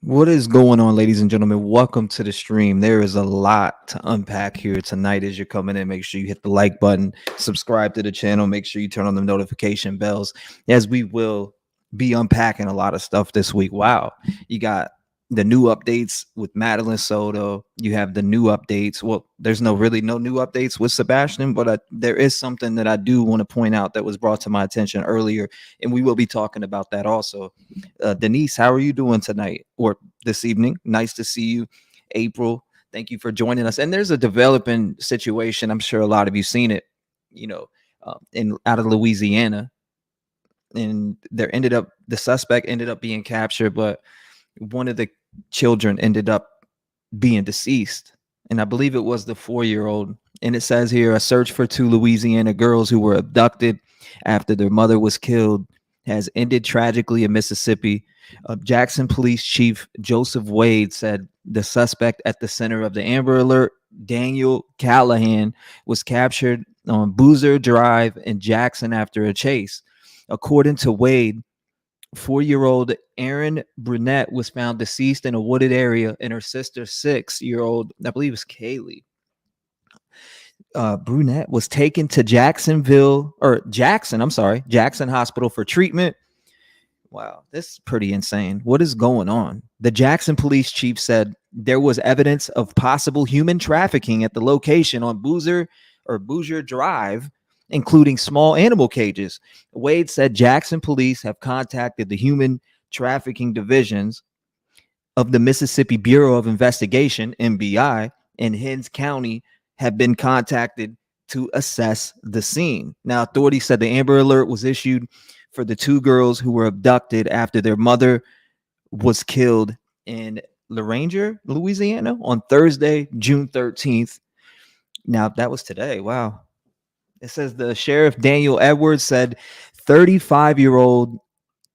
What is going on, ladies and gentlemen? Welcome to the stream. There is a lot to unpack here tonight as you're coming in. Make sure you hit the like button, subscribe to the channel, make sure you turn on the notification bells as we will be unpacking a lot of stuff this week. Wow. You got the new updates with Madeline Soto. You have the new updates. Well, there's no new updates with Sebastian, but there is something that I do want to point out that was brought to my attention earlier, and we will be talking about that also. Denise, how are you doing tonight or this evening? Nice to see you. April, thank you for joining us. And there's a developing situation. I'm sure a lot of you seen it, in out of Louisiana. And the suspect ended up being captured, but one of the children ended up being deceased. And I believe it was the 4-year-old. And it says here, a search for 2 Louisiana girls who were abducted after their mother was killed has ended tragically in Mississippi. Jackson Police Chief Joseph Wade said the suspect at the center of the Amber Alert, Daniel Callahan, was captured on Boozer Drive in Jackson after a chase. According to Wade, 4-year-old Erin Brunette was found deceased in a wooded area, and her sister, 6-year-old, I believe it was Kaylee, Brunette, was taken to Jackson Hospital for treatment. Wow, this is pretty insane. What is going on? The Jackson police chief said there was evidence of possible human trafficking at the location on Boozer Drive, including small animal cages. Wade said Jackson police have contacted the human trafficking divisions of the Mississippi Bureau of Investigation, MBI, and Hinds County have been contacted to assess the scene. Now, authorities said the Amber Alert was issued for the 2 girls who were abducted after their mother was killed in Laranger, Louisiana on Thursday, June 13th. Now, that was today. Wow. It says the sheriff, Daniel Edwards, said 35-year-old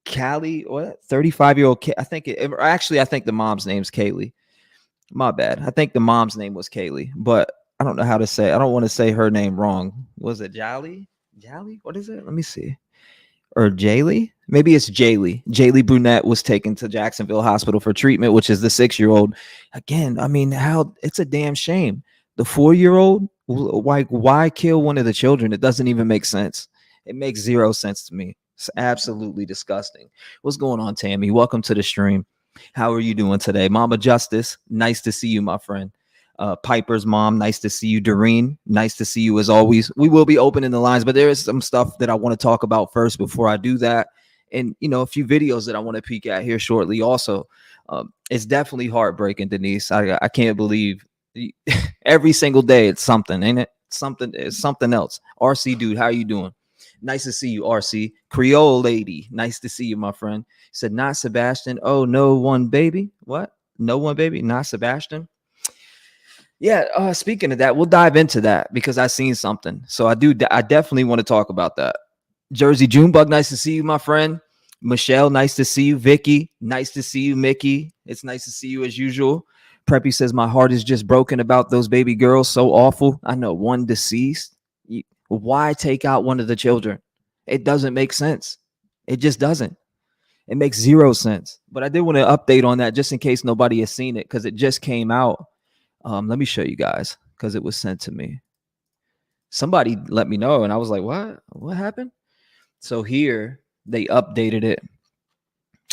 Callie, what? 35-year-old, I think the mom's name's Kaylee. My bad. I think the mom's name was Kaylee, but I don't know how to say. I don't want to say her name wrong. Was it Jolly? What is it? Let me see. Or Jaylee? Maybe it's Jaylee. Jaylee Brunette was taken to Jacksonville Hospital for treatment, which is the 6-year-old. Again, I mean, it's a damn shame. The 4-year-old, like, why kill one of the children? It doesn't even make sense. It makes zero sense to me. It's absolutely disgusting. What's going on, Tammy? Welcome to the stream. How are you doing today? Mama Justice, nice to see you, my friend. Piper's mom, nice to see you. Doreen, nice to see you as always. We will be opening the lines, but there is some stuff that I want to talk about first before I do that. And, a few videos that I want to peek at here shortly also. It's definitely heartbreaking, Denise. I can't believe every single day it's something, ain't it? It's something else. RC dude, how are you doing? Nice to see you, RC. Creole lady, nice to see you, my friend. Said, not Sebastian. Oh, no one baby. What? No one baby, not Sebastian. Yeah, speaking of that, we'll dive into that because I seen something. So I definitely want to talk about that. Jersey Junebug, nice to see you, my friend. Michelle, nice to see you. Vicky, nice to see you. Mickey, it's nice to see you as usual. Preppy says, my heart is just broken about those baby girls. So awful. I know, one deceased. Why take out one of the children? It doesn't make sense. It just doesn't. It makes zero sense. But I did want to update on that just in case nobody has seen it because it just came out. Let me show you guys because it was sent to me. Somebody let me know, and I was like, what happened? So here they updated it.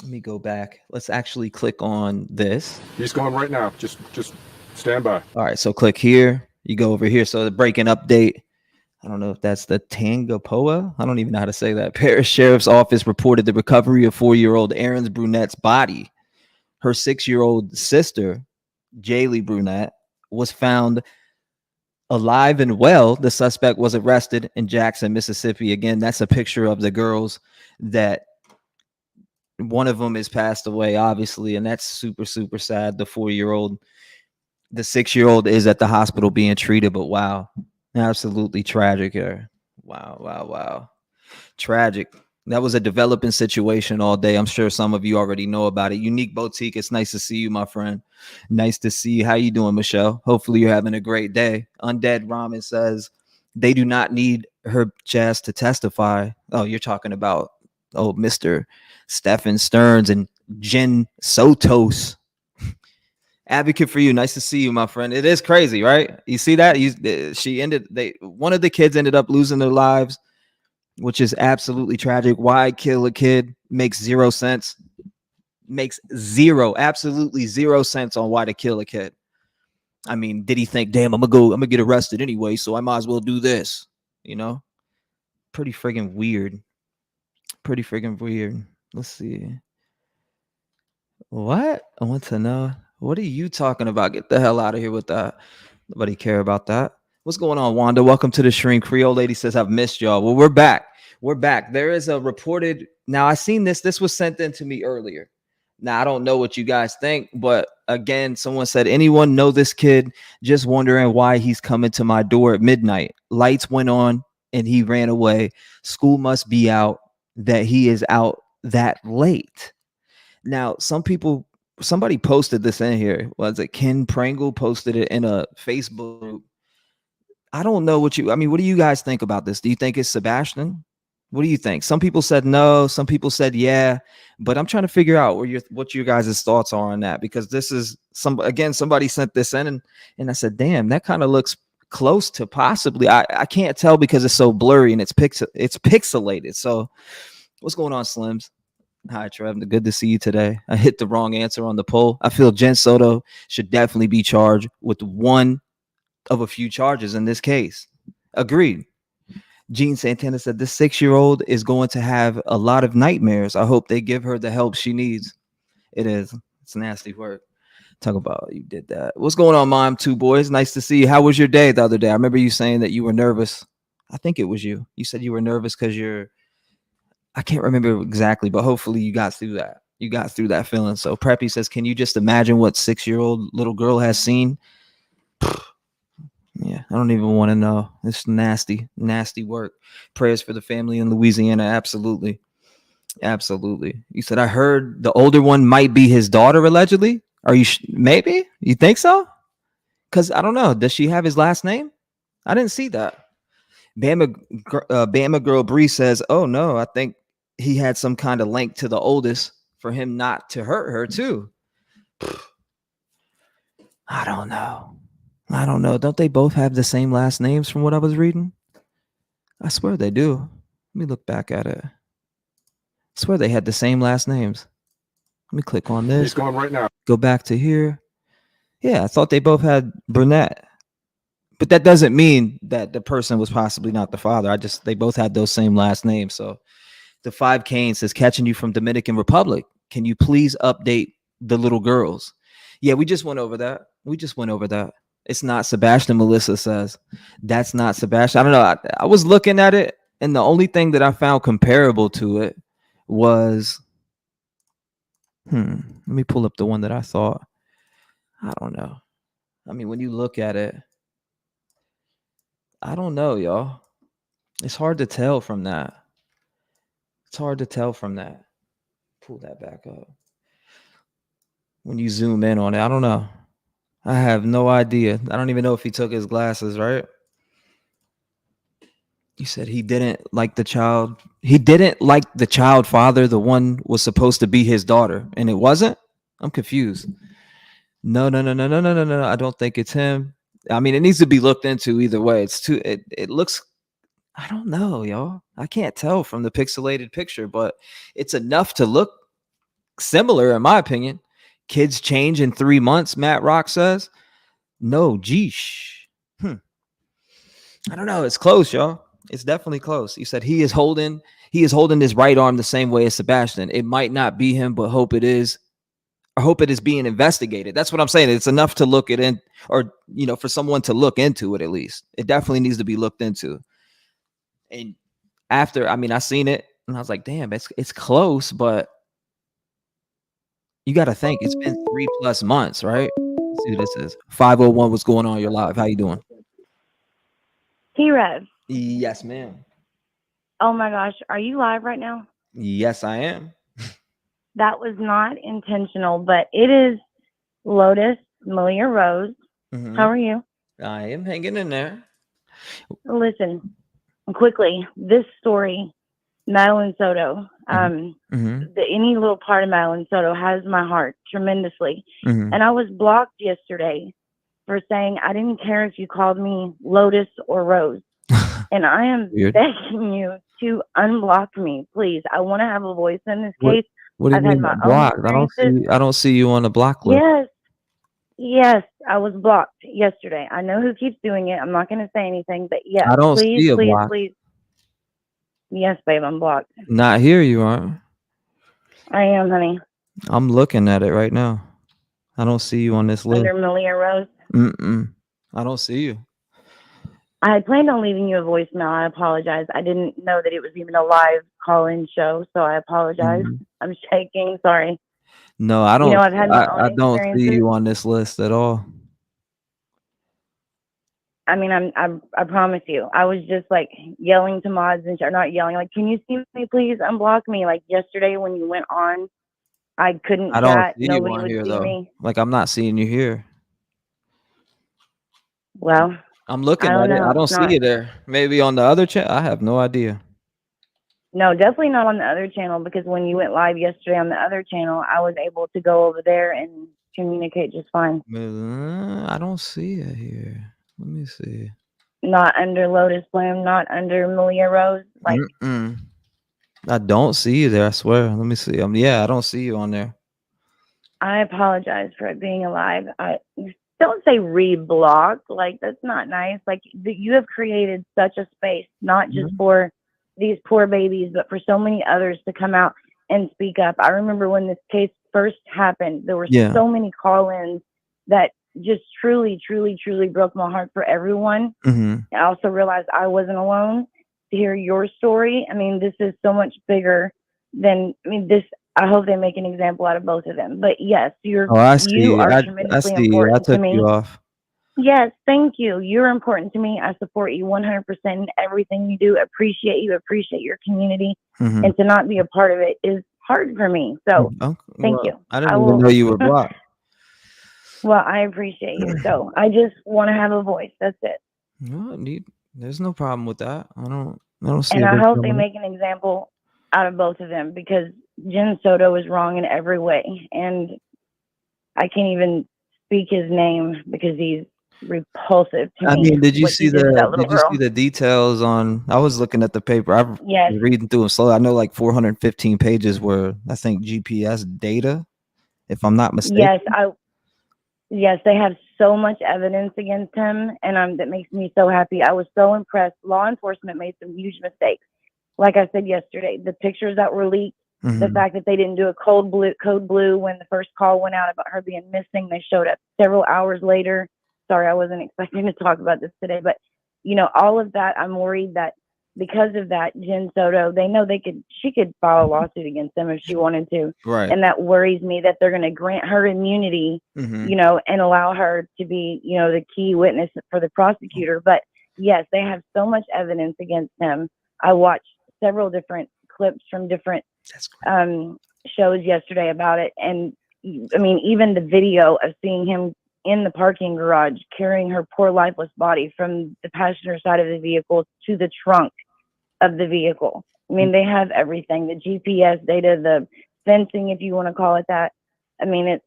Let me go back. Let's actually click on this. He's going right now. Just stand by. All right, so click here. You go over here. So the breaking update. I don't know if that's the Tangapoa. I don't even know how to say that. Paris Sheriff's Office reported the recovery of 4-year-old Erin Brunette's body. Her 6-year-old sister, Jaylee Brunette, was found alive and well. The suspect was arrested in Jackson, Mississippi. Again, that's a picture of the girls that one of them is passed away, obviously, and that's super, super sad. The 4-year-old, the 6-year-old is at the hospital being treated, but wow, absolutely tragic here. Wow. Tragic. That was a developing situation all day. I'm sure some of you already know about it. Unique Boutique, it's nice to see you, my friend. Nice to see you. How you doing, Michelle? Hopefully you're having a great day. Undead Ramen says they do not need her Jazz to testify. Oh, you're talking about Mr. Stephen Stearns and Jenn Sotos. Advocate for you. Nice to see you, my friend. It is crazy, right? You see that? One of the kids ended up losing their lives, which is absolutely tragic. Why kill a kid makes zero sense. Makes absolutely zero sense on why to kill a kid. I mean, did he think, damn, I'm gonna get arrested anyway, so I might as well do this? You know, pretty friggin' weird. Pretty friggin' weird. Let's see. What? I want to know. What are you talking about? Get the hell out of here with that. Nobody care about that. What's going on, Wanda? Welcome to the stream. Creole lady says, I've missed y'all. Well, we're back. We're back. There is a reported. Now, I seen this. This was sent in to me earlier. Now, I don't know what you guys think, but again, someone said, anyone know this kid? Just wondering why he's coming to my door at midnight. Lights went on and he ran away. School must be out that he is out that late. Now, somebody posted this in here. Was it Ken Pringle posted it in a Facebook group? I don't know what do you guys think about this? Do you think it's Sebastian? What do you think? Some people said no, some people said yeah, but I'm trying to figure out what your guys' thoughts are on that, because this is somebody sent this in and I said, damn, that kind of looks close to possibly. I can't tell because it's so blurry and it's pixelated. So what's going on, Slims? Hi, Trev. Good to see you today. I hit the wrong answer on the poll. I feel Jenn Soto should definitely be charged with one of a few charges in this case. Agreed. Gene Santana said this 6-year-old is going to have a lot of nightmares. I hope they give her the help she needs. It is. It's nasty work. Talk about you did that. What's going on, Mom? Two boys. Nice to see you. How was your day the other day? I remember you saying that you were nervous. I think it was you. You said you were nervous because I can't remember exactly, but hopefully you got through that. You got through that feeling. So Preppy says, can you just imagine what 6-year-old little girl has seen? Yeah, I don't even want to know. It's nasty, nasty work. Prayers for the family in Louisiana. Absolutely. Absolutely. You said, I heard the older one might be his daughter, allegedly. Are you maybe? You think so? Because I don't know. Does she have his last name? I didn't see that. Bama Girl Bree says, oh no, I think he had some kind of link to the oldest for him not to hurt her too. I don't know. Don't they both have the same last names from what I was reading? I swear they do. Let me look back at it. I swear they had the same last names. Let me click on this. He's going right now. Go back to here. Yeah, I thought they both had brunette. But that doesn't mean that the person was possibly not the father. They both had those same last names. So the 5 Kane says, catching you from Dominican Republic. Can you please update the little girls? Yeah, we just went over that. It's not Sebastian. Melissa says that's not Sebastian. I don't know. I was looking at it, and the only thing that I found comparable to it was, let me pull up the one that I thought. I don't know. I mean, when you look at it, I don't know, y'all. It's hard to tell from that. Pull that back up. When you zoom in on it, I don't know. I have no idea. I don't even know if he took his glasses, right? You said he didn't like the child. He didn't like the child father. The one was supposed to be his daughter, and it wasn't? I'm confused. No. I don't think it's him. I mean, it needs to be looked into either way. It looks, I don't know, y'all. I can't tell from the pixelated picture, but it's enough to look similar, in my opinion. Kids change in 3 months, Matt Rock says. No, geesh. I don't know. It's close, y'all. It's definitely close. You said he is holding his right arm the same way as Sebastian. It might not be him, but hope it is. I hope it is being investigated. That's what I'm saying. It's enough to look it in, or for someone to look into it at least. It definitely needs to be looked into. And after, I seen it and I was like, damn, it's close, but you got to think it's been 3+ months, right? Let's see who this is. 501, what's going on? You're live. How you doing? T-REV. Yes, ma'am. Oh my gosh, are you live right now? Yes, I am. That was not intentional, but it is Lotus Malia Rose. Mm-hmm. How are you? I am hanging in there. Listen, quickly, this story Madeline Soto. Mm-hmm. Any little part of Madeline Soto has my heart tremendously. Mm-hmm. And I was blocked yesterday for saying I didn't care if you called me Lotus or Rose. And I am Weird. begging you to unblock me, please. I want to have a voice in this What case. What do you I've had mean by my own blocked? experiences. I don't see you on the block list. Yes, I was blocked yesterday. I know who keeps doing it. I'm not going to say anything, but yes, I don't please, see a please, block. please. Yes, babe, I'm blocked. Not here. You aren't. I am, honey. I'm looking at it right now. I don't see you on this list. Under Malia Rose. I don't see you. I had planned on leaving you a voicemail. I apologize. I didn't know that it was even a live call-in show, so I apologize. Mhm. I'm shaking. Sorry. No, I You don't. know, I've had my I own don't see experiences. you on this list at all. I mean, I promise you. I was just like yelling to mods or not yelling, like, can you see me, please? Unblock me. Like yesterday when you went on, I couldn't I don't chat. see you Nobody on would here see though. me. Like I'm not seeing you here. Well, I'm I looking don't at it. know. I don't It's see not. you there. Maybe on the other chat. I have no idea. No, definitely not on the other channel because when you went live yesterday on the other channel, I was able to go over there and communicate just fine. I don't see it here. Let me see. Not under Lotus Bloom, not under Malia Rose. Like, I don't see you there. I swear. Let me see. Yeah, I don't see you on there. I apologize for it being alive. I don't say reblock. Like, that's not nice. Like, you have created such a space, not just for these poor babies, but for so many others to come out and speak up. I remember when this case first happened, there were so many call-ins that just truly, truly, truly broke my heart for everyone. I also realized I wasn't alone to hear your story. I mean, this is so much bigger than, I hope they make an example out of both of them. But yes, I see. you are I tremendously see you. I important to took me. you off. Yes, thank you. You're important to me. I support you 100% in everything you do. Appreciate you. Appreciate your community. And to not be a part of it is hard for me. So thank you. I didn't even know you were blocked. Well, I appreciate you. So I just want to have a voice. That's it. No, there's no problem with that. I don't see. And I hope they make an example out of both of them because Jenn Soto is wrong in every way. And I can't even speak his name because he's repulsive to me. I mean, did you see the details on? I was looking at the paper. I was reading through them slowly. I know like 415 pages were, I think, GPS data, if I'm not mistaken. Yes, they have so much evidence against him, and that makes me so happy. I was so impressed. Law enforcement made some huge mistakes. Like I said yesterday, the pictures that were leaked, the fact that they didn't do a code blue when the first call went out about her being missing. They showed up several hours later. Sorry, I wasn't expecting to talk about this today, but all of that, I'm worried that because of that, Jenn Soto, they know she could file a lawsuit against them if she wanted to. Right. And that worries me that they're going to grant her immunity, and allow her to be, the key witness for the prosecutor. But yes, they have so much evidence against him. I watched several different clips from different shows yesterday about it. And I mean, even the video of seeing him in the parking garage carrying her poor lifeless body from the passenger side of the vehicle to the trunk of the vehicle. I mean, they have everything, the GPS data, the fencing, if you want to call it that. I mean,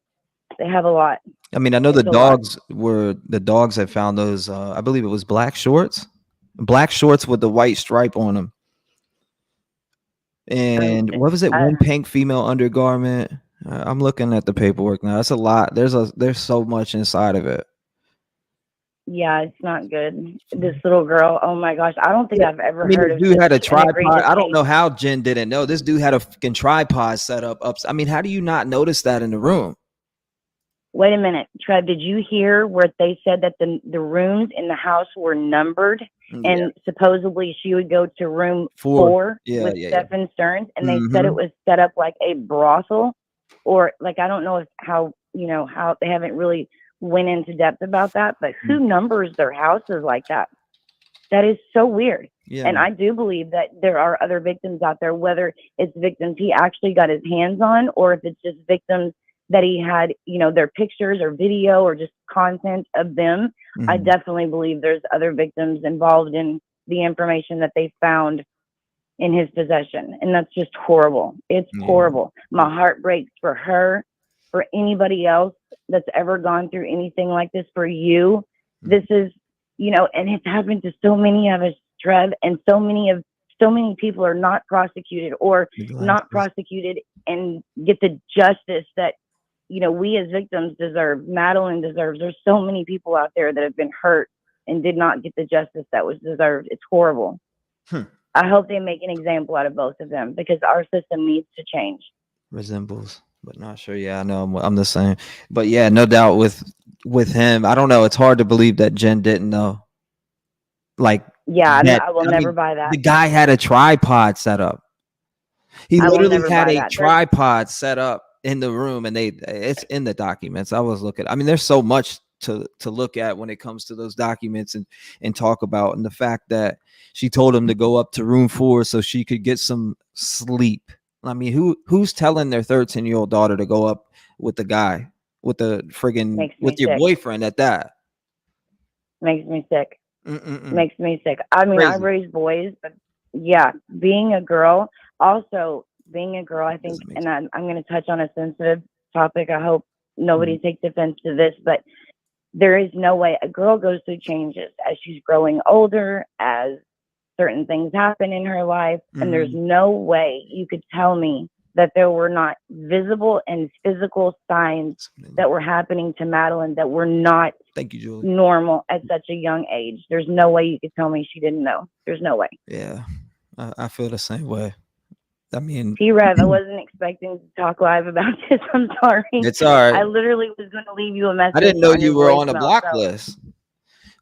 they have a lot. I mean, I know the dogs had found those, I believe it was black shorts with the white stripe on them. And what was it? One pink female undergarment. I'm looking at the paperwork now. That's a lot. There's so much inside of it. Yeah, it's not good. This little girl. Oh my gosh, I don't think I've ever heard of. Dude had a tripod. I don't know how Jenn didn't know. This dude had a fucking tripod set up. I mean, how do you not notice that in the room? Wait a minute, Trev. Did you hear where they said that the rooms in the house were numbered, and supposedly she would go to room 4 with Stephen Stearns, and they said it was set up like a brothel, or like I don't know how they haven't really went into depth about that, but who numbers their houses like that? That is so weird. Yeah. And I do believe that there are other victims out there, whether it's victims he actually got his hands on, or if it's just victims that he had, their pictures or video or just content of them. I definitely believe there's other victims involved in the information that they found in his possession. And that's just horrible. It's horrible. My heart breaks for her, for anybody else that's ever gone through anything like this, for you. This is, you know, and it's happened to so many of us, Trev, and so many people are not prosecuted or not prosecuted and get the justice that, you know, we as victims deserve. Madeline deserves. There's so many people out there that have been hurt and did not get the justice that was deserved. It's horrible. I hope they make an example out of both of them, because our system needs to change. Resembles, but not sure. Yeah, I know I'm the same. But yeah, no doubt with him. I don't know. It's hard to believe that Jenn didn't know. Like, yeah, I will never buy that. The guy had a tripod set up. He literally had a tripod set up in the room, and it's in the documents. I was looking. I mean, there's so much to look at when it comes to those documents and talk about, and the fact that she told him to go up to room 4 so she could get some sleep. I mean, who's telling their 13-year-old daughter to go up with the guy, with the friggin' with your boyfriend at that? Makes me sick. Makes me sick. I mean, I raised boys, but yeah, being a girl, I think, and I'm going to touch on a sensitive topic. I hope nobody takes offense to this, but there is no way a girl goes through changes as she's growing older, as certain things happen in her life, and there's no way you could tell me that there were not visible and physical signs that were happening to Madeline that were not normal at such a young age. There's no way you could tell me she didn't know. There's no way. Yeah, I feel the same way. I mean, T-REV, I wasn't expecting to talk live about this. I'm sorry. It's all right. I literally was going to leave you a message. I didn't know you were on a block list.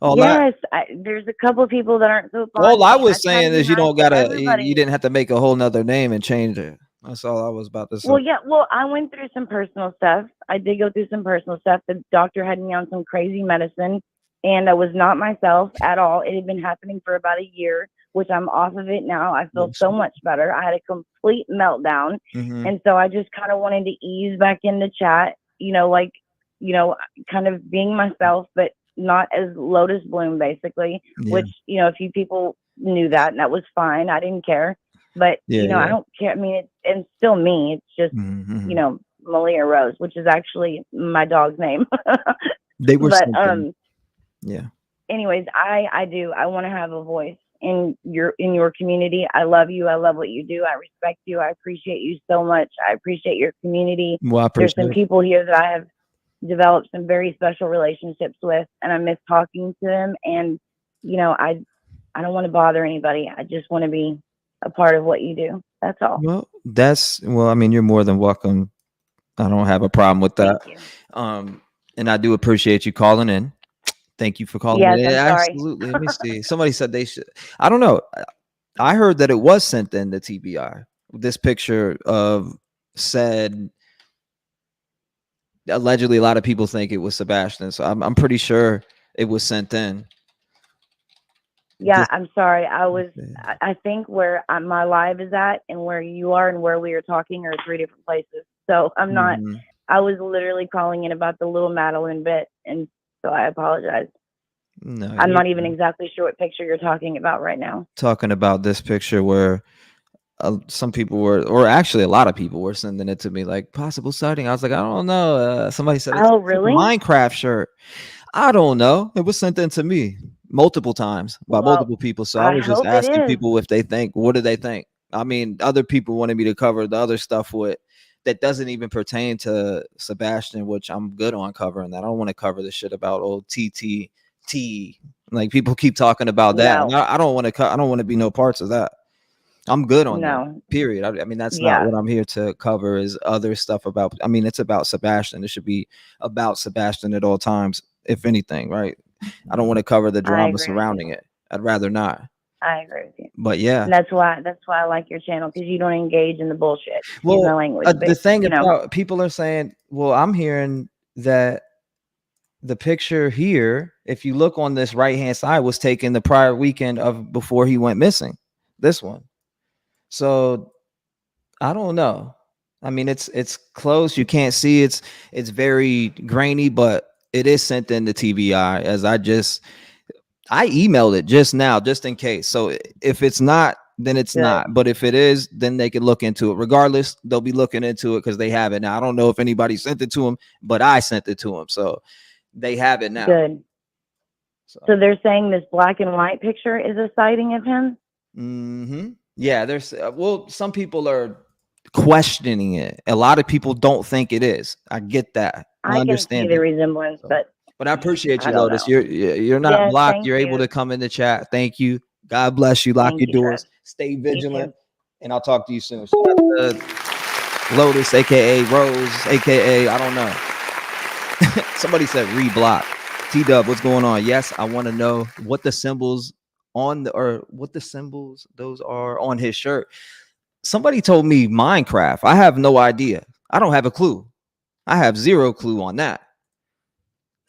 Yes, there's a couple of people that aren't so fond. All I was saying is you didn't have to make a whole nother name and change it. That's all I was about to say. Well, yeah, I went through some personal stuff. I did go through some personal stuff. The doctor had me on some crazy medicine, and I was not myself at all. It had been happening for about a year, which I'm off of it now. I feel so much better. I had a complete meltdown. And so I just kind of wanted to ease back into chat, kind of being myself, but not as Lotus Bloom, basically, which, a few people knew that, and that was fine. I didn't care. But, I don't care. I mean, it's still me. It's just, Malia Rose, which is actually my dog's name. They were, but, anyways, I want to have a voice in your community. I love you. I love what you do. I respect you. I appreciate you so much. I appreciate your community. Well, there's some people here that I have developed some very special relationships with, and I miss talking to them. And, I don't want to bother anybody. I just want to be a part of what you do. That's all. Well, I mean, you're more than welcome. I don't have a problem with that. And I do appreciate you calling in. Thank you for calling in. Absolutely. Let me see. Somebody said they should. I don't know. I heard that it was sent in to TBI. This picture of said allegedly a lot of people think it was Sebastian. So I'm pretty sure it was sent in. Yeah, I'm sorry. I think where my live is at and where you are and where we are talking are 3 different places. So I'm not, I was literally calling in about the little Madeline bit. And so I apologize. No, I'm not even exactly sure what picture you're talking about right now. Talking about this picture where some people were, or actually a lot of people were sending it to me like possible sighting. I was like, I don't know. Somebody said, oh, really? Minecraft shirt. I don't know. It was sent in to me multiple times by multiple people. So I was just asking people if they think, what do they think? I mean, other people wanted me to cover the other stuff that doesn't even pertain to Sebastian, which I'm good on covering that. I don't want to cover the shit about old TTT. Like people keep talking about that. No. I don't want to be no parts of that. I'm good on that. Period. I mean, that's not what I'm here to cover is other stuff about. I mean, it's about Sebastian. It should be about Sebastian at all times, if anything, right? I don't want to cover the drama surrounding it. I'd rather not. I agree with you. But yeah, and that's why I like your channel, because you don't engage in the bullshit. Well, my language. The thing about people are saying, well, I'm hearing that the picture here, if you look on this right hand side, was taken the prior weekend of before he went missing. This one. So I don't know. I mean, it's close. You can't see. It's very grainy, but it is sent in to TBI as I emailed it just now, just in case. So if it's not then it's not. But if it is, then they can look into it. Regardless, they'll be looking into it because they have it now. I don't know if anybody sent it to them, but I sent it to them, so they have it now. Good. So they're saying this black and white picture is a sighting of him? Mm-hmm. Yeah, there's some people are questioning it. A lot of people don't think it is. I get that. I understand can see the resemblance, but I appreciate you, Lotus. You're not blocked. You're able to come in the chat. Thank you. God bless you. Lock your doors. Stay vigilant, and I'll talk to you soon. Shout out to Lotus, aka Rose, aka I don't know. Somebody said reblock. T-Dub, what's going on? Yes, I want to know what the symbols what the symbols those are on his shirt. Somebody told me Minecraft. I have no idea. I don't have a clue. I have zero clue on that.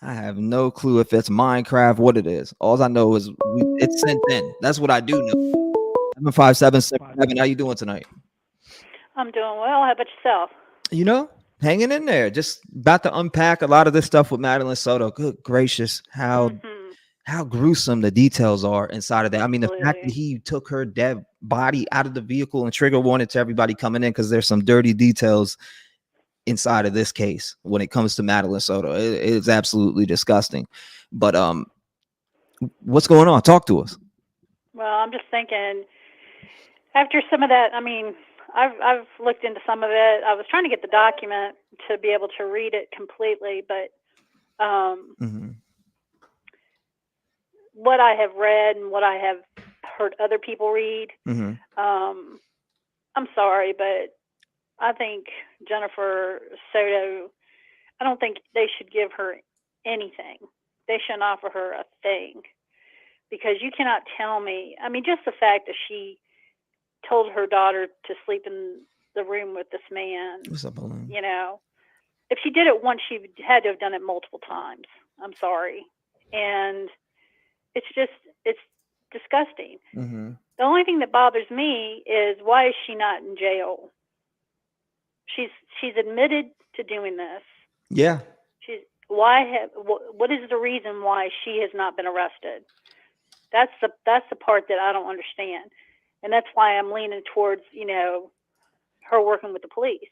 I have no clue if it's Minecraft, what it is. All I know is it's sent in. That's what I do know. 75777. How you doing tonight? I'm doing well. How about yourself? You know, hanging in there. Just about to unpack a lot of this stuff with Madeline Soto. Good gracious, how gruesome the details are inside of that. I mean, the fact that he took her dead body out of the vehicle and trigger warning to everybody coming in because there's some dirty details inside of this case when it comes to Madeline Soto. It is absolutely disgusting. But what's going on? Talk to us. Well, I'm just thinking after some of that, I mean, I've looked into some of it. I was trying to get the document to be able to read it completely, but what I have read and what I have heard other people read, I'm sorry, but I think Jennifer Soto, I don't think they should give her anything. They shouldn't offer her a thing, because you cannot tell me. I mean, just the fact that she told her daughter to sleep in the room with this man, you know, if she did it once, she had to have done it multiple times. I'm sorry. And it's disgusting. The only thing that bothers me is, why is she not in jail? She's admitted to doing this. Yeah. What is the reason why she has not been arrested? That's the part that I don't understand. And that's why I'm leaning towards, you know, her working with the police.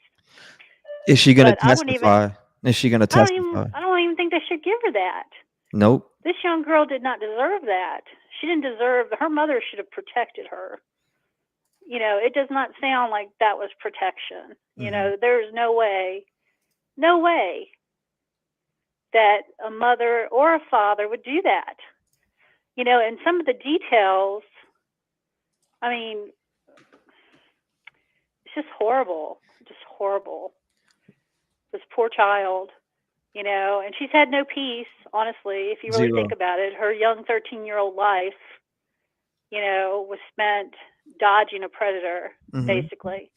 Is she going to testify? Is she going to testify? I don't even think they should give her that. Nope. This young girl did not deserve that. She didn't deserve, her mother should have protected her. You know, it does not sound like that was protection. You know, there's no way that a mother or a father would do that. You know, and some of the details, I mean, it's just horrible. Just horrible. This poor child, you know, and she's had no peace, honestly, if you really think about it. Her young 13-year-old life, you know, was spent dodging a predator, basically.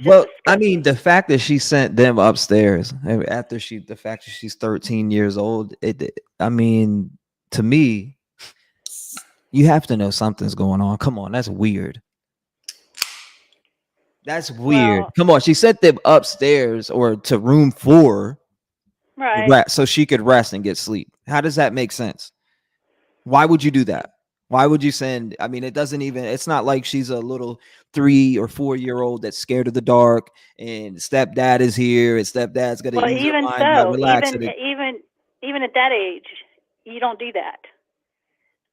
Well, I mean, the fact that she sent them upstairs after the fact that she's 13 years old, I mean, to me, you have to know something's going on. Come on, that's weird. That's weird. Well, come on, she sent them upstairs or to room 4, right? So she could rest and get sleep. How does that make sense? Why would you do that? Why would you send? I mean, it's not like she's a little 3 or 4-year-old that's scared of the dark and stepdad is here and stepdad's going to ease her mind by relaxing. Even at that age, you don't do that.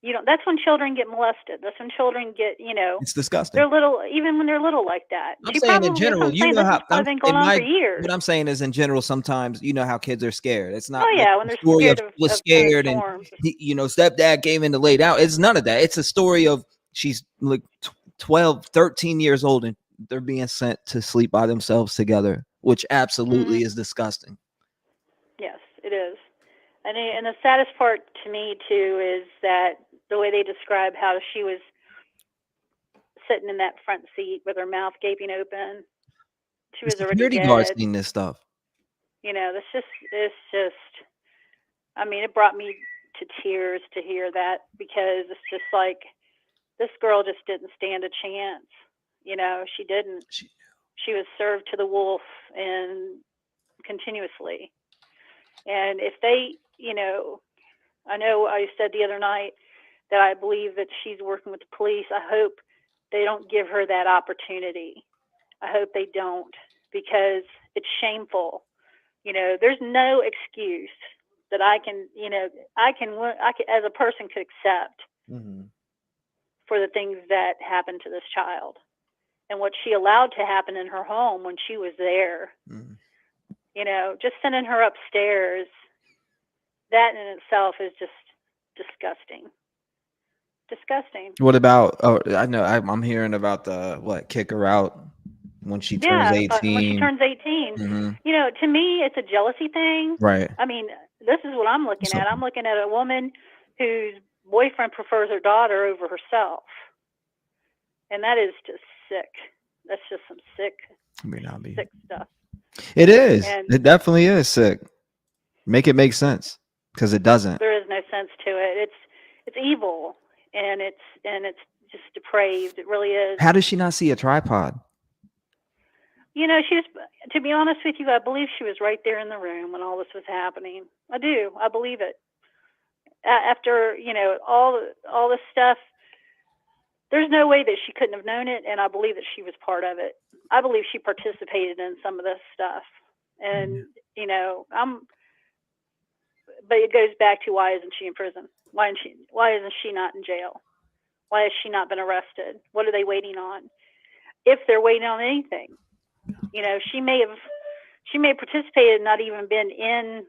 You don't. That's when children get molested. That's when children get, you know, it's disgusting. They're little, even when they're little like that. I'm saying in general, you know how it's been going on for years. What I'm saying is, in general, sometimes you know how kids are scared. It's not. Oh yeah, when they're scared and you know, stepdad came in to lay down. It's none of that. It's a story of she's like 12, 13 years old, and they're being sent to sleep by themselves together, which absolutely is disgusting. Yes, it is. And the saddest part to me too is that the way they describe how she was sitting in that front seat with her mouth gaping open. She was already dead. Security guards seen this stuff. You know, it's just, I mean, it brought me to tears to hear that, because it's just like, this girl just didn't stand a chance. You know, she didn't. She was served to the wolf and continuously. And if they, you know, I know I said the other night that I believe that she's working with the police. I hope they don't give her that opportunity. I hope they don't, because it's shameful. There's no excuse that I can as a person could accept for the things that happened to this child and what she allowed to happen in her home when she was there. Just sending her upstairs, that in itself is just disgusting. Disgusting. What about? Oh, I know. I'm hearing about the kick her out when she turns 18. When she turns 18. To me, it's a jealousy thing. Right. I mean, this is what I'm looking at. I'm looking at a woman whose boyfriend prefers her daughter over herself, and that is just sick. That's just some sick stuff. It is. It definitely is sick. Make it make sense, because it doesn't. There is no sense to it. It's evil, and it's just depraved. It really is. How does she not see a tripod? She was, to be honest with you, I believe she was right there in the room when all this was happening. I do. I believe it. After, all this stuff, there's no way that she couldn't have known it, and I believe that she was part of it. I believe she participated in some of this stuff. And, but it goes back to, why isn't she in prison? Why isn't she not in jail? Why has she not been arrested? What are they waiting on? If they're waiting on anything. She may have participated and not even been in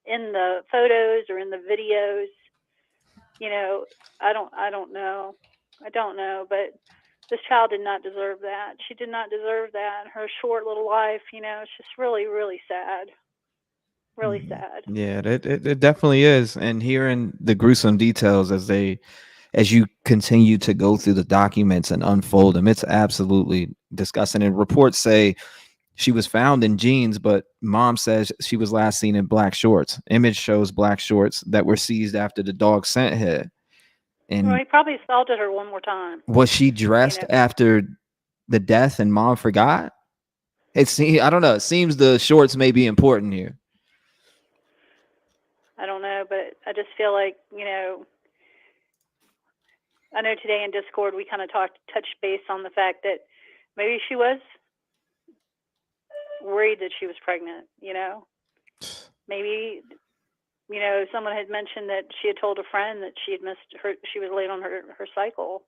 the photos or in the videos. I don't know. But this child did not deserve that. She did not deserve that. Her short little life, it's just really, really sad. Really sad. Yeah, it definitely is. And hearing the gruesome details as you continue to go through the documents and unfold them, it's absolutely disgusting. And reports say she was found in jeans, but mom says she was last seen in black shorts. Image shows black shorts that were seized after the dog scent hit. And he probably assaulted her one more time. Was she dressed after the death and mom forgot? I don't know. It seems the shorts may be important here. I don't know, but I just feel like, I know today in Discord we kind of touched base on the fact that maybe she was worried that she was pregnant, Maybe, someone had mentioned that she had told a friend that she had missed she was late on her cycle,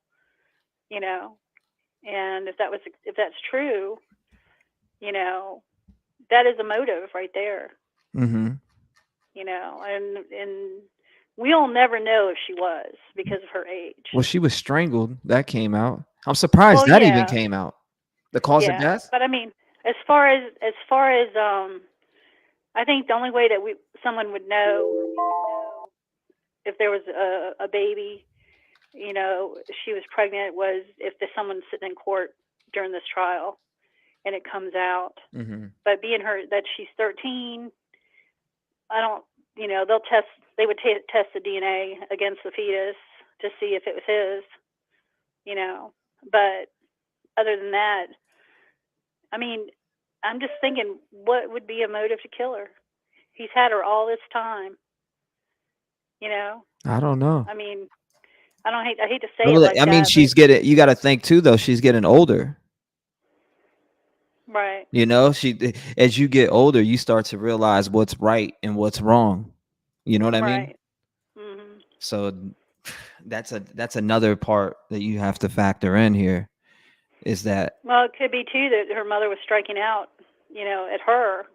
and if that's true, that is a motive right there. And we'll never know if she was, because of her age. Well, she was strangled. That came out. I'm surprised even came out. The cause of death. But I mean, as far as I think the only way that someone would know if there was a baby, she was pregnant, was if there's someone sitting in court during this trial and it comes out. But being that she's 13, I don't, they would test the DNA against the fetus to see if it was his, but other than that, I mean, I'm just thinking, what would be a motive to kill her? He's had her all this time, I don't know. I mean, I hate to say it like I mean, that, you got to think too, though, she's getting older. Right. As you get older, you start to realize what's right and what's wrong. You know what I mean? So that's another part that you have to factor in here, is that. Well, it could be too that her mother was striking out, at her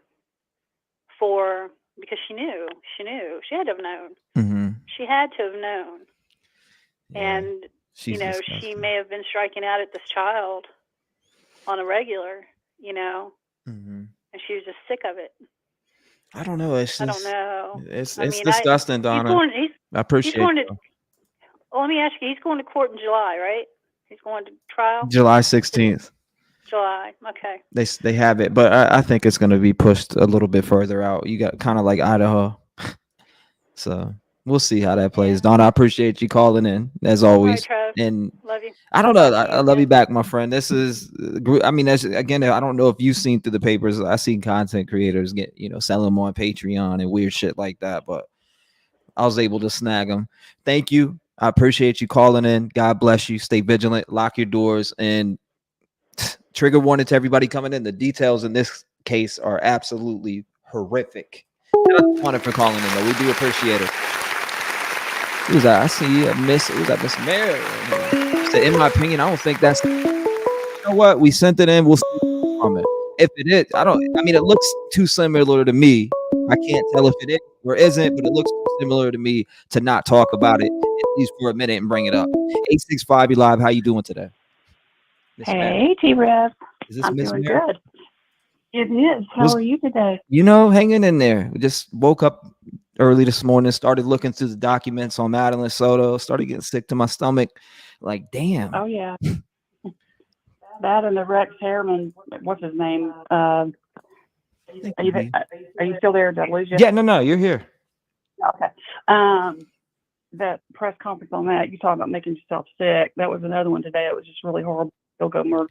because she knew she had to have known. She had to have known. Yeah. And, disgusting. She may have been striking out at this child on a regular, and she was just sick of it. I don't know. I don't know. It's disgusting, Donna. I appreciate it. Well, let me ask you, he's going to court in July, right? He's going to trial? July 16th. July, okay. They have it, but I think it's going to be pushed a little bit further out. You got kind of like Idaho. So we'll see how that plays. Donna, I appreciate you calling in, as always. Right, and love you. I don't know. I love you back, my friend. This is, I mean, again, I don't know if you've seen through the papers. I've seen content creators get, sell them on Patreon and weird shit like that, but I was able to snag them. Thank you. I appreciate you calling in. God bless you. Stay vigilant. Lock your doors. And trigger warning to everybody coming in. The details in this case are absolutely horrific. Shout out for calling in, though. We do appreciate it. Who's that? I see a Miss. Who's that? Miss Mary. So in my opinion, I don't think that's. You know what? We sent it in. We'll see from it. If it is, I mean, it looks too similar to me. I can't tell if it is or isn't, but it looks too similar to me to not talk about it at least for a minute and bring it up. 865 live. How you doing today? Hey, T-REV. Is this I'm Miss doing Mary? good. It is. How are you today? You know, hanging in there. We just woke up early this morning, started looking through the documents on Madeline, Soto, started getting sick to my stomach. Like, damn. Oh, yeah. That and the Rex Harriman, what's his name? Are you still there? Did I lose you? Yeah, no, you're here. Okay. That press conference on that, you talking about making yourself sick. That was another one today. It was just really horrible. Go murder.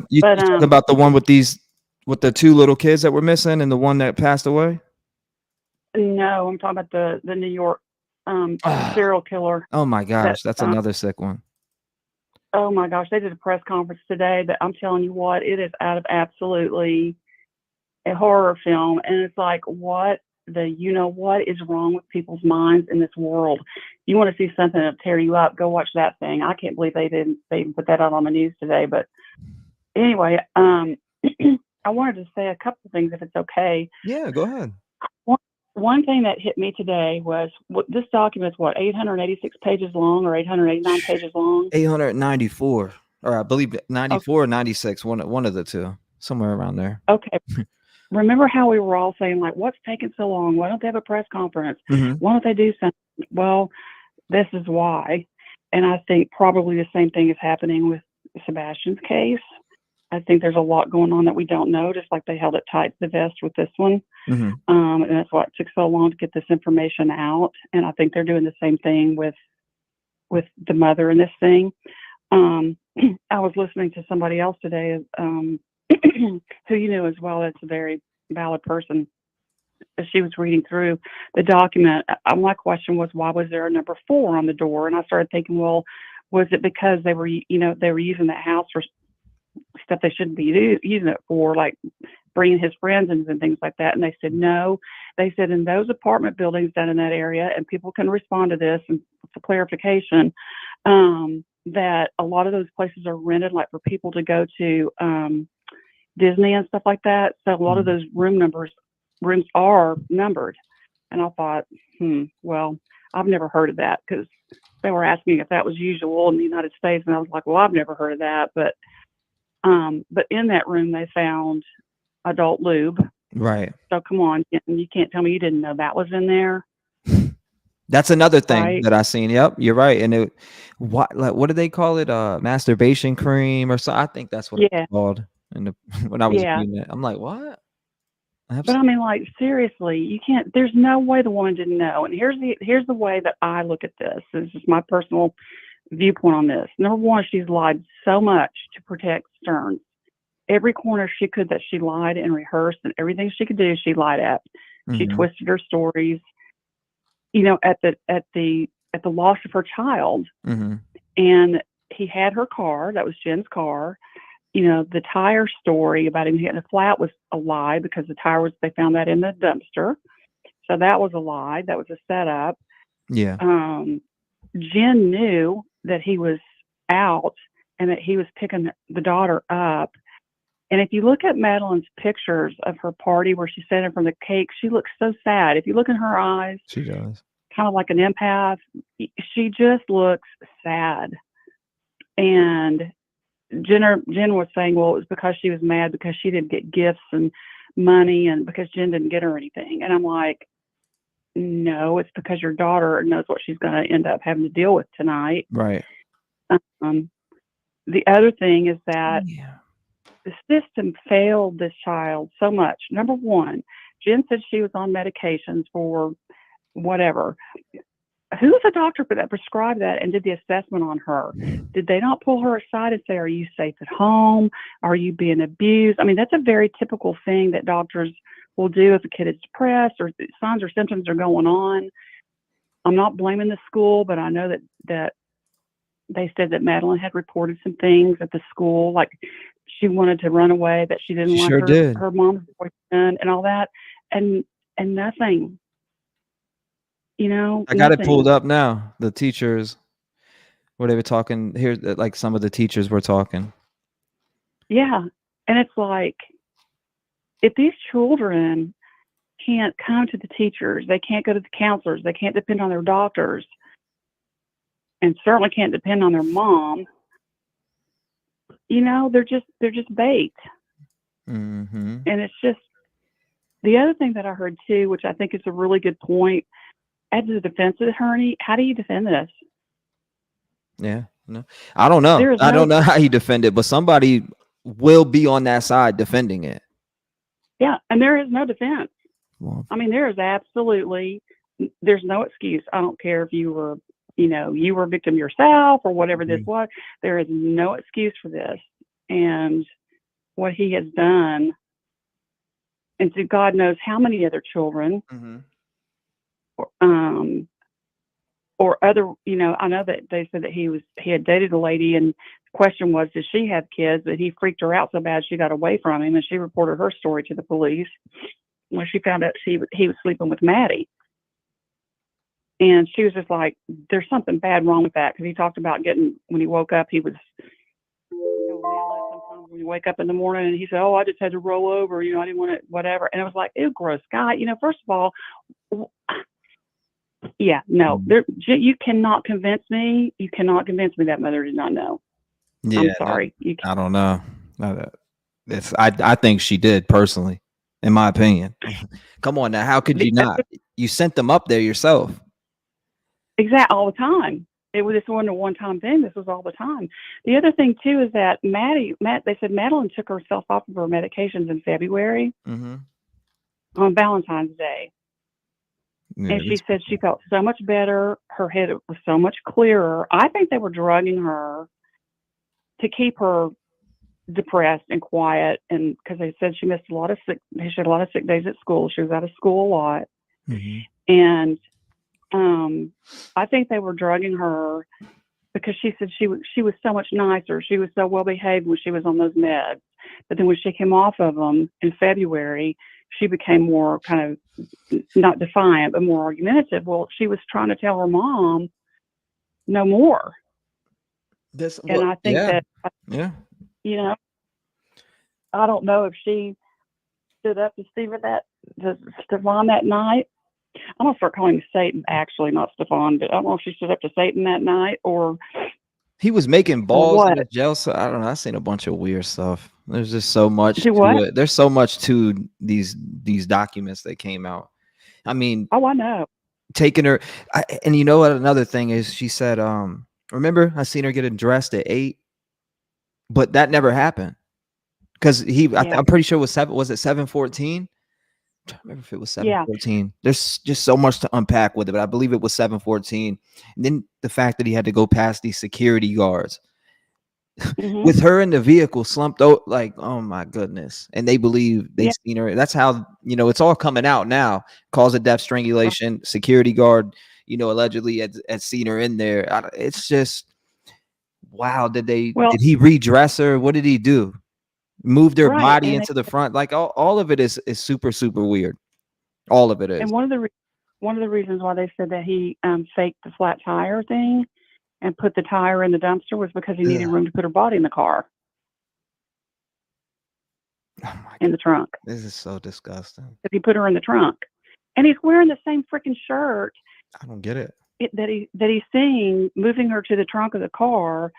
You talking about the one with the two little kids that were missing and the one that passed away? No, I'm talking about the New York serial killer. Oh my gosh, that's another sick one. Oh my gosh, they did a press conference today that I'm telling you what, it is out of absolutely a horror film. And it's like, what is wrong with people's minds in this world? You want to see something that'll tear you up, go watch that thing. I can't believe they even put that out on the news today. But anyway, I wanted to say a couple of things if it's okay. Yeah, go ahead. One thing that hit me today was this document's 886 pages long or 889 pages long? 894, or I believe 94 or 96, one of the two, somewhere around there. Okay. Remember how we were all saying, like, what's taking so long? Why don't they have a press conference? Mm-hmm. Why don't they do something? Well, this is why. And I think probably the same thing is happening with Sebastian's case. I think there's a lot going on that we don't know, just like they held it tight to the vest with this one. Mm-hmm. And that's why it took so long to get this information out. And I think they're doing the same thing with the mother in this thing. I was listening to somebody else today, who you knew as well. That's a very valid person. She was reading through the document. My question was, why was there a number 4 on the door? And I started thinking, well, was it because they were using that house for stuff they shouldn't be using it for, like bringing his friends in and things like that? And they said, no. They said in those apartment buildings down in that area, and people can respond to this and for clarification, that a lot of those places are rented like for people to go to Disney and stuff like that. So a lot of those rooms are numbered. And I thought, well, I've never heard of that, because they were asking if that was usual in the United States. And I was like, well, I've never heard of that. But in that room, they found adult lube. Right. So come on, you can't tell me you didn't know that was in there. That's another thing right? that I seen. Yep, you're right. And what do they call it? Masturbation cream or so? I think that's what it's called. When I was reading it, I'm like, what? But I mean, like, seriously, you can't. There's no way the woman didn't know. And here's the way that I look at this. This is my personal viewpoint on this. Number one, she's lied so much to protect Stearns. Every corner she could that she lied and rehearsed, and everything she could do, she lied at. Mm-hmm. She twisted her stories. At the loss of her child, mm-hmm. and he had her car. That was Jenn's car. The tire story about him getting a flat was a lie, because the tire they found that in the dumpster. So that was a lie. That was a setup. Yeah. Jenn knew that he was out and that he was picking the daughter up. And if you look at Madeline's pictures of her party where she's sitting from the cake, she looks so sad. If you look in her eyes, she does. Kind of like an empath. She just looks sad. And Jenn was saying, well, it was because she was mad because she didn't get gifts and money, and because Jenn didn't get her anything. And I'm like, no, it's because your daughter knows what she's going to end up having to deal with tonight. Right. The other thing is that the system failed this child so much. Number one, Jenn said she was on medications for whatever. Who was the doctor that prescribed that and did the assessment on her? Did they not pull her aside and say, are you safe at home? Are you being abused? I mean, that's a very typical thing that doctors will do if a kid is depressed or signs or symptoms are going on. I'm not blaming the school, but I know that they said that Madeline had reported some things at the school, like she wanted to run away, that she didn't She like sure did. her mom's boyfriend and all that, and nothing. You know, I got it nothing. pulled up now. The teachers, where they were talking here, like some of the teachers were talking. Yeah, and it's like, if these children can't come to the teachers, they can't go to the counselors, they can't depend on their doctors, and certainly can't depend on their mom. You know, they're just bait. Mm-hmm. And it's just, the other thing that I heard too, which I think is a really good point, as a defense attorney, how do you defend this? Yeah, no, I don't know. I don't know how you defend it, but somebody will be on that side defending it. Yeah, and there is no defense. Well, I mean, there's no excuse. I don't care if you were, you were a victim yourself or whatever this was. There is no excuse for this. And what he has done, and to God knows how many other children, or other, I know that they said that he had dated a lady, and the question was, does she have kids? But he freaked her out so bad she got away from him, and she reported her story to the police when she found out he was sleeping with Maddie. And she was just like, there's something bad wrong with that, because he talked about when he woke up, he was sometimes when you wake up in the morning, and he said, I just had to roll over, I didn't want it, whatever. And it was like, ew, gross guy. First of all, yeah, no, you cannot convince me. You cannot convince me that mother did not know. Yeah, I'm sorry. I don't know. I think she did, personally, in my opinion. Come on now, how could you not? You sent them up there yourself. Exactly, all the time. This wasn't a one-time thing. This was all the time. The other thing too is that they said Madeline took herself off of her medications in February on Valentine's Day. Yeah, and she said she felt so much better. Her head was so much clearer. I think they were drugging her to keep her depressed and quiet, and because they said she had a lot of sick days at school. She was out of school a lot, and I think they were drugging her because she said she was so much nicer. She was so well behaved when she was on those meds, but then when she came off of them in February, she became more kind of not defiant, but more argumentative. Well, she was trying to tell her mom no more. And I think that, I don't know if she stood up to Stefan that night. I'm gonna start calling him Satan, actually, not Stefan, but I don't know if she stood up to Satan that night, or he was making balls in the jail. So I don't know. I've seen a bunch of weird stuff. There's just so much to it. There's so much to these documents that came out. I mean, I know. Taking her, and you know what? Another thing is, she said, remember, I seen her get dressed at 8, but that never happened because I'm pretty sure it was 7:14. I don't remember if it was 7:14. There's just so much to unpack with it, but I believe it was 7:14. And then the fact that he had to go past these security guards with her in the vehicle slumped out, like, oh my goodness. And they believe they seen her. That's how, it's all coming out now. Cause of death, strangulation, security guard, allegedly had seen her in there. It's just, wow. Did he redress her? What did he do? Move their body into the front? Like all of it is super, super weird. All of it is. And one of the reasons why they said that he faked the flat tire thing and put the tire in the dumpster was because he needed room to put her body in the car. In the trunk. This is so disgusting. If he put her in the trunk, and he's wearing the same freaking shirt. I don't get it. That he's seeing moving her to the trunk of the car,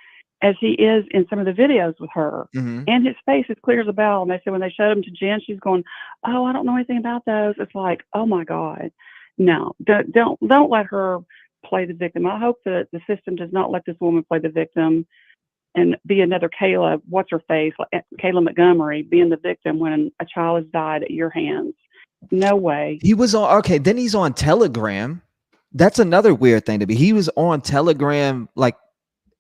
as he is in some of the videos with her. And his face is clear as a bell. And they said when they showed him to Jenn, she's going, "Oh, I don't know anything about those." It's like, oh my God, no, don't let her play the victim. I hope that the system does not let this woman play the victim and be another Kayla, Kayla Montgomery, being the victim when a child has died at your hands. No way. He was on, then he's on Telegram. That's another weird thing to be. He was on Telegram, like,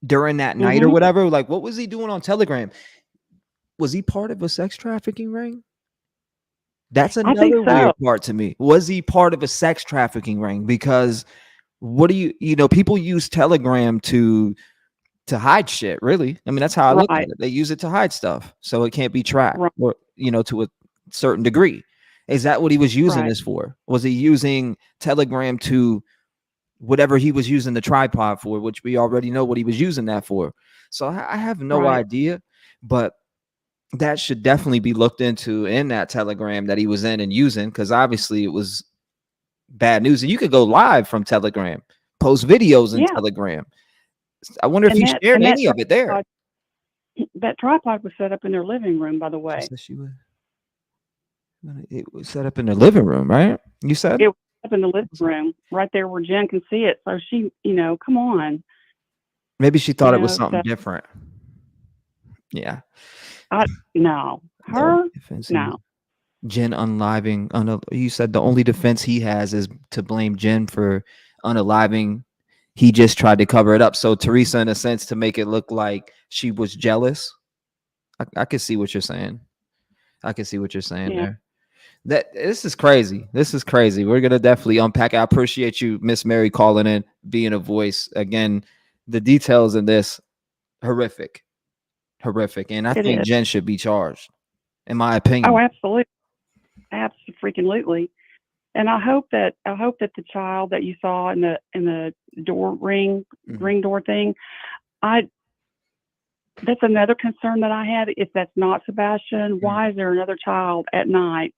during that night or whatever. Like, what was he doing on Telegram? Was he part of a sex trafficking ring? That's another weird part to me. Was he part of a sex trafficking ring? Because what do you people use Telegram to hide shit, really. I mean, that's how I look at it. They use it to hide stuff so it can't be tracked, or to a certain degree. Is that what he was using this for? Was he using Telegram to whatever he was using the tripod for, which we already know what he was using that for? So I have no idea, but that should definitely be looked into in that Telegram that he was in and using, because obviously it was bad news. And you could go live from Telegram, post videos in Telegram. I wonder if he shared any of it there. That tripod was set up in their living room, by the way. It was set up in their living room, right? You said it was up in the living room, right there where Jenn can see it. So she, come on. Maybe she thought it was something different. Yeah. No. Jenn unaliving. You said the only defense he has is to blame Jenn for unaliving. He just tried to cover it up. So Teresa, in a sense, to make it look like she was jealous. I can see what you're saying. There. This is crazy. We're gonna definitely unpack it. I appreciate you, Miss Mary, calling in, being a voice. Again, the details in this horrific. And I think Jenn should be charged, in my opinion. Oh, absolutely. And I hope that the child that you saw in the door ring door thing, that's another concern that I had. If that's not Sebastian, why is there another child at night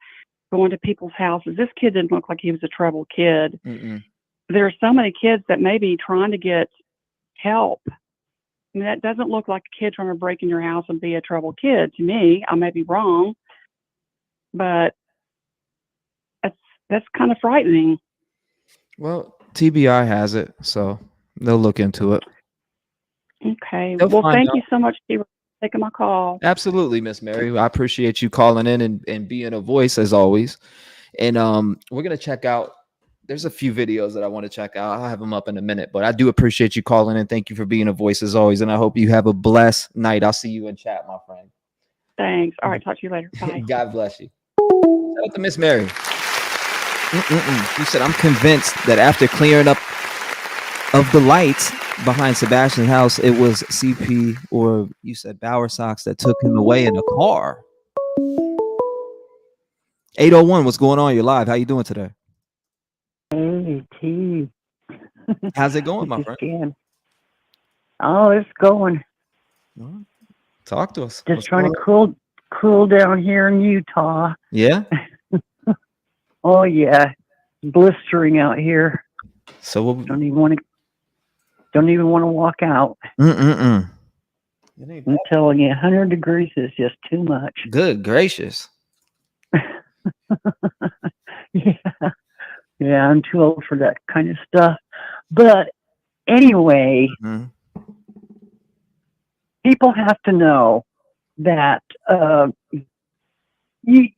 going to people's houses? This kid didn't look like he was a troubled kid. There are so many kids that may be trying to get help. I mean, that doesn't look like a kid trying to break in your house and be a troubled kid to me. I may be wrong, but that's kind of frightening. Well, TBI has it, so they'll look into it. Okay. Well, thank you so much for taking my call. Absolutely, Miss Mary. I appreciate you calling in and being a voice as always. And we're gonna check out. There's a few videos that I want to check out. I'll have them up in a minute, but I do appreciate you calling in. Thank you for being a voice as always, and I hope you have a blessed night. I'll see you in chat, my friend. Thanks. All right, talk to you later. Bye. God bless you. Shout out to Miss Mary. You said, I'm convinced that after clearing up of the lights behind Sebastian's house, it was CP, or you said Bowersox, that took him away in a car. 801, what's going on? You're live. How you doing today? Hey, T. How's it going, my friend? Oh, it's going. Talk to us. Just trying to cool down here in Utah. Yeah? Oh, yeah. Blistering out here. So don't even want to walk out. I'm telling you, 100 degrees is just too much. Good gracious. Yeah, I'm too old for that kind of stuff. But anyway, people have to know that it's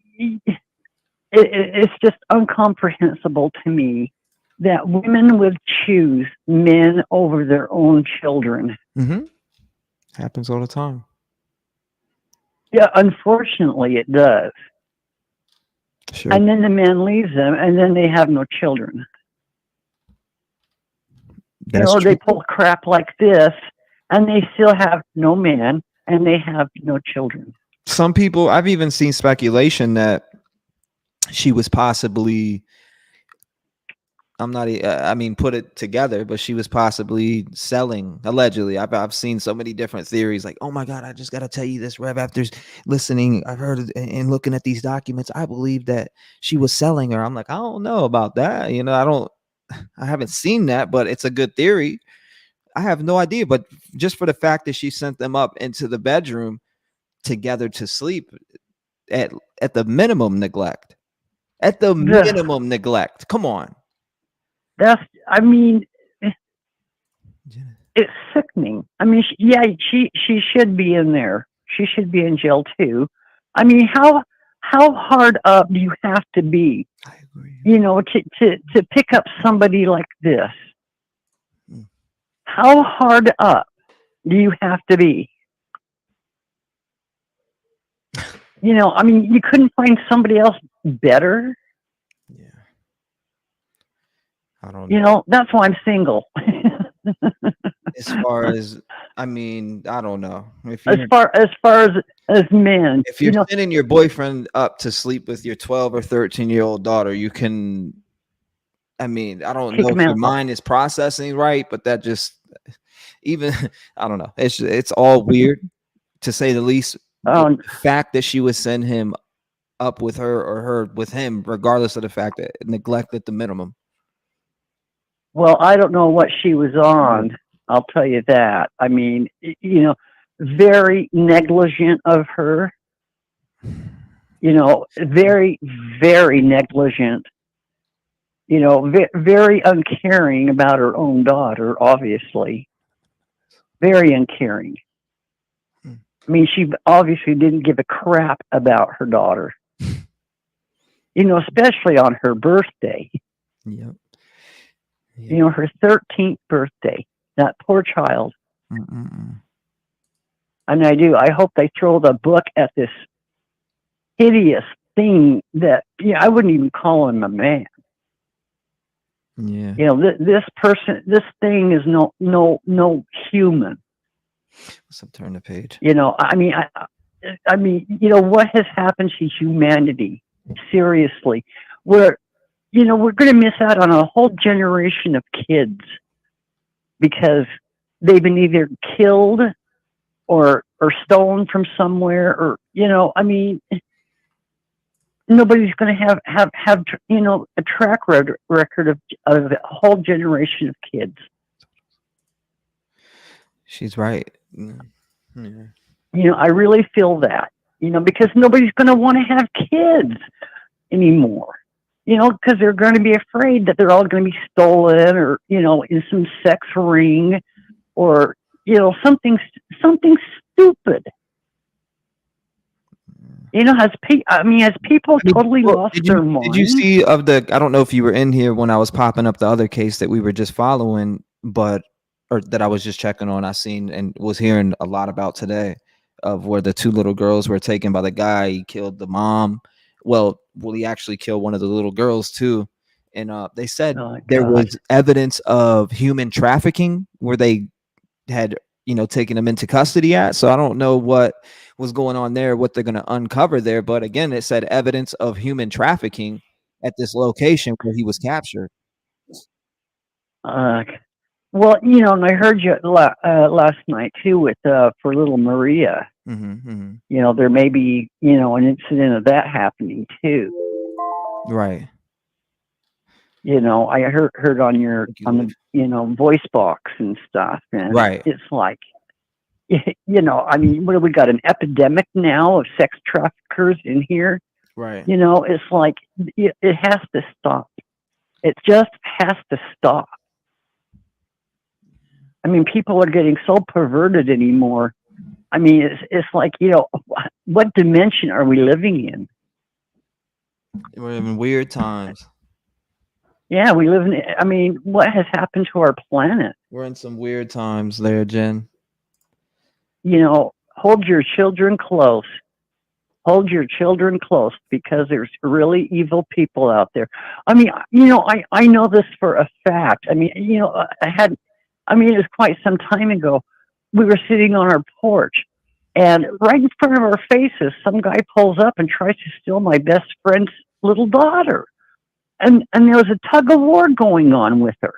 just incomprehensible to me that women would choose men over their own children. Happens all the time. Yeah, unfortunately it does. Sure. And then the man leaves them, and then they have no children. That's they pull crap like this, and they still have no man, and they have no children. Some people, I've even seen speculation that she was possibly, put it together, but she was possibly selling, allegedly. I've seen so many different theories, like, oh my God, I just got to tell you this, Rev, after listening, I've heard it, and looking at these documents, I believe that she was selling her. I'm like, I don't know about that. I haven't seen that, but it's a good theory. I have no idea, but just for the fact that she sent them up into the bedroom together to sleep, at the minimum neglect. Minimum neglect. Come on. It's sickening. I mean, she should be in there. She should be in jail too. I mean, how hard up do you have to be? I agree. To pick up somebody like this? How hard up do you have to be? You couldn't find somebody else better. Yeah. I don't know. That's why I'm single. As far as, I mean, I don't know. If as far as men, if you're sending your boyfriend up to sleep with your 12 or 13-year-old daughter, you can. I mean, I don't know if your mind is processing right, but that just even I don't know. It's all weird to say the least. The fact that she would send him up with her or her with him, regardless of the fact that it neglected the minimum. Well, I don't know what she was on. I'll tell you that. I mean, very negligent of her. Very, very negligent. Very uncaring about her own daughter, obviously. Very uncaring. I mean, she obviously didn't give a crap about her daughter. Especially on her birthday. Yep. Her 13th birthday. That poor child. Mm-mm. And I hope they throw the book at this hideous thing that, I wouldn't even call him a man. Yeah. This thing is no human. Let's turn the page. I mean, what has happened to humanity? Seriously, we're going to miss out on a whole generation of kids because they've been either killed or stolen from somewhere, or I mean, nobody's going to have a track record of a whole generation of kids. She's right. Yeah. I really feel that, because nobody's going to want to have kids anymore, because they're going to be afraid that they're all going to be stolen or, in some sex ring or, something stupid. Has people totally lost their mind? Did you see I don't know if you were in here when I was popping up the other case that we were just following, or that I was just checking on. I seen and was hearing a lot about today of where the two little girls were taken by the guy. He killed the mom. Well, he actually killed one of the little girls too. And they said there was evidence of human trafficking where they had, taken them into custody at. So I don't know what was going on there, what they're going to uncover there. But again, it said evidence of human trafficking at this location where he was captured. Well, and I heard you last night too with for little Maria. There may be an incident of that happening too. Right. I heard on the voice box and stuff, and right. It's like, I mean, what do we got? An epidemic now of sex traffickers in here. Right. It's like it has to stop. It just has to stop. I mean, people are getting so perverted anymore. I mean, it's like, what dimension are we living in? We're in weird times. Yeah, we live in, I mean, what has happened to our planet? We're in some weird times there, Jen. Hold your children close. Hold your children close, because there's really evil people out there. I mean, I know this for a fact. I mean, it was quite some time ago. We were sitting on our porch, and right in front of our faces, some guy pulls up and tries to steal my best friend's little daughter. And there was a tug of war going on with her.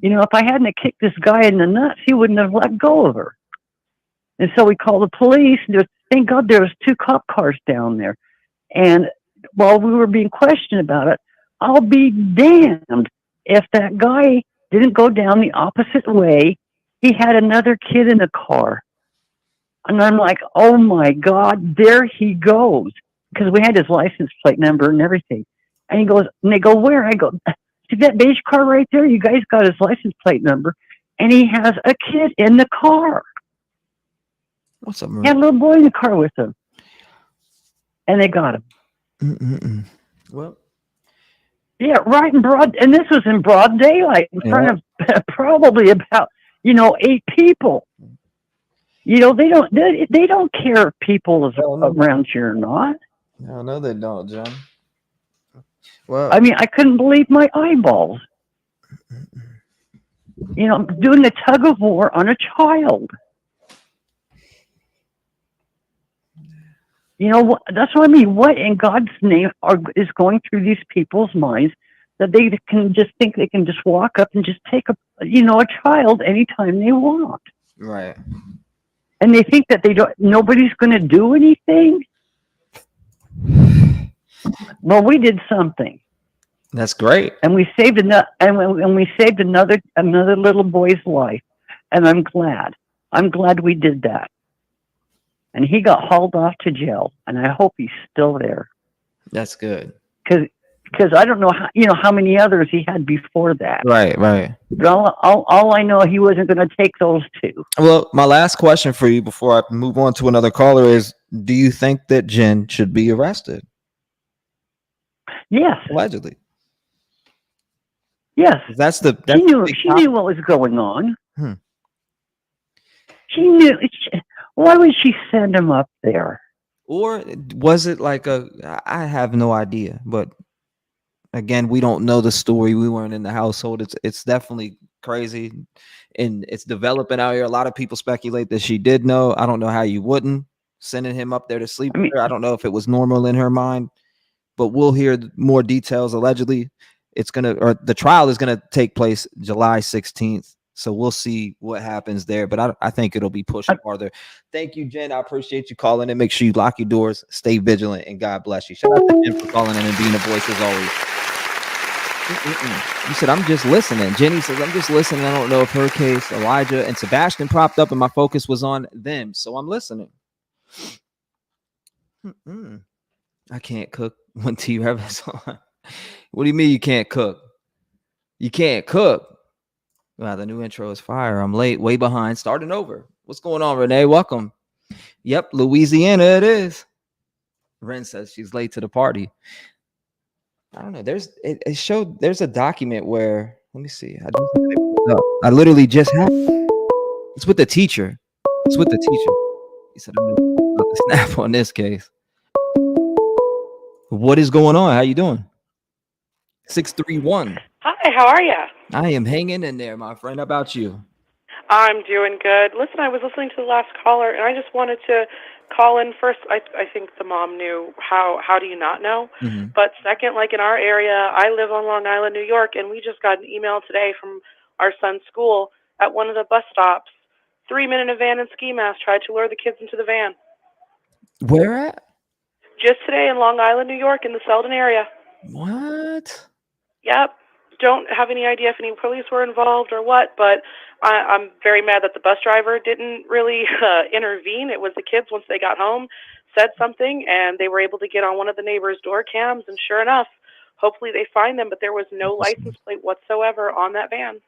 If I hadn't kicked this guy in the nuts, he wouldn't have let go of her. And so we called the police. And thank God there was 2 cop cars down there. And while we were being questioned about it, I'll be damned if that guy didn't go down the opposite way. He had another kid in the car. And I'm like, oh my God, there he goes. Because we had his license plate number and everything. And he goes, and they go, where? I go, see that beige car right there? You guys got his license plate number. And he has a kid in the car. What's up, He had a little boy in the car with him. And they got him. Well, yeah, right in broad, and this was in broad daylight in front of probably about, 8 people. They don't care if people is around you or not. No, they don't, John. Well, I mean, I couldn't believe my eyeballs. You know, doing a tug of war on a child. You know, that's what I mean. What in God's name is going through these people's minds that they can just think they can just walk up and just take a child anytime they want, Right? And they think that nobody's going to do anything. Well, we did something. That's great, and we saved another little boy's life, and I'm glad we did that. And he got hauled off to jail, and I hope he's still there. That's good. Because I don't know how many others he had before that. Right. But all I know, he wasn't going to take those two. Well, my last question for you before I move on to another caller is: do you think that Jenn should be arrested? Yes. Allegedly. Yes. She knew what was going on. She knew. Why would she send him up there? Or was it like I have no idea, but again, we don't know the story. We weren't in the household. It's definitely crazy, and it's developing out here. A lot of people speculate that she did know. I don't know how you wouldn't sending him up there to sleep with her. I don't know if it was normal in her mind, but we'll hear more details. Allegedly, the trial is gonna take place July 16th. So we'll see what happens there, but I think it'll be pushed farther. Thank you, Jenn. I appreciate you calling in. Make sure you lock your doors, stay vigilant, and God bless you. Shout out to Jenn for calling in and being a voice as always. You said, I'm just listening. Jenny says, I'm just listening. I don't know if her case, Elijah and Sebastian propped up and my focus was on them. So I'm listening. I can't cook when T-REV is on. What do you mean you can't cook? You can't cook. Wow, the new intro is fire. I'm late, way behind, starting over. What's going on, Renee? Welcome. Yep, Louisiana it is. Ren says she's late to the party. I don't know. It showed there's a document where, let me see. I literally just had it's with the teacher. It's with the teacher. He said, I'm about to snap on this case. What is going on? How you doing? 631. Hi, how are you? I am hanging in there, my friend. How about you? I'm doing good. Listen, I was listening to the last caller, and I just wanted to call in first. I think the mom knew. How do you not know? Mm-hmm. But second, like in our area, I live on Long Island, New York, and we just got an email today from our son's school at one of the bus stops. 3 men in a van and ski mask tried to lure the kids into the van. Where at? Just today in Long Island, New York, in the Selden area. What? Yep. Don't have any idea if any police were involved or what, but I'm very mad that the bus driver didn't really intervene. It was the kids, once they got home, said something, and they were able to get on one of the neighbors' door cams, and sure enough, hopefully they find them, but there was no license plate whatsoever on that van.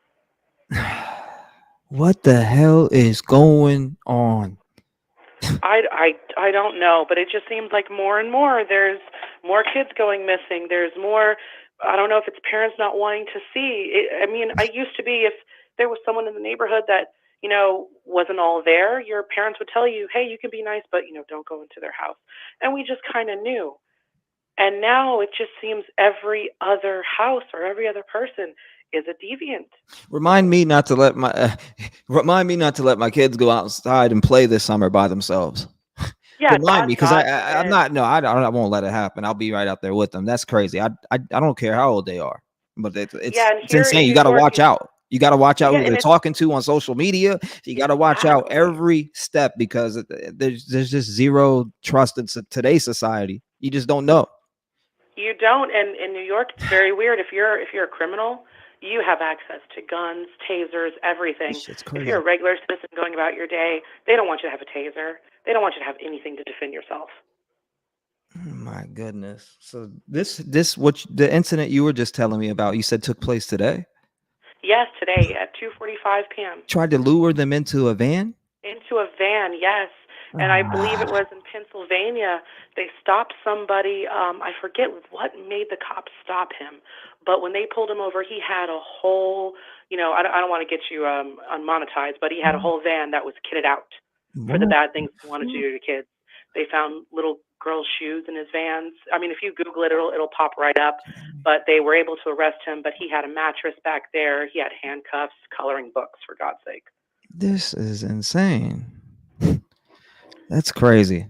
What the hell is going on? I don't know, but it just seems like more and more there's more kids going missing. There's more, I don't know if it's parents not wanting to see. I used to be, if there was someone in the neighborhood that, wasn't all there, your parents would tell you, hey, you can be nice, but, don't go into their house. And we just kind of knew. And now it just seems every other house or every other person is a deviant. Remind me not to let my kids go outside and play this summer by themselves. Yeah, remind me, because I'm not. No, I won't let it happen. I'll be right out there with them. That's crazy. I don't care how old they are, but it's insane. You got to watch out. You got to watch out who they're talking to on social media. You got to watch out every step, because there's just zero trust in today's society. You just don't know. You don't, and in New York, it's very weird. If you're a criminal, you have access to guns, tasers, everything. If you're a regular citizen going about your day, they don't want you to have a taser. They don't want you to have anything to defend yourself. Oh my goodness. So the incident you were just telling me about, you said took place today? Yes, today at 2:45 p.m. Tried to lure them into a van? Into a van, yes. And I believe it was in Pennsylvania. They stopped somebody. I forget what made the cops stop him. But when they pulled him over, he had a whole, I don't want to get you unmonetized, but he had a whole van that was kitted out for the bad things he wanted to do to kids. They found little girls' shoes in his vans. I mean, if you Google it, it'll pop right up. But they were able to arrest him. But he had a mattress back there. He had handcuffs, coloring books, for God's sake. This is insane. That's crazy.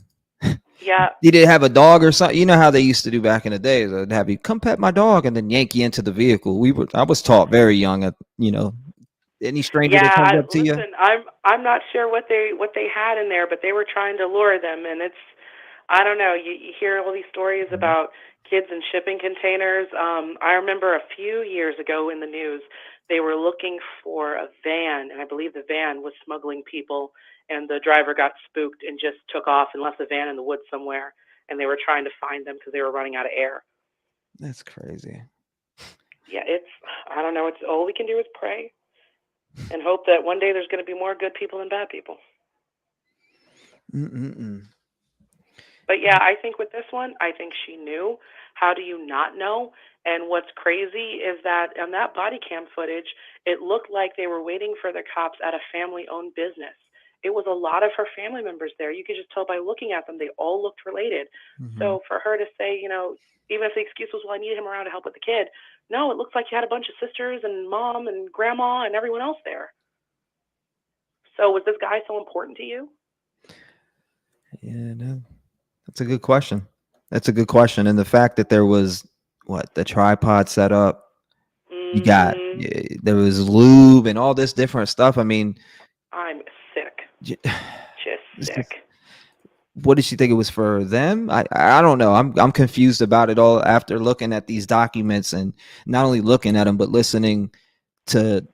Yeah. He did have a dog or something. You know how they used to do back in the days. They'd have you come pet my dog and then yank you into the vehicle. I was taught very young at, any stranger that comes up to you. I'm not sure what they had in there, but they were trying to lure them, and I don't know. You hear all these stories about kids in shipping containers. I remember a few years ago in the news, they were looking for a van, and I believe the van was smuggling people, and the driver got spooked and just took off and left the van in the woods somewhere, and they were trying to find them because they were running out of air. That's crazy. Yeah, I don't know. It's all we can do is pray and hope that one day there's going to be more good people than bad people. But yeah, I think with this one, I think she knew. How do you not know? And what's crazy is that on that body cam footage, it looked like they were waiting for the cops at a family-owned business. It was a lot of her family members there. You could just tell by looking at them, they all looked related. So for her to say, even if the excuse was, well, I needed him around to help with the kid. No, it looks like you had a bunch of sisters and mom and grandma and everyone else there. So was this guy so important to you? Yeah, no, that's a good question. And the fact that there was the tripod set up, you got there was lube and all this different stuff. I mean, I'm sick. Just sick. What did she think it was for them? I don't know. I'm confused about it all after looking at these documents and not only looking at them but listening to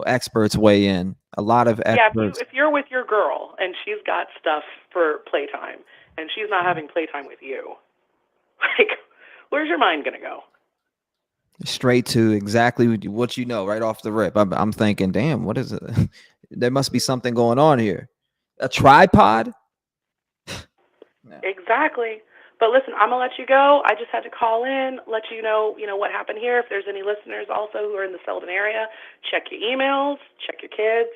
experts weigh in. A lot of experts. Yeah, if you're with your girl and she's got stuff for playtime and she's not having playtime with you, like, where's your mind gonna go? Straight to exactly what right off the rip. I'm thinking, damn, what is it? There must be something going on here. A tripod? Exactly. But listen, I'm gonna let you go. I just had to call in, let you know, what happened here. If there's any listeners also who are in the Selden area, check your emails, check your kids.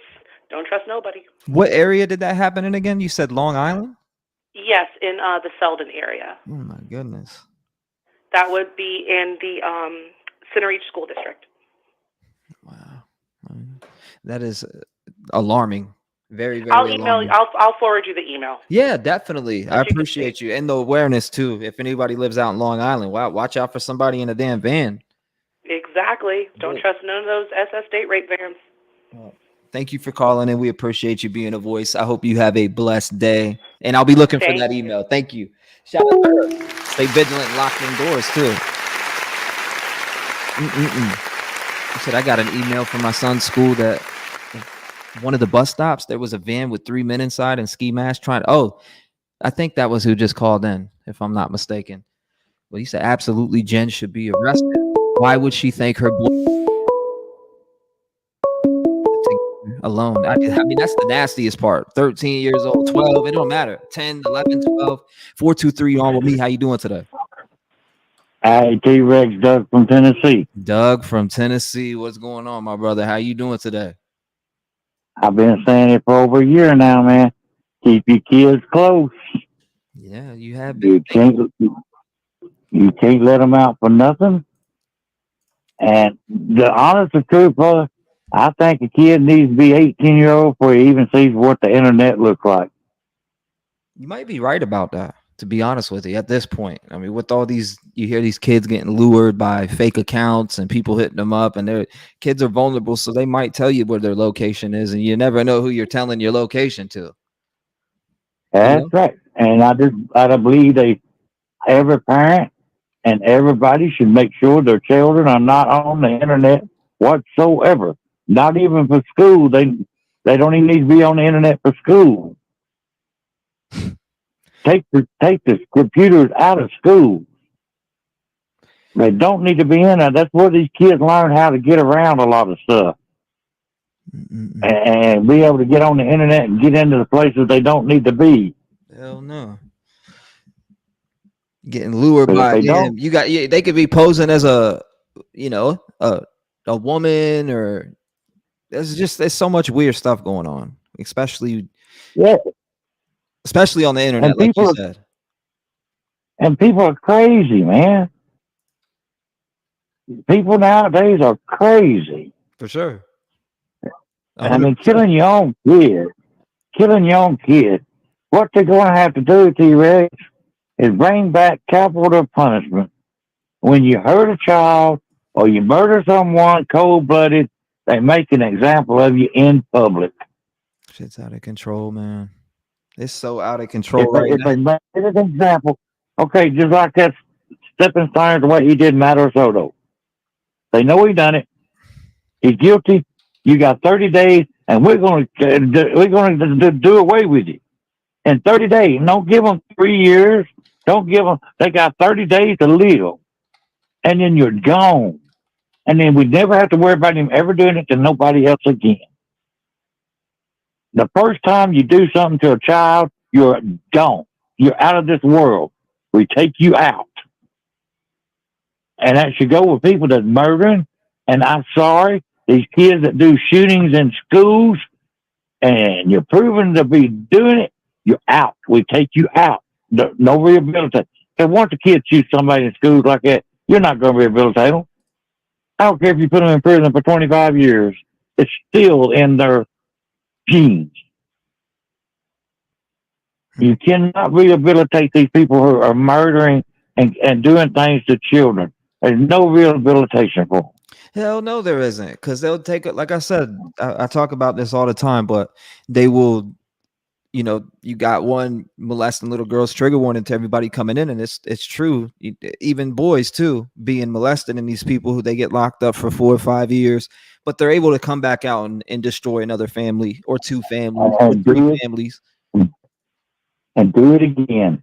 Don't trust nobody. What area did that happen in again? You said Long Island? Yes, in the Selden area. Oh my goodness. That would be in the Center Reach School District. Wow, that is alarming. Very, very. I'll email you. I'll forward you the email. Yeah, definitely. I appreciate you and the awareness too. If anybody lives out in Long Island, wow, watch out for somebody in a damn van. Exactly. Don't trust none of those SS date rape vans. Well, thank you for calling in. We appreciate you being a voice. I hope you have a blessed day, and I'll be looking for that email. Thank you. Shout out to her. Stay vigilant, and lock in doors too. I said I got an email from my son's school that one of the bus stops, there was a van with 3 men inside and ski masks I think that was who just called in, if I'm not mistaken. Well, he said, absolutely, Jenn should be arrested. Why would she think her alone? I mean, that's the nastiest part. 13 years old, 12, it don't matter. 10, 11, 12, 423 on with me. How you doing today? Hey, T-REV, Doug from Tennessee. Doug from Tennessee. What's going on, my brother? How you doing today? I've been saying it for over a year now, man. Keep your kids close. Yeah, you have been. You can't let them out for nothing. And the honest to truth, brother, I think a kid needs to be 18-year-old before he even sees what the internet looks like. You might be right about that, to be honest with you, at this point. I mean, with all these, you hear these kids getting lured by fake accounts and people hitting them up, and their kids are vulnerable, so they might tell you where their location is, and you never know who you're telling your location to. That's right. And I believe every parent and everybody should make sure their children are not on the internet whatsoever. Not even for school. They don't even need to be on the internet for school. Take the computers out of school. They don't need to be in there. That's where these kids learn how to get around a lot of stuff. And be able to get on the internet and get into the places they don't need to be. Hell no. Getting lured by them. They could be posing as a woman, or there's so much weird stuff going on, especially on the internet, like you said. And people are crazy, man. People nowadays are crazy. For sure. 100%. I mean, killing your own kid. What they're going to have to do, T-REV, is bring back capital punishment. When you hurt a child or you murder someone cold-blooded, they make an example of you in public. Shit's out of control, man. It's so out of control If they make an example, okay, just like that stepping stone, the way he did Madeline Soto. They know he done it. He's guilty. You got 30 days, and we're going to do away with you in 30 days. Don't give them 3 years. Don't give them. They got 30 days to live, and then you're gone. And then we never have to worry about him ever doing it to nobody else again. The first time you do something to a child, you're gone. You're out of this world. We take you out. And that should go with people that's murdering. And I'm sorry, these kids that do shootings in schools, and you're proven to be doing it, you're out. We take you out. No rehabilitation. And once a kid shoots somebody in schools like that, you're not going to rehabilitate them. I don't care if you put them in prison for 25 years. It's still in their genes. You cannot rehabilitate these people who are murdering and doing things to children. There's no rehabilitation for them. Hell no, there isn't. Because they'll take it. Like I said, I talk about this all the time, but they will, you know, you got one molesting little girls, trigger warning to everybody coming in. And it's true. Even boys too, being molested, and these people who they get locked up for 4 or 5 years, but they're able to come back out and destroy another family or 2 families or 3 families. And do it again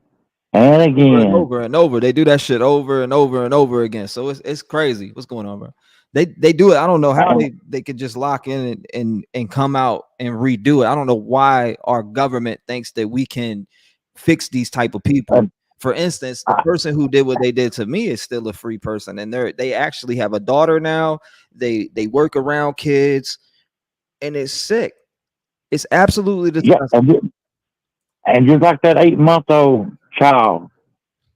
and again. Over and over. They do that shit over and over and over again. So it's crazy. What's going on, bro? They do it. I don't know how they could just lock in and come out and redo it. I don't know why our government thinks that we can fix these type of people. For instance, the person who did what they did to me is still a free person, and they actually have a daughter now. They work around kids, and it's sick. It's absolutely disgusting. Yeah, and just like that 8-month-old child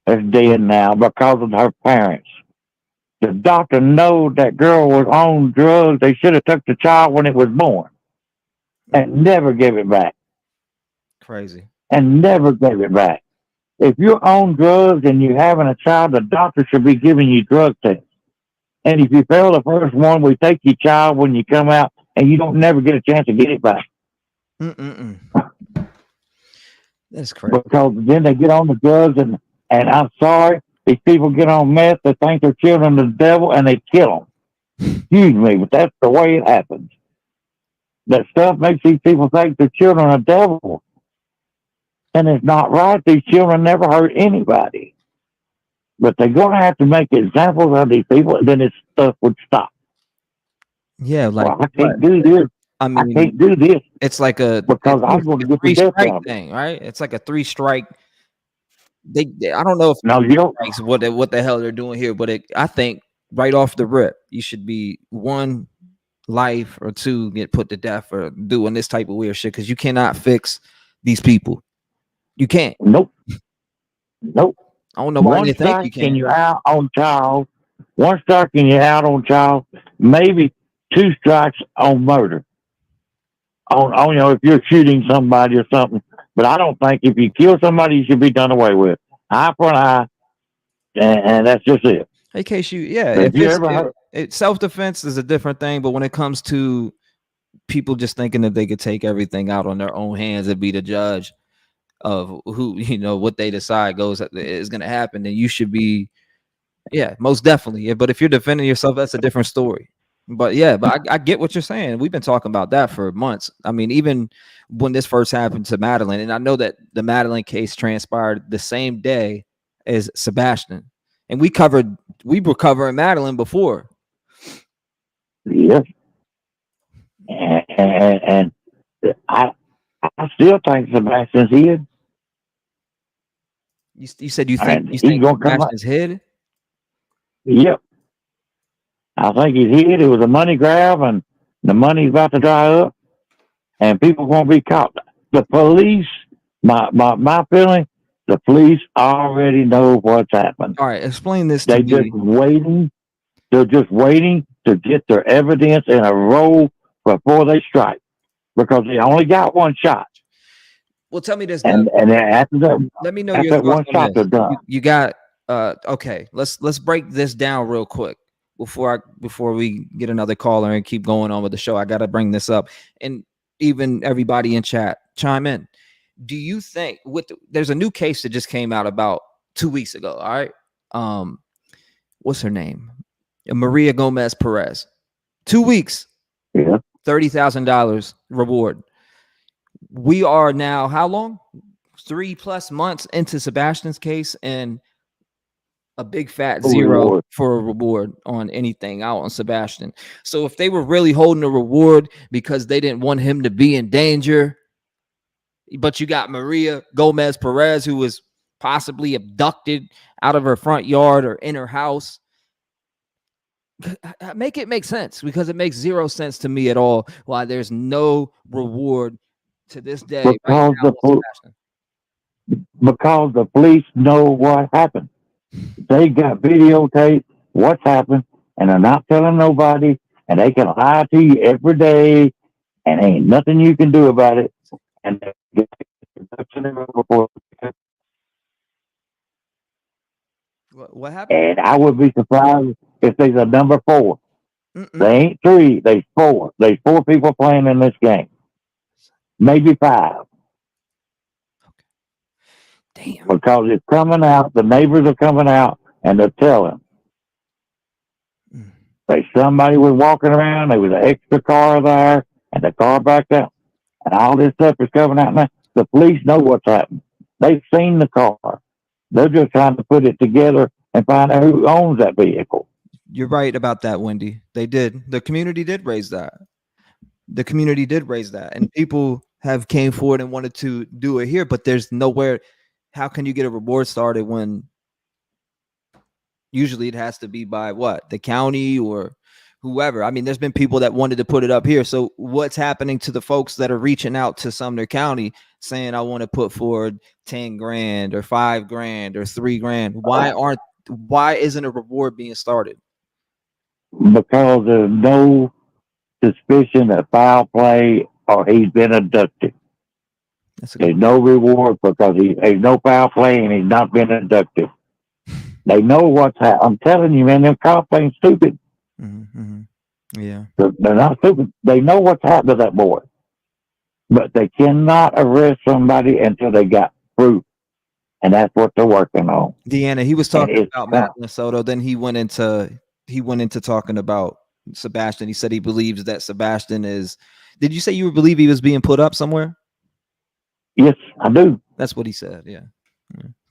that's dead now because of her parents. The doctor knows that girl was on drugs. They should have took the child when it was born and never gave it back. Crazy. And never gave it back. If you're on drugs and you're having a child, the doctor should be giving you drug tests. And if you fail the first one, we take your child when you come out, and you don't never get a chance to get it back. That's crazy. Because then they get on the drugs, and I'm sorry, these people get on meth, they think they're children of the devil, and they kill them. Excuse me, but that's the way it happens. That stuff makes these people think they're children of the devil. And it's not right. These children never hurt anybody. But they're going to have to make examples of these people, and then this stuff would stop. Yeah, like, well, I can't do this. I mean, I can't do this. It's like because I'm going to get the death strike thing, right? It's like a 3 strike. They I don't know if strikes, what the hell they're doing here, but I think right off the rip, you should be 1 life or 2 get put to death for doing this type of weird shit, because you cannot fix these people. You can't. Nope. I don't know why you think you can. You out on child. 1 strike and you're out on child. Maybe 2 strikes on murder. On if you're shooting somebody or something. But I don't think if you kill somebody, you should be done away with. Eye for an eye, and that's just it. In case if self-defense is a different thing, but when it comes to people just thinking that they could take everything out on their own hands and be the judge of who, what they decide is going to happen, then you should be, most definitely. Yeah, but if you're defending yourself, that's a different story. But I get what you're saying. We've been talking about that for months. I mean, even when this first happened to Madeline, and I know that the Madeline case transpired the same day as Sebastian, and we were covering Madeline before. Yes, and I still think Sebastian's hid. You said you think Sebastian's hid? Yep. I think he's hid. It was a money grab, and the money's about to dry up, and people won't be caught. The police, my feeling The police already know what's happened. All right, explain this to me. They're just waiting to get their evidence in a row before they strike, because they only got one shot. Well, tell me this, and then after that, let me know after your that one thoughts on shot, this. they're done. You got okay. Let's break this down real quick before we get another caller and keep going on with the show. I got to bring this up, and even everybody in chat chime in. Do you think there's a new case that just came out about 2 weeks ago? All right, what's her name? Maria Gomez Perez. 2 weeks. Yeah. $30,000 reward. We are now how long? 3+ months into Sebastian's case, and a big fat zero for a reward on anything out on Sebastian. So if they were really holding a reward because they didn't want him to be in danger, but you got Maria Gomez Perez, who was possibly abducted out of her front yard or in her house, make it make sense, because it makes zero sense to me at all why there's no reward to this day. Because the police know what happened. They got videotape what's happened, and they're not telling nobody, and they can lie to you every day, and ain't nothing you can do about it. And what happened? And I would be surprised if there's a number 4. They ain't 3, there's 4. There's 4 people playing in this game. Maybe 5. Damn. Because it's coming out, the neighbors are coming out, and they're telling. Like somebody was walking around, there was an extra car there, and the car backed up. And all this stuff is coming out now. The police know what's happened. They've seen the car. They're just trying to put it together and find out who owns that vehicle. You're right about that, Wendy. They did. The community did raise that. And people have came forward and wanted to do it here, but there's nowhere. How can you get a reward started when usually it has to be by what? The county or whoever. I mean, there's been people that wanted to put it up here. So what's happening to the folks that are reaching out to Sumner County saying, I want to put forward 10 grand or 5 grand or 3 grand? Why isn't a reward being started? Because there's no suspicion of foul play or he's been abducted. There's no reward because there's no foul play and he's not been abducted. They know what's happening. I'm telling you, man, them cops ain't stupid. Yeah. They're not stupid. They know what's happened to that boy. But they cannot arrest somebody until they got proof. And that's what they're working on. Deanna, he was talking about Madeline Soto. Then he went into talking about Sebastian. He said he believes that Sebastian is. Did you say you believe he was being put up somewhere? Yes, I do. That's what he said. Yeah.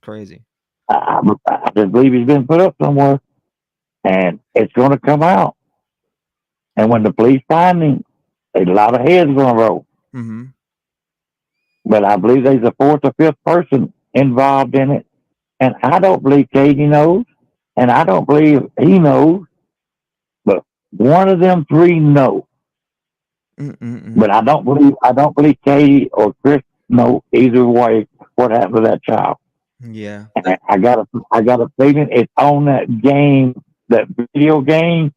Crazy. I just believe he's been put up somewhere, and it's going to come out. And when the police find him, a lot of heads going to roll. But I believe there's a 4th or 5th person involved in it, and I don't believe Katie knows, and I don't believe he knows, but one of them 3 know. But I don't believe Katie or Chris know either way what happened to that child. Yeah, and I got a feeling it's on that game, that video game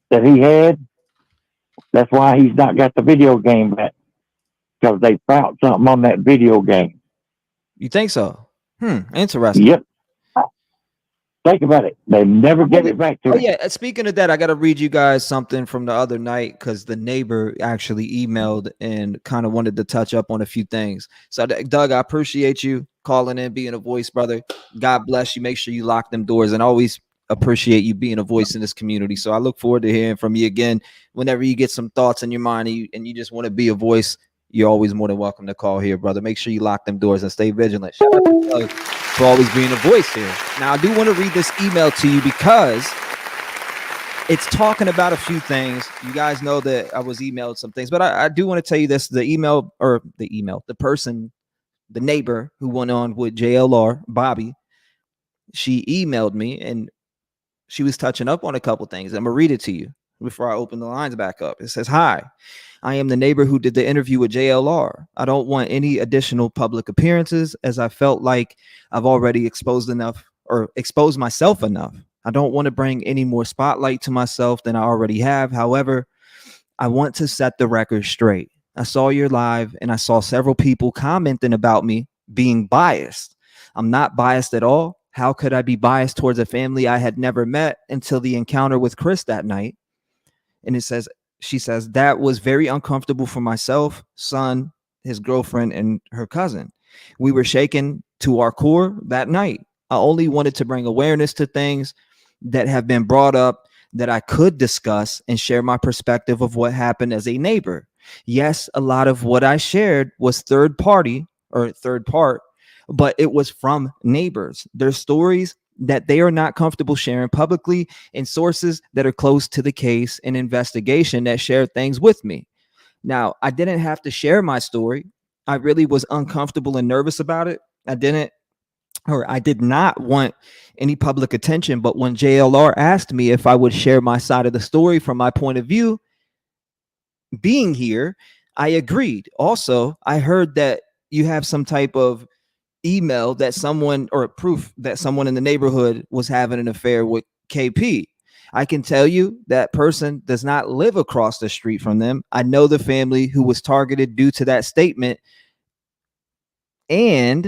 that he had. That's why he's not got the video game back, because they found something on that video game. You think so? Interesting. Yep. Think about it. They never get it back to him. Yeah. Speaking of that, I got to read you guys something from the other night, because the neighbor actually emailed and kind of wanted to touch up on a few things. So, Doug, I appreciate you calling in, being a voice, brother. God bless you. Make sure you lock them doors, and always appreciate you being a voice in this community. So I look forward to hearing from you again. Whenever you get some thoughts in your mind and you just want to be a voice, you're always more than welcome to call here, brother. Make sure you lock them doors and stay vigilant. Shout out to Doug for always being a voice here. Now, I do want to read this email to you because it's talking about a few things. You guys know that I was emailed some things, but I do want to tell you this. The neighbor who went on with JLR, Bobby, she emailed me and she was touching up on a couple things. I'm going to read it to you before I open the lines back up. It says, "Hi, I am the neighbor who did the interview with JLR. I don't want any additional public appearances, as I felt like I've already exposed myself enough. I don't want to bring any more spotlight to myself than I already have. However, I want to set the record straight. I saw your live and I saw several people commenting about me being biased. I'm not biased at all. How could I be biased towards a family I had never met until the encounter with Chris that night? And she says, that was very uncomfortable for myself, son, his girlfriend, and her cousin. We were shaken to our core that night. I only wanted to bring awareness to things that have been brought up that I could discuss and share my perspective of what happened as a neighbor. Yes, a lot of what I shared was third part, but it was from neighbors. Their stories that they are not comfortable sharing publicly, and sources that are close to the case and investigation that shared things with me. Now, I didn't have to share my story. I really was uncomfortable and nervous about it. I did not want any public attention, but when JLR asked me if I would share my side of the story from my point of view, being here, I agreed. Also, I heard that you have some type of email that someone, or proof that someone in the neighborhood was having an affair with KP. I can tell you that person does not live across the street from them. I know the family who was targeted due to that statement. And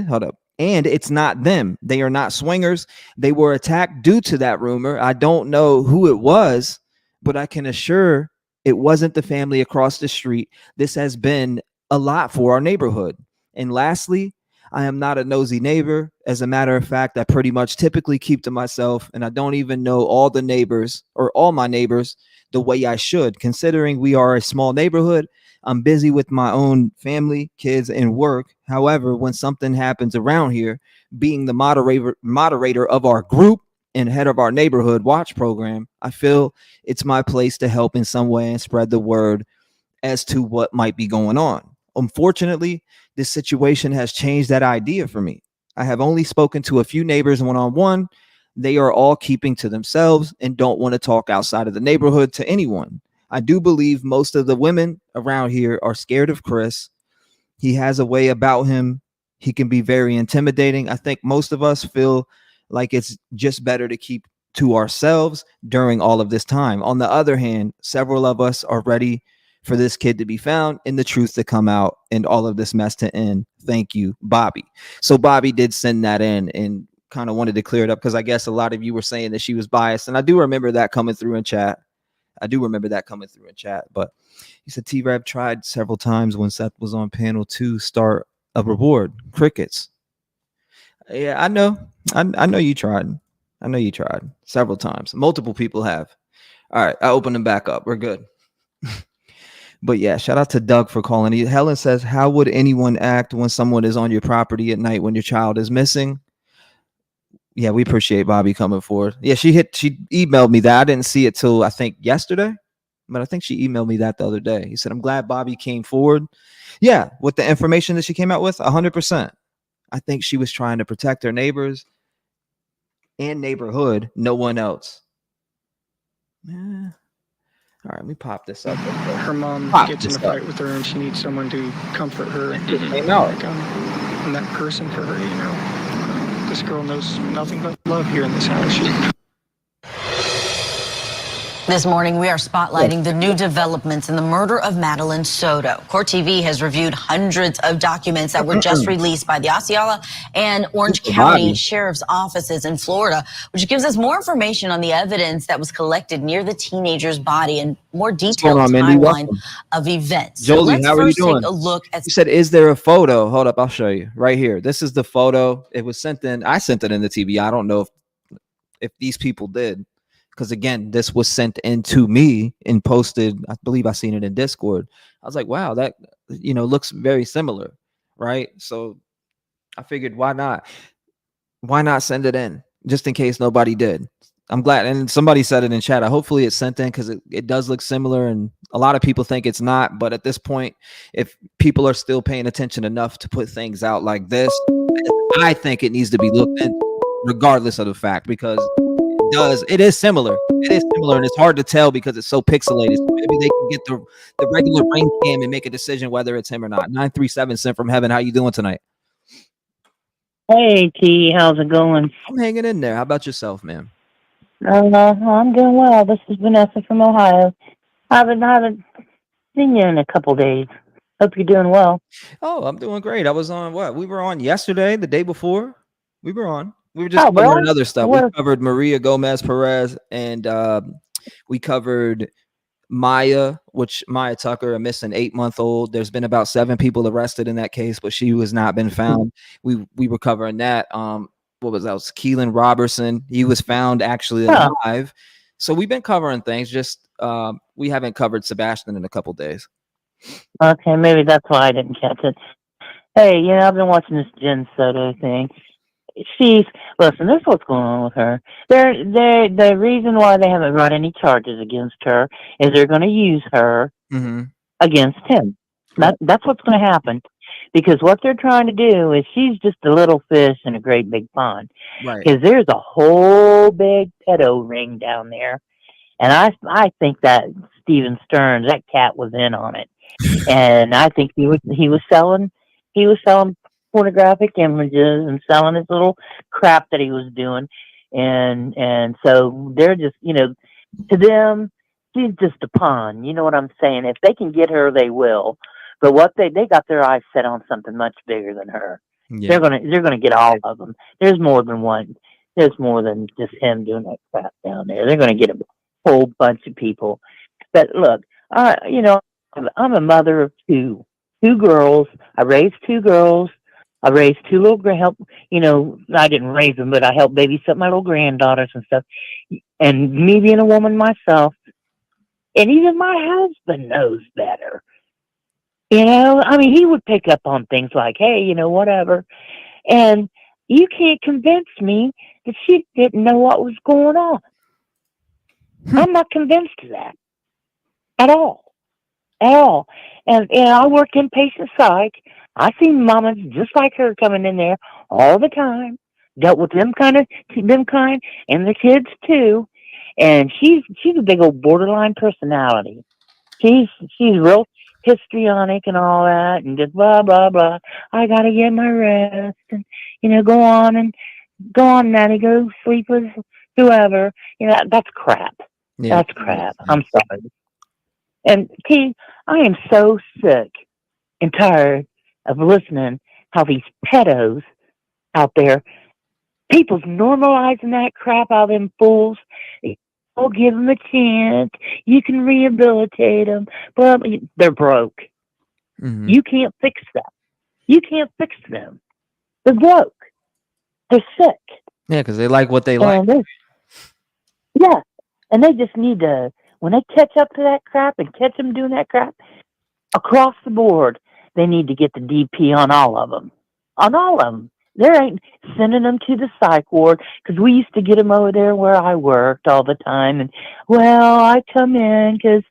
it's not them. They are not swingers. They were attacked due to that rumor. I don't know who it was, but I can assure it wasn't the family across the street. This has been a lot for our neighborhood. And lastly, I am not a nosy neighbor. As a matter of fact, I pretty much typically keep to myself, and I don't even know all the neighbors or all my neighbors the way I should. Considering we are a small neighborhood, I'm busy with my own family, kids, and work. However, when something happens around here, being the moderator of our group and head of our neighborhood watch program, I feel it's my place to help in some way and spread the word as to what might be going on. Unfortunately, this situation has changed that idea for me. I have only spoken to a few neighbors one-on-one. They are all keeping to themselves and don't want to talk outside of the neighborhood to anyone. I do believe most of the women around here are scared of Chris. He has a way about him. He can be very intimidating. I think most of us feel like it's just better to keep to ourselves during all of this time. On the other hand, several of us are ready for this kid to be found and the truth to come out and all of this mess to end. Thank you, Bobby. So Bobby did send that in and kind of wanted to clear it up, because I guess a lot of you were saying that she was biased. And I do remember that coming through in chat. But he said T-REV tried several times when Seth was on panel to start a reward. Crickets. Yeah, I know. I know you tried. I know you tried several times. Multiple people have. All right, I opened them back up. We're good. But yeah, shout out to Doug for calling. Helen says, how would anyone act when someone is on your property at night when your child is missing? Yeah, we appreciate Bobby coming forward. Yeah, she emailed me that. I didn't see it till I think yesterday, but I think she emailed me that the other day. He said, I'm glad Bobby came forward. Yeah, with the information that she came out with, 100%. I think she was trying to protect her neighbors and neighborhood, no one else. Yeah. All right, let me pop this up. Her mom gets in a fight with her and she needs someone to comfort her. Came out. Like, I'm that person for her, you know. This girl knows nothing but love here in this house. This morning, we are spotlighting the new developments in the murder of Madeline Soto. Court TV has reviewed hundreds of documents that were just released by the Osceola and Orange County Sheriff's offices in Florida, which gives us more information on the evidence that was collected near the teenager's body and more detailed timeline of events. Jolie, how are you doing? Take a look at. You said, is there a photo? Hold up, I'll show you right here. This is the photo. It was sent in. I sent it in the TV. I don't know if these people did. Because again, this was sent in to me and posted. I believe I seen it in Discord. I was like, wow, that, looks very similar, right? So I figured, why not send it in just in case nobody did. I'm glad. And somebody said it in chat. Hopefully it's sent in because it does look similar. And a lot of people think it's not. But at this point, if people are still paying attention enough to put things out like this, I think it needs to be looked into regardless of the fact, because does. It is similar. It is similar, and it's hard to tell because it's so pixelated. So maybe they can get the regular ring cam and make a decision whether it's him or not. 937 sent from heaven. How you doing tonight? Hey T, how's it going? I'm hanging in there. How about yourself, man? I'm doing well. This is Vanessa from Ohio. I haven't seen you in a couple days. Hope you're doing well. Oh, I'm doing great. I was on what? We were on yesterday, the day before. We were on. We were just covering really? other stuff. We covered Maria Gomez Perez, and we covered Maya Tucker, a missing 8-month-old. There's been about 7 people arrested in that case, but she has not been found. We were covering that. What was that? It was Keelan Robertson. He was found actually alive. So we've been covering things. Just we haven't covered Sebastian in a couple days. Okay, maybe that's why I didn't catch it. Hey, I've been watching this Jenn Soto thing. Listen, this is what's going on with her. The reason why they haven't brought any charges against her is they're going to use her against him. That's what's going to happen. Because what they're trying to do is she's just a little fish in a great big pond. Right. Because there's a whole big pedo ring down there. And I think that Steven Stearns, that cat was in on it. And I think he was selling pornographic images and selling his little crap that he was doing. And so they're just, to them, she's just a pawn. You know what I'm saying? If they can get her, they will. But what they got their eyes set on something much bigger than her. Yeah. They're gonna get all of them. There's more than one. There's more than just him doing that crap down there. They're gonna get a whole bunch of people. But look, I'm a mother of two girls. I raised 2 girls. I raised 2 little I didn't raise them, but I helped babysit my little granddaughters and stuff. And me being a woman myself, and even my husband knows better. He would pick up on things like, hey, whatever. And you can't convince me that she didn't know what was going on. I'm not convinced of that at all. At all. And I worked in patient psych. I see mamas just like her coming in there all the time, dealt with them kind and their kids too. And she's a big old borderline personality. She's real histrionic and all that, and just blah blah blah. I gotta get my rest, and go on, Maddie, go sleep with whoever. That's crap. Yeah. That's crap. I'm sorry. And T, I am so sick and tired of listening how these pedos out there, people's normalizing that crap out of them fools. Oh, give them a chance. You can rehabilitate them. But they're broke. Mm-hmm. You can't fix them. You can't fix them. They're broke. They're sick. Yeah, because they like what they like. Yeah. And they just need to, when they catch up to that crap and catch them doing that crap, across the board, they need to get the DP on all of them. On all of them. There ain't sending them to the psych ward, because we used to get them over there where I worked all the time. And, I come in because,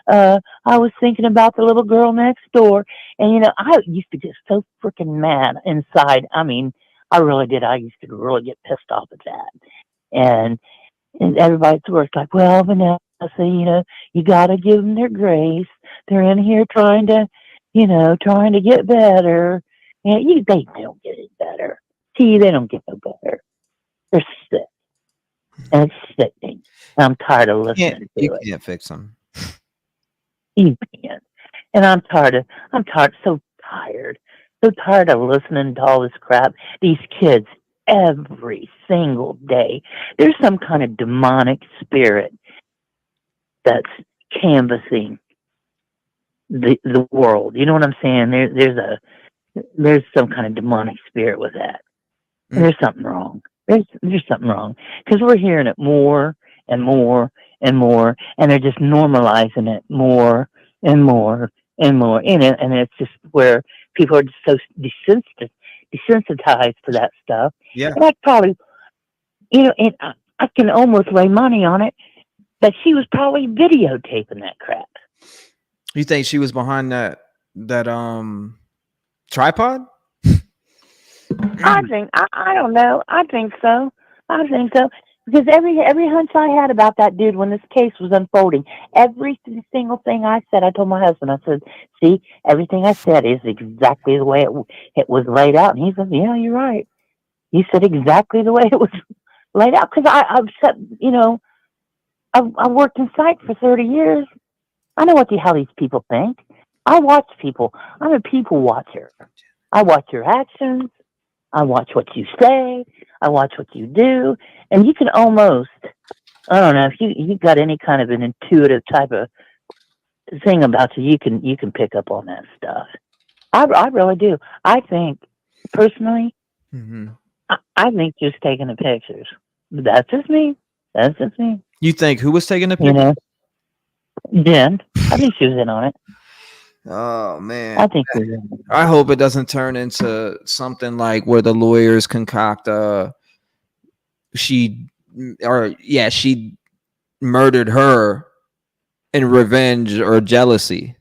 I was thinking about the little girl next door. And, I used to get so freaking mad inside. I really did. I used to really get pissed off at that. And everybody at work's like, well, Vanessa, you got to give them their grace. They're in here trying to get better. They don't get any better. See, they don't get no better. They're sick. And it's sickening. I'm tired of listening to it. You can't fix them. You can't. And I'm so tired. So tired of listening to all this crap. These kids, every single day, there's some kind of demonic spirit that's canvassing the world. You know what I'm saying? There's some kind of demonic spirit with that. There's something wrong. There's something wrong, because we're hearing it more and more and more, and they're just normalizing it more and more and more. And it's just where people are just so desensitized to that stuff. Yeah. And that's probably, and I can almost lay money on it that she was probably videotaping that crap. You think she was behind that tripod? I don't know. I think so. Because every hunch I had about that dude when this case was unfolding, every single thing I said, I told my husband, I said, see, everything I said is exactly the way it was laid out. And he said, yeah, you're right. You said exactly the way it was laid out. Because I've said, you know, I've worked in psych for 30 years. I know how these people think. I watch people. I'm a people watcher. I watch your actions. I watch what you say. I watch what you do. And you can almost, I don't know, if you got any kind of an intuitive type of thing about you, you can pick up on that stuff. I really do. I think, personally, I think just taking the pictures. That's just me. That's just me. You think who was taking the picture? You know, Jenn. I think she was in on it. Oh man, I think I hope it doesn't turn into something like where the lawyers concoct she murdered her in revenge or jealousy.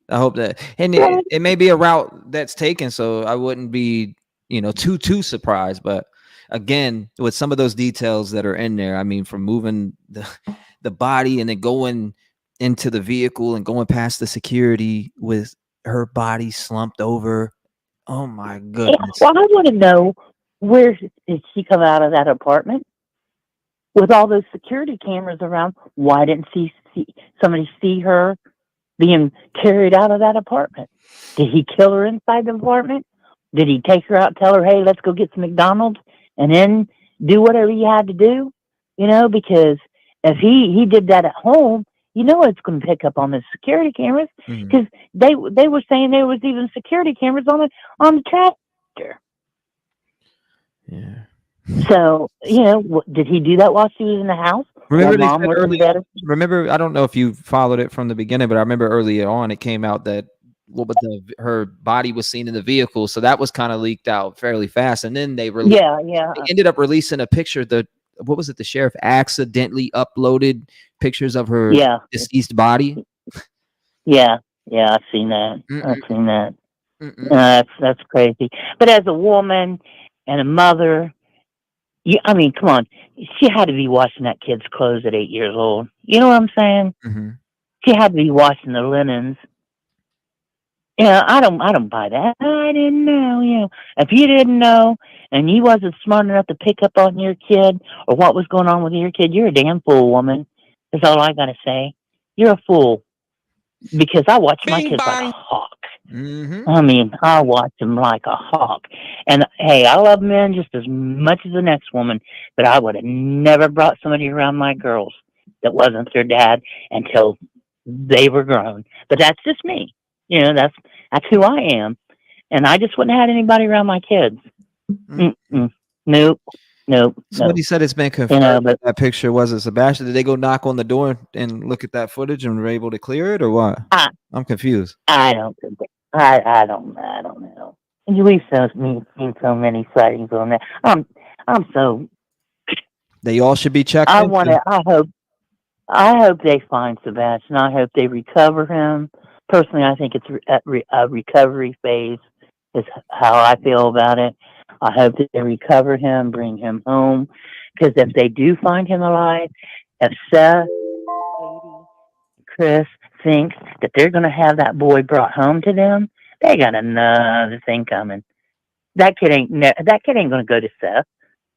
I hope that, and it may be a route that's taken, so I wouldn't be, you know, too surprised. But again, with some of those details that are in there, I mean, from moving the body and then going into the vehicle and going past the security with her body slumped over. Oh my goodness. Well, I want to know, where did she come out of that apartment with all those security cameras around? Why didn't somebody see her being carried out of that apartment? Did he kill her inside the apartment? Did he take her out, tell her, hey, let's go get some McDonald's, and then do whatever he had to do? You know, because if he did that at home, you know it's going to pick up on the security cameras, because they were saying there was even security cameras on the tractor. Yeah. So, you know, did he do that while she was in the house? Remember, I don't know if you followed it from the beginning, but I remember earlier on it came out that her body was seen in the vehicle, so that was kind of leaked out fairly fast, and then they ended up releasing a picture. What was it? The sheriff accidentally uploaded pictures of her deceased body. Yeah, I've seen that. I've seen that. That's crazy. But as a woman and a mother, I mean, come on, she had to be washing that kid's clothes at 8 years old. You know what I'm saying? She had to be washing the linens. Yeah, I don't buy that. I didn't know. You know, if you didn't know and you wasn't smart enough to pick up on your kid or what was going on with your kid, you're a damn fool, woman. That's all I gotta say. You're a fool. Because I watch my kids like a hawk. I mean, I watch them like a hawk. And hey, I love men just as much as the next woman, but I would have never brought somebody around my girls that wasn't their dad until they were grown. But that's just me. You know, that's who I am. And I just wouldn't have had anybody around my kids. Nope. Somebody said it's been confirmed that that picture wasn't Sebastian. Did they go knock on the door and look at that footage and were able to clear it, or what? I'm confused. I don't know. We've seen so many sightings on that. I'm so. They all should be checked. I hope they find Sebastian. I hope they recover him. Personally, I think it's a recovery phase. Is how I feel about it. I hope that they recover him, bring him home, because if they do find him alive, if Seth, Katie, Chris thinks that they're going to have that boy brought home to them, they got another thing coming. That kid ain't going to go to Seth.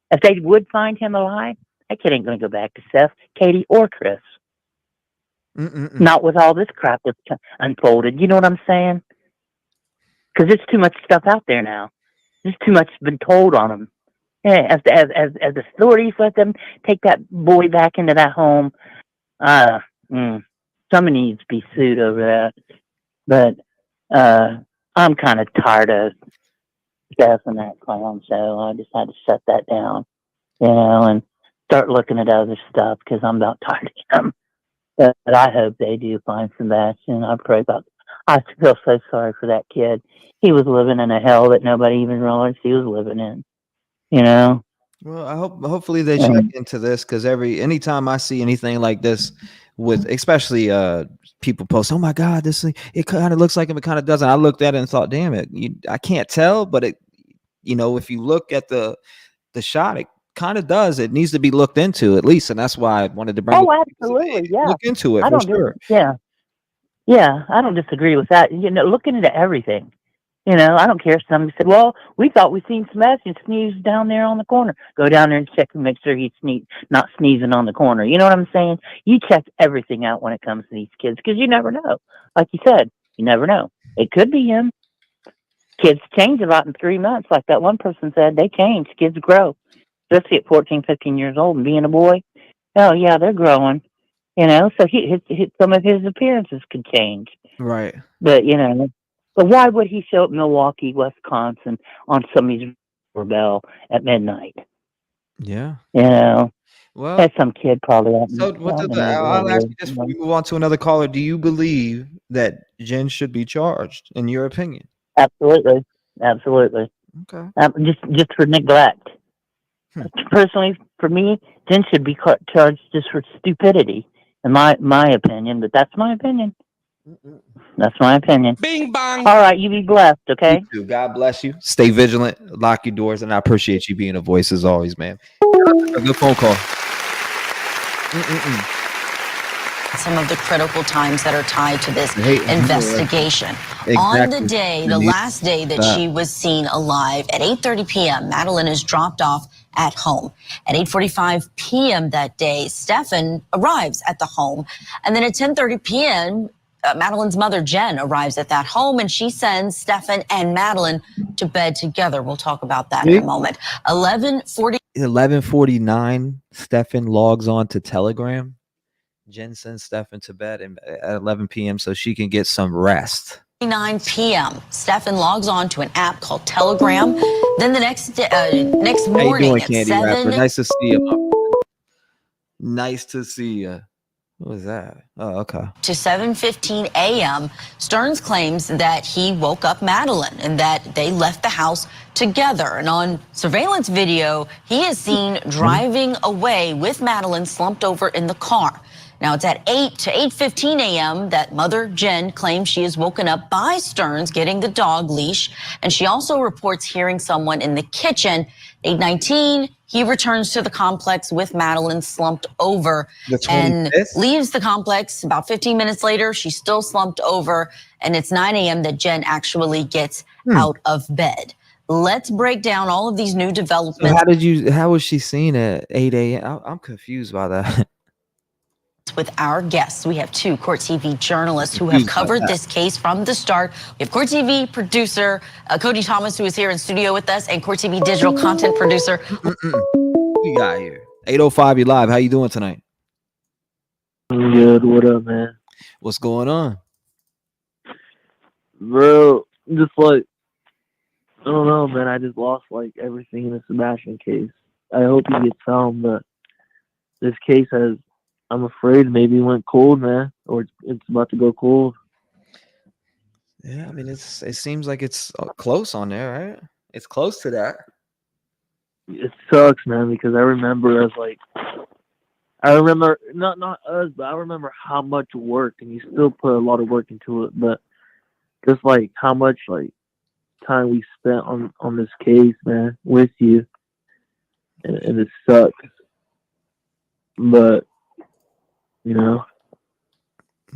If they would find him alive, that kid ain't going to go back to Seth, Katie, or Chris. Not with all this crap that's unfolded. You know what I'm saying? Because there's too much stuff out there now. There's too much been told on them. Yeah, as the authorities let them take that boy back into that home, somebody needs to be sued over that. But I'm kind of tired of Steph and that clown show. I just had to shut that down, you know, and start looking at other stuff because I'm about tired of him. But I hope they do find Sebastian. I feel so sorry for that kid. He was living in a hell that nobody even realized he was living in, you know? Well, hopefully they check into this, because anytime I see anything like this with, especially people post, oh my God, this thing, it kind of looks like him, it kind of doesn't. I looked at it and thought, damn it, I can't tell, but it, you know, if you look at the shot, kind of does. It needs to be looked into at least, and that's why I wanted to bring. Oh, absolutely, yeah. Look into it. I don't sure. Yeah, I don't disagree with that. Looking into everything. I don't care if somebody said, well, we thought we seen Sebastian sneeze down there on the corner. Go down there and check and make sure he's not sneezing on the corner. You know what I'm saying? You check everything out when it comes to these kids because you never know. Like you said, you never know. It could be him. Kids change a lot in 3 months. Like that one person said, they change. Kids grow. Especially at 14, 15 years old and being a boy. Oh, yeah, they're growing. So some of his appearances could change. Right. But, but why would he show up in Milwaukee, Wisconsin on somebody's rebel at midnight? Yeah. Well, that's some kid probably. So I'll ask you this before we move on to another caller. Do you believe that Jenn should be charged, in your opinion? Absolutely. Okay. Just for neglect. Personally, for me, Jenn should be charged just for stupidity, in my opinion. But that's my opinion. That's my opinion. Bing bong. All right, you be blessed, okay? You too. God bless you. Stay vigilant. Lock your doors, and I appreciate you being a voice as always, man. A good phone call. Some of the critical times that are tied to this investigation. Exactly. On the day, the last day that she was seen alive, at 8:30 p.m., Madeline is dropped off at home. At 8:45 p.m. that day, Stefan arrives at the home. And then at 10:30 p.m., Madeline's mother, Jenn, arrives at that home, and she sends Stefan and Madeline to bed together. We'll talk about that in a moment. 11:49, Stefan logs on to Telegram. Jenn sends Stefan to bed at 11 p.m. so she can get some rest. 9 p.m. Stefan logs on to an app called Telegram. Then the next morning at Candy 7. Rapper? Nice to see you. Nice to see you. What was that? Oh, okay. To 7:15 a.m., Stearns claims that he woke up Madeline and that they left the house together. And on surveillance video, he is seen driving away with Madeline slumped over in the car. Now, it's at 8 to 8:15 a.m. that mother Jenn claims she is woken up by Stearns getting the dog leash. And she also reports hearing someone in the kitchen. 8:19, he returns to the complex with Madeline slumped over and leaves the complex. About 15 minutes later, she's still slumped over. And it's 9 a.m. that Jenn actually gets out of bed. Let's break down all of these new developments. So how was she seen at 8 a.m.? I'm confused by that. With our guests, we have two Court TV journalists who have covered this case from the start. We have Court TV producer Cody Thomas, who is here in studio with us, and Court TV digital content producer. We got here 8:05. You live. How you doing tonight? I'm good. What up, man? What's going on, bro? Just like I don't know, man. I just lost like everything in the Sebastian case. I hope he gets found, but this case has. I'm afraid maybe it went cold, man, or it's about to go cold. Yeah, I mean, it seems like it's close on there, right? It's close to that. It sucks, man, because I remember not us, but I remember how much work, and you still put a lot of work into it, but just like how much like time we spent on this case, man, with you, and it sucks, but.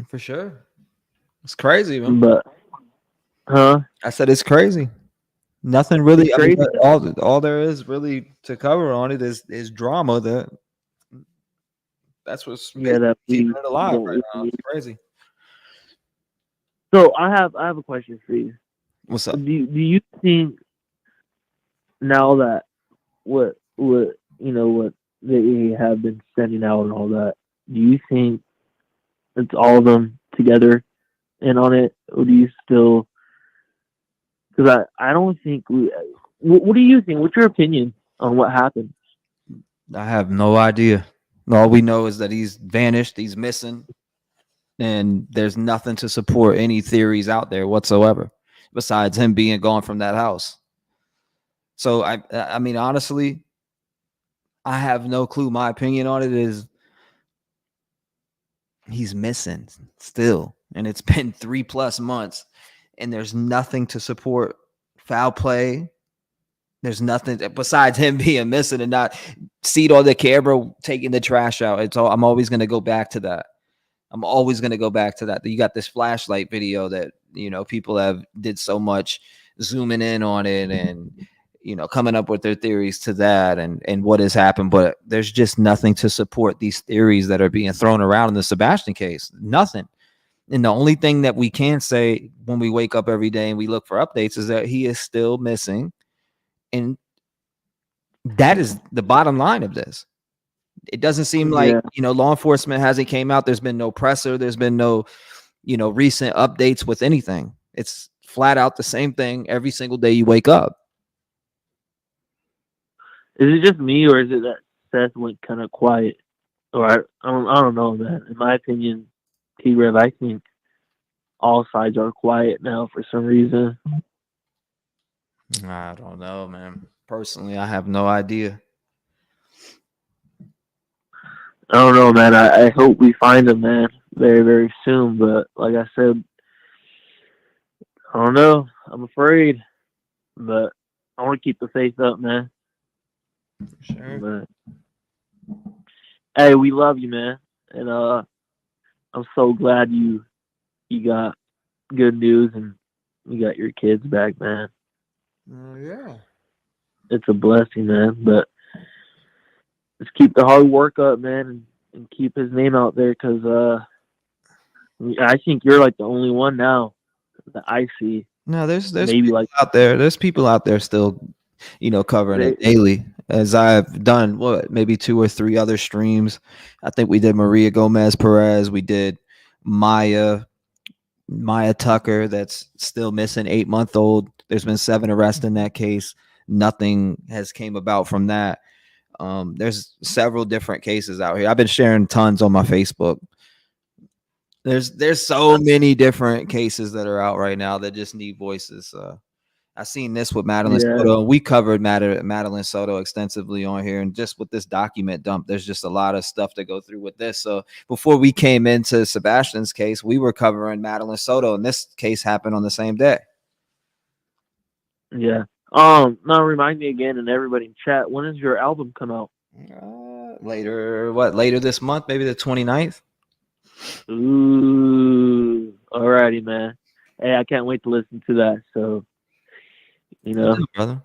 For sure. It's crazy, man. But, I said it's crazy. Nothing really. I mean, all there is really to cover on it is drama. That's what's keeping it alive right now. It's crazy. So I have a question for you. What's up? Do you think now that what they have been sending out and all that? Do you think it's all of them together in on it, or do you still? Because I don't think what do you think? What's your opinion on what happened? I have no idea. All we know is that he's vanished, he's missing, and there's nothing to support any theories out there whatsoever, besides him being gone from that house. So I mean, honestly, I have no clue. My opinion on it is. He's missing still, and it's been 3+ months, and there's nothing to support foul play. There's nothing besides him being missing and not seat on the camera taking the trash out. It's all. I'm always going to go back to that. You got this flashlight video that, you know, people have did so much zooming in on it and, you know, coming up with their theories to that and what has happened. But there's just nothing to support these theories that are being thrown around in the Sebastian case. Nothing. And the only thing that we can say when we wake up every day and we look for updates is that he is still missing. And that is the bottom line of this. It doesn't seem like, you know, law enforcement hasn't came out. There's been no presser. There's been no, you know, recent updates with anything. It's flat out the same thing every single day you wake up. Is it just me, or is it that Seth went kind of quiet? Or I don't know, man. In my opinion, T-REV, I think all sides are quiet now for some reason. I don't know, man. Personally, I have no idea. I don't know, man. I hope we find him, man, very, very soon. But like I said, I don't know. I'm afraid. But I want to keep the faith up, man. Sure. But, hey, we love you, man. And I'm so glad you got good news and you got your kids back, man. Yeah. It's a blessing, man. But just keep the hard work up, man, and keep his name out there, because I think you're like the only one now that I see. No, there's maybe people like out there. There's people out there still, you know, covering it daily. As I've done maybe 2 or 3 other streams. I think we did Maria Gomez Perez. We did Maya Tucker, that's still missing, 8-month-old. There's been 7 arrests in that case. Nothing has came about from that. There's several different cases out here. I've been sharing tons on my Facebook. There's so many different cases that are out right now that just need voices. I seen this with Madeline Soto. We covered Madeline Soto extensively on here, and just with this document dump, there's just a lot of stuff to go through with this. So before we came into Sebastian's case, we were covering Madeline Soto, and this case happened on the same day. Yeah. Now remind me again, and everybody in chat, when does your album come out? Later this month, maybe the 29th. Ooh, alrighty, man. Hey, I can't wait to listen to that. So, you know, brother,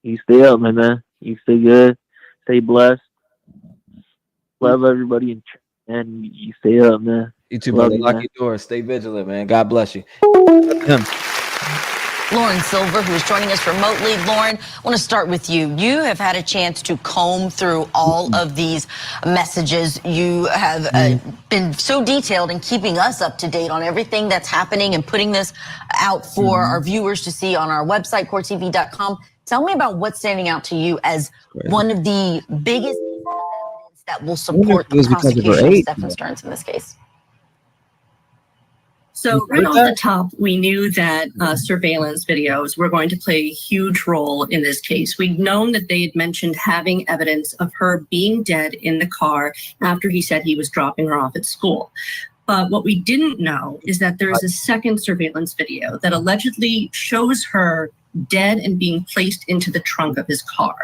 you stay up, man. You stay good, stay blessed. Love everybody in chat, and you stay up, man. You too, brother. Lock your door. Stay vigilant, man. God bless you. Lauren Silver, who is joining us remotely. Lauren, I want to start with you. You have had a chance to comb through all of these messages. You have been so detailed in keeping us up to date on everything that's happening and putting this out for our viewers to see on our website, courttv.com. Tell me about what's standing out to you as one of the biggest evidence that will support the prosecution of Stephen Stearns in this case. So right off the top, we knew that surveillance videos were going to play a huge role in this case. We'd known that they had mentioned having evidence of her being dead in the car after he said he was dropping her off at school. But what we didn't know is that there is a second surveillance video that allegedly shows her dead and being placed into the trunk of his car.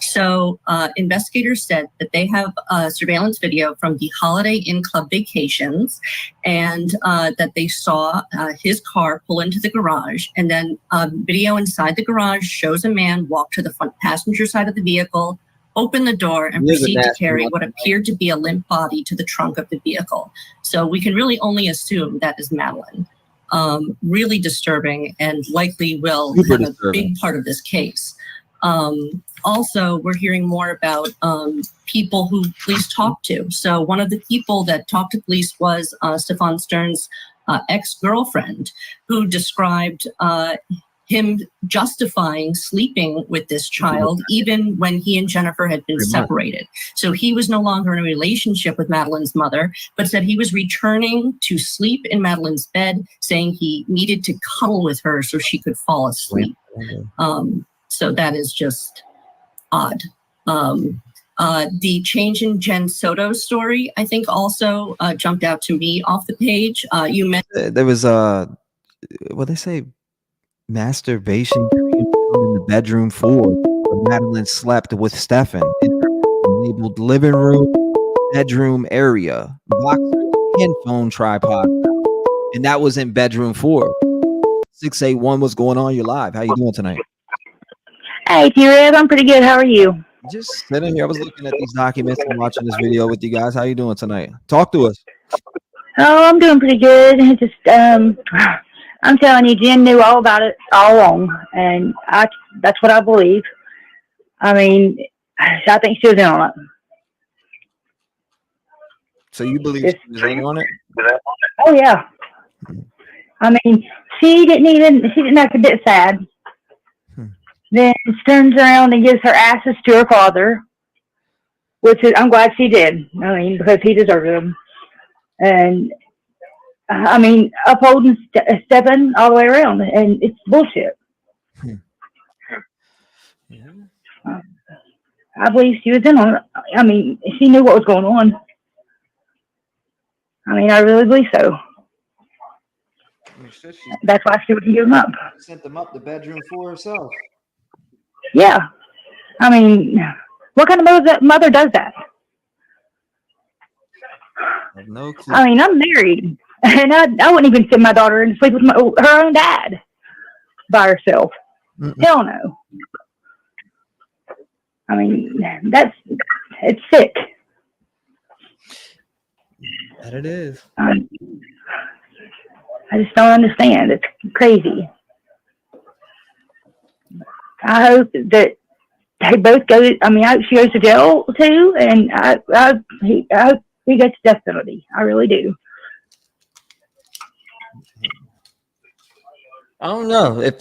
So investigators said that they have a surveillance video from the Holiday Inn Club vacations, and that they saw his car pull into the garage, and then video inside the garage shows a man walk to the front passenger side of the vehicle, open the door, and proceed to carry what appeared to be a limp body to the trunk of the vehicle. So we can really only assume that is Madeline. Really disturbing, and likely will have a big part of this case. Also, we're hearing more about people who police talked to. So one of the people that talked to police was Stephen Stearns' ex-girlfriend, who described him justifying sleeping with this child even when he and Jennifer had been separated. So he was no longer in a relationship with Madeline's mother, but said he was returning to sleep in Madeline's bed, saying he needed to cuddle with her so she could fall asleep. So that is just odd. The change in Jenn Soto's story, I think, also jumped out to me off the page. You mentioned there was what they say, masturbation cream in the bedroom 4 where Madeline slept with Stefan. Labeled living room, bedroom area, box and phone tripod, and that was in bedroom 4. 681, what's going on? You're live. How you doing tonight? Hey, T-REV, I'm pretty good. How are you? Just sitting here. I was looking at these documents and watching this video with you guys. How you doing tonight? Talk to us. Oh, I'm doing pretty good. Just, I'm telling you, Jenn knew all about it all along, and that's what I believe. I mean, I think she was in on it. So you believe she was in on it? Oh, yeah. I mean, she didn't act a bit sad. Then she turns around and gives her asses to her father, which is, I'm glad she did. I mean, because he deserved them. And, I mean, upholding Stefan all the way around, and it's bullshit. Yeah. I believe she was in on it. I mean, she knew what was going on. I mean, I really believe so. That's why she wouldn't give them up. Sent them up to bedroom 4 herself. Yeah. I mean, what kind of mother does that? I have no clue. I mean, I'm married, and I wouldn't even send my daughter in to sleep with her own dad by herself. Hell no. I mean, it's sick. That it is. I just don't understand. It's crazy. I hope that they both go. I mean, I hope she goes to jail too, and I hope he gets death penalty. I really do. I don't know if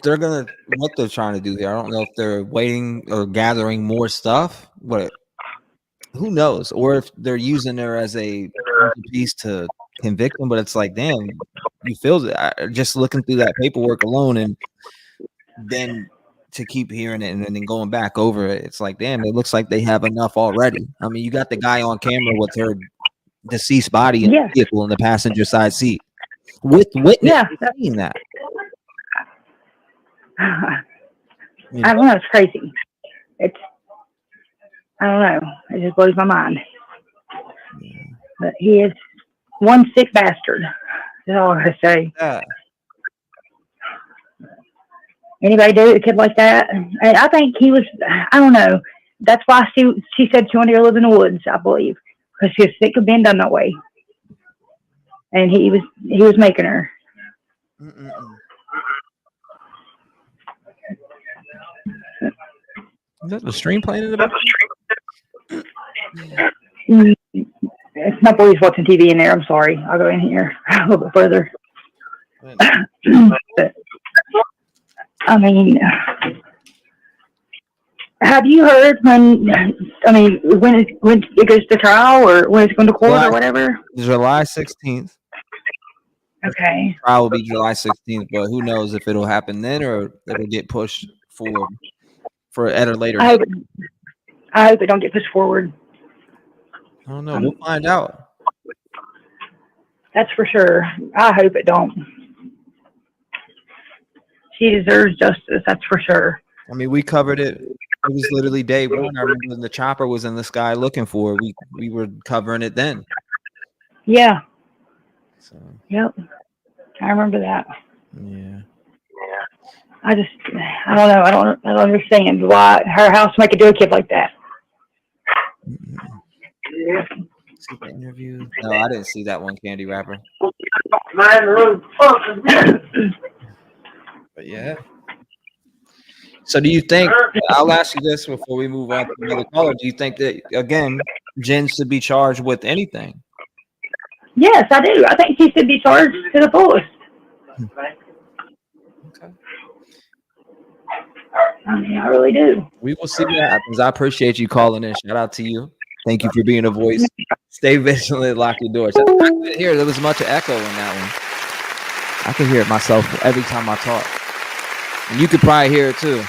they're gonna what they're trying to do here. I don't know if they're waiting or gathering more stuff. But who knows? Or if they're using her as a piece to convict him. But it's like, damn, you feel that just looking through that paperwork alone, and then to keep hearing it and then going back over it, it's like, damn, it looks like they have enough already. I mean, you got the guy on camera with her deceased body in the vehicle in the passenger side seat with witness seeing that. I don't know. It's crazy. I don't know. It just blows my mind. But he is one sick bastard. That's all I gotta say. Anybody do a kid like that? And I think he was. I don't know. That's why she said she wanted to live in the woods. I believe because she was sick of being done that way, and he was making her. Is that the stream playing in the background? It's my boys watching TV in there. I'm sorry. I'll go in here a little bit further. But, I mean, have you heard when it goes to trial or when it's going to court or whatever? July 16th. Okay. Trial will be July 16th, but who knows if it'll happen then or it'll get pushed forward for at a later date. I hope it don't get pushed forward. I don't know. We'll find out. That's for sure. I hope it don't. She deserves justice. That's for sure. I mean, we covered it. It was literally day one. I remember when the chopper was in the sky looking for her. We were covering it then. Yeah. So. Yep. I remember that. Yeah. I don't know. I don't understand why her house make her do a kid like that. See the interview? No, I didn't see that one, Candy Rapper. But yeah. So do you think, I'll ask you this before we move on to another caller, do you think that, again, Jenn should be charged with anything? Yes, I do. I think she should be charged to the fullest. Okay. I mean, I really do. We will see what happens. I appreciate you calling in. Shout out to you. Thank you for being a voice. Stay vigilant. Lock your doors. I couldn't hear there was much echo in that one. I can hear it myself every time I talk. And you could probably hear it too.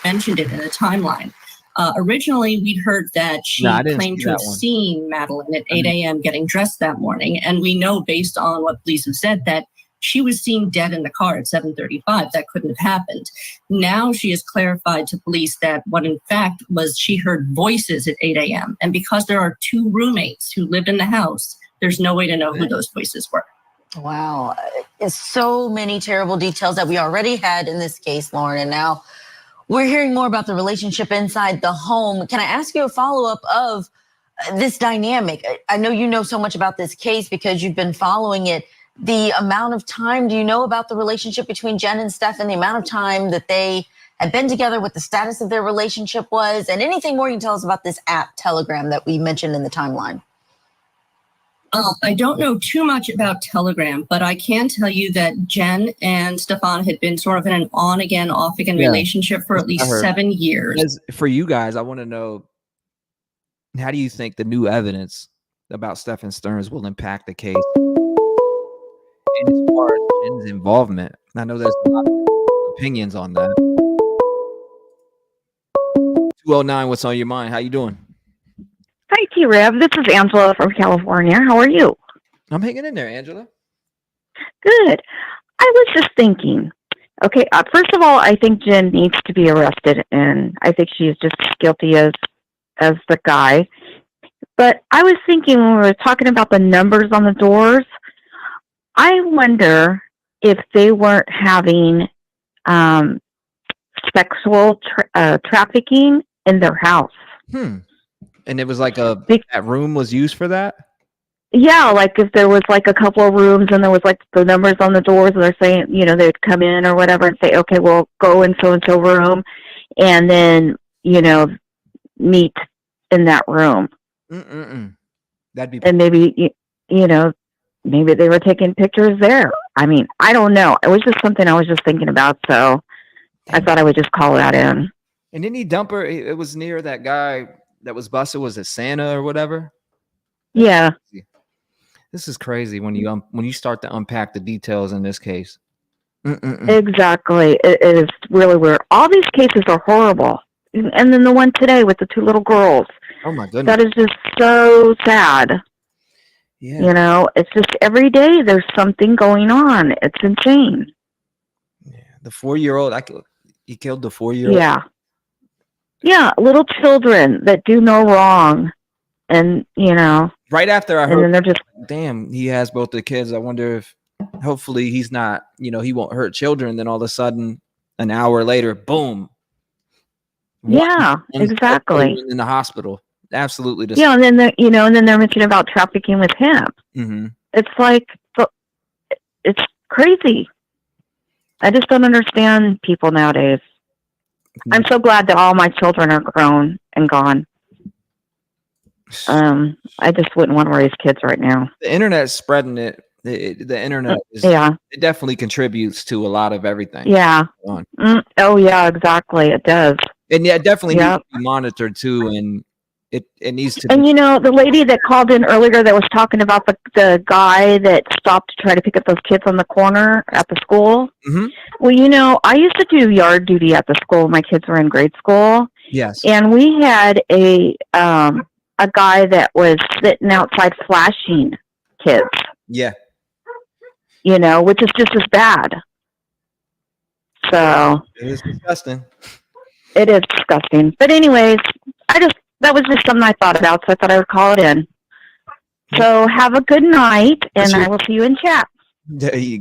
Mentioned it in the timeline. Originally, we'd heard that she claimed to have seen Madeline at 8 a.m. getting dressed that morning. And we know based on what police have said that she was seen dead in the car at 7:35. That couldn't have happened. Now she has clarified to police that what in fact was she heard voices at 8 a.m. And because there are 2 roommates who lived in the house, there's no way to know who those voices were. Wow. It's so many terrible details that we already had in this case, Lauren, and now we're hearing more about the relationship inside the home. Can I ask you a follow-up of this dynamic? I know you know so much about this case because you've been following it. The amount of time, do you know about the relationship between Jenn and Stefan, the amount of time that they had been together, what the status of their relationship was, and anything more you can tell us about this app, Telegram, that we mentioned in the timeline? I don't know too much about Telegram, but I can tell you that Jenn and Stefan had been sort of in an on-again, off-again relationship for at least 7 years. As for you guys, I want to know, how do you think the new evidence about Stefan Stearns will impact the case? And as far as Jenn's involvement, I know there's a lot of opinions on that. 209, what's on your mind? How you doing? Hi, T-REV. This is Angela from California. How are you? I'm hanging in there, Angela. Good. I was just thinking, okay, first of all, I think Jenn needs to be arrested, and I think she is just as guilty as the guy. But I was thinking when we were talking about the numbers on the doors, I wonder if they weren't having sexual trafficking in their house. And it was like that room was used for that? Yeah, like if there was like a couple of rooms and there was like the numbers on the doors and they're saying, you know, they'd come in or whatever and say, okay, we'll go in so-and-so room and then, you know, meet in that room. That'd be... And maybe, you know, maybe they were taking pictures there. I mean, I don't know. It was just something I was just thinking about, so I thought I would just call that in. And didn't he dump her? It was near that guy that was busted. Was it Santa or whatever? Yeah. This is crazy when you start to unpack the details in this case. Exactly. It is really weird. All these cases are horrible. And then the one today with the 2 little girls. Oh my goodness. That is just so sad. Yeah. You know, it's just every day there's something going on. It's insane. Yeah. The 4-year-old, he killed the 4-year-old. Yeah. Yeah, little children that do no wrong. And, you know. Right after I heard, and then they're just, damn, he has both the kids. I wonder if, hopefully he's not, you know, he won't hurt children. Then all of a sudden, an hour later, boom. Yeah, exactly. In the hospital. Absolutely. Yeah, and then they're mentioning about trafficking with him. Mm-hmm. It's like, it's crazy. I just don't understand people nowadays. I'm so glad that all my children are grown and gone. I just wouldn't want to raise kids right now. The internet's spreading it. The internet is, it definitely contributes to a lot of everything. Yeah. Oh yeah, exactly. It does. And yeah, it definitely needs to be monitored too. And it needs to. And you know, the lady that called in earlier that was talking about the guy that stopped to try to pick up those kids on the corner at the school. Mm-hmm. Well, you know, I used to do yard duty at the school. My kids were in grade school. Yes. And we had a guy that was sitting outside flashing kids. Yeah. You know, which is just as bad. So. It is disgusting. It is disgusting. But anyways, that was just something I thought about, so I thought I would call it in. So have a good night, and I will see you in chat.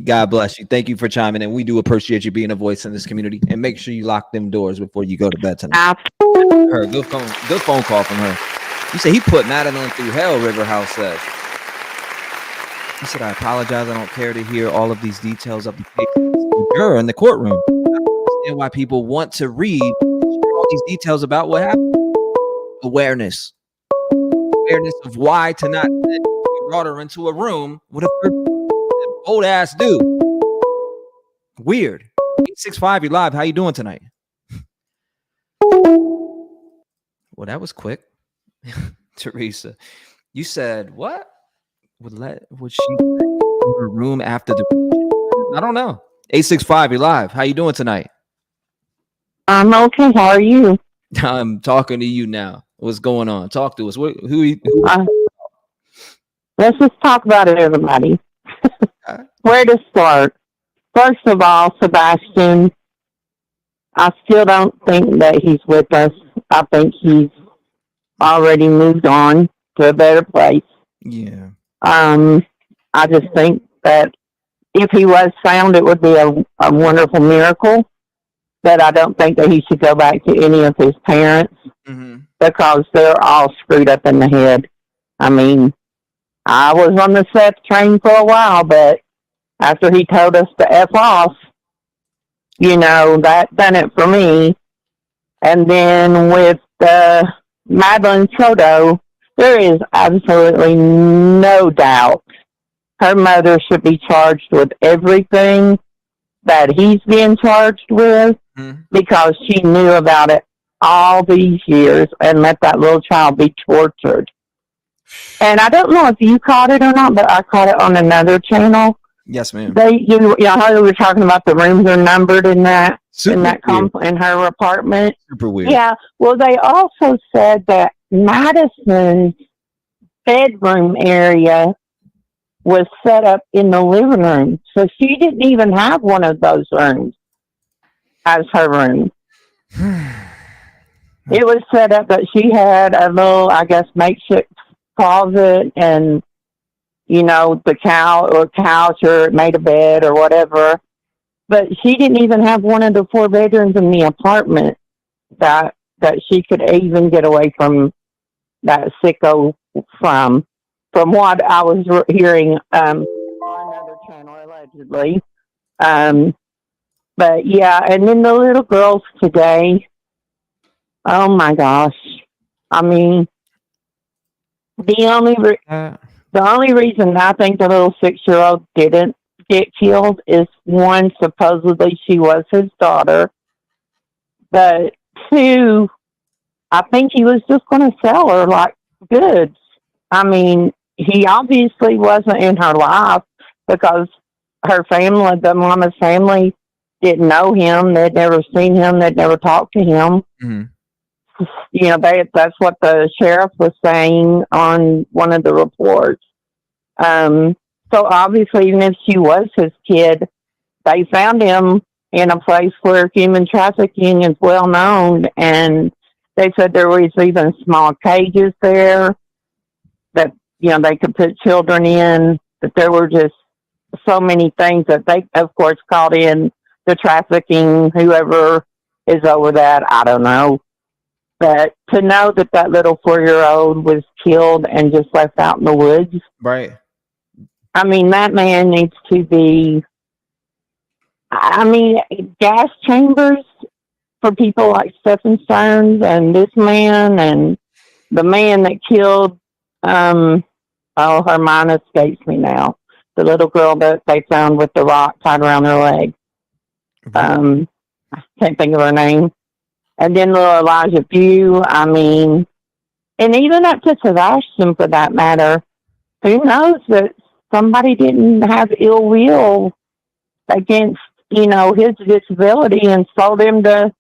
God bless you. Thank you for chiming in. We do appreciate you being a voice in this community, and make sure you lock them doors before you go to bed tonight. Absolutely. Good phone call from her. You say he put Madeline through hell, River House says. He said, I apologize. I don't care to hear all of these details of the case. You're in the courtroom. I understand why people want to read all these details about what happened. Awareness of why to not brought her into a room with an old ass dude. Weird. 865, you're live. How you doing tonight? Well, that was quick. Teresa, you said what? Would she in her room after the? I don't know. 865, you're live. How you doing tonight? I'm okay. How are you? I'm talking to you now. What's going on? Talk to us. Who let's just talk about it, everybody. where to start? First of all, Sebastian, I still don't think that he's with us. I think he's already moved on to a better place. Yeah. I just think that if he was found, it would be a wonderful miracle. But I don't think that he should go back to any of his parents because they're all screwed up in the head. I mean, I was on the Seth train for a while, but after he told us to F off, that done it for me. And then with Madeline Soto, there is absolutely no doubt her mother should be charged with everything that he's being charged with because she knew about it all these years and let that little child be tortured. And I don't know if you caught it or not, but I caught it on another channel. Yes, ma'am. How they were talking about the rooms are numbered in that Super in her apartment. Super weird. Yeah. Well, they also said that Madison's bedroom area was set up in the living room, so she didn't even have one of those rooms as her room. It was set up that she had a little, I guess, makeshift closet and the couch or made a bed or whatever. But she didn't even have one of the 4 bedrooms in the apartment that she could even get away from that sicko from what I was hearing on another channel allegedly. But yeah, and then the little girls today, oh my gosh. I mean, the only reason I think the little 6-year-old didn't get killed is, one, supposedly she was his daughter, but 2, I think he was just going to sell her like goods. I mean, he obviously wasn't in her life because her family, the mama's family, didn't know him. They'd never seen him. They'd never talked to him. That's what the sheriff was saying on one of the reports. So obviously, even if she was his kid, they found him in a place where human trafficking is well known, and they said there was even small cages there that they could put children in. But there were just so many things that they, of course, called in the trafficking. Whoever is over that, I don't know. But to know that little 4-year-old was killed and just left out in the woods, right? I mean, that man needs to be. I mean, gas chambers for people like Stephen Stearns and this man and the man that killed. Her mind escapes me now. The little girl that they found with the rock tied around her leg. I can't think of her name. And then little Elijah Pugh. I mean, and even up to Sebastian for that matter. Who knows that somebody didn't have ill will against, his disability and sold him to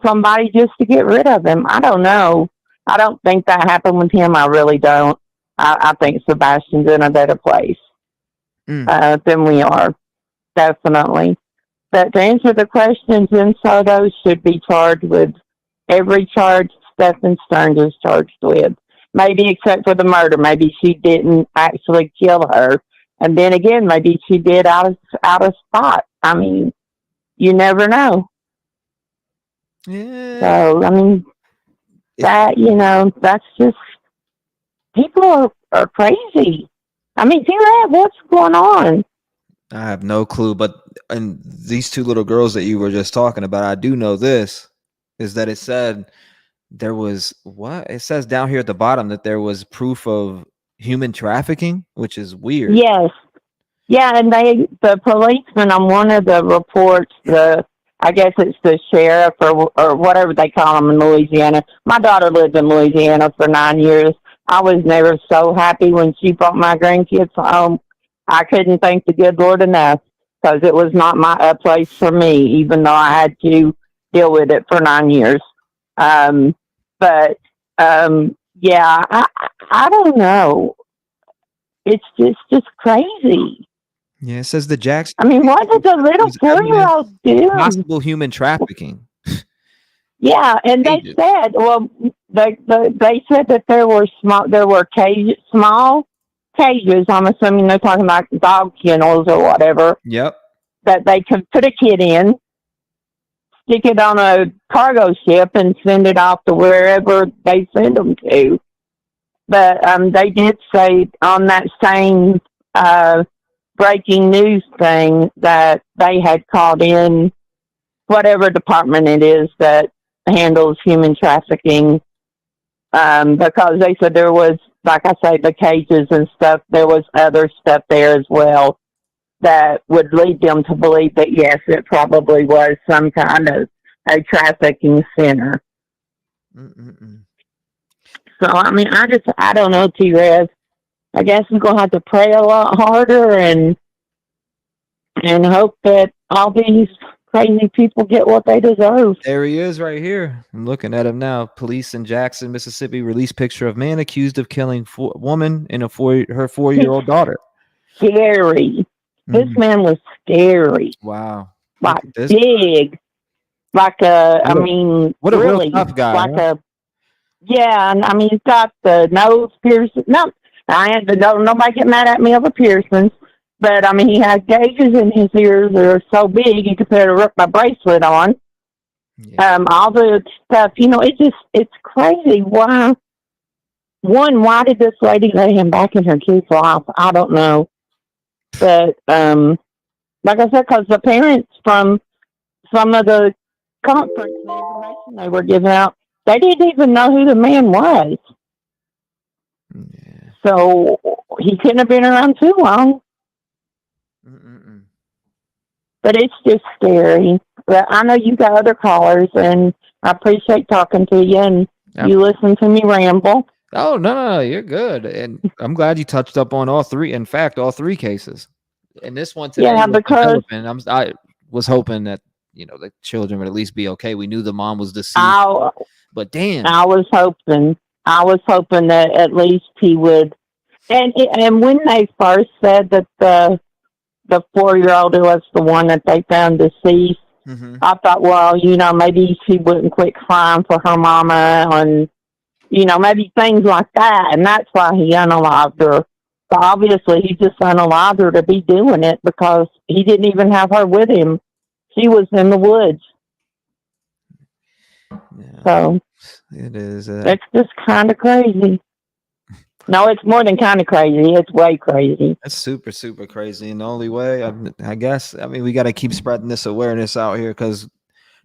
somebody just to get rid of him. I don't know. I don't think that happened with him. I really don't. I think Sebastian's in a better place than we are, definitely. But to answer the question, Jenn Soto should be charged with every charge Stephen Stearns is charged with. Maybe except for the murder. Maybe she didn't actually kill her. And then again, maybe she did out of spot. I mean, you never know. Yeah. So, I mean, that's just, people are crazy. I mean, T-REV, what's going on? I have no clue, but and these 2 little girls that you were just talking about, I do know this, is that it said there was it says down here at the bottom that there was proof of human trafficking, which is weird. Yes. Yeah, and the policeman on one of the reports, I guess it's the sheriff or whatever they call them in Louisiana. My daughter lived in Louisiana for 9 years. I was never so happy when she brought my grandkids home. I couldn't thank the good Lord enough because it was not a place for me, even though I had to deal with it for 9 years. Yeah, I don't know. It's just crazy. Yeah, it says the Jackson. I mean, what did the little 4-year-old do? Possible human trafficking. Yeah, and they said, well, they said that there were small cages. I'm assuming they're talking about dog kennels or whatever. Yep. That they could put a kid in, stick it on a cargo ship, and send it off to wherever they send them to. But they did say on that same breaking news thing that they had called in whatever department it is that handles human trafficking, because they said there was, like I say, the cages and stuff, there was other stuff there as well that would lead them to believe that, yes, it probably was some kind of a trafficking center. Mm-mm-mm. So, I mean, I don't know, T-REV. I guess we're going to have to pray a lot harder and hope that all these crazy people get what they deserve. There he is right here. I'm looking at him now. Police in Jackson, Mississippi released picture of man accused of killing woman and her 4-year-old daughter. Scary. This man was scary. Wow. Like big. Like I mean, what a really real tough guy. Like yeah, and I mean, he's got the nose piercing. No, don't nobody get mad at me over piercings. But I mean, he has gauges in his ears that are so big you could put my bracelet on. Yeah. All the stuff, you know, it's crazy. Why did this lady let him back in her kid's life? I don't know. But like I said, because the parents from some of the conference and information they were giving out, they didn't even know who the man was. Yeah. So he couldn't have been around too long. Mm-mm-mm. But it's just scary. But I know you got other callers, and I appreciate talking to you, and you listen to me ramble. Oh, no, you're good. And I'm glad you touched up on all three. In fact, all three cases. And this one today, yeah, because I was hoping that, you know, the children would at least be okay. We knew the mom was deceased. But damn. I was hoping that at least he would. And when they first said that the 4-year-old was the one that they found deceased, I thought, well, you know, maybe she wouldn't quit crying for her mama, and, you know, maybe things like that. And that's why he unalived her. But obviously, he just unalived her to be doing it because he didn't even have her with him. She was in the woods. Yeah, so it is. It's just kind of crazy. No, it's more than kind of crazy. It's way crazy. That's super, super crazy. And the only way, I guess, I mean, we got to keep spreading this awareness out here because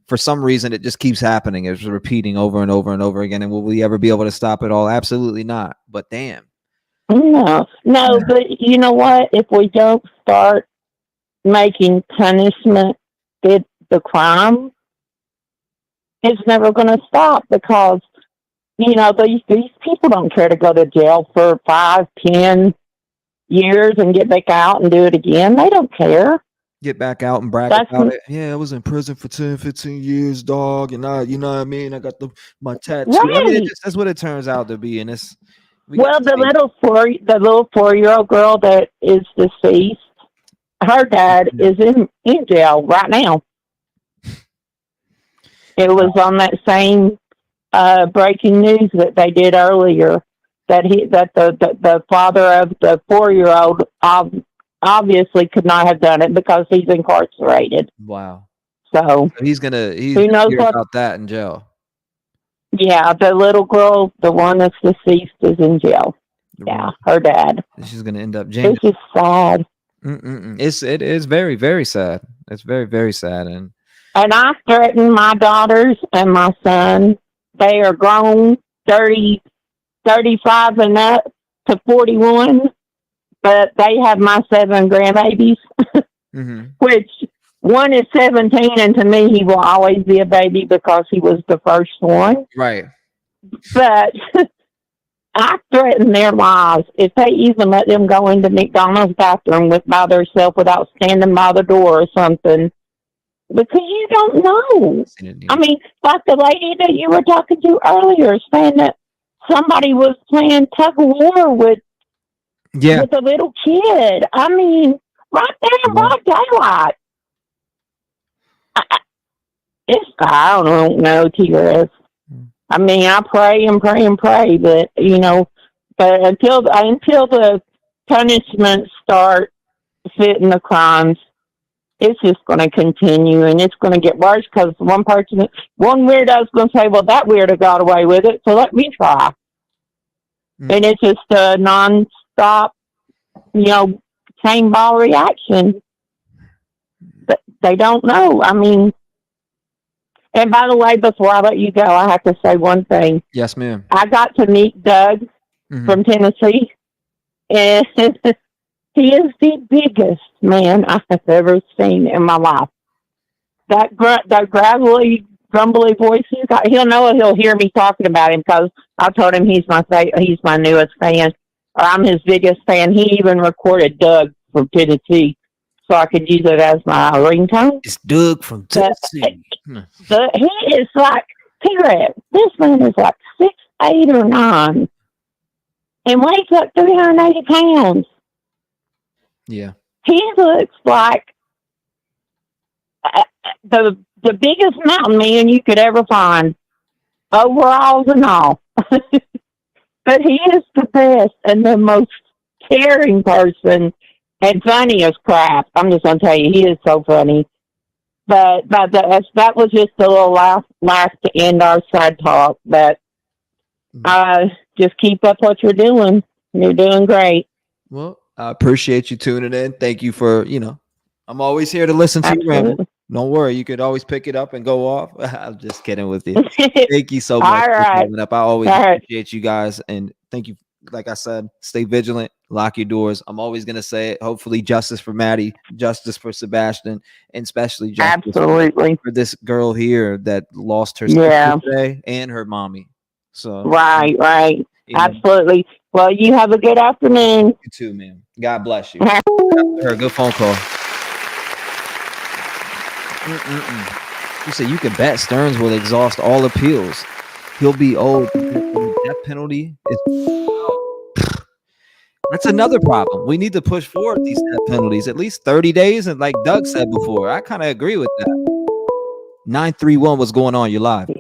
for some reason it just keeps happening. It's repeating over and over and over again. And will we ever be able to stop it all? Absolutely not. But damn. No, but you know what? If we don't start making punishment fit the crime, it's never going to stop because, you know, these people don't care to go to jail for 5, 10 years and get back out and do it again. They don't care. Get back out and brag about it. Yeah, I was in prison for 10, 15 years, dog. And you know what I mean? I got my tattoo. Right. I mean, that's what it turns out to be. And it's, the little 4-year-old girl that is deceased, her dad is in jail right now. It was on that same breaking news that they did earlier that the father of the 4-year-old obviously could not have done it because he's incarcerated. Wow. So he's who knows hear about that in jail. Yeah, the little girl, the one that's deceased, is in jail. Yeah, her dad. She's gonna end up jail. It's just sad. It is very, very sad. It's very, very sad. And I threaten my daughters and my son. They are grown, 30, 35 and up to 41, but they have my 7 grandbabies, which one is 17, and to me, he will always be a baby because he was the first one. Right. But I threaten their lives if they even let them go into McDonald's bathroom by themselves without standing by the door or something. Because you don't know. I mean, like the lady that you were talking to earlier saying that somebody was playing tug of war with a little kid. I mean, right there in broad daylight. I don't know, T-REV. I mean, I pray and pray and pray, but but until the punishments start fitting the crimes, it's just going to continue, and it's going to get worse because one weirdo's going to say, "Well, that weirdo got away with it, so let me try." And it's just a non-stop, chain ball reaction. But they don't know. I mean. And by the way, before I let you go, I have to say one thing. Yes, ma'am. I got to meet Doug from Tennessee, and he is the biggest man I have ever seen in my life. That gravelly, grumbly voice he'll know it. He'll hear me talking about him because I told him he's my newest fan, or I'm his biggest fan. He even recorded Doug from Tennessee, so I could use it as my ringtone. It's Doug from Tennessee. He is like T-REV. This man is like 6'8" or 9, and weighs up 380 pounds. Yeah, he looks like the biggest mountain man you could ever find, overalls and all. But he is the best and the most caring person. And funny as crap. I'm just going to tell you, he is so funny. But that was just a little last to end our side talk. But just keep up what you're doing. You're doing great. Well, I appreciate you tuning in. Thank you for, I'm always here to listen to you ramble. Don't worry. You could always pick it up and go off. I'm just kidding with you. Thank you so much for coming up. I always appreciate you guys. And thank you. Like I said, stay vigilant, lock your doors. I'm always going to say it. Hopefully justice for Maddie, justice for Sebastian, and especially justice for this girl here that lost her sister today and her mommy. So Right. Absolutely. Well, you have a good afternoon. You too, man. God bless you. Her good phone call. You said you can bet Stearns will exhaust all appeals. He'll be owed the death penalty. That's another problem. We need to push forward these death penalties at least 30 days. And like Doug said before, I kind of agree with that. 931, what's going on? You're live.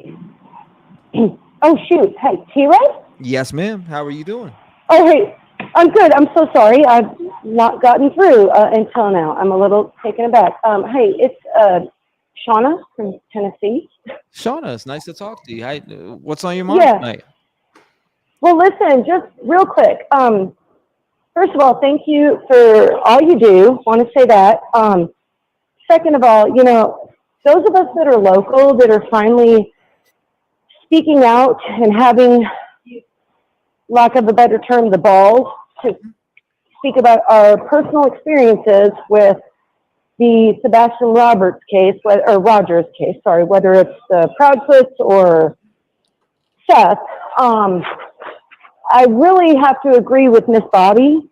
Oh, shoot. Hey, T-REV? Yes, ma'am. How are you doing? Oh, hey. I'm good. I'm so sorry. I've not gotten through until now. I'm a little taken aback. Hey, it's Shauna from Tennessee. Shauna, it's nice to talk to you. Hi, what's on your mind tonight? Well, listen, just real quick. First of all, thank you for all you do. Want to say that. Second of all, those of us that are local, that are finally speaking out and having, lack of a better term, the balls to speak about our personal experiences with the Sebastian Rogers case, whether it's Proudfoot or Seth. I really have to agree with Miss Bobby.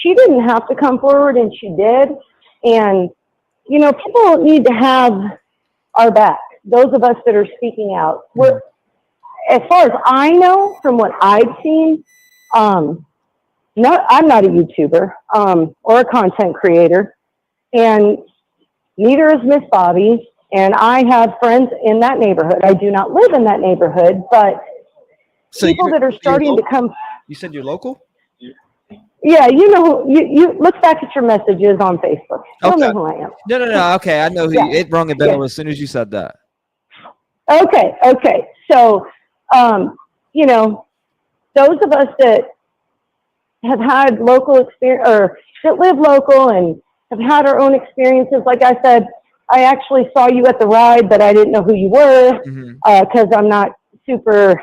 She didn't have to come forward, and she did. And, people need to have our back. Those of us that are speaking out. As far as I know, from what I've seen, I'm not a YouTuber or a content creator, and neither is Miss Bobby. And I have friends in that neighborhood. I do not live in that neighborhood, but people that are starting to come. You said you're local? Yeah, you look back at your messages on Facebook. I don't know who I am. No. Okay, I know who you. It rung a bell as soon as you said that. Okay. So, those of us that have had local experience, or that live local and have had our own experiences, like I said, I actually saw you at the ride, but I didn't know who you were because I'm not super,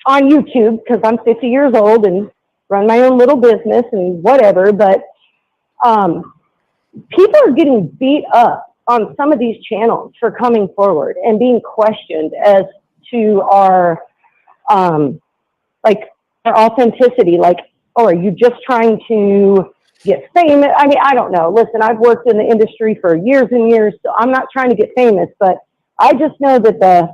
on YouTube, because I'm 50 years old and run my own little business and whatever. But people are getting beat up on some of these channels for coming forward and being questioned as to our authenticity. Like, oh, are you just trying to get famous? I mean, I don't know. Listen, I've worked in the industry for years and years, so I'm not trying to get famous, but I just know that the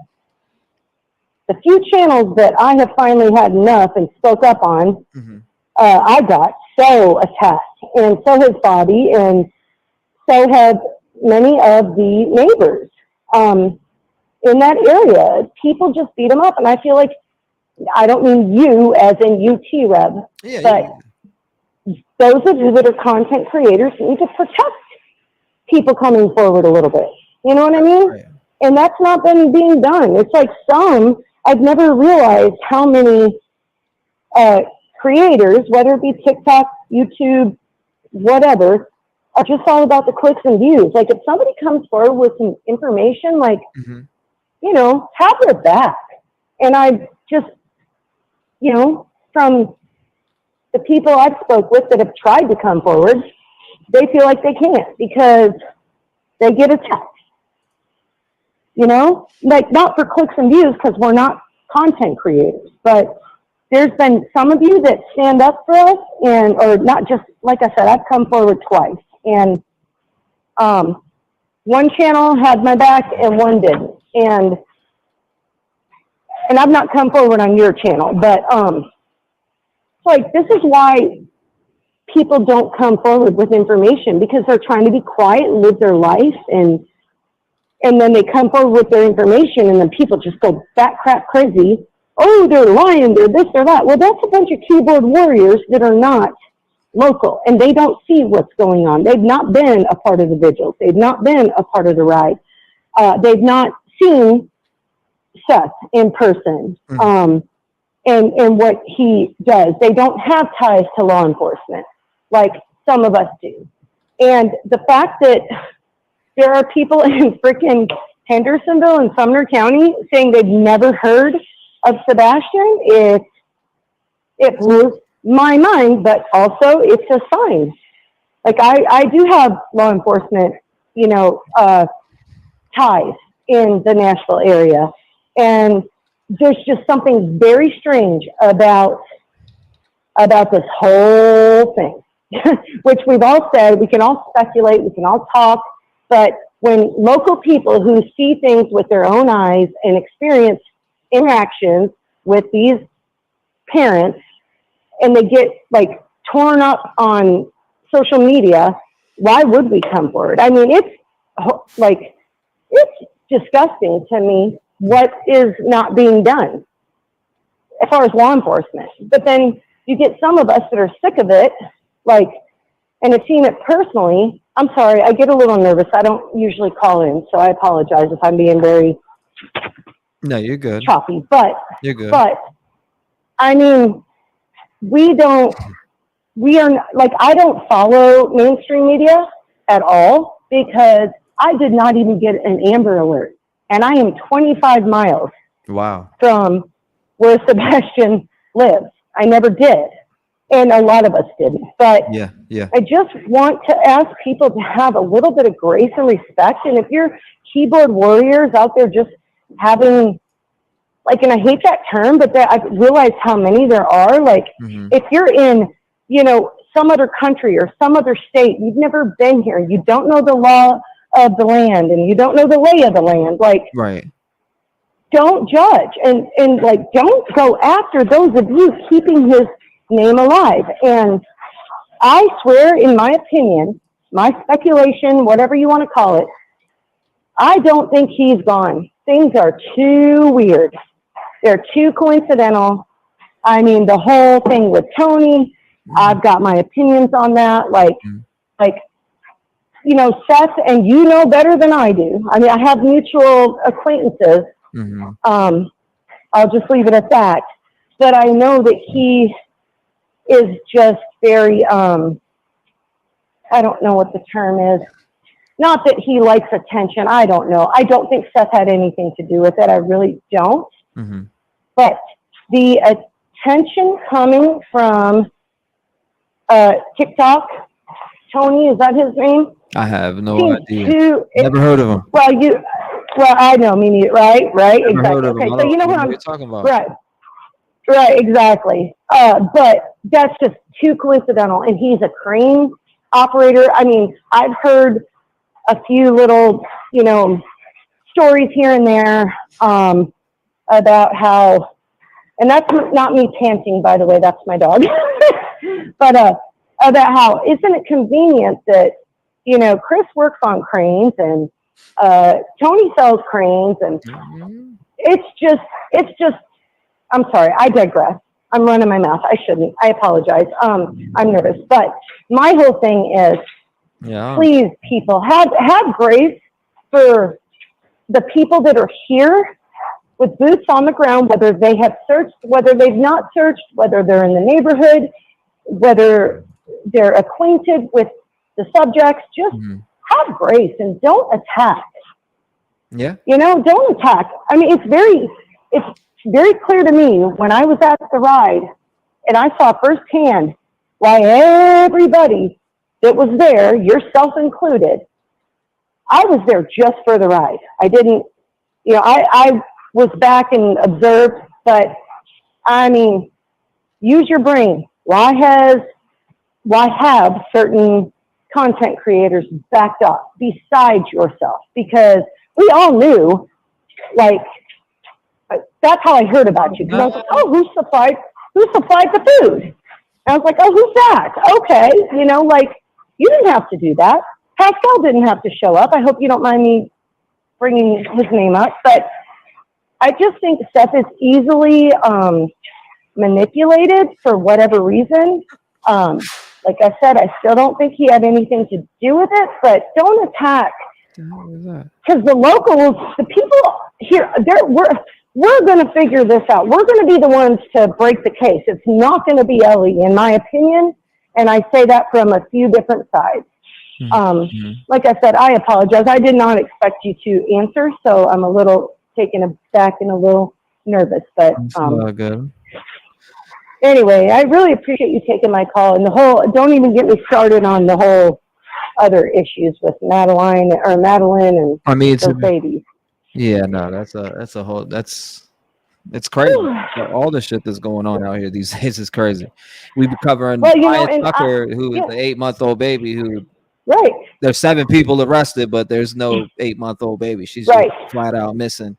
few channels that I have finally had enough and spoke up on, I got so attacked, and so has Bobby, and so have many of the neighbors in that area. People just beat him up, and I feel like, I don't mean you as in you, T-REV, but those of you that are content creators need to protect people coming forward a little bit. You know what I mean? Right. And that's not been being done. It's like I've never realized how many creators, whether it be TikTok, YouTube, whatever, are just all about the clicks and views. Like, if somebody comes forward with some information, like, you know, have their back. And I just, you know, from the people I've spoke with that have tried to come forward, they feel like they can't because they get attacked. You know, like, not for clicks and views, because we're not content creators, but there's been some of you that stand up for us, and, or not just, like I said, I've come forward twice, and one channel had my back and one didn't, and I've not come forward on your channel, but like, this is why people don't come forward with information, because they're trying to be quiet and live their life, and then they come forward with their information, and then people just go bat crap crazy. Oh, they're lying, they're this, they're that. Well, that's a bunch of keyboard warriors that are not local, and they don't see what's going on. They've not been a part of the vigils. They've not been a part of the ride. They've not seen Seth in person, and what he does. They don't have ties to law enforcement like some of us do. And the fact that there are people in frickin' Hendersonville and Sumner County saying they've never heard of Sebastian, it blew my mind, but also it's a sign. Like, I do have law enforcement, you know, ties in the Nashville area, and there's just something very strange about this whole thing, which we've all said, we can all speculate, we can all talk, but when local people who see things with their own eyes and experience interactions with these parents, and they get, like, torn up on social media, why would we come forward? I mean, it's like, it's disgusting to me what is not being done as far as law enforcement. But then you get some of us that are sick of it, like, and have seen it personally. I'm sorry, I get a little nervous. I don't usually call in, so I apologize if I'm being very No, you're good. choppy. But You're good. But I mean, we are like, I don't follow mainstream media at all, because I did not even get an Amber Alert, and I am 25 miles Wow. from where Sebastian lives. I never did, and a lot of us didn't. But Yeah. I just want to ask people to have a little bit of grace and respect. And if you're keyboard warriors out there just having, like, and I hate that term, but I've realized how many there are. Like, if you're in, you know, some other country or some other state, you've never been here, you don't know the law of the land, and you don't know the lay of the land, like, Right. don't judge, and like, don't go after those of you keeping his name alive. And I swear, in my opinion, my speculation, whatever you want to call it, I don't think he's gone. Things are too weird. They're too coincidental. I mean, the whole thing with Tony, I've got my opinions on that. Like, you know, Seth, and you know better than I do. I mean, I have mutual acquaintances. I'll just leave it at that. But I know that he is just very, I don't know what the term is. Not that he likes attention. I don't know. I don't think Seth had anything to do with it. I really don't. But the attention coming from TikTok, Tony, is that his name? I have no Seems idea. Never heard of him. Well, I know, me neither, right? Never Exactly. heard of him. Okay, I so you know don't what you're talking about. Right, exactly. But that's just too coincidental. And he's a crane operator. I mean, I've heard a few little, you know, stories here and there about how, and that's not me panting, by the way, that's my dog. But about how isn't it convenient that, you know, Chris works on cranes and Tony sells cranes, and it's just, I'm sorry, I digress. I'm running my mouth. I shouldn't. I apologize. I'm nervous. But my whole thing is, please, people, have grace for the people that are here with boots on the ground, whether they have searched, whether they've not searched, whether they're in the neighborhood, whether they're acquainted with the subjects. Just have grace and don't attack. Yeah. You know, don't attack. I mean, it's very clear to me when I was at the ride and I saw firsthand why everybody that was there, yourself included, I was there just for the ride. I didn't, you know, I was back and observed, but I mean, use your brain. Why have certain content creators backed up besides yourself? Because we all knew, like, that's how I heard about you. Because I was like, oh, who supplied the food? And I was like, oh, who's that? Okay, you know, like, you didn't have to do that. Pascal didn't have to show up. I hope you don't mind me bringing his name up. But I just think Seth is easily manipulated for whatever reason. Like I said, I still don't think he had anything to do with it, but don't attack. Because the locals, the people here, we're going to figure this out. We're going to be the ones to break the case. It's not going to be Ellie, in my opinion, and I say that from a few different sides. Like I said, I apologize. I did not expect you to answer, so I'm a little taken aback and a little nervous. But good. Anyway, I really appreciate you taking my call, and don't even get me started on the whole other issues with Madeline and I mean, it's those babies. Yeah, no, it's crazy. All the shit that's going on out here these days is crazy. We've been covering Ryan Tucker, who is the 8-month-old baby who. Right. There's 7 people arrested, but there's no 8-month-old baby. She's just flat out missing.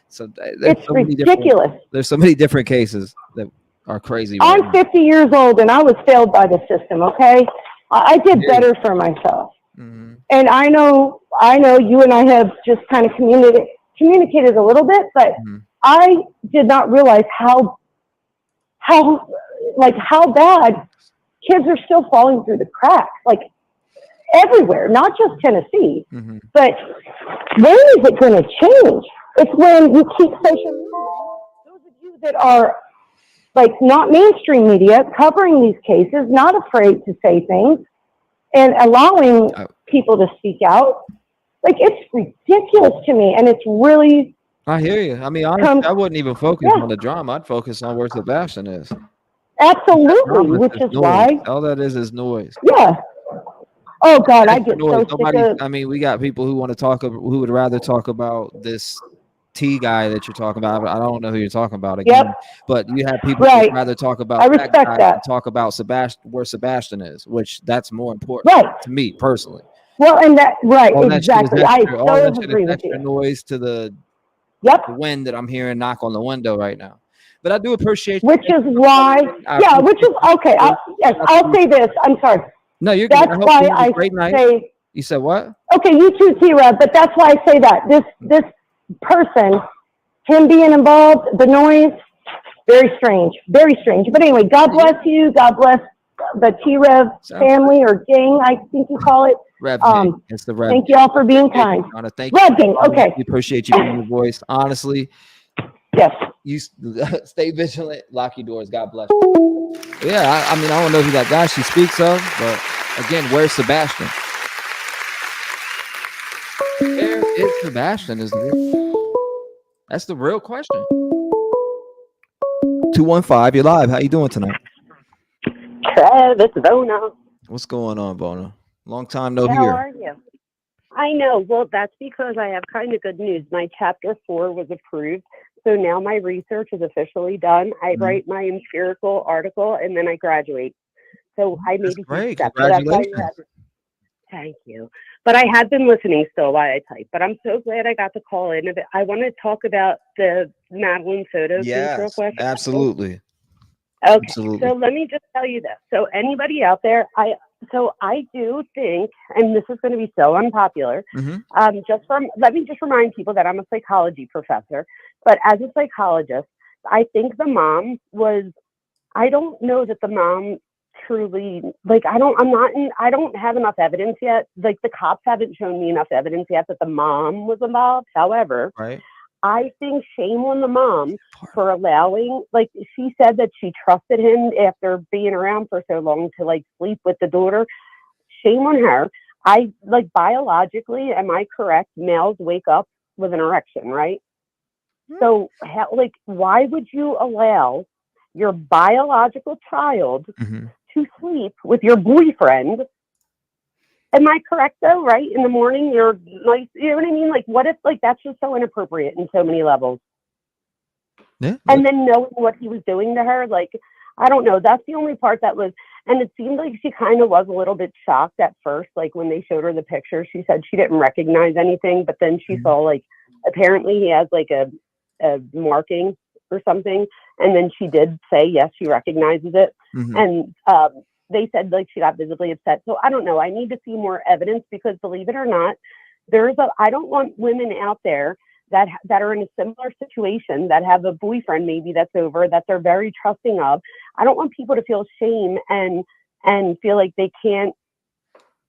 So it's so ridiculous. There's so many different cases that are crazy. I'm 50 years old and I was failed by the system. Okay, I did better for myself, and I know you and I have just kind of communicated a little bit, but I did not realize how bad kids are still falling through the cracks, like everywhere, not just Tennessee. But when is it going to change? It's when you keep social media. Those of you that are like not mainstream media covering these cases, not afraid to say things and allowing people to speak out. Like, it's ridiculous to me, and it's really. I hear you. I mean, honestly, I wouldn't even focus on the drama. I'd focus on where Sebastian is. Absolutely, which is why. All that is noise. Yeah. Oh God, I get so sick of. I mean, we got people who want to talk, who would rather talk about this T guy that you're talking about. I don't know who you're talking about again. But you have people who would rather talk about. I respect that. And talk about where Sebastian is, which that's more important to me personally. Well, and All exactly. I so agree with you. Noise to the wind that I'm hearing knock on the window right now. But I do appreciate. Which is why. Which is okay. I'll say this. I'm sorry. No, you're good. That's why I say. You said what? Okay, you too, T-REV. But that's why I say that this person, him being involved, the noise, very strange, very strange. But anyway, God bless you. God bless the T-REV family or gang, I think you call it. Rev gang. It's the Rev. Thank you all for being kind. Thank Rev gang. Okay. We appreciate you being your voice. Honestly. Yes. You stay vigilant. Lock your doors. God bless you. Yeah, I mean, I don't know who that guy she speaks of, but again, where's Sebastian? Where is Sebastian? That's the real question. 215, you're live. How you doing tonight? Trev, it's Bona. What's going on, Bona? Long time no How hear. are you? I know. Well, that's because I have kind of good news. My chapter 4 was approved. So now my research is officially done. I write my empirical article and then I graduate. So I made a great. step. Congratulations. Thank you. But I had been listening still while I type. But I'm so glad I got to call in. I want to talk about the Madeline Soto case real quick. Absolutely. Okay, Absolutely. so let me just tell you this. So anybody out there, I do think, and this is going to be so unpopular. Let me just remind people that I'm a psychology professor, but as a psychologist, I think the mom was. I don't know that the mom truly I don't have enough evidence yet. Like the cops haven't shown me enough evidence yet that the mom was involved. However, Right. I think shame on the mom for allowing, she said that she trusted him after being around for so long to sleep with the daughter. Shame on her. Biologically, am I correct? Males wake up with an erection, right? So, why would you allow your biological child to sleep with your boyfriend? Am I correct though? Right? In the morning, you're like, you know what I mean? What if that's just so inappropriate in so many levels? Yeah. And then knowing what he was doing to her, I don't know. That's the only part that was, and it seemed like she kind of was a little bit shocked at first. When they showed her the picture, she said she didn't recognize anything, but then she saw apparently he has a marking or something, and then she did say yes, she recognizes it. And they said she got visibly upset. So I don't know. I need to see more evidence because believe it or not, I don't want women out there that are in a similar situation that have a boyfriend maybe that's over that they're very trusting of. I don't want people to feel shame and feel like they can't.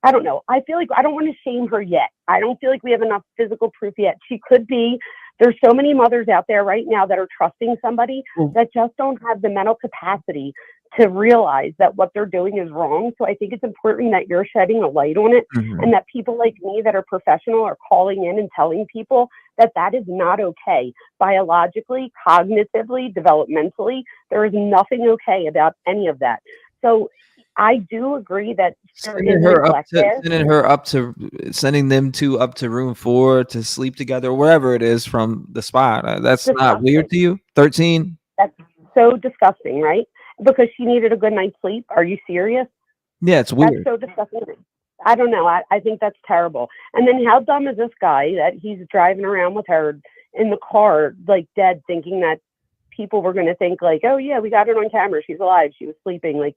I don't know. I feel like I don't want to shame her yet. I don't feel like we have enough physical proof yet. She could be. There's so many mothers out there right now that are trusting somebody that just don't have the mental capacity to realize that what they're doing is wrong. So I think it's important that you're shedding a light on it and that people like me that are professional are calling in and telling people that that is not okay. Biologically, cognitively, developmentally, there is nothing okay about any of that. So I do agree that there is neglect there. Sending them up to room 4 to sleep together, wherever it is from the spot. That's not weird to you? 13? That's so disgusting, right? Because she needed a good night's sleep. Are you serious? Yeah, it's weird. That's so disgusting. I don't know. I think that's terrible. And then how dumb is this guy that he's driving around with her in the car, dead, thinking that people were going to think oh yeah, we got her on camera. She's alive. She was sleeping.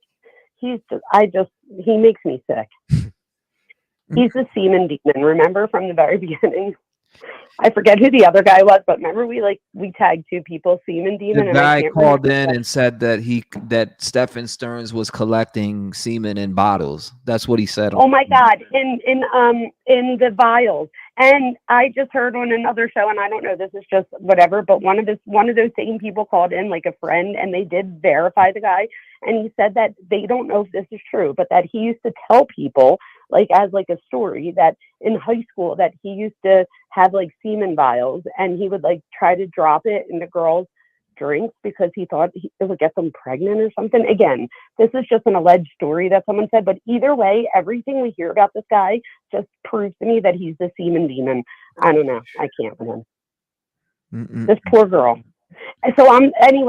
He makes me sick. He's the semen demon. Remember from the very beginning? I forget who the other guy was, but remember we tagged 2 people, semen demon. The guy called in and said that Stephen Stearns was collecting semen in bottles. That's what he said. Oh my God, in the vials. And I just heard on another show, and I don't know, this is just whatever, but one of those same people called in, a friend, and they did verify the guy, and he said that they don't know if this is true, but that he used to tell people, as a story, that in high school that he used to have semen vials, and he would try to drop it into girls' drinks because he thought it would get them pregnant or something. Again, this is just an alleged story that someone said, but either way, everything we hear about this guy just proves to me that he's the semen demon. I don't know. I can't with him. This poor girl. So any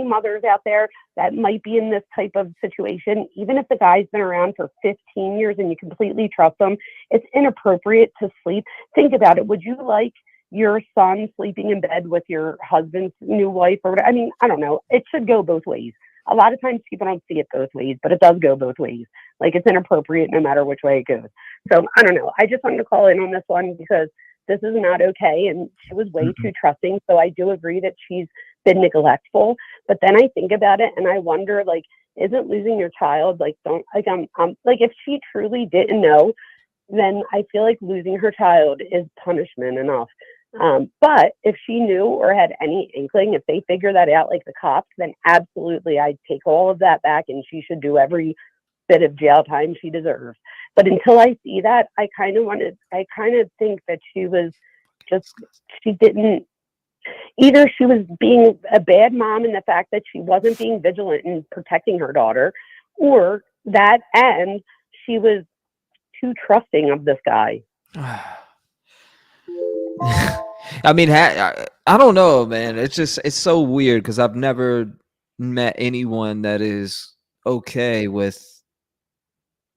mothers out there that might be in this type of situation, even if the guy's been around for 15 years and you completely trust him, it's inappropriate to sleep. Think about it. Would you like your son sleeping in bed with your husband's new wife or whatever? I mean, I don't know. It should go both ways. A lot of times people don't see it both ways, but it does go both ways. It's inappropriate no matter which way it goes. So I don't know. I just wanted to call in on this one because this is not okay. And she was way too trusting. So I do agree that she's been neglectful. But then I think about it and I wonder, isn't losing your child, if she truly didn't know, then I feel like losing her child is punishment enough. But if she knew or had any inkling, if they figure that out, like the cops, then absolutely I'd take all of that back and she should do every bit of jail time she deserves. But until I see that, I kind of think that she didn't, either she was being a bad mom in the fact that she wasn't being vigilant in protecting her daughter, or that, and she was too trusting of this guy. I mean, I don't know, man. It's so weird because I've never met anyone that is okay with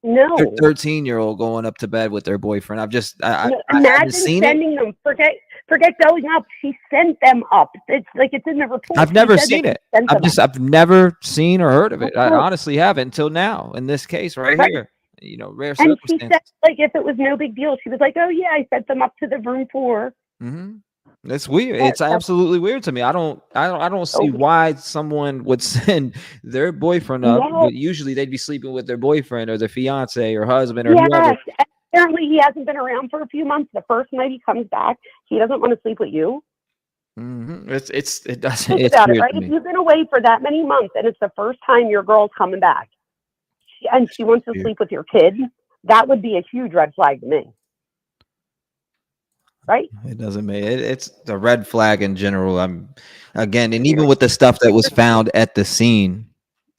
their 13-year-old going up to bed with their boyfriend. I've imagine seen sending it. them. Forget going up. She sent them up. It's like it's in the report. I've never seen it. I've never seen or heard of it. I Oh. honestly haven't until now in this case right here. You know, rare And she circumstances. said, like, if it was no big deal, she was like, "Oh yeah, I sent them up to the room 4." Mm-hmm. It's weird. It's absolutely weird to me. I don't see why someone would send their boyfriend up, but usually they'd be sleeping with their boyfriend or their fiance or husband or whoever. Yes. Apparently, he hasn't been around for a few months. The first night he comes back, he doesn't want to sleep with you. Mm-hmm. It doesn't. Think It's about it, weird right? to If me. you've been away for that many months and it's the first time your girl's coming back, and she wants to sleep with your kid, that would be a huge red flag to me. Right? It doesn't make it. It's the red flag in general. And even with the stuff that was found at the scene,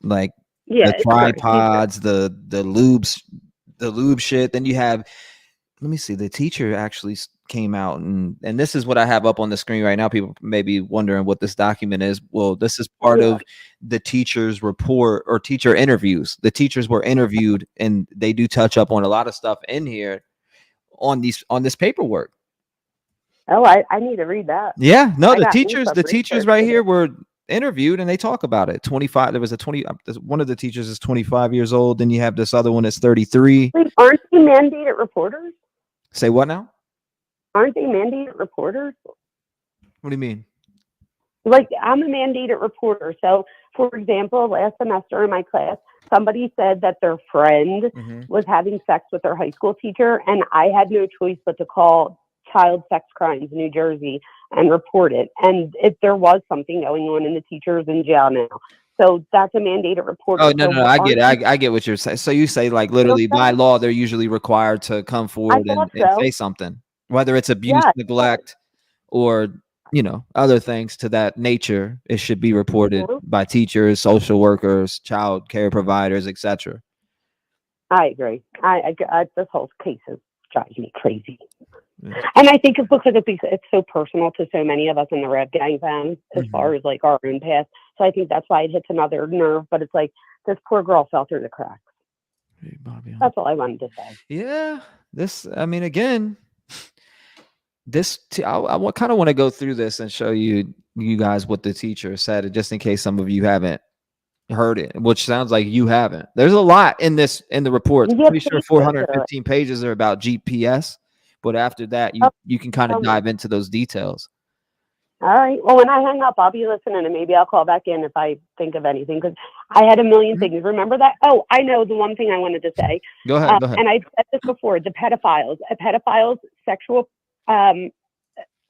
like the tripods, the lube shit. Then you have, let me see, the teacher actually came out and this is what I have up on the screen right now. People may be wondering what this document is. Well, this is part of the teacher's report or teacher interviews. The teachers were interviewed and they do touch up on a lot of stuff in here on this paperwork. Oh, I need to read that. Yeah, no, the teachers right here were interviewed and they talk about it. 25. There was one of the teachers is 25 years old. Then you have this other one that's 33. Wait, aren't they mandated reporters? Say what now? Aren't they mandated reporters? What do you mean? Like, I'm a mandated reporter. So, for example, last semester in my class, somebody said that their friend was having sex with their high school teacher, and I had no choice but to call Child Sex Crimes New Jersey and report it. And if there was something going on, and the teacher's in jail now. So that's a mandated reporter. Oh, no, so I get it. I get what you're saying. So you say, like, literally by law, they're usually required to come forward and say something, whether it's abuse, neglect, or, you know, other things to that nature. It should be reported by teachers, social workers, child care providers, etc. I agree. I this whole case drives me crazy. And I think it's because it's so personal to so many of us in the Rev Gang fans as far as like our own past. So I think that's why it hits another nerve. But it's like this poor girl fell through the cracks. Hey, Bobby, that's all I wanted to say. Yeah, I mean, again, I kind of want to go through this and show you guys what the teacher said, just in case some of you haven't heard it, which sounds like you haven't. There's a lot in the report. I'm pretty sure 415 pages are about GPS. But after that, you can kind of dive into those details. All right. Well, when I hang up, I'll be listening, and maybe I'll call back in if I think of anything, because I had a million things. Remember that? Oh, I know the one thing I wanted to say. Go ahead. And I've said this before, the pedophiles. A pedophile's sexual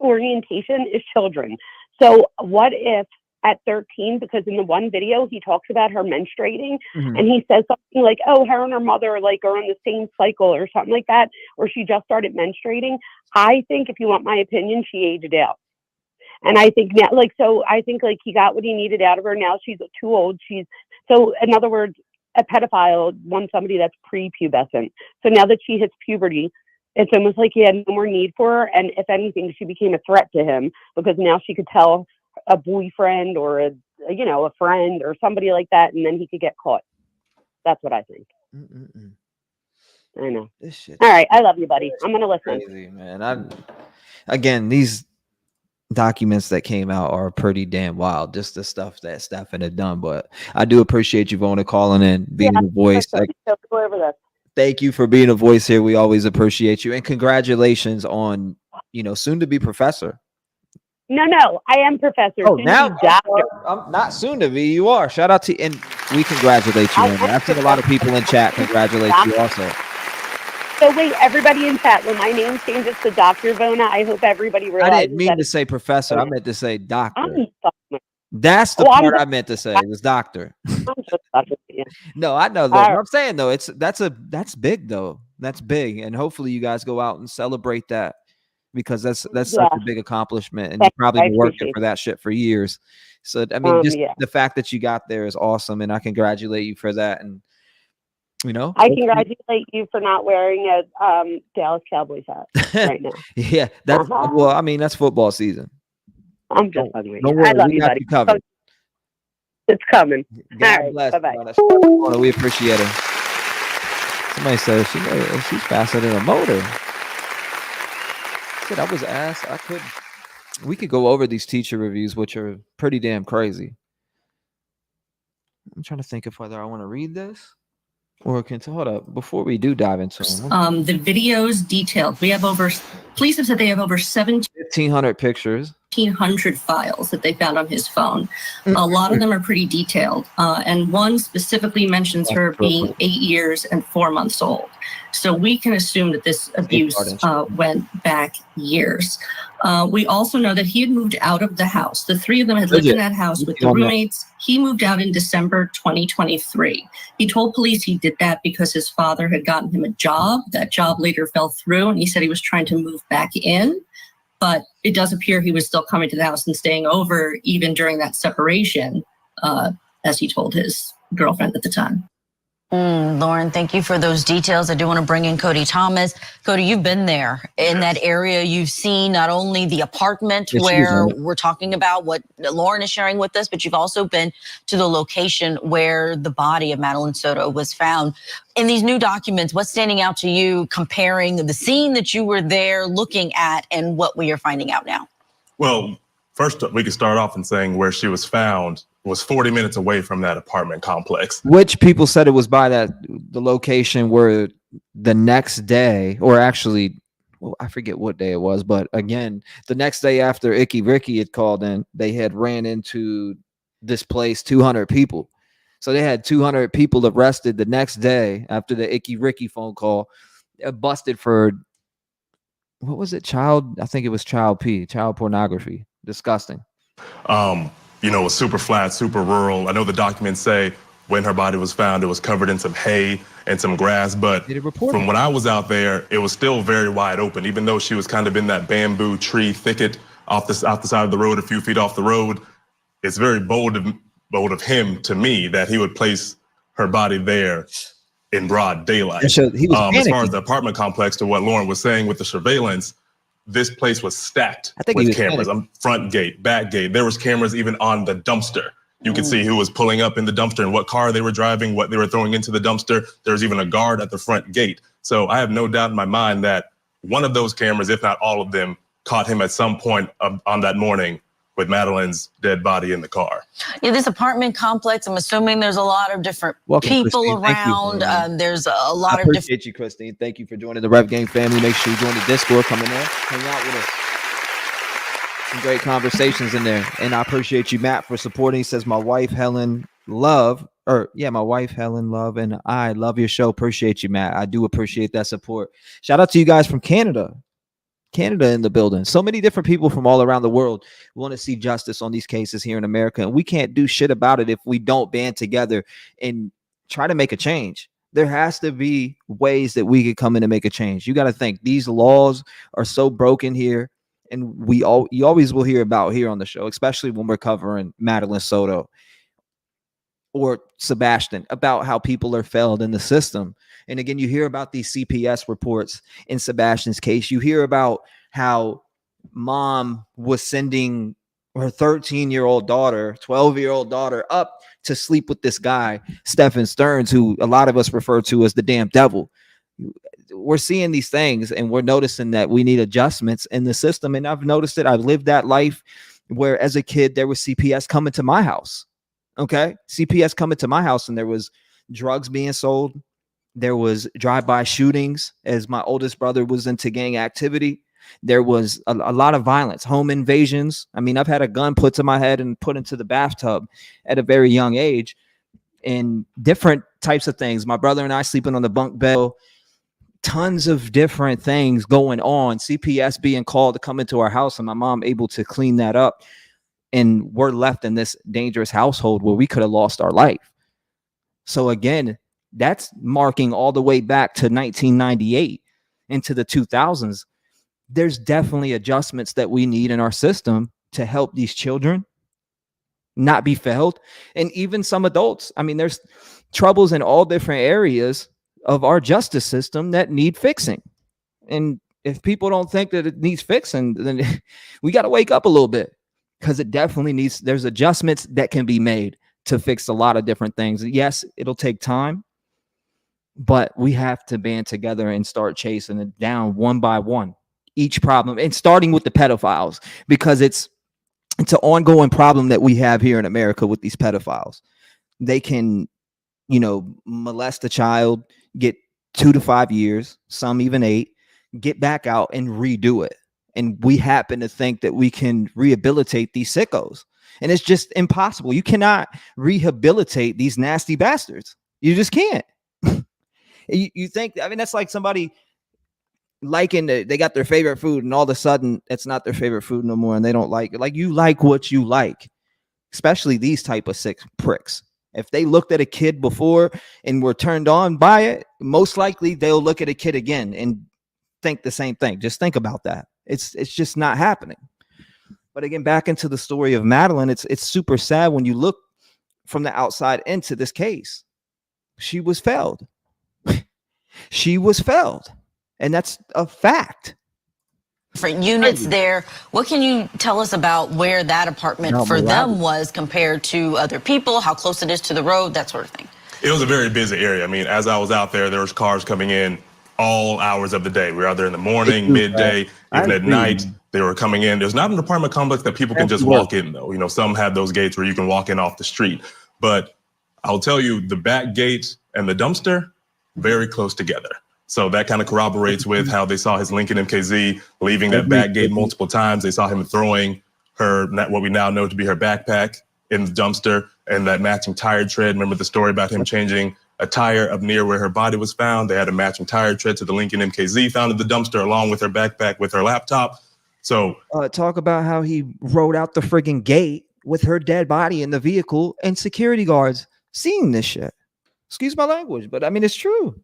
orientation is children. So what if at 13, because in the one video he talks about her menstruating and he says something like, oh, her and her mother like are on the same cycle or something like that, or she just started menstruating. I think, if you want my opinion, she aged out. And I think now, I think he got what he needed out of her. Now she's too old. So in other words, a pedophile wants somebody that's prepubescent. So now that she hits puberty, it's almost like he had no more need for her. And if anything, she became a threat to him, because now she could tell a boyfriend or a friend or somebody like that, and then he could get caught. That's what I think. I know. This shit. All right, I love you, buddy. I'm gonna listen. Crazy, man. Again, these documents that came out are pretty damn wild. Just the stuff that Stefan had done. But I do appreciate you, Vona, calling in, being a voice. Go over this. Thank you for being a voice here. We always appreciate you, and congratulations on soon to be professor. No, I am professor. Oh, now I'm not soon to be. You are. Shout out to, and we congratulate you on that. I've seen a lot of people in chat congratulate you also. So wait, everybody in chat, when my name changes to Dr. Vona, I hope everybody realizes. I didn't mean to say professor. I meant to say doctor. That's the part I meant to say. It was doctor. No, I know that. I'm saying though, that's big though. That's big, and hopefully you guys go out and celebrate that, because that's such a big accomplishment, and you've probably been working for that shit for years. So I mean, just the fact that you got there is awesome, and I congratulate you for that. And I congratulate you for not wearing a Dallas Cowboys hat right now. Yeah, that's well, I mean, that's football season. I'm just hungry. Don't worry, I love we you, got buddy. you covered. It's coming. God All bless. right, bye-bye. We appreciate her. Somebody said she's faster than a motor. Shit, I was asked. I couldn't. We could go over these teacher reviews, which are pretty damn crazy. I'm trying to think of whether I want to read this or can hold up before we do dive into them. The videos detailed. We have police have said they have over 1,500 pictures. 1,500 files that they found on his phone. A lot of them are pretty detailed. And one specifically mentions her being 8 years and 4 months old. So we can assume that this abuse went back years. We also know that he had moved out of the house. The three of them had lived in that house with the roommates. He moved out in December 2023. He told police he did that because his father had gotten him a job. That job later fell through, and he said he was trying to move back in. But it does appear he was still coming to the house and staying over even during that separation, as he told his girlfriend at the time. Lauren, thank you for those details. I do want to bring in Cody Thomas. Cody, you've been there in that area. You've seen not only the apartment where we're talking about what Lauren is sharing with us, but you've also been to the location where the body of Madeline Soto was found. In these new documents, what's standing out to you comparing the scene that you were there looking at and what we are finding out now? Well, first, we could start off in saying where she was found was 40 minutes away from that apartment complex. Which people said it was by the location where the next day, or actually, well, I forget what day it was, but again, the next day after Icky Ricky had called in, they had ran into this place 200 people. So they had 200 people arrested the next day after the Icky Ricky phone call, busted for, what was it? I think it was child pornography. Disgusting. You know, it was super flat, super rural. I know the documents say when her body was found, it was covered in some hay and some grass. But from when I was out there, it was still very wide open, even though she was kind of in that bamboo tree thicket off the side of the road, a few feet off the road. It's very bold of him to me that he would place her body there in broad daylight. So he was as far as the apartment complex, to what Lauren was saying with the surveillance, this place was stacked with cameras. Front gate, back gate. There was cameras even on the dumpster. You could see who was pulling up in the dumpster and what car they were driving, what they were throwing into the dumpster. There was even a guard at the front gate. So I have no doubt in my mind that one of those cameras, if not all of them, caught him at some point on that morning with Madeline's dead body in the car. Yeah, this apartment complex, I'm assuming there's a lot of different people around. There's a lot of different. I appreciate you, Christine. Thank you for joining the Rev Game family. Make sure you join the Discord, come in there, hang out with us. Some great conversations in there. And I appreciate you, Matt, for supporting. He says, my wife, Helen Love, and I love your show. Appreciate you, Matt. I do appreciate that support. Shout out to you guys from Canada in the building. So many different people from all around the world want to see justice on these cases here in America. And we can't do shit about it if we don't band together and try to make a change. There has to be ways that we could come in and make a change. You got to think these laws are so broken here. And you always will hear about here on the show, especially when we're covering Madeline Soto or Sebastian, about how people are failed in the system. And again, you hear about these CPS reports in Sebastian's case. You hear about how mom was sending her 13-year-old daughter, 12-year-old daughter up to sleep with this guy, Stephen Stearns, who a lot of us refer to as the damn devil. We're seeing these things and we're noticing that we need adjustments in the system. And I've noticed it. I've lived that life where as a kid, there was CPS coming to my house. Okay. CPS coming to my house and there was drugs being sold. There was drive-by shootings as my oldest brother was into gang activity. There was a lot of violence, home invasions. I mean, I've had a gun put to my head and put into the bathtub at a very young age and different types of things. My brother and I sleeping on the bunk bed, tons of different things going on. CPS being called to come into our house and my mom able to clean that up. And we're left in this dangerous household where we could have lost our life. So again, that's marking all the way back to 1998 into the 2000s. There's definitely adjustments that we need in our system to help these children not be failed. And even some adults. I mean, there's troubles in all different areas of our justice system that need fixing. And if people don't think that it needs fixing, then we got to wake up a little bit because it definitely needs, there's adjustments that can be made to fix a lot of different things. Yes, it'll take time, but we have to band together and start chasing it down one by one. each problem, and starting with the pedophiles, because it's an ongoing problem that we have here in America with these pedophiles. They can, molest a child, get 2 to 5 years, some even 8, get back out and redo it. And we happen to think that we can rehabilitate these sickos. And it's just impossible. You cannot rehabilitate these nasty bastards. You just can't. You think, that's like somebody liking they got their favorite food and all of a sudden it's not their favorite food no more and they don't like it. Like, you like what you like, especially these type of sick pricks. If they looked at a kid before and were turned on by it, most likely they'll look at a kid again and think the same thing. Just think about that. It's just not happening. But again, back into the story of Madeline, it's super sad when you look from the outside into this case. She was failed. She was failed. And that's a fact. Different units there. What can you tell us about where that apartment for them was compared to other people, how close it is to the road, that sort of thing? It was a very busy area. As I was out there was cars coming in all hours of the day. We were out there in the morning, midday, even at night. They were coming in. There's not an apartment complex that people can just walk in, though. Some have those gates where you can walk in off the street. But I'll tell you, the back gate and the dumpster, very close together. So that kind of corroborates with how they saw his Lincoln MKZ leaving that back gate multiple times. They saw him throwing her, what we now know to be her backpack, in the dumpster, and that matching tire tread. Remember the story about him changing a tire up near where her body was found? They had a matching tire tread to the Lincoln MKZ found in the dumpster, along with her backpack with her laptop. So talk about how he rode out the friggin' gate with her dead body in the vehicle and security guards seeing this shit. Excuse my language, but it's true.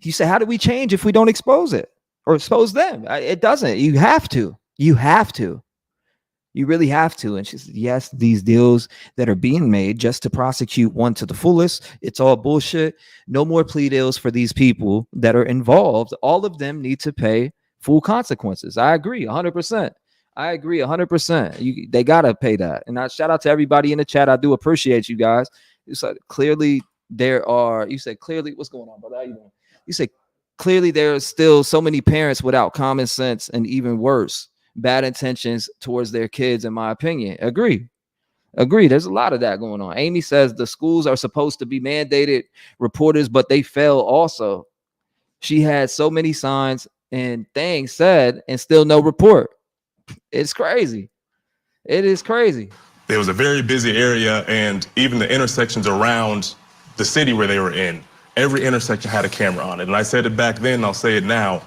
He said, how do we change if we don't expose it or expose them? It doesn't. You have to. You really have to. And she said, yes, these deals that are being made just to prosecute one to the fullest, it's all bullshit. No more plea deals for these people that are involved. All of them need to pay full consequences. I agree 100%. I agree 100%. They got to pay that. And I shout out to everybody in the chat. I do appreciate you guys. You said clearly what's going on, brother? How you doing? You say clearly there's still so many parents without common sense and even worse, bad intentions towards their kids, in my opinion. Agree. There's a lot of that going on. Amy says the schools are supposed to be mandated reporters, but they fail also. She had so many signs and things said and still no report. It's crazy. It is crazy. It was a very busy area, and even the intersections around the city where they were in, every intersection had a camera on it. And I said it back then, I'll say it now.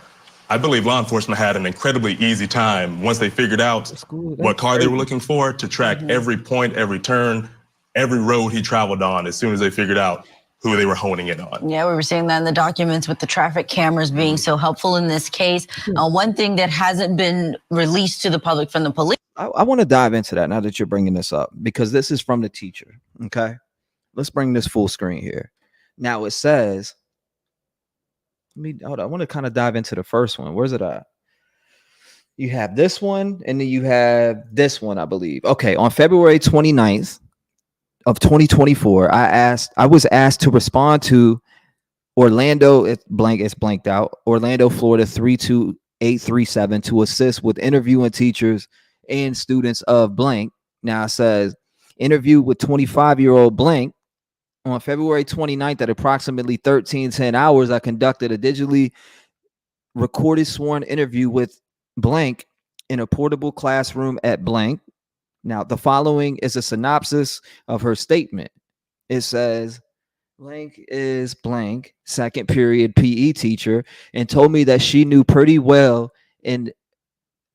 I believe law enforcement had an incredibly easy time once they figured out what car they were looking for to track every point, every turn, every road he traveled on as soon as they figured out who they were honing in on. Yeah, we were seeing that in the documents with the traffic cameras being so helpful in this case. One thing that hasn't been released to the public from the police. I want to dive into that now that you're bringing this up, because this is from the teacher. Okay, let's bring this full screen here. Now it says, hold on, I want to kind of dive into the first one. Where's it at? You have this one, and then you have this one, I believe. Okay, on February 29th of 2024, I was asked to respond to Orlando, it's blanked out, Orlando, Florida 32837 to assist with interviewing teachers and students of blank. Now it says interview with 25-year-old blank. On February 29th at approximately 13:10 hours, I conducted a digitally recorded sworn interview with blank in a portable classroom at blank. Now, the following is a synopsis of her statement. It says, blank is blank, second period PE teacher, and told me that she knew pretty well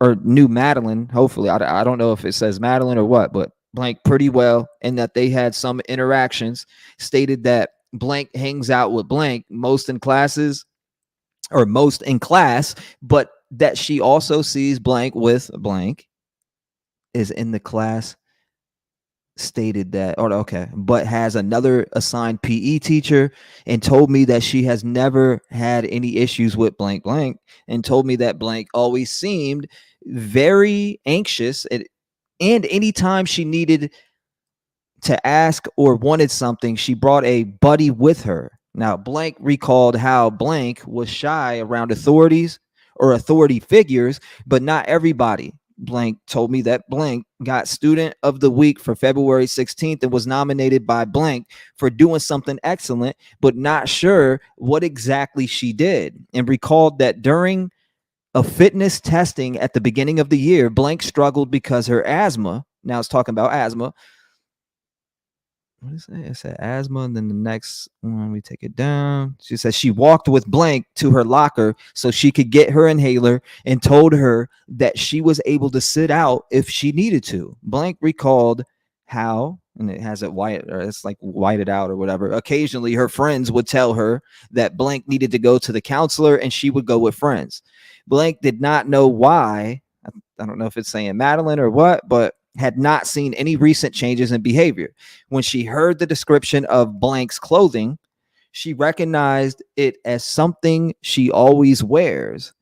or knew Madeline. Hopefully, I don't know if it says Madeline or what, but blank pretty well, and that they had some interactions. Stated that blank hangs out with blank most in class, but that she also sees blank with blank is in the class. Stated that, but has another assigned PE teacher, and told me that she has never had any issues with blank blank, and told me that blank always seemed very anxious, and anytime she needed to ask or wanted something, she brought a buddy with her. Now, blank recalled how blank was shy around authorities, or authority figures, but not everybody. Blank told me that blank got student of the week for February 16th and was nominated by blank for doing something excellent, but not sure what exactly she did, and recalled that during a fitness testing at the beginning of the year, blank struggled because her asthma, now it's talking about asthma. What is it? It said asthma, and then the next one, we take it down. She says she walked with blank to her locker so she could get her inhaler and told her that she was able to sit out if she needed to. Blank recalled how, and it has it white, or it's like whited out or whatever. Occasionally, her friends would tell her that blank needed to go to the counselor and she would go with friends. Blank did not know why. I don't know if it's saying Madeline or what, but had not seen any recent changes in behavior. When she heard the description of blank's clothing, she recognized it as something she always wears.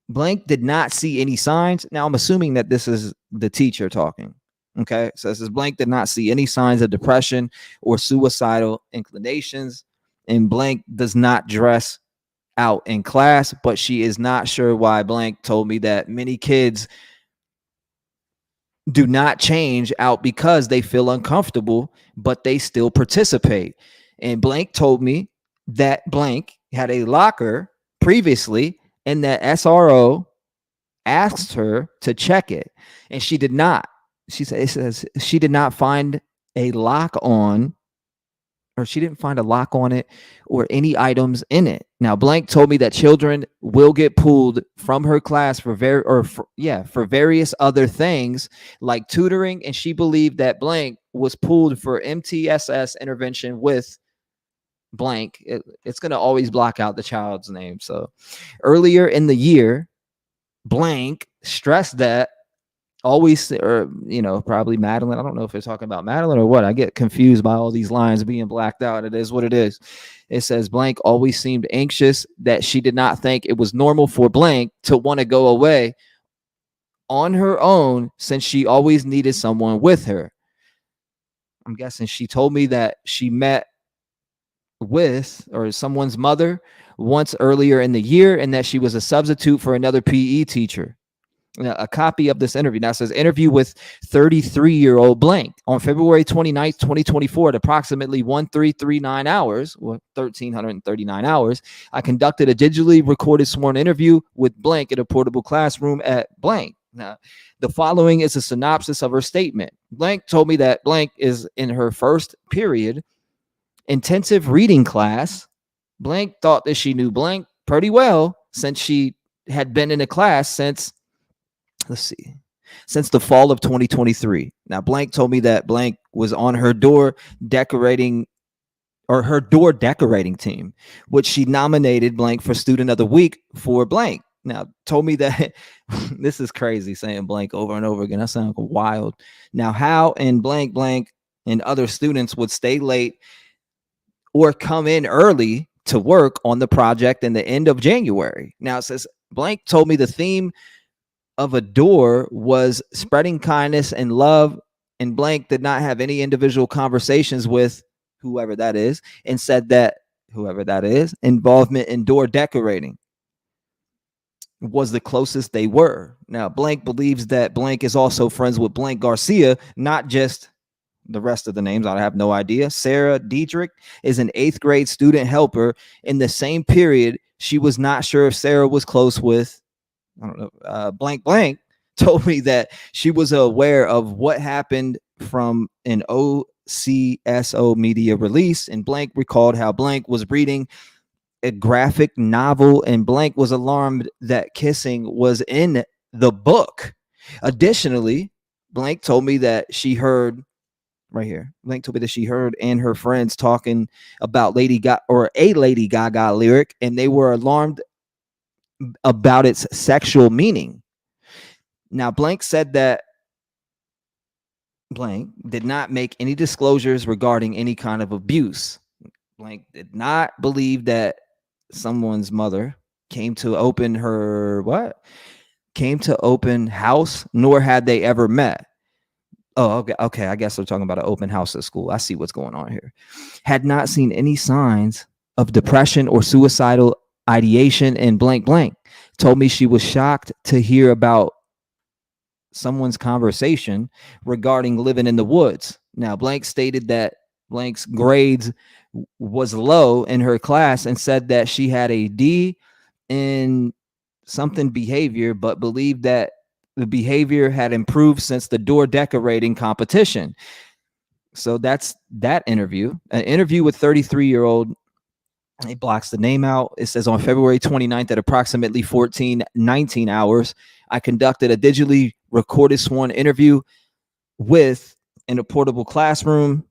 Blank did not see any signs. Now, I'm assuming that this is the teacher talking. Okay, so this is blank did not see any signs of depression or suicidal inclinations, and blank does not dress out in class, but she is not sure why. Blank told me that many kids do not change out because they feel uncomfortable, but they still participate. And blank told me that blank had a locker previously and that SRO asked her to check it, and she did not. She says she did not find a lock on, or she didn't find a lock on it or any items in it. Now, blank told me that children will get pulled from her class for various other things like tutoring, and she believed that blank was pulled for MTSS intervention with blank. It's going to always block out the child's name. So earlier in the year, blank stressed that always, or probably Madeline. I don't know if it's talking about Madeline or what. I get confused by all these lines being blacked out. It is what it is. It says blank always seemed anxious, that she did not think it was normal for blank to want to go away on her own since she always needed someone with her. I'm guessing she told me that she met with or someone's mother once earlier in the year and that she was a substitute for another PE teacher. A copy of this interview now says interview with 33-year-old blank on February 29th, 2024 at approximately 1339 hours, or 1339 hours. I conducted a digitally recorded sworn interview with blank in a portable classroom at blank. Now, the following is a synopsis of her statement. Blank told me that blank is in her first period intensive reading class. Blank thought that she knew blank pretty well since she had been in a class since the fall of 2023. Now, blank told me that blank was on her door decorating team, which she nominated blank for student of the week for blank. Now, told me that this is crazy saying blank over and over again. That sounds wild. Now, how and blank and other students would stay late or come in early to work on the project in the end of January. Now, it says blank told me the theme of a door was spreading kindness and love, and blank did not have any individual conversations with whoever that is, and said that whoever that is involvement in door decorating was the closest they were. Now, blank believes that blank is also friends with blank Garcia, not just the rest of the names. I have no idea. Sarah Dietrich is an 8th grade student helper. In the same period, she was not sure if Sarah was close with, I don't know, blank told me that she was aware of what happened from an OCSO media release, and blank recalled how blank was reading a graphic novel and blank was alarmed that kissing was in the book. Additionally, blank told me that she heard right here. Blank told me that she heard and her friends talking about a Lady Gaga lyric, and they were alarmed about its sexual meaning. Now, blank said that blank did not make any disclosures regarding any kind of abuse. Blank did not believe that someone's mother came to open house, nor had they ever met. Oh, okay. I guess they're talking about an open house at school. I see what's going on here. Had not seen any signs of depression or suicidal ideation, and blank told me she was shocked to hear about someone's conversation regarding living in the woods. Now, blank stated that blank's grades was low in her class and said that she had a D in something behavior, but believed that the behavior had improved since the door decorating competition. So that's that interview. An interview with 33-year-old. He blocks the name out. It says on February 29th at approximately 14:19 hours, I conducted a digitally recorded sworn interview with in a portable classroom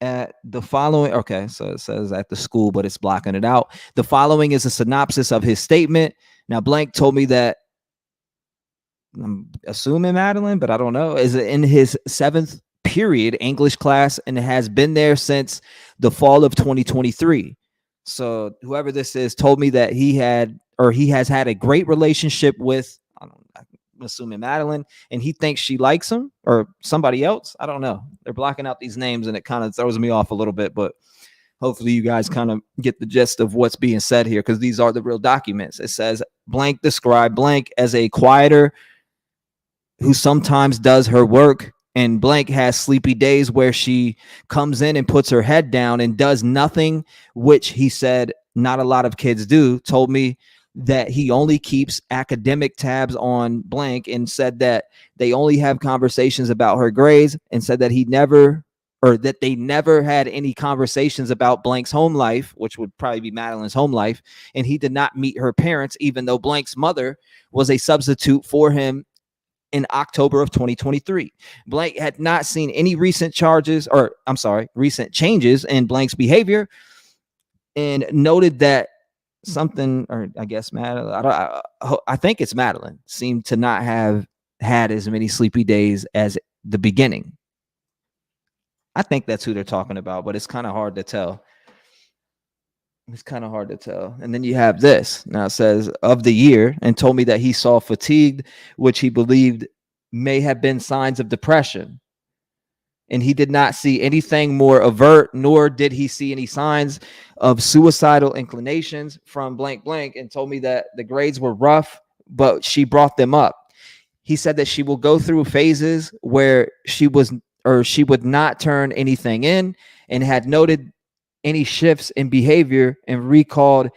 at the following. Okay, so it says at the school, but it's blocking it out. The following is a synopsis of his statement. Now, blank told me that, I'm assuming Madeline, but I don't know, is in his 7th period English class and has been there since the fall of 2023. So whoever this is told me that he has had a great relationship with, I'm assuming Madeline, and he thinks she likes him or somebody else. I don't know. They're blocking out these names and it kind of throws me off a little bit, but hopefully you guys kind of get the gist of what's being said here, because these are the real documents. It says blank described blank as a quieter who sometimes does her work, and blank has sleepy days where she comes in and puts her head down and does nothing, which he said not a lot of kids do. Told me that he only keeps academic tabs on blank and said that they only have conversations about her grades, and said that they never had any conversations about blank's home life, which would probably be Madeline's home life. And he did not meet her parents, even though blank's mother was a substitute for him in October of 2023. Blank had not seen any recent changes in blank's behavior, and noted that something, or I guess Madeline, I think it's Madeline, seemed to not have had as many sleepy days as the beginning. I think that's who they're talking about, but it's kind of hard to tell. And then you have this. Now it says of the year, and told me that he saw fatigued, which he believed may have been signs of depression. And he did not see anything more overt, nor did he see any signs of suicidal inclinations from blank blank, and told me that the grades were rough, but she brought them up. He said that she will go through phases where she would not turn anything in, and had noted any shifts in behavior, and recalled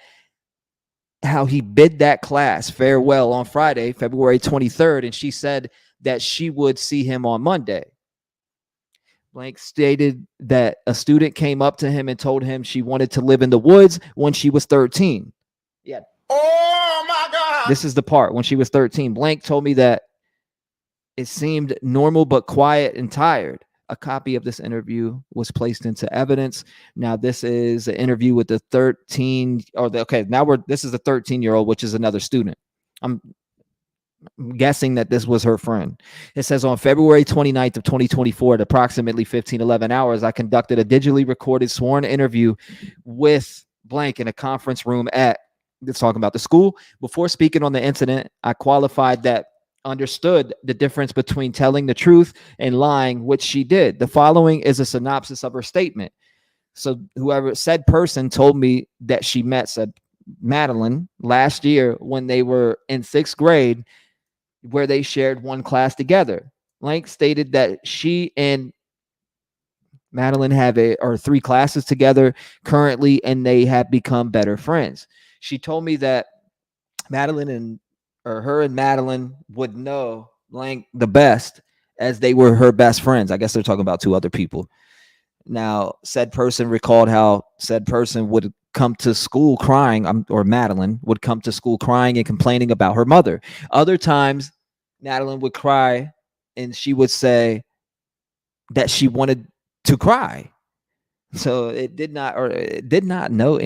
how he bid that class farewell on Friday, February 23rd, and she said that she would see him on Monday. Blank stated that a student came up to him and told him she wanted to live in the woods when she was 13. Yeah. Oh my God. This is the part when she was 13. Blank told me that it seemed normal but quiet and tired. A copy of this interview was placed into evidence. Now this is an interview with the 13-year-old, which is another student. I'm guessing that this was her friend. It says on February 29th of 2024 at approximately 15:11 hours, I conducted a digitally recorded sworn interview with blank in a conference room it's talking about the school. Before speaking on the incident, I qualified that understood the difference between telling the truth and lying, which she did. The following is a synopsis of her statement. So whoever said person told me that she met said Madeline last year when they were in 6th grade, where they shared one class together. Blank stated that she and Madeline have 3 classes together currently, and they have become better friends. She told me that her and Madeline would know blank the best, as they were her best friends. I guess they're talking about 2 other people. Now, said person recalled how said person would come to school crying, or Madeline would come to school crying and complaining about her mother. Other times, Madeline would cry and she would say that she wanted to cry. So blank did not know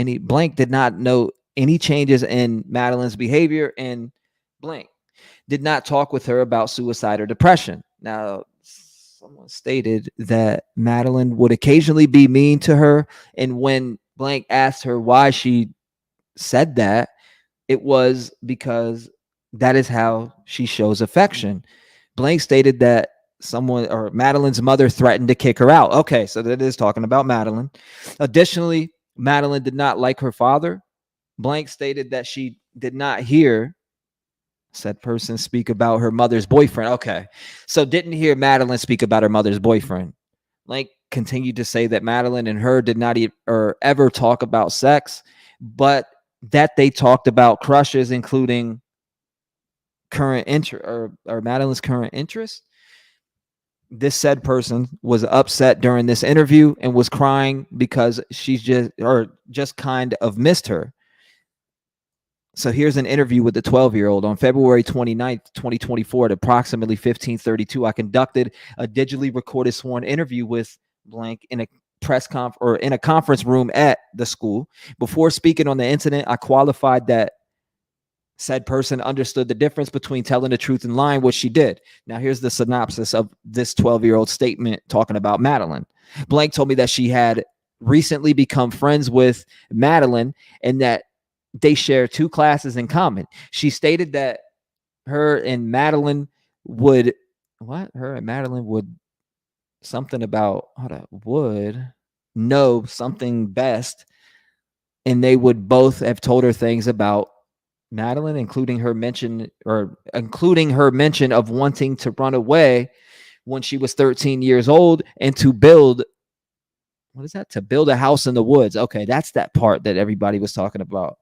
any changes in Madeline's behavior, and blank did not talk with her about suicide or depression. Now, someone stated that Madeline would occasionally be mean to her, and when blank asked her why she said that, it was because that is how she shows affection. Blank stated that Madeline's mother threatened to kick her out. Okay, so that is talking about Madeline. Additionally, Madeline did not like her father. Blank stated that she did not hear Said person speak about her mother's boyfriend. Okay. So didn't hear Madeline speak about her mother's boyfriend. Blank continued to say that Madeline and her did not ever talk about sex, but that they talked about crushes, including current interest or Madeline's current interest. This said person was upset during this interview and was crying because she's just kind of missed her. So here's an interview with the 12-year-old. On February 29th, 2024 at approximately 15:32, I conducted a digitally recorded sworn interview with blank in a in a conference room at the school. Before speaking on the incident, I qualified that said person understood the difference between telling the truth and lying, which she did. Now here's the synopsis of this 12-year-old statement talking about Madeline. Blank told me that she had recently become friends with Madeline and that they share 2 classes in common. She stated that her and Madeline would something about would know something best, and they would both have told her things about Madeline, including her mention of wanting to run away when she was 13 years old and to build a house in the woods. Okay, that's that part that everybody was talking about.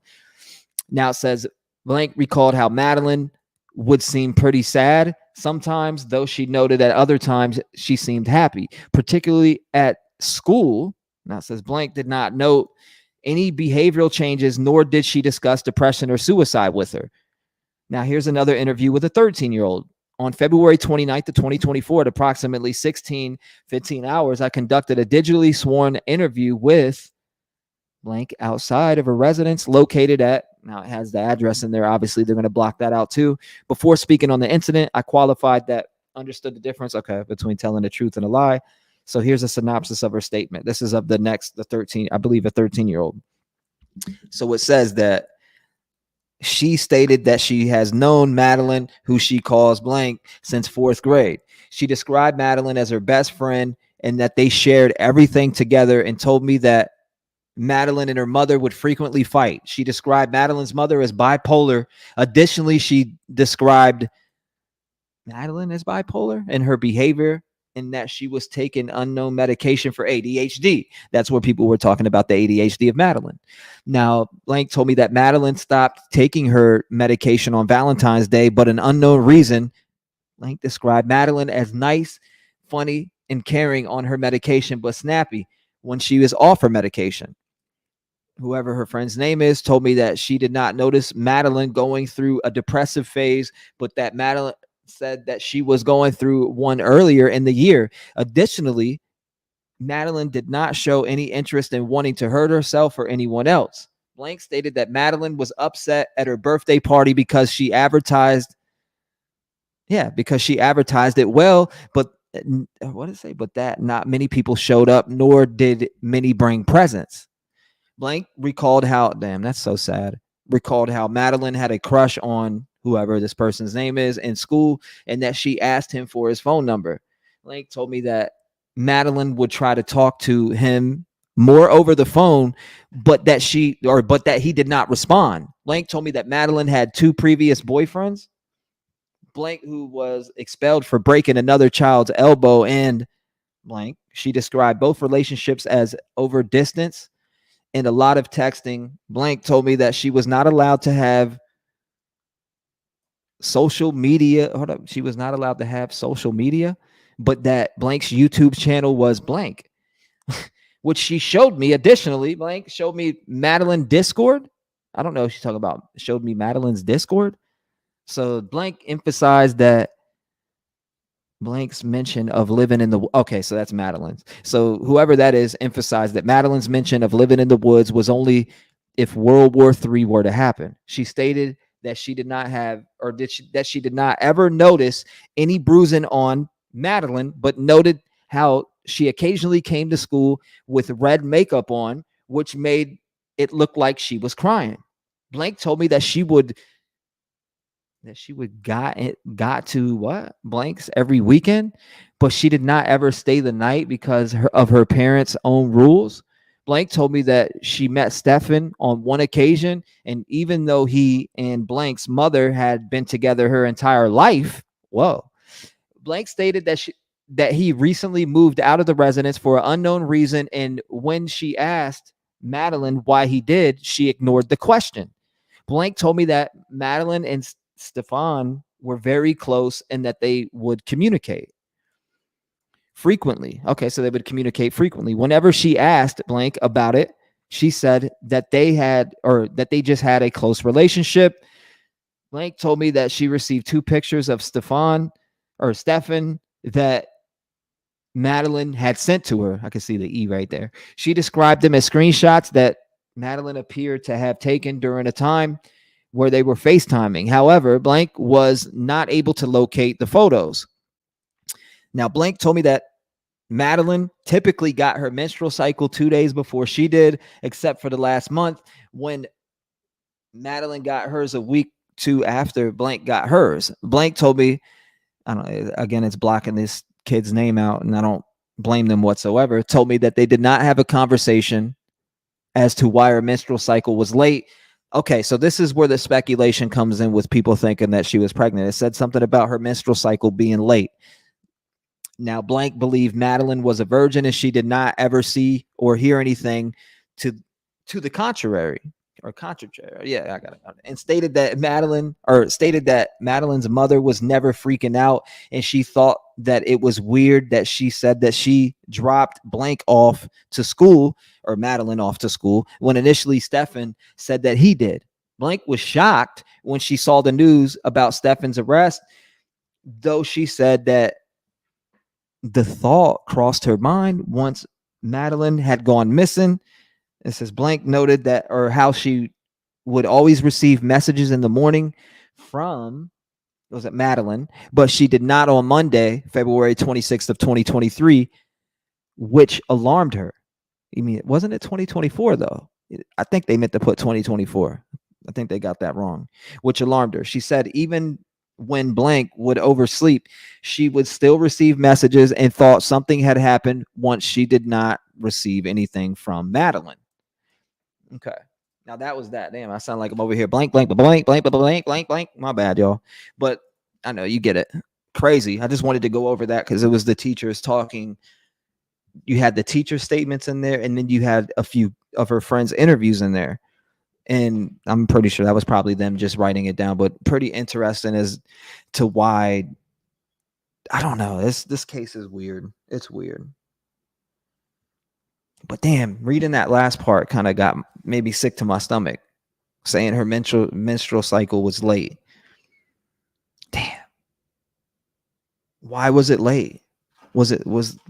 Now it says blank recalled how Madeline would seem pretty sad sometimes, though she noted at other times she seemed happy, particularly at school. Now it says blank did not note any behavioral changes, nor did she discuss depression or suicide with her. Now here's another interview with a 13-year-old. On February 29th of 2024 at approximately 15 hours, I conducted a digitally sworn interview with blank outside of a residence located at, now it has the address in there. Obviously, they're going to block that out too. Before speaking on the incident, I qualified that understood the difference, between telling the truth and a lie. So here's a synopsis of her statement. This is of the 13-year-old. So it says that she stated that she has known Madeline, who she calls blank, since 4th grade. She described Madeline as her best friend and that they shared everything together, and told me that Madeline and her mother would frequently fight. She described Madeline's mother as bipolar. Additionally, she described Madeline as bipolar and her behavior, and that she was taking unknown medication for ADHD. That's where people were talking about the ADHD of Madeline. Now, blank told me that Madeline stopped taking her medication on Valentine's Day, but an unknown reason. Blank described Madeline as nice, funny, and caring on her medication, but snappy when she was off her medication. Whoever her friend's name is told me that she did not notice Madeline going through a depressive phase, but that Madeline said that she was going through one earlier in the year. Additionally, Madeline did not show any interest in wanting to hurt herself or anyone else. Blank stated that Madeline was upset at her birthday party because she advertised it well, but but that not many people showed up, nor did many bring presents. Blank recalled how, that's so sad, recalled how Madeline had a crush on whoever this person's name is in school, and that she asked him for his phone number. Blank told me that Madeline would try to talk to him more over the phone, but that he did not respond. Blank told me that Madeline had 2 previous boyfriends. Blank, who was expelled for breaking another child's elbow, and blank, she described both relationships as over distance and a lot of texting. Blank told me that she was not allowed to have social media. She was not allowed to have social media, but that blank's YouTube channel was blank, which she showed me. Additionally, blank showed me Madeline Discord. I don't know if she's talking about showed me Madeline's Discord. So blank emphasized that blank's mention of living in the so that's Madeline's. So whoever that is emphasized that Madeline's mention of living in the woods was only if World War III were to happen. She stated that she did not have, that she did not ever notice any bruising on Madeline, but noted how she occasionally came to school with red makeup on, which made it look like she was crying. Blank told me that she would got to what blanks every weekend, but she did not ever stay the night because of her parents' own rules. Blank told me that she met Stefan on one occasion, and even though he and Blank's mother had been together her entire life, Blank stated that he recently moved out of the residence for an unknown reason, and when she asked Madeline why he did, she ignored the question. Blank told me that Madeline and Stefan were very close and that they would communicate frequently. Okay, so they would communicate frequently. Whenever she asked Blank about it, she said that they just had a close relationship. Blank told me that she received 2 pictures of Stefan that Madeline had sent to her. I can see the E right there. She described them as screenshots that Madeline appeared to have taken during a time where they were FaceTiming. However, Blank was not able to locate the photos. Now, Blank told me that Madeline typically got her menstrual cycle 2 days before she did, except for the last month when Madeline got hers a week 2 after Blank got hers. Blank told me, I don't know, again, it's blocking this kid's name out, and I don't blame them whatsoever, told me that they did not have a conversation as to why her menstrual cycle was late. Okay, so this is where the speculation comes in with people thinking that she was pregnant. It said something about her menstrual cycle being late. Now, Blank believed Madeline was a virgin and she did not ever see or hear anything to the contrary. Or contrary. Yeah, I got it. And stated that Madeline's mother was never freaking out, and she thought that it was weird that she said that she dropped Blank off to school, or Madeline off to school, when initially Stefan said that he did. Blank was shocked when she saw the news about Stefan's arrest, though she said that the thought crossed her mind once Madeline had gone missing. It says Blank noted that, or how she would always receive messages in the morning from, was it Madeline, but she did not on Monday, February 26th of 2023, which alarmed her. I mean, wasn't it 2024 though? I think they meant to put 2024. I think they got that wrong, which alarmed her. She said even when Blank would oversleep, she would still receive messages and thought something had happened once she did not receive anything from Madeline. Okay. Now that was that. Damn, I sound like I'm over here. Blank, blank, blank, blank, blank, blank, blank. My bad, y'all. But I know you get it. Crazy. I just wanted to go over that because it was the teachers talking. You had the teacher statements in there, and then you had a few of her friends' interviews in there. And I'm pretty sure that was probably them just writing it down, but pretty interesting as to why. I don't know. This case is weird. It's weird. But damn, reading that last part kind of got maybe sick to my stomach, saying her menstrual cycle was late. Damn. Why was it late? Was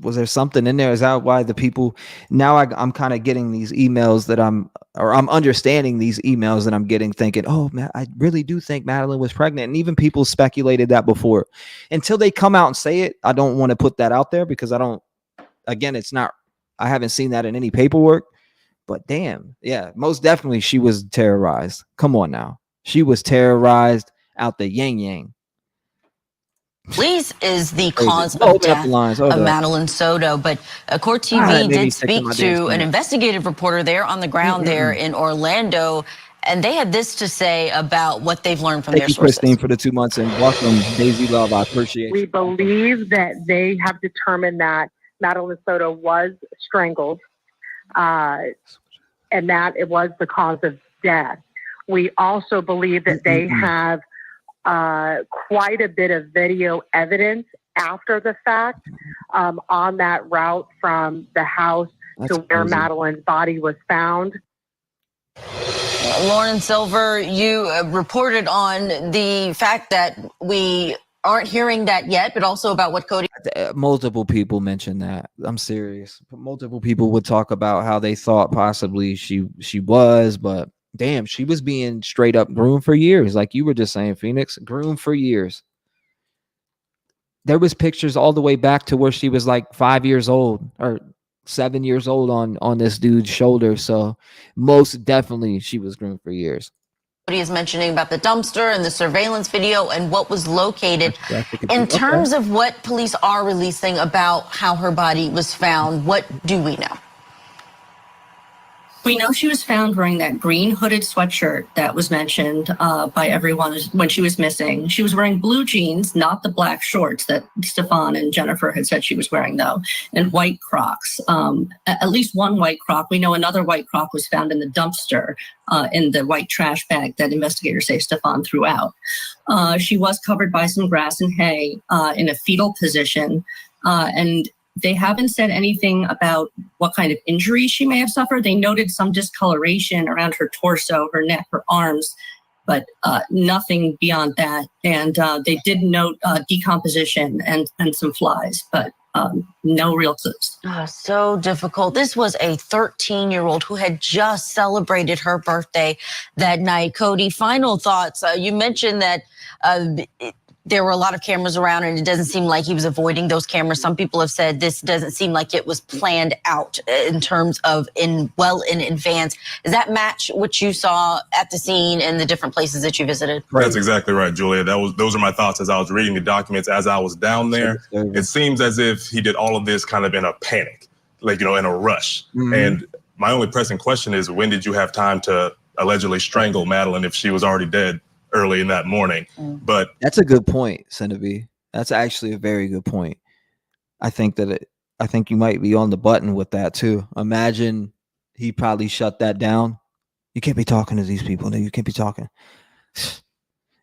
there something in there? Is that why the people now I'm kind of getting these emails that I'm understanding these emails that I'm getting thinking, oh man, I really do think Madeline was pregnant. And even people speculated that before. Until they come out and say it, I don't want to put that out there because I haven't seen that in any paperwork. But damn, yeah, most definitely she was terrorized. Come on now. She was terrorized out the yang. Police is the cause of death of Madeline Soto, but Court TV did speak to an investigative reporter there on the ground there in Orlando, and they had this to say about what they've learned from their sources. Thank you, Christine, for the 2 months, and welcome, Daisy Love. I appreciate We believe that they have determined that Madeline Soto was strangled, and that it was the cause of death. We also believe that they have quite a bit of video evidence after the fact on that route from the house to where Madeline's body was found. Lauren Silver, you reported on the fact that we aren't hearing that yet, but also about what Cody. Multiple people mentioned that. I'm serious. Multiple people would talk about how they thought possibly she was, but damn, she was being straight up groomed for years. Like you were just saying, Phoenix, groomed for years. There was pictures all the way back to where she was like 5 years old or 7 years old on this dude's shoulder. So most definitely she was groomed for years. Cody is mentioning about the dumpster and the surveillance video and what was located. In terms of what police are releasing about how her body was found, what do we know? We know she was found wearing that green hooded sweatshirt that was mentioned by everyone when she was missing. She was wearing blue jeans, not the black shorts that Stefan and Jennifer had said she was wearing, though, and white Crocs. At least one white Croc. We know another white Croc was found in the dumpster in the white trash bag that investigators say Stefan threw out. She was covered by some grass and hay in a fetal position, and they haven't said anything about what kind of injury she may have suffered. They noted some discoloration around her torso, her neck, her arms, but nothing beyond that. And they did note decomposition and some flies, but no real clues. Oh, so difficult. This was a 13-year-old who had just celebrated her birthday that night. Cody, final thoughts. You mentioned that there were a lot of cameras around, and it doesn't seem like he was avoiding those cameras. Some people have said this doesn't seem like it was planned out in terms of in advance. Does that match what you saw at the scene and the different places that you visited? That's exactly right, Julia. Those are my thoughts as I was reading the documents as I was down there. It seems as if he did all of this kind of in a panic, like, in a rush. Mm-hmm. And my only pressing question is, when did you have time to allegedly strangle Madeline if she was already dead early in that morning? But that's a good point, Senator. That's actually a very good point. I think you might be on the button with that too. Imagine he probably shut that down. You can't be talking to these people. You can't be talking.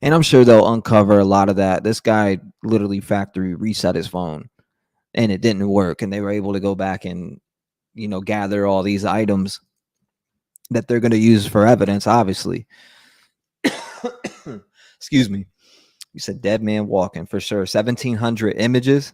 And I'm sure they'll uncover a lot of that. This guy literally factory reset his phone and it didn't work. And they were able to go back and, gather all these items that they're going to use for evidence, obviously. Excuse me. You said dead man walking for sure. 1,700 images.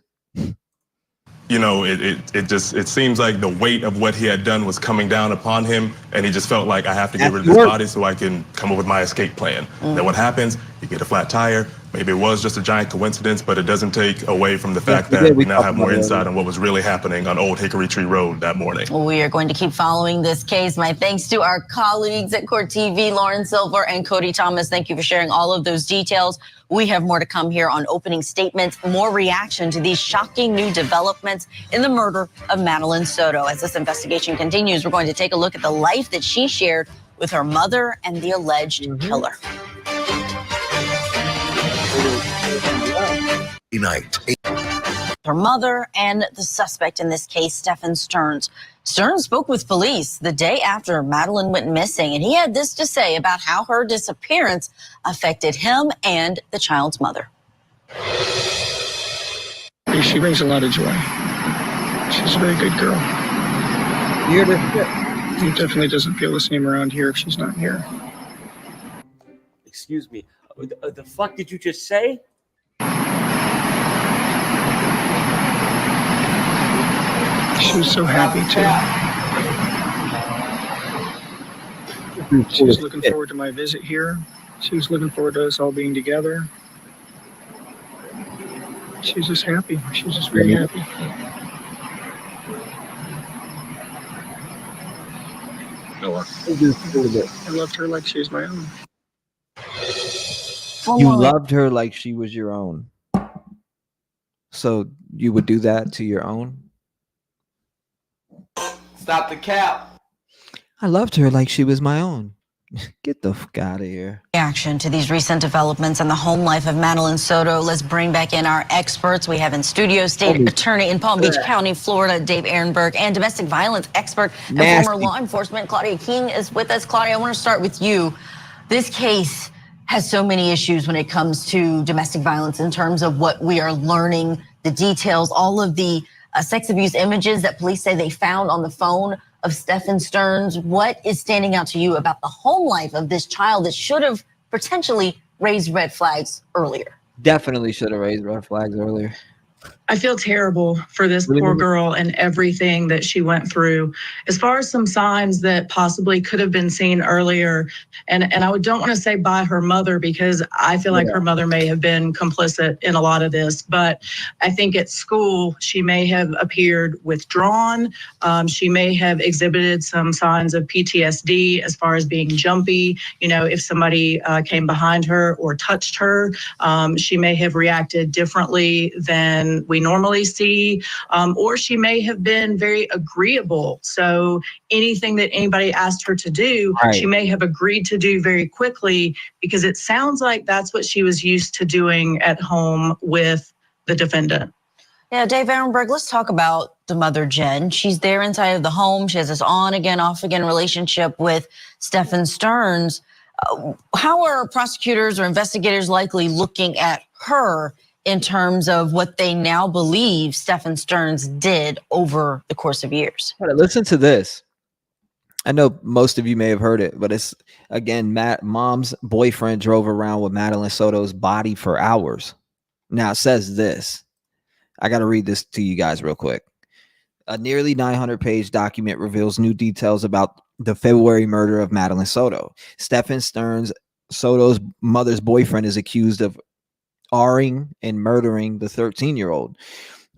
It seems like the weight of what he had done was coming down upon him, and he just felt like, I have to get rid of this body so I can come up with my escape plan. Then what happens? You get a flat tire. Maybe it was just a giant coincidence, but it doesn't take away from the fact that we now have more insight on what was really happening on Old Hickory Tree Road that morning. We are going to keep following this case. My thanks to our colleagues at Court TV, Lauren Silver and Cody Thomas. Thank you for sharing all of those details. We have more to come here on opening statements, more reaction to these shocking new developments in the murder of Madeline Soto. As this investigation continues, we're going to take a look at the life that she shared with her mother and the alleged killer. Her mother and the suspect in this case, Stefan Stearns. Stearns spoke with police the day after Madeline went missing, and he had this to say about how her disappearance affected him and the child's mother. She brings a lot of joy. She's a very good girl. It definitely doesn't feel the same around here if she's not here. Excuse me. The fuck did you just say? She was so happy, too. She was looking forward to my visit here. She was looking forward to us all being together. She was just happy. She was just very happy. I loved her like she was my own. You loved her like she was your own. So you would do that to your own? Stop the cap. I loved her like she was my own. Get the fuck out of here. Reaction to these recent developments in the home life of Madeline Soto. Let's bring back in our experts. We have in studio state attorney in Palm Beach County, Florida, Dave Ehrenberg, and domestic violence expert and former law enforcement, Claudia King, is with us. Claudia, I want to start with you. This case has so many issues when it comes to domestic violence in terms of what we are learning, the details, all of the sex abuse images that police say they found on the phone of Stefan Stearns. What is standing out to you about the home life of this child that should have potentially raised red flags earlier? Definitely should have raised red flags earlier. I feel terrible for this poor girl and everything that she went through. As far as some signs that possibly could have been seen earlier, and I don't want to say by her mother because I feel like her mother may have been complicit in a lot of this, but I think at school she may have appeared withdrawn. She may have exhibited some signs of PTSD as far as being jumpy. You know, if somebody came behind her or touched her, she may have reacted differently than than we normally see, or she may have been very agreeable. So anything that anybody asked her to do, she may have agreed to do very quickly, because it sounds like that's what she was used to doing at home with the defendant. Yeah, Dave Ehrenberg, let's talk about the mother, Jenn. She's there inside of the home. She has this on again, off again relationship with Stephen Stearns. How are prosecutors or investigators likely looking at her in terms of what they now believe Stephen Stearns did over the course of years? Listen to this. I know most of you may have heard it, but it's, again, mom's boyfriend drove around with Madeline Soto's body for hours. Now it says this. I got to read this to you guys real quick. A nearly 900-page document reveals new details about the February murder of Madeline Soto. Stephen Stearns, Soto's mother's boyfriend, is accused of R-ing and murdering the 13-year-old.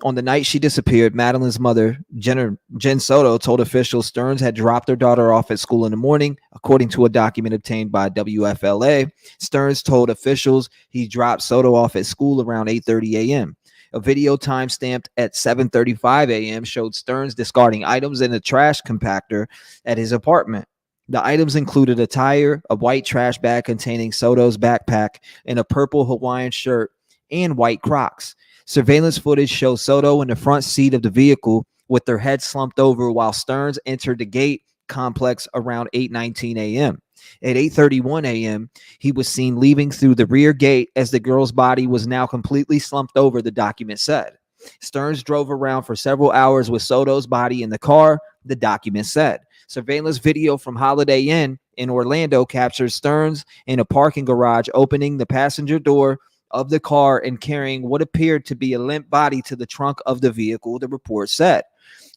On the night she disappeared, Madeline's mother, Jenn Soto, told officials Stearns had dropped her daughter off at school in the morning. According to a document obtained by WFLA, Stearns told officials he dropped Soto off at school around 8:30 a.m. A video time-stamped at 7:35 a.m. showed Stearns discarding items in a trash compactor at his apartment. The items included a tire, a white trash bag containing Soto's backpack, and a purple Hawaiian shirt and white Crocs. Surveillance footage shows Soto in the front seat of the vehicle with her head slumped over while Stearns entered the gate complex around 8:19 a.m. At 8:31 a.m., he was seen leaving through the rear gate as the girl's body was now completely slumped over, the document said. Stearns drove around for several hours with Soto's body in the car, the document said. Surveillance video from Holiday Inn in Orlando captures Stearns in a parking garage opening the passenger door of the car and carrying what appeared to be a limp body to the trunk of the vehicle, the report said.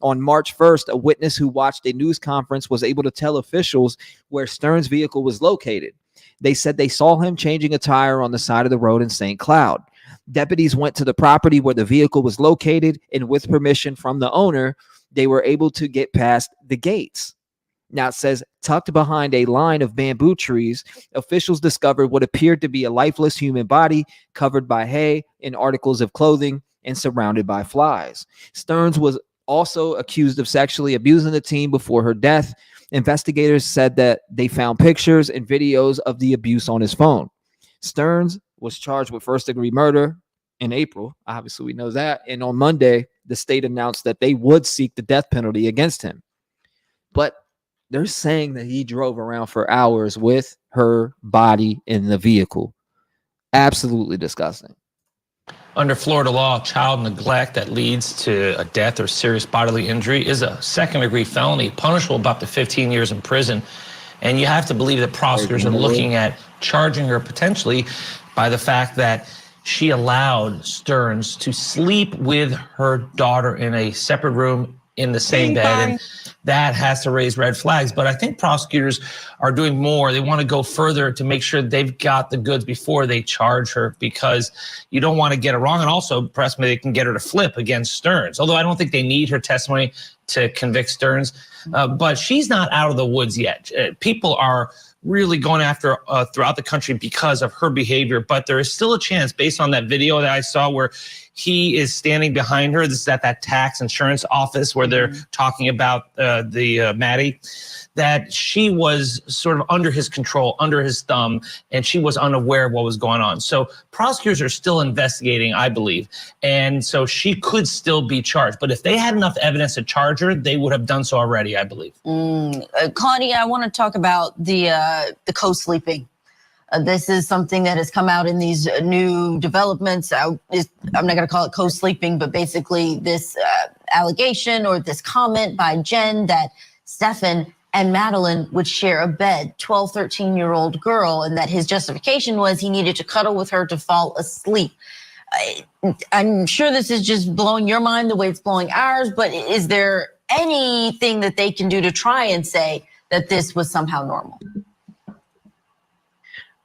On March 1st, a witness who watched a news conference was able to tell officials where Stearns' vehicle was located. They said they saw him changing a tire on the side of the road in St. Cloud. Deputies went to the property where the vehicle was located, and with permission from the owner, they were able to get past the gates. Now it says, tucked behind a line of bamboo trees, officials discovered what appeared to be a lifeless human body covered by hay and articles of clothing and surrounded by flies. Stearns was also accused of sexually abusing the teen before her death. Investigators said that they found pictures and videos of the abuse on his phone. Stearns was charged with first-degree murder in April. Obviously, we know that. And on Monday, the state announced that they would seek the death penalty against him. But they're saying that he drove around for hours with her body in the vehicle. Absolutely disgusting. Under Florida law, child neglect that leads to a death or serious bodily injury is a second-degree felony, punishable by up to 15 years in prison. And you have to believe that prosecutors are looking at charging her potentially by the fact that she allowed Stearns to sleep with her daughter in a separate room in the same bed. And that has to raise red flags. But I think prosecutors are doing more. They want to go further to make sure they've got the goods before they charge her, because you don't want to get it wrong. And also, perhaps maybe they can get her to flip against Stearns, although I don't think they need her testimony to convict Stearns. But she's not out of the woods yet. People are really going after throughout the country because of her behavior. But there is still a chance, based on that video that I saw where he is standing behind her. This is at that tax insurance office where they're talking about Maddie, that she was sort of under his control, under his thumb, and she was unaware of what was going on. So prosecutors are still investigating, I believe. And so she could still be charged. But if they had enough evidence to charge her, they would have done so already, I believe. Claudia, I want to talk about the co-sleeping. This is something that has come out in these new developments. I'm not going to call it co-sleeping, but basically this allegation or this comment by Jenn that Stephen and Madeline would share a bed, 12, 13-year-old girl, and that his justification was he needed to cuddle with her to fall asleep. I'm sure this is just blowing your mind the way it's blowing ours, but is there anything that they can do to try and say that this was somehow normal?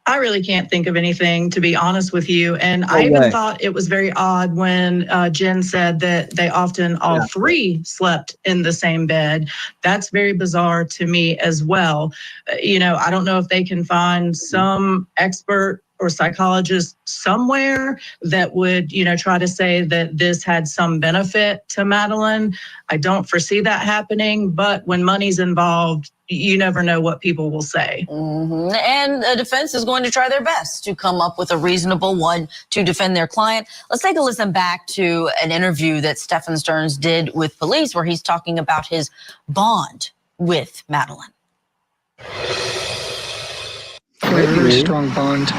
I really can't think of anything, to be honest with you. And I even thought it was very odd when Jenn said that they often all three slept in the same bed. That's very bizarre to me as well. I don't know if they can find some expert or psychologist somewhere that would, try to say that this had some benefit to Madeline. I don't foresee that happening, but when money's involved, you never know what people will say. Mm-hmm. And the defense is going to try their best to come up with a reasonable one to defend their client. Let's take a listen back to an interview that Stephen Stearns did with police where he's talking about his bond with Madeline. We have a very strong bond.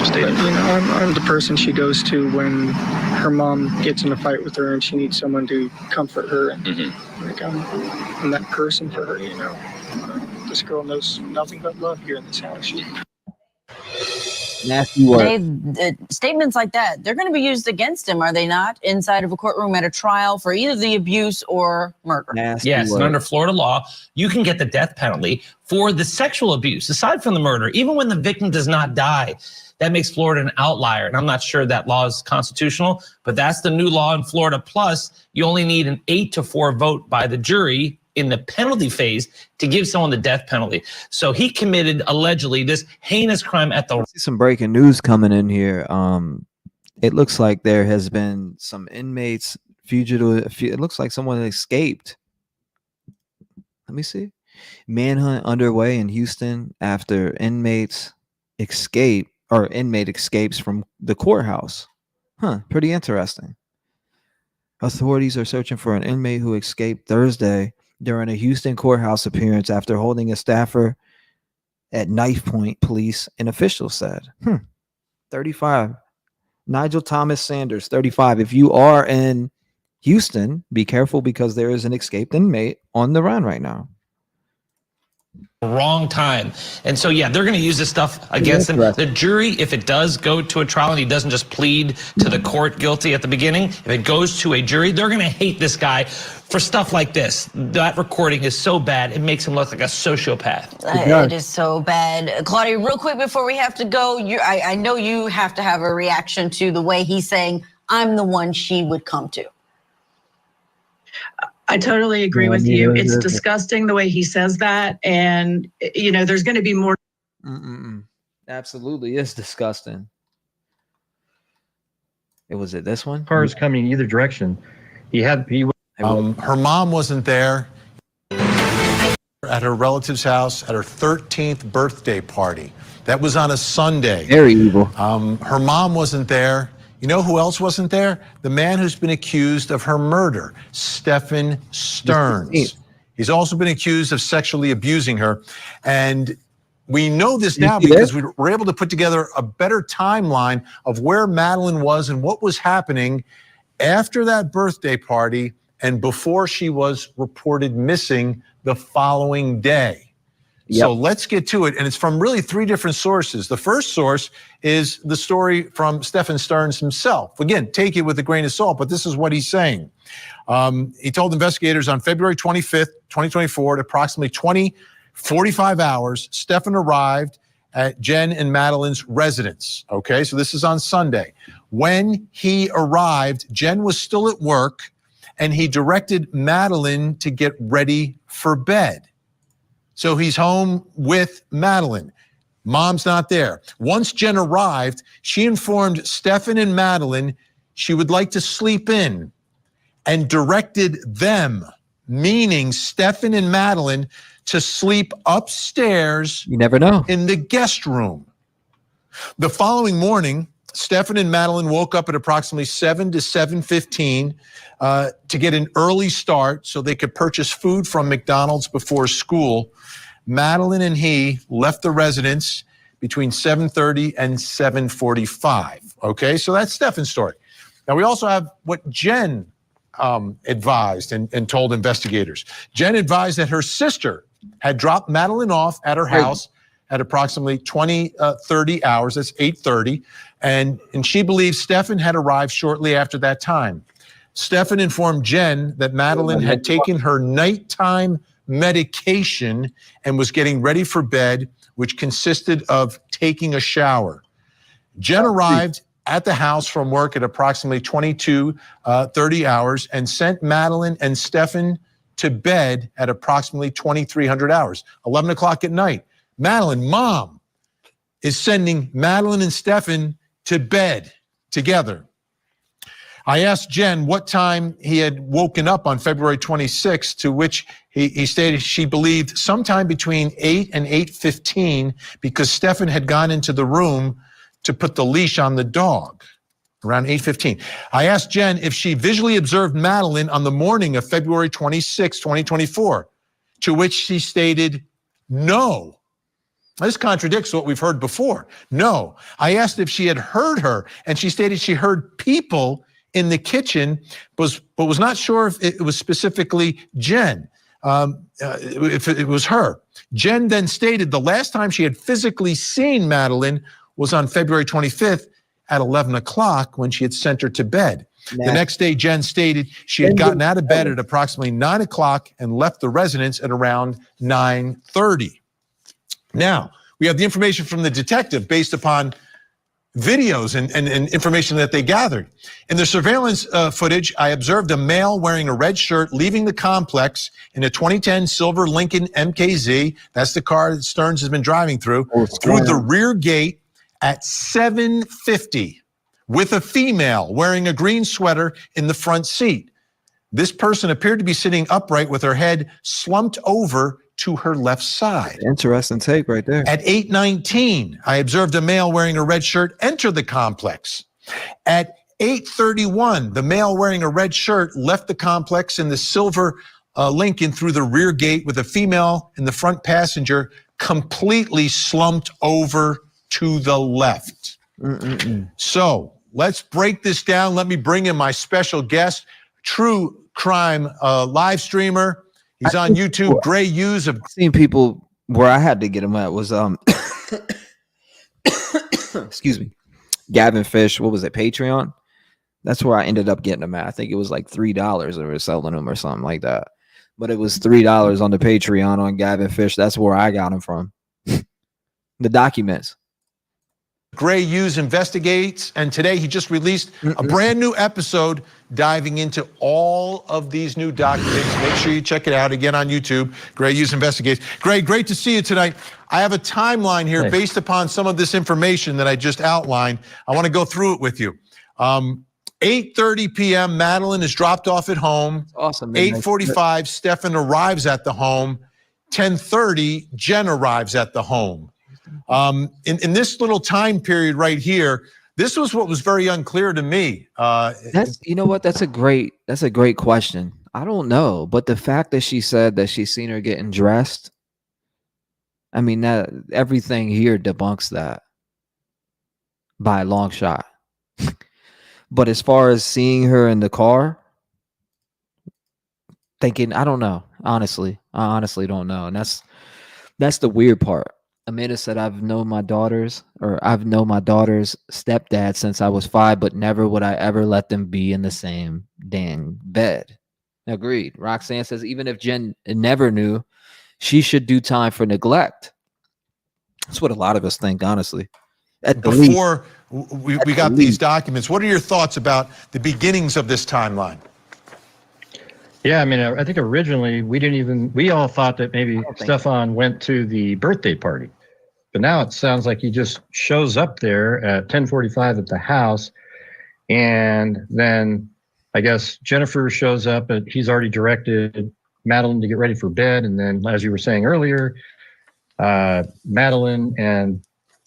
But, I'm the person she goes to when her mom gets in a fight with her and she needs someone to comfort her. And like I'm that person for her. This girl knows nothing but love here in this house. Nasty word. Statements like that, they're going to be used against him, are they not? Inside of a courtroom at a trial for either the abuse or murder. Nasty yes, word. and under Florida law, you can get the death penalty for the sexual abuse, aside from the murder, even when the victim does not die. That makes Florida an outlier, and I'm not sure that law is constitutional, but that's the new law in Florida. Plus, you only need an 8-4 vote by the jury in the penalty phase to give someone the death penalty. So he committed, allegedly, this heinous crime at the... Some breaking news coming in here. It looks like there has been some inmates fugitive. It looks like someone escaped. Let me see. Manhunt underway in Houston after inmate escapes from the courthouse. Pretty interesting. Authorities are searching for an inmate who escaped Thursday during a Houston courthouse appearance after holding a staffer at knife point, police and officials said. 35. Nigel Thomas Sanders, 35. If you are in Houston, be careful because there is an escaped inmate on the run right now. Wrong time. And so, yeah, they're going to use this stuff against him. The jury, if it does go to a trial and he doesn't just plead to the court guilty at the beginning, if it goes to a jury, they're going to hate this guy for stuff like this. That recording is so bad, it makes him look like a sociopath. It is so bad. Claudia, real quick before we have to go, I know you have to have a reaction to the way he's saying, I'm the one she would come to. I totally agree with you. It's disgusting the way he says that. And, there's going to be more. Absolutely. It's disgusting. Was it this one? Cars coming either direction. Her mom wasn't there at her relative's house at her 13th birthday party. That was on a Sunday. Very evil. Her mom wasn't there. You know who else wasn't there? The man who's been accused of her murder, Stephen Stearns. He's also been accused of sexually abusing her. And we know this now because we were able to put together a better timeline of where Madeline was and what was happening after that birthday party and before she was reported missing the following day. So let's get to it. And it's from really 3 different sources. The first source is the story from Stephen Stearns himself. Again, take it with a grain of salt, but this is what he's saying. He told investigators on February 25th, 2024, at approximately 20:45 hours, Stephen arrived at Jenn and Madeline's residence. Okay, so this is on Sunday. When he arrived, Jenn was still at work, and he directed Madeline to get ready for bed. So he's home with Madeline. Mom's not there. Once Jenn arrived, she informed Stephen and Madeline she would like to sleep in and directed them, meaning Stephen and Madeline, to sleep upstairs. You never know. In the guest room. The following morning, Stephen and Madeline woke up at approximately 7 to 7:15 to get an early start so they could purchase food from McDonald's before school. Madeline and he left the residence between 7:30 and 7:45. Okay, so that's Stephen's story. Now we also have what Jenn advised and told investigators. Jenn advised that her sister had dropped Madeline off at her house at approximately 30 hours, that's 8:30, and she believes Stephen had arrived shortly after that time. Stephen informed Jenn that Madeline had taken her nighttime medication and was getting ready for bed, which consisted of taking a shower. Jenn arrived at the house from work at approximately 22:30 hours and sent Madeline and Stephen to bed at approximately 2300 hours, 11 o'clock at night. Madeline, Mom, is sending Madeline and Stefan to bed together. I asked Jenn what time he had woken up on February 26th, to which he stated she believed sometime between 8 and 8:15 because Stefan had gone into the room to put the leash on the dog around 8:15. I asked Jenn if she visually observed Madeline on the morning of February 26, 2024, to which she stated no. This contradicts what we've heard before. No. I asked if she had heard her, and she stated she heard people in the kitchen, but was not sure if it was specifically Jenn, if it was her. Jenn then stated the last time she had physically seen Madeline was on February 25th at 11 o'clock when she had sent her to bed. The next day, Jenn stated she had gotten out of bed at approximately 9 o'clock and left the residence at around 9:30. Now, we have the information from the detective based upon videos and information that they gathered. In the surveillance footage, I observed a male wearing a red shirt leaving the complex in a 2010 silver Lincoln MKZ, that's the car that Stearns has been driving through the rear gate at 7:50 with a female wearing a green sweater in the front seat. This person appeared to be sitting upright with her head slumped over to her left side. Interesting take right there. At 8:19, I observed a male wearing a red shirt enter the complex. At 8:31, the male wearing a red shirt left the complex in the silver Lincoln through the rear gate with a female in the front passenger completely slumped over to the left. So let's break this down. Let me bring in my special guest, true crime live streamer. He's on YouTube. Gray Hughes. I've seen people where I had to get him at was excuse me, Gavin Fish. What was it? Patreon. That's where I ended up getting him at. I think it was like $3 they were selling them or something like that. But it was $3 on the Patreon on Gavin Fish. That's where I got him from. The documents. Gray Hughes Investigates, and today he just released a brand new episode diving into all of these new documents. Make sure you check it out again on YouTube. Gray Hughes Investigates. Gray, great to see you tonight. I have a timeline here based upon some of this information that I just outlined. I want to go through it with you. 8:30 p.m., Madeline is dropped off at home. Awesome. 8:45, Stefan arrives at the home. 10:30, Jenn arrives at the home. In this little time period right here, this was what was very unclear to me. You know what? That's a great question. I don't know, but the fact that she said that she's seen her getting dressed, I mean, that everything here debunks that by a long shot. But as far as seeing her in the car, thinking, I don't know. Honestly, I honestly don't know, and that's the weird part. Amanda said, I've known my daughter's stepdad since I was 5, but never would I ever let them be in the same dang bed. Agreed. Roxanne says, even if Jenn never knew, she should do time for neglect. That's what a lot of us think, honestly. Before we got these documents, what are your thoughts about the beginnings of this timeline? Yeah, I mean, I think originally we all thought that maybe Stefan went to the birthday party. But now it sounds like he just shows up there at 10:45 at the house. And then I guess Jennifer shows up, and he's already directed Madeline to get ready for bed. And then, as you were saying earlier, Madeline and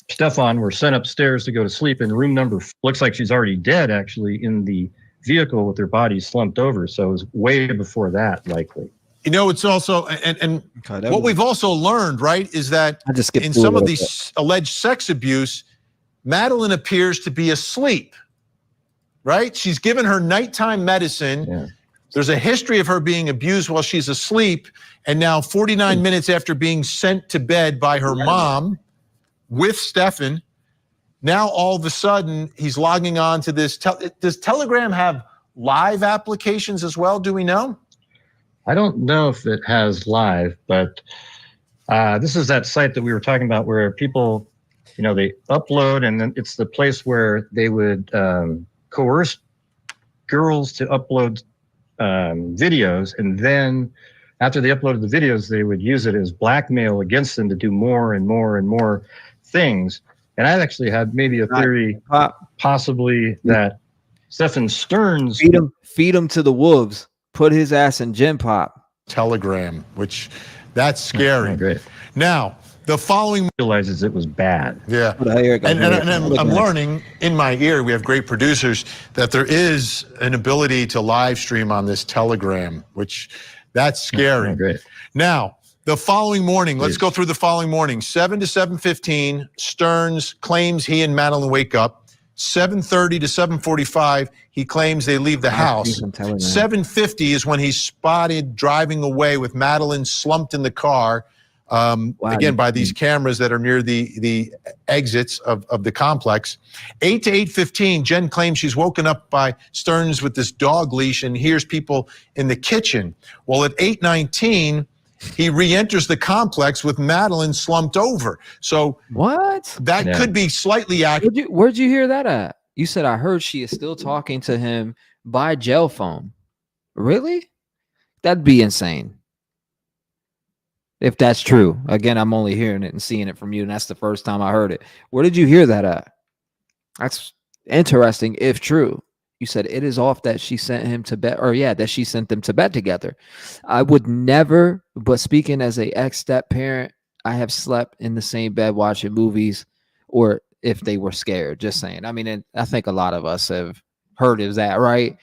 Stefan were sent upstairs to go to sleep in room number. Looks like she's already dead, actually, in the vehicle with their bodies slumped over. So it was way before that, likely. You know, it's also, and what we've also learned, right, is that in some of these alleged sex abuse, Madeline appears to be asleep, right? She's given her nighttime medicine. Yeah. There's a history of her being abused while she's asleep. And now 49 minutes after being sent to bed by her mom with Stefan, now all of a sudden he's logging on to this. Does Telegram have live applications as well? Do we know? I don't know if it has live, but this is that site that we were talking about where people, they upload, and then it's the place where they would coerce girls to upload videos, and then after they uploaded the videos, they would use it as blackmail against them to do more and more and more things. And I actually had maybe a theory, possibly that Stephen Stearns feed him to the wolves, put his ass in Gen Pop. Telegram, which that's scary. Oh, great. Now, the following realizes it was bad. Yeah. And I'm learning in my ear, we have great producers, that there is an ability to live stream on this Telegram, which that's scary. Oh, great. Now, the following morning, let's go through the following morning. 7 to 7:15, Stearns claims he and Madeline wake up. 7:30 to 7:45, he claims they leave the house. 7:50 is when he's spotted driving away with Madeline slumped in the car. Again, by these cameras that are near the exits of the complex. 8 to 8:15, Jenn claims she's woken up by Stearns with this dog leash and hears people in the kitchen. Well, at 8:19, he re-enters the complex with Madeline slumped over. So what? That could be slightly accurate. Where'd you hear that at? You said, I heard she is still talking to him by jail phone. Really? That'd be insane. If that's true. Again, I'm only hearing it and seeing it from you, and that's the first time I heard it. Where did you hear that at? That's interesting if true. You said it is off that she sent him to bed, or that she sent them to bed together. I would never, but speaking as a ex-step parent, I have slept in the same bed watching movies, or if they were scared, just saying. I mean, and I think a lot of us have heard of that, right?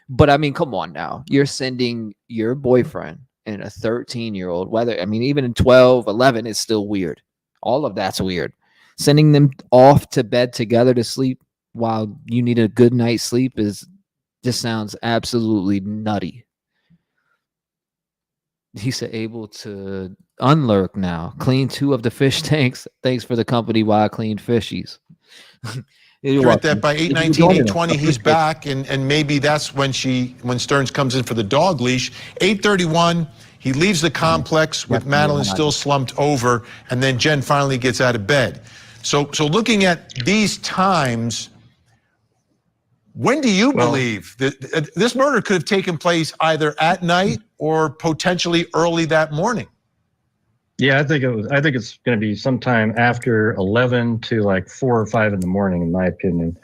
But I mean, come on now. You're sending your boyfriend and a 13-year-old, even in 12, 11, it's still weird. All of that's weird. Sending them off to bed together to sleep while you need a good night's sleep just sounds absolutely nutty. He said able to unlurk now. Clean 2 of the fish tanks. Thanks for the company while I clean fishies. You're right, that by 8:19, 8:20, he's back, and maybe that's when Stearns comes in for the dog leash. 8:31, he leaves the complex with Madeline still slumped over, and then Jenn finally gets out of bed. So looking at these times, when do you believe that this murder could have taken place either at night or potentially early that morning? Yeah, I think it's going to be sometime after 11 to like 4 or 5 in the morning, in my opinion.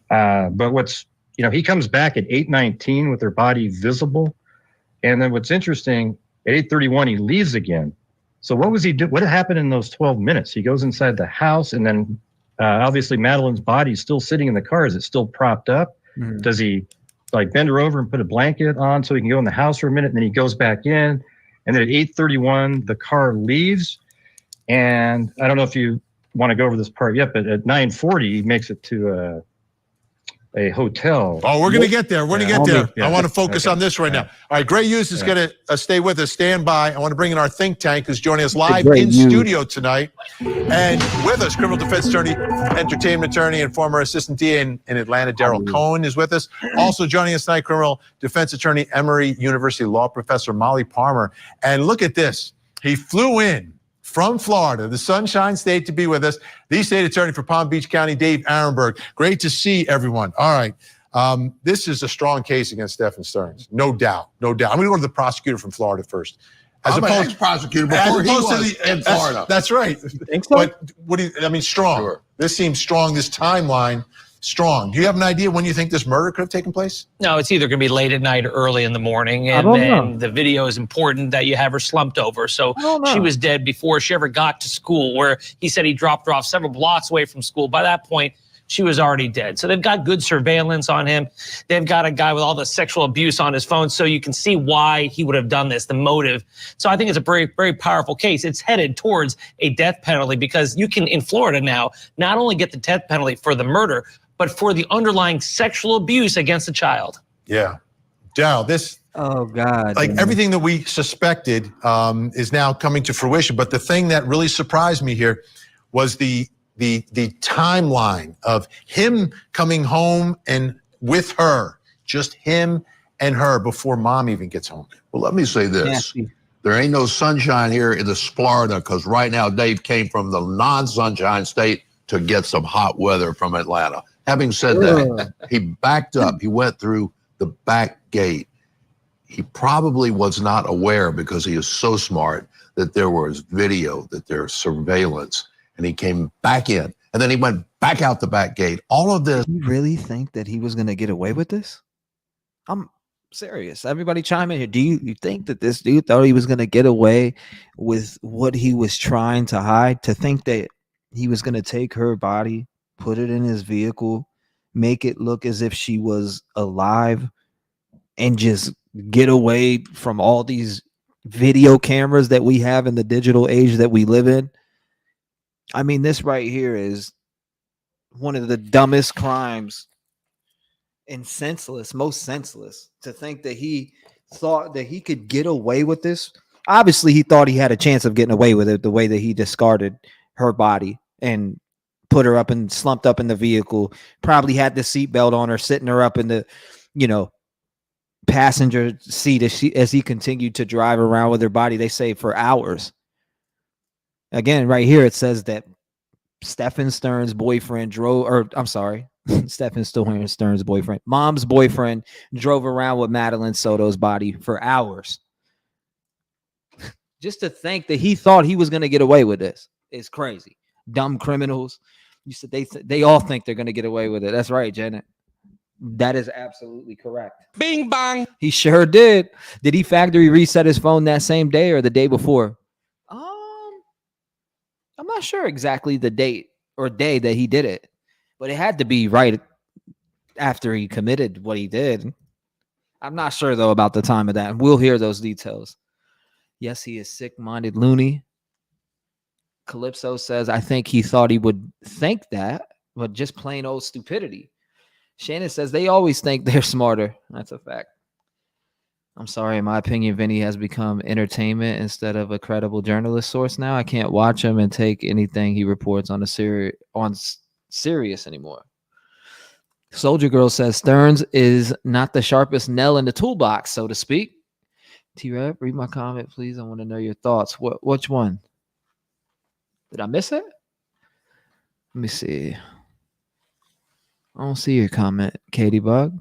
But he comes back at 8:19 with her body visible, and then what's interesting, at 8:31 he leaves again. So what was he do? What happened in those 12 minutes? He goes inside the house, and then obviously Madeline's body is still sitting in the car. Is it still propped up? Mm-hmm. Does he bend her over and put a blanket on so he can go in the house for a minute, and then he goes back in? And then at 8:31, the car leaves. And I don't know if you want to go over this part yet, but at 9:40, he makes it to a hotel. Oh, we're going to get there. We're going to get there. I want to focus on this right now. All right, Gray Hughes is going to stay with us. Stand by. I want to bring in our think tank who's joining us live in studio tonight. And with us, criminal defense attorney, entertainment attorney, and former assistant DA in Atlanta, Daryl Cohen is with us. Also joining us tonight, criminal defense attorney, Emory University law professor Molly Palmer. And look at this. He flew in from Florida, the Sunshine State, to be with us. The state attorney for Palm Beach County, Dave Arenberg. Great to see everyone. All right. This is a strong case against Stephen Stearns. No doubt. No doubt. I'm going to go to the prosecutor from Florida first. I'm an ex-prosecutor before he was in Florida. That's right. Think so? But strong. Sure. This seems strong, this timeline. Strong. Do you have an idea when you think this murder could have taken place? No, it's either going to be late at night or early in the morning. And then the video is important that you have her slumped over. So she was dead before she ever got to school, where he said he dropped her off several blocks away from school. By that point, she was already dead. So they've got good surveillance on him. They've got a guy with all the sexual abuse on his phone. So you can see why he would have done this, the motive. So I think it's a very, very powerful case. It's headed towards a death penalty because you can, in Florida now, not only get the death penalty for the murder, but for the underlying sexual abuse against a child. Yeah. Daryl, this... Oh, God. Everything that we suspected is now coming to fruition. But the thing that really surprised me here was the timeline of him coming home and with her, just him and her before mom even gets home. Well, let me say this. There ain't no sunshine here in this Florida because right now Dave came from the non-sunshine state to get some hot weather from Atlanta. Having said that, he backed up. He went through the back gate. He probably was not aware, because he is so smart, that there was video, that there's surveillance, and he came back in. and then he went back out the back gate. All of this. Do you really think that he was going to get away with this? I'm serious. Everybody chime in here. Do you think that this dude thought he was going to get away with what he was trying to hide? To think that he was going to take her body, put it in his vehicle, make it look as if she was alive, and just get away from all these video cameras that we have in the digital age that we live in? I mean, this right here is one of the dumbest crimes and most senseless, to think that he thought that he could get away with this. Obviously, he thought he had a chance of getting away with it the way that he discarded her body and put her up and slumped up in the vehicle, probably had the seatbelt on her, sitting her up in the, passenger seat as he continued to drive around with her body, they say, for hours. Again, right here, it says that Stephen Stern's boyfriend Stephen Stern's boyfriend, mom's boyfriend, drove around with Madeline Soto's body for hours. Just to think that he thought he was going to get away with this is crazy. Dumb criminals. You said they all think they're going to get away with it. That's right, Jenn. That is absolutely correct. Bing bang. He sure did. Did he factory reset his phone that same day or the day before? I'm not sure exactly the date or day that he did it, but it had to be right after he committed what he did. I'm not sure, though, about the time of that. We'll hear those details. Yes, he is sick-minded loony. Calypso says, I think he thought he would think that, but just plain old stupidity. Shannon says, they always think they're smarter. That's a fact. I'm sorry, in my opinion, Vinny has become entertainment instead of a credible journalist source now. I can't watch him and take anything he reports on serious anymore. Soldier Girl says, Stearns is not the sharpest nail in the toolbox, so to speak. T-REV, read my comment, please. I want to know your thoughts. Which one? Did I miss it? Let me see. I don't see your comment, Katie Bug.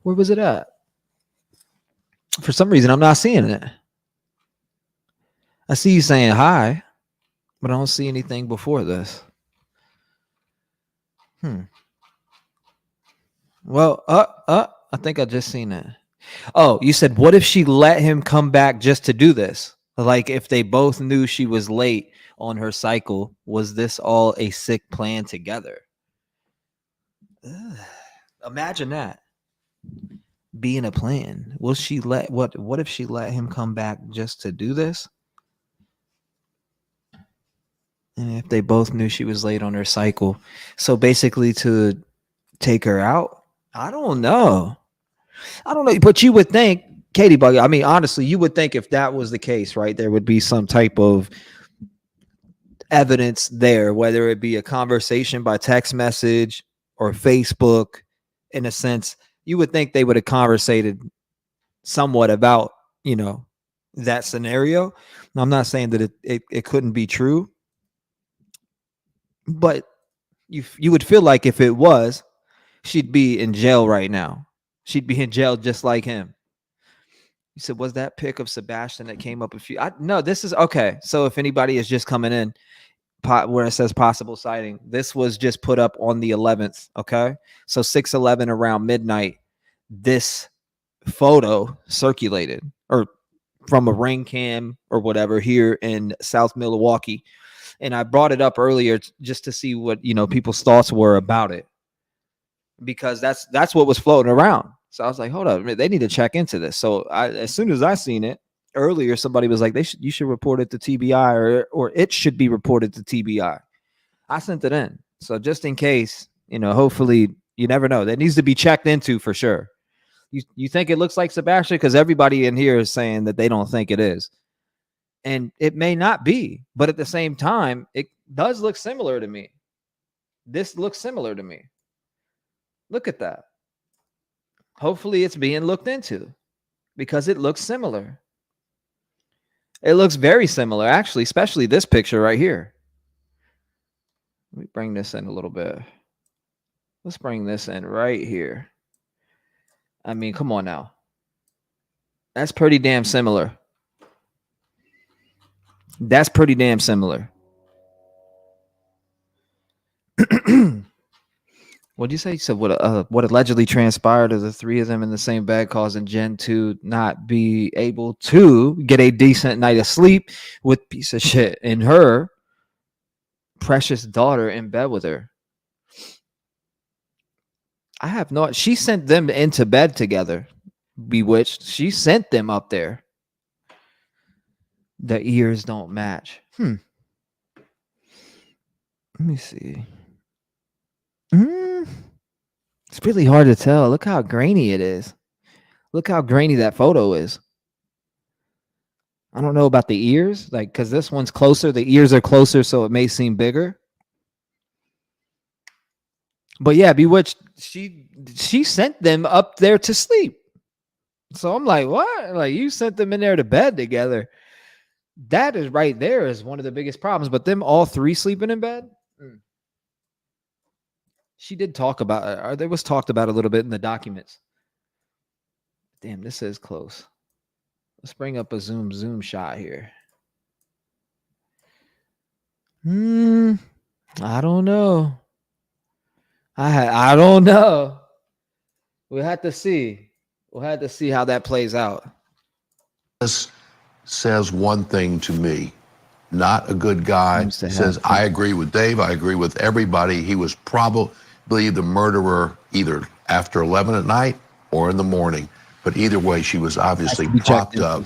Where was it at? For some reason, I'm not seeing it. I see you saying hi, but I don't see anything before this. Well, I think I just seen it. Oh, you said, what if she let him come back just to do this? Like if they both knew she was late on her cycle, was this all a sick plan together? Ugh. Imagine that being a plan. Will she let what if she let him come back just to do this? And if they both knew she was late on her cycle, so basically to take her out? I don't know, but you would think, Katie Bug, I mean, honestly, you would think if that was the case, right, there would be some type of evidence there, whether it be a conversation by text message or Facebook. In a sense, you would think they would have conversated somewhat about, that scenario. Now, I'm not saying that it couldn't be true, but you would feel like if it was, she'd be in jail right now. She'd be in jail just like him. You said, was that pic of Sebastian that came up no, this is okay. So if anybody is just coming in, where it says possible sighting, this was just put up on the 11th. Okay. So 6/11 around midnight, this photo circulated or from a ring cam or whatever here in South Milwaukee. And I brought it up earlier just to see what, people's thoughts were about it, because that's what was floating around. So I was like, hold up, they need to check into this. So as soon as I seen it earlier, somebody was like, you should report it to TBI or it should be reported to TBI. I sent it in. So just in case, hopefully, you never know. That needs to be checked into for sure. You think it looks like Sebastian? Because everybody in here is saying that they don't think it is. And it may not be, but at the same time, it does look similar to me. This looks similar to me. Look at that. Hopefully it's being looked into because it looks similar. It looks very similar, actually, especially this picture right here. Let me bring this in a little bit. Let's bring this in right here. I mean, come on now. That's pretty damn similar. That's pretty damn similar. What do you say? You said what allegedly transpired is the three of them in the same bed, causing Jenn to not be able to get a decent night of sleep with piece of shit and her precious daughter in bed with her. I have no. She sent them into bed together. Bewitched. She sent them up there. The ears don't match. Let me see. It's really hard to tell. Look how grainy it is. Look how grainy that photo is. I don't know about the ears, like, because this one's closer. The ears are closer, so it may seem bigger. But yeah, Bewitched, she sent them up there to sleep. So I'm like, what? Like, you sent them in there to bed together. That is right there is one of the biggest problems. But them all three sleeping in bed? She did talk about it, or there was talked about a little bit in the documents. Damn, this is close. Let's bring up a zoom shot here. I don't know. I don't know. We'll have to see. We'll have to see how that plays out. This says one thing to me. Not a good guy. Says, I agree with Dave. I agree with everybody. He was probably the murderer either after 11 at night or in the morning. But either way, she was obviously propped up.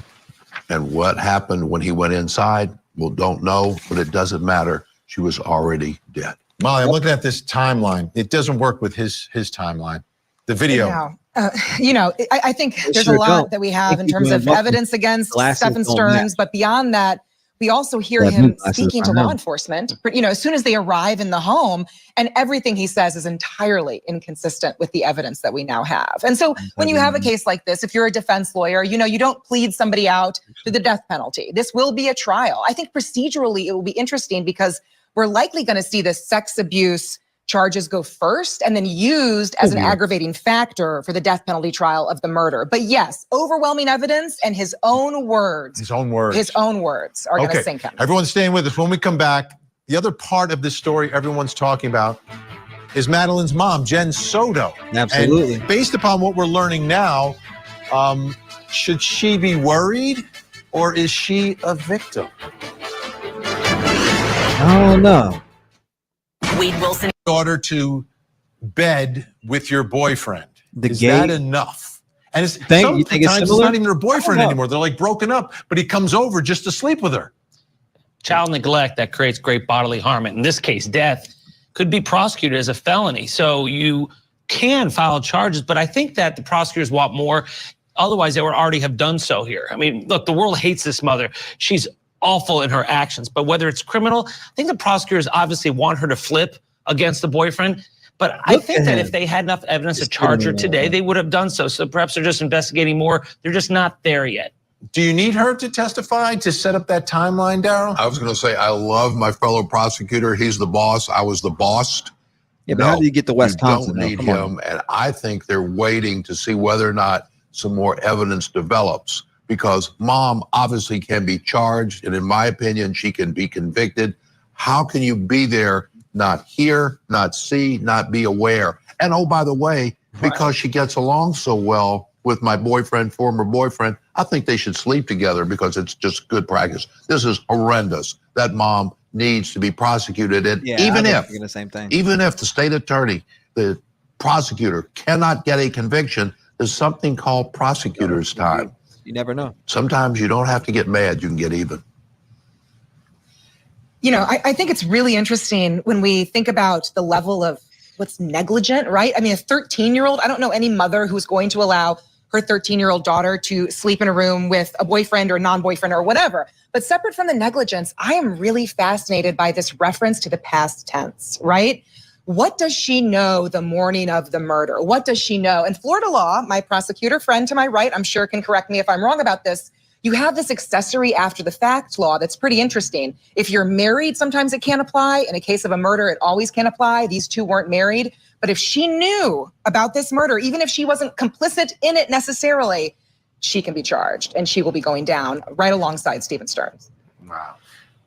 And what happened when he went inside, well, don't know, but it doesn't matter. She was already dead. Molly, I'm looking at this timeline. It doesn't work with his timeline. The video. I think there's a lot that we have in terms of evidence against Stephen Stearns, but beyond that, we also hear him speaking to law enforcement, as soon as they arrive in the home, and everything he says is entirely inconsistent with the evidence that we now have. And so when you have a case like this, if you're a defense lawyer, you don't plead somebody out to the death penalty. This will be a trial. I think procedurally it will be interesting because we're likely going to see the sex abuse charges go first and then used as an aggravating factor for the death penalty trial of the murder. But yes, overwhelming evidence and his own words. His own words are going to sink him. Everyone's staying with us. When we come back, the other part of this story everyone's talking about is Madeline's mom, Jenn Soto. Absolutely. And based upon what we're learning now, should she be worried or is she a victim? I don't know. Wade Wilson. Daughter to bed with your boyfriend. Is that enough? And it's sometimes it's not even her boyfriend anymore. They're like broken up, but he comes over just to sleep with her. Child neglect that creates great bodily harm, in this case, death, could be prosecuted as a felony. So you can file charges, but I think that the prosecutors want more. Otherwise, they would already have done so here. I mean, look, the world hates this mother. She's awful in her actions, but whether it's criminal, I think the prosecutors obviously want her to flip against the boyfriend. But I think that if they had enough evidence to charge her today, they would have done so. So perhaps they're just investigating more. They're just not there yet. Do you need her to testify to set up that timeline, Daryl? I was going to say, I love my fellow prosecutor. He's the boss. I was the boss. Yeah, but how do you get to Wisconsin? You don't need him. And I think they're waiting to see whether or not some more evidence develops, because mom obviously can be charged. And in my opinion, she can be convicted. How can you be there, not hear, not see, not be aware? And oh, by the way, because she gets along so well with my boyfriend, former boyfriend, I think they should sleep together because it's just good practice. This is horrendous. That mom needs to be prosecuted. And even if the state attorney, the prosecutor cannot get a conviction, there's something called prosecutor's time. You never know. Sometimes you don't have to get mad, you can get even. You know, I think it's really interesting when we think about the level of what's negligent, right? I mean, a 13-year-old, I don't know any mother who's going to allow her 13-year-old daughter to sleep in a room with a boyfriend or non-boyfriend or whatever. But separate from the negligence, I am really fascinated by this reference to the past tense, right? What does she know the morning of the murder? What does she know? And Florida law, my prosecutor friend to my right, I'm sure can correct me if I'm wrong about this, you have this accessory after the fact law that's pretty interesting. If you're married, sometimes it can't apply. In a case of a murder, it always can apply. These two weren't married. But if she knew about this murder, even if she wasn't complicit in it necessarily, she can be charged and she will be going down right alongside Stephen Stearns. Wow.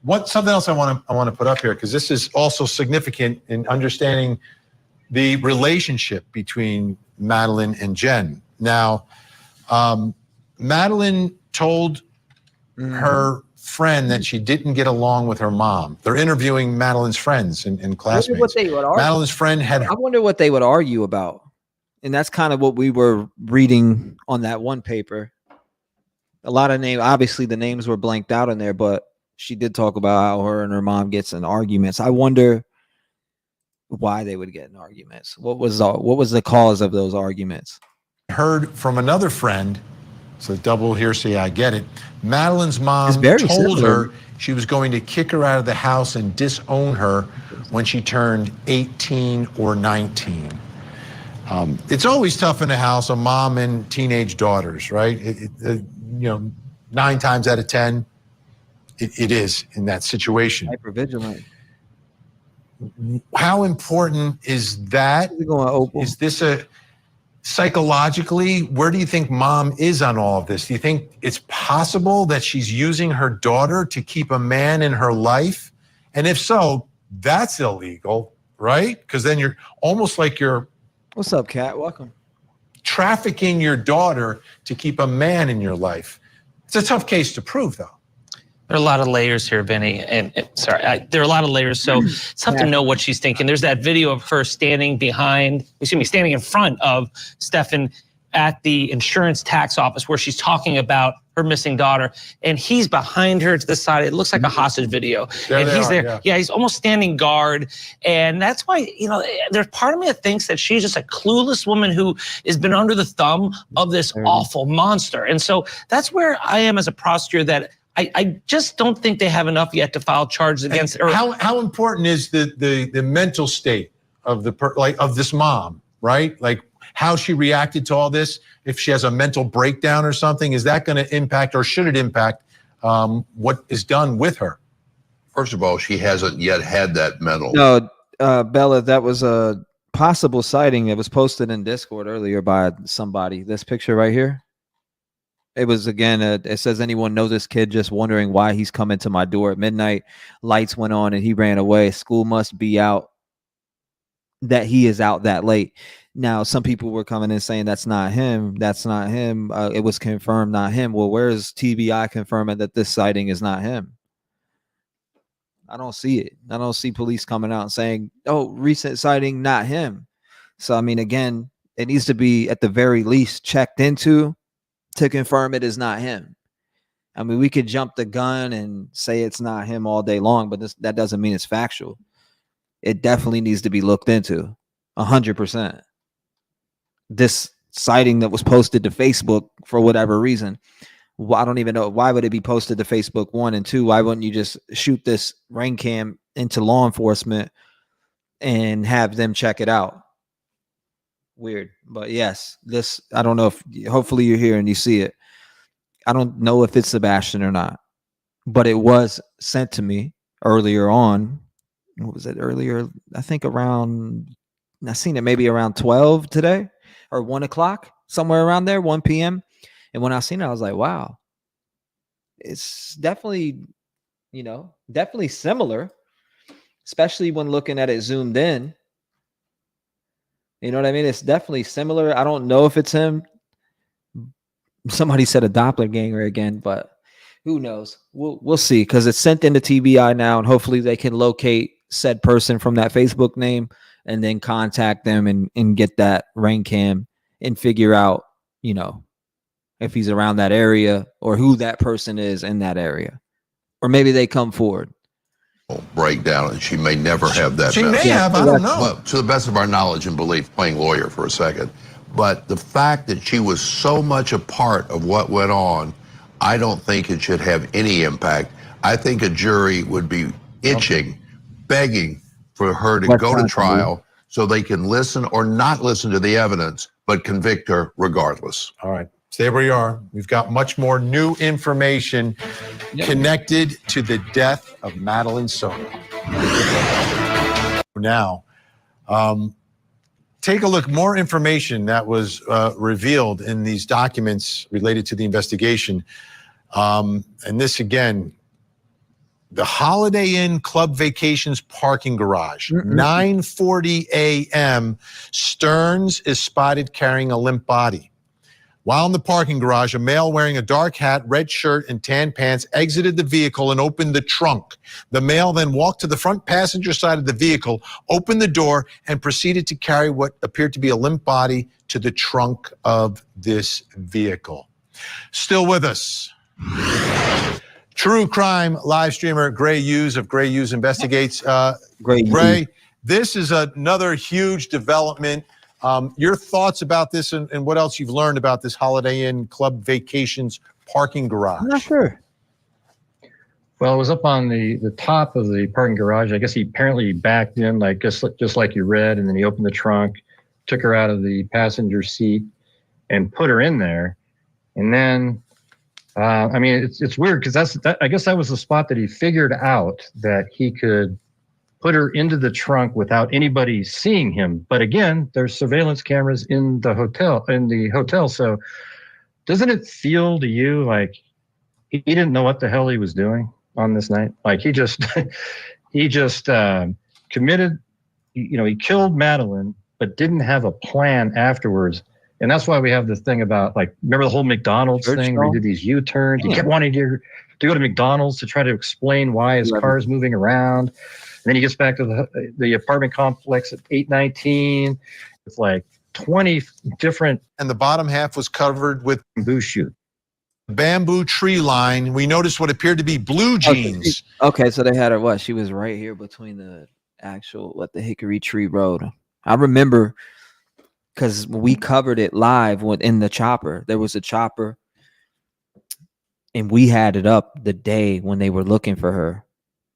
Something else I want to put up here, because this is also significant in understanding the relationship between Madeline and Jenn. Now, Madeline told her friend that she didn't get along with her mom. They're interviewing Madeline's friends and classmates. Madeline's friend had. I wonder what they would argue about, and that's kind of what we were reading on that one paper. A lot of names, obviously, the names were blanked out in there, but she did talk about how her and her mom gets in arguments. I wonder why they would get in arguments. What was the cause of those arguments? Heard from another friend, so double hearsay, I get it. Madeline's mom told her she was going to kick her out of the house and disown her when she turned 18 or 19. It's always tough in a house, a mom and teenage daughters, right? 9 times out of 10, it is in that situation. Hypervigilant. How important is that? Is this psychologically, where do you think mom is on all of this? Do you think it's possible that she's using her daughter to keep a man in her life? And if so, that's illegal, right? Because then you're almost like you're... What's up, Kat? Welcome. Trafficking your daughter to keep a man in your life. It's a tough case to prove, though. There are a lot of layers here, Benny. There are a lot of layers. So it's tough to know what she's thinking. There's that video of her standing in front of Stefan at the insurance tax office where she's talking about her missing daughter. And he's behind her to the side. It looks like a hostage video. And he's there. Yeah, he's almost standing guard. And that's why, there's part of me that thinks that she's just a clueless woman who has been under the thumb of this awful monster. And so that's where I am as a prosecutor, that I just don't think they have enough yet to file charges against her. How important is the mental state of of this mom, right? Like how she reacted to all this. If she has a mental breakdown or something, is that going to impact, or should it impact what is done with her? First of all, she hasn't yet had that mental. No, Bella, that was a possible sighting. It was posted in Discord earlier by somebody. This picture right here. It was, again, it says, anyone know this kid, just wondering why he's coming to my door at midnight. Lights went on and he ran away. School must be out, that he is out that late. Now, some people were coming in saying that's not him. That's not him. It was confirmed not him. Well, where is TBI confirming that this sighting is not him? I don't see it. I don't see police coming out and saying, oh, recent sighting, not him. So, I mean, again, it needs to be at the very least checked into to confirm it is not him. I mean, we could jump the gun and say it's not him all day long, but that doesn't mean it's factual. It definitely needs to be looked into 100%. This sighting that was posted to Facebook for whatever reason, I don't even know. Why would it be posted to Facebook, 1, and 2? Why wouldn't you just shoot this ring cam into law enforcement and have them check it out? Weird. But yes, this, I don't know if, hopefully you're here and you see it. I don't know if it's Sebastian or not, but it was sent to me earlier on. What was it earlier? I think around, I seen it maybe around 12 today or 1 o'clock, somewhere around there, 1 p.m. And when I seen it, I was like, wow, it's definitely, definitely similar, especially when looking at it zoomed in. You know what I mean? It's definitely similar. I don't know if it's him. Somebody said a doppelganger again, but who knows? We'll see, because it's sent into TBI now, and hopefully they can locate said person from that Facebook name and then contact them and get that ring cam and figure out, if he's around that area or who that person is in that area. Or maybe they come forward. Breakdown, and she may never have that. She may have, I don't know. Well, to the best of our knowledge and belief, playing lawyer for a second, but the fact that she was so much a part of what went on, I don't think it should have any impact. I think a jury would be itching, begging for her to go to trial so they can listen or not listen to the evidence, but convict her regardless. All right. Stay where you are. We've got much more new information connected to the death of Madeline Soto. Now, take a look. More information that was revealed in these documents related to the investigation. And this, again, The Holiday Inn Club Vacations parking garage. 9:40 a.m. Stearns is spotted carrying a limp body. While in the parking garage, a male wearing a dark hat, red shirt, and tan pants exited the vehicle and opened the trunk. The male then walked to the front passenger side of the vehicle, opened the door, and proceeded to carry what appeared to be a limp body to the trunk of this vehicle. Still with us, true crime live streamer Gray Hughes of Gray Hughes Investigates. Gray, this is another huge development. Your thoughts about this and what else you've learned about this Holiday Inn Club Vacations parking garage? I'm not sure. Well, it was up on the top of the parking garage. I guess he apparently backed in, like just like you read, and then he opened the trunk, took her out of the passenger seat, and put her in there. And then, I mean, it's weird because I guess that was the spot that he figured out that he could put her into the trunk without anybody seeing him. But again, there's surveillance cameras in the hotel. So doesn't it feel to you like he didn't know what the hell he was doing on this night? Like he just committed, he killed Madeline, but didn't have a plan afterwards. And that's why we have this thing about, like, remember the whole McDonald's thing where he did these U-turns? He kept wanting to go to McDonald's to try to explain why his car is moving around. And then he gets back to the apartment complex at 819. It's like 20 different. And the bottom half was covered with bamboo shoot. Bamboo tree line. We noticed what appeared to be blue jeans. Okay, so they had her, what? She was right here between the the Hickory Tree Road. I remember because we covered it live in the chopper. There was a chopper, and we had it up the day when they were looking for her.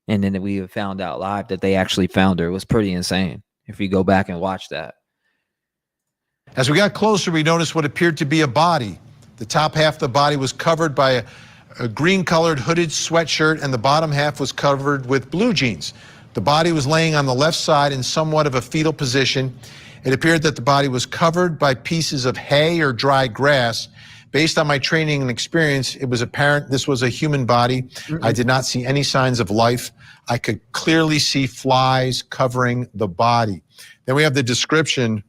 And then we found out live that they actually found her. It was pretty insane if you go back and watch that. As we got closer, we noticed what appeared to be a body. The top half of the body was covered by a green-colored hooded sweatshirt, and the bottom half was covered with blue jeans. The body was laying on the left side in somewhat of a fetal position. It appeared that the body was covered by pieces of hay or dry grass. Based on my training and experience, it was apparent this was a human body. I did not see any signs of life. I could clearly see flies covering the body. Then we have the description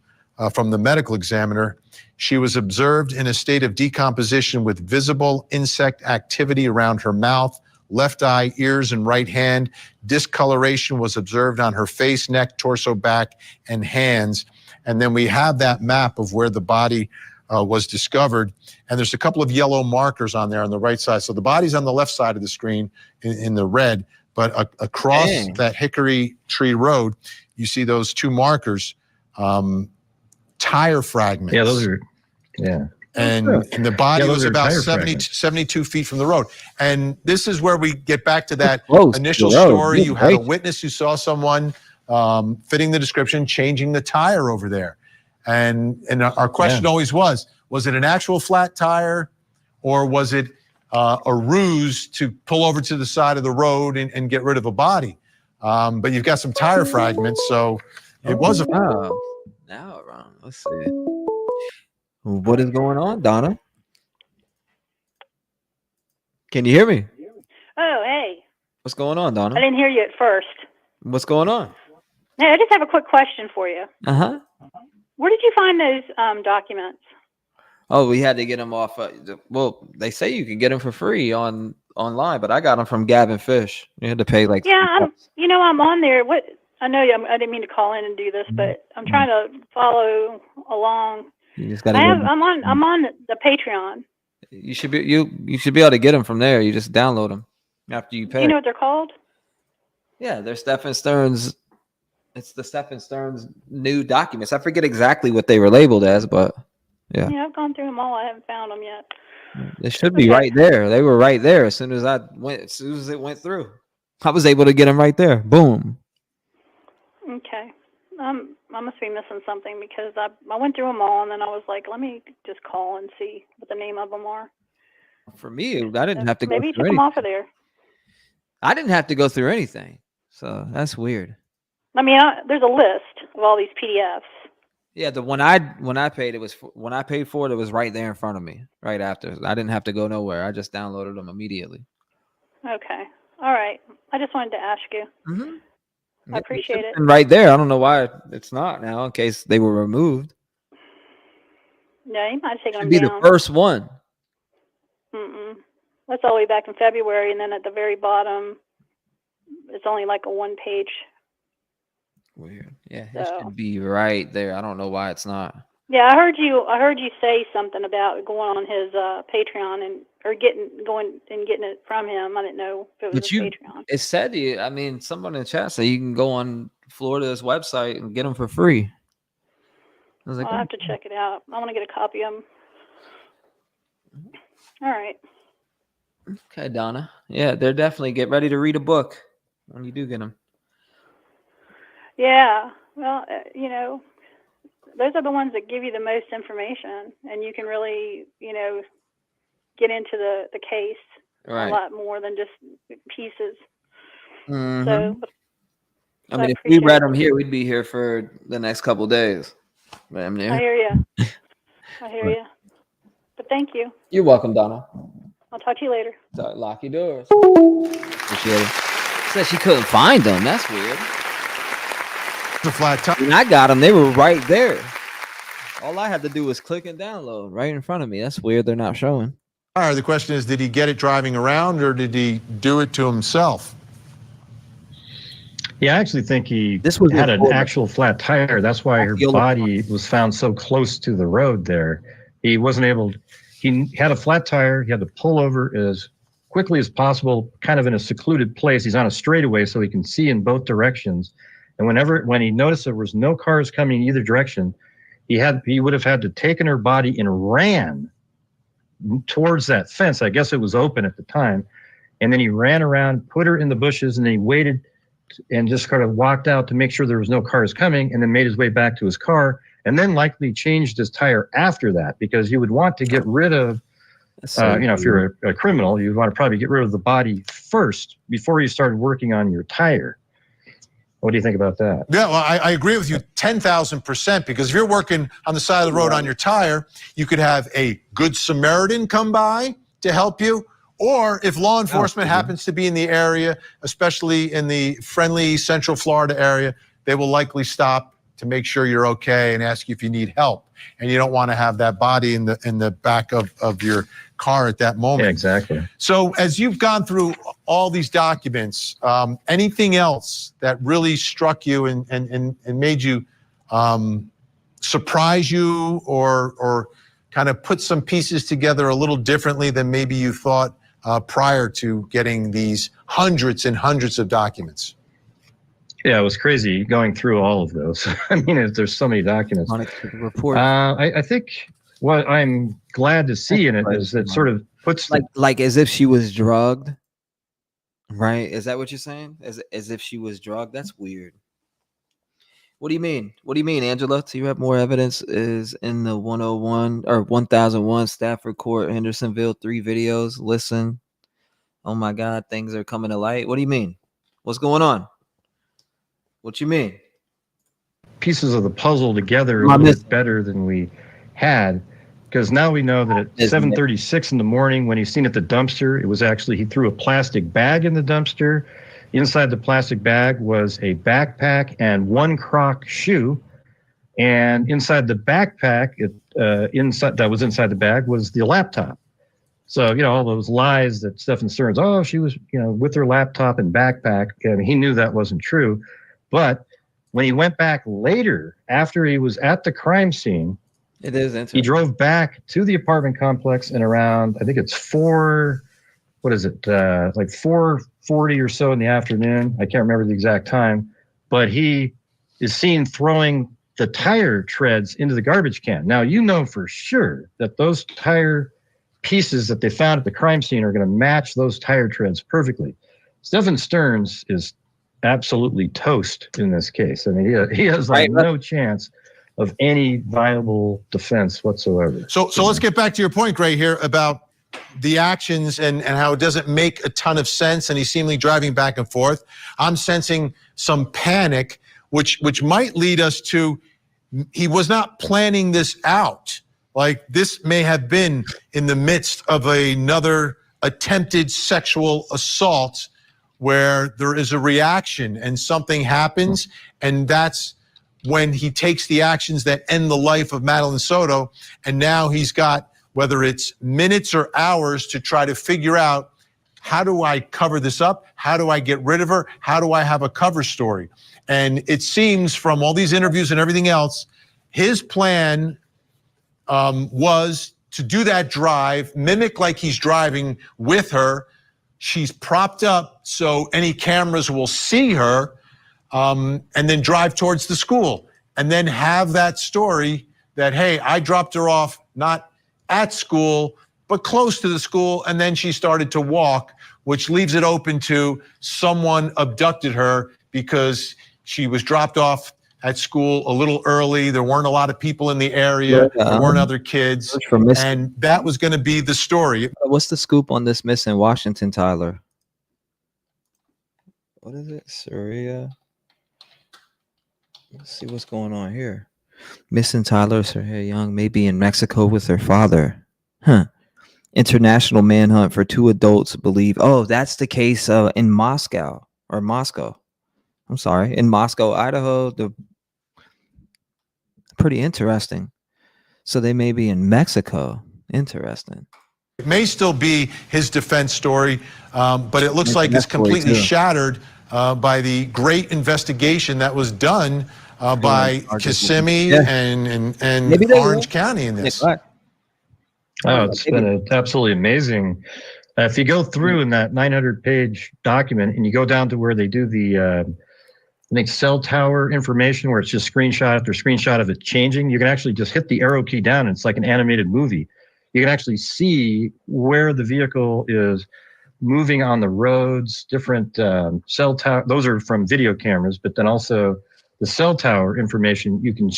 from the medical examiner. She was observed in a state of decomposition with visible insect activity around her mouth, left eye, ears, and right hand. Discoloration was observed on her face, neck, torso, back, and hands. And then we have that map of where the body was discovered. And there's a couple of yellow markers on there on the right side. So the body's on the left side of the screen in the red, but across that Hickory Tree Road, you see those two markers, tire fragments. Yeah, those are, And the body was about 72 feet from the road. And this is where we get back to that initial story. You had a witness who saw someone fitting the description, changing the tire over there. And our question always was it an actual flat tire, or was it a ruse to pull over to the side of the road and get rid of a body? But you've got some tire fragments, so it was a... Now wrong. Let's see. What is going on, Donna? Can you hear me? Oh, hey. What's going on, Donna? I didn't hear you at first. What's going on? Hey, I just have a quick question for you. Uh-huh. Where did you find those documents? Oh, we had to get them off. Well, they say you can get them for free online, but I got them from Gavin Fish. You had to pay like. Yeah, I'm on there. I didn't mean to call in and do this, but I'm trying to follow along. You just gotta. I'm on the Patreon. You should be able to get them from there. You just download them after you pay. You know what they're called? Yeah, they're Stephen Stearns. It's the Stephen Stearns new documents. I forget exactly what they were labeled as, but yeah. Yeah, I've gone through them all. I haven't found them yet. They should be right there. They were right there as soon as it went through. I was able to get them right there. Boom. Okay. I must be missing something because I went through them all and then I was like, let me just call and see what the name of them are. For me, I didn't have to go maybe through took them off of there. I didn't have to go through anything. So that's weird. I mean, there's a list of all these PDFs. Yeah, when I paid for it, it was right there in front of me, right after. I didn't have to go nowhere. I just downloaded them immediately. Okay. All right. I just wanted to ask you. I appreciate it. And right there, I don't know why it's not now, in case they were removed. Yeah, you might have taken Should them be down. the first one. That's all the way back in February, and then at the very bottom, it's only like a 1-page. Weird. Yeah, it should be right there. I don't know why it's not. Yeah, I heard you say something about going on his Patreon or getting it from him. I didn't know if it was his Patreon. It said I mean, someone in the chat said you can go on Florida's website and get them for free. I was like, I'll have to check it out. I want to get a copy of them. All right. okay, Donna. Yeah, they're definitely get ready to read a book when you do get them. Yeah. Well, those are the ones that give you the most information, and you can really, get into the case a lot more than just pieces. So, I mean, if we read them here, we'd be here for the next couple of days. I hear you. I hear you. But thank you. You're welcome, Donna. I'll talk to you later. Lock your doors. Appreciate it. Said she couldn't find them. That's weird. The flat top. When I got them, they were right there. All I had to do was click and download right in front of me. That's weird. They're not showing. All right. The question is, did he get it driving around, or did he do it to himself? Yeah, I actually think he had an actual flat tire. That's why her body was found so close to the road there. He wasn't able to, he had a flat tire. He had to pull over as quickly as possible, kind of in a secluded place. He's on a straightaway so he can see in both directions. And when he noticed there was no cars coming in either direction, he would have had to taken her body and ran towards that fence. I guess it was open at the time. And then he ran around, put her in the bushes, and then he waited and just kind of walked out to make sure there was no cars coming, and then made his way back to his car, and then likely changed his tire after that, because you would want to get rid of, if you're a criminal, you'd want to probably get rid of the body first before you started working on your tire. What do you think about that? Yeah, well, I agree with you 10,000%, because if you're working on the side of the road on your tire, you could have a good Samaritan come by to help you. Or if law enforcement happens to be in the area, especially in the friendly Central Florida area, they will likely stop to make sure you're okay and ask you if you need help. And you don't want to have that body in the back of your car at that moment. Yeah, exactly. So as you've gone through all these documents, anything else that really struck you and made you surprise you or kind of put some pieces together a little differently than maybe you thought prior to getting these hundreds and hundreds of documents? Yeah, it was crazy going through all of those. I mean, there's so many documents. Report. I think what I'm glad to see in it is that sort of puts like as if she was drugged, right? Is that what you're saying? As if she was drugged? That's weird. What do you mean? What do you mean, Angela? T-REV more evidence is in the 101 or 1001 Stafford Court, Hendersonville, 3 videos. Listen. Oh my God, things are coming to light. What do you mean? What's going on? What you mean? Pieces of the puzzle together a little bit better than we had, because now we know that at 7:36 in the morning, when he's seen at the dumpster, it was actually he threw a plastic bag in the dumpster. Inside the plastic bag was a backpack and 1 Croc shoe, and inside the backpack, inside the bag was the laptop. So all those lies that Stephen Stearns, she was with her laptop and backpack, and he knew that wasn't true. But when he went back later, after he was at the crime scene, it is interesting. He drove back to the apartment complex and around, I think it's 4:40 or so in the afternoon. I can't remember the exact time, but he is seen throwing the tire treads into the garbage can. Now, for sure that those tire pieces that they found at the crime scene are going to match those tire treads perfectly. Stephen Stearns is absolutely toast in this case. I mean, he has no chance of any viable defense whatsoever. So let's get back to your point, Gray, here about the actions and how it doesn't make a ton of sense, and he's seemingly driving back and forth. I'm sensing some panic, which might lead us to he was not planning this out. Like, this may have been in the midst of another attempted sexual assault where there is a reaction and something happens, and that's when he takes the actions that end the life of Madeline Soto, and now he's got, whether it's minutes or hours, to try to figure out, how do I cover this up? How do I get rid of her? How do I have a cover story? And it seems from all these interviews and everything else, his plan was to do that drive, mimic like he's driving with her. She's propped up so any cameras will see her, and then drive towards the school, and then have that story that, hey, I dropped her off not at school, but close to the school, and then she started to walk, which leaves it open to someone abducted her because she was dropped off at school a little early. There weren't a lot of people in the area. There weren't other kids. And that was going to be the story. What's the scoop on this missing Washington, Tyler? What is it? Syria? Let's see what's going on here. Missing Tyler Sergey Young may be in Mexico with her father. Huh. International manhunt for 2 adults believe. Oh, that's the case in Moscow. I'm sorry, in Moscow, Idaho. Pretty interesting. So they may be in Mexico. Interesting. It may still be his defense story, but it looks like it's completely shattered by the great investigation that was done by Kissimmee and Orange County in this. Oh, it's been absolutely amazing. If you go through in that 900-page document and you go down to where they do the, I think, cell tower information, where it's just screenshot after screenshot of it changing, you can actually just hit the arrow key down. And it's like an animated movie. You can actually see where the vehicle is moving on the roads, different cell tower. Those are from video cameras, but then also the cell tower information. You can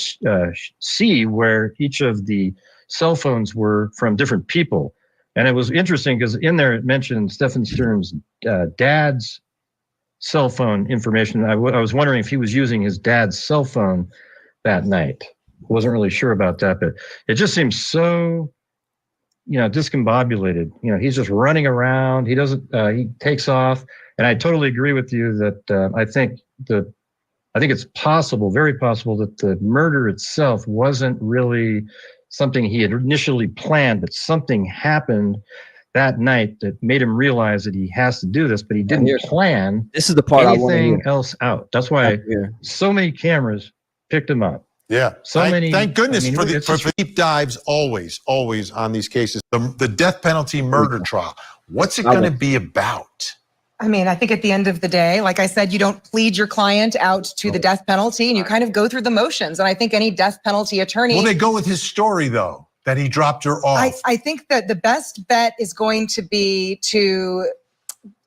see where each of the cell phones were from different people. And it was interesting because in there it mentioned Stephen Stern's dad's cell phone information. I was wondering if he was using his dad's cell phone that night. I wasn't really sure about that, but it just seems so, discombobulated. He's just running around. He doesn't, he takes off. And I totally agree with you that I think it's possible, very possible, that the murder itself wasn't really something he had initially planned, but something happened that night that made him realize that he has to do this, but he didn't plan this is the part anything else out. That's why so many cameras picked him up. Yeah. Thank goodness for the deep dives always on these cases. The death penalty murder trial. What's it going to be about? I mean, I think at the end of the day, like I said, you don't plead your client out to the death penalty, and you kind of go through the motions. And I think any death penalty attorney— Will they go with his story, though, that he dropped her off? I think that the best bet is going to be to,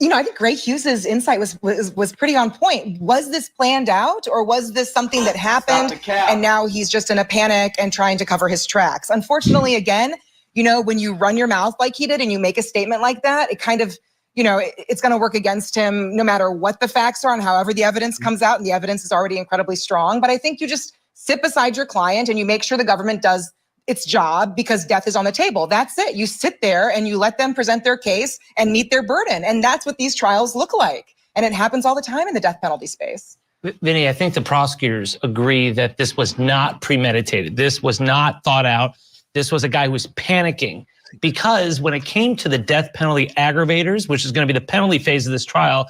I think Gray Hughes's insight was pretty on point. Was this planned out, or was this something that happened and now he's just in a panic and trying to cover his tracks? Unfortunately, again, when you run your mouth like he did and you make a statement like that, it kind of— it's going to work against him no matter what the facts are and however the evidence comes out, and the evidence is already incredibly strong. But I think you just sit beside your client and you make sure the government does its job, because death is on the table. That's it. You sit there and you let them present their case and meet their burden. And that's what these trials look like. And it happens all the time in the death penalty space. Vinny, I think the prosecutors agree that this was not premeditated. This was not thought out. This was a guy who was panicking. Because when it came to the death penalty aggravators, which is going to be the penalty phase of this trial,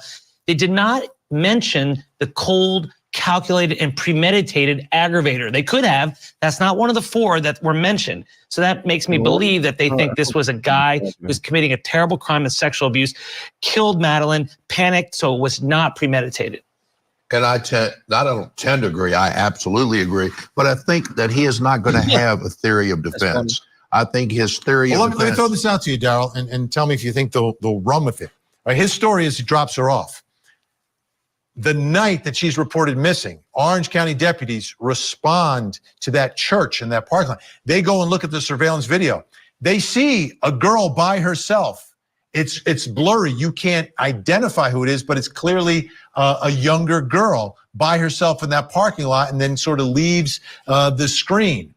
they did not mention the cold, calculated, and premeditated aggravator. They could have. That's not one of the 4 that were mentioned. So that makes me believe that they think this was a guy who was committing a terrible crime of sexual abuse, killed Madeline, panicked, so it was not premeditated. And I don't tend to agree. I absolutely agree. But I think that he is not going to have a theory of defense. I think his theory of defense— Let me throw this out to you, Daryl, and tell me if you think they'll run with it. Right, his story is he drops her off. The night that she's reported missing, Orange County deputies respond to that church in that parking lot. They go and look at the surveillance video. They see a girl by herself. It's blurry. You can't identify who it is, but it's clearly a younger girl by herself in that parking lot, and then sort of leaves the screen.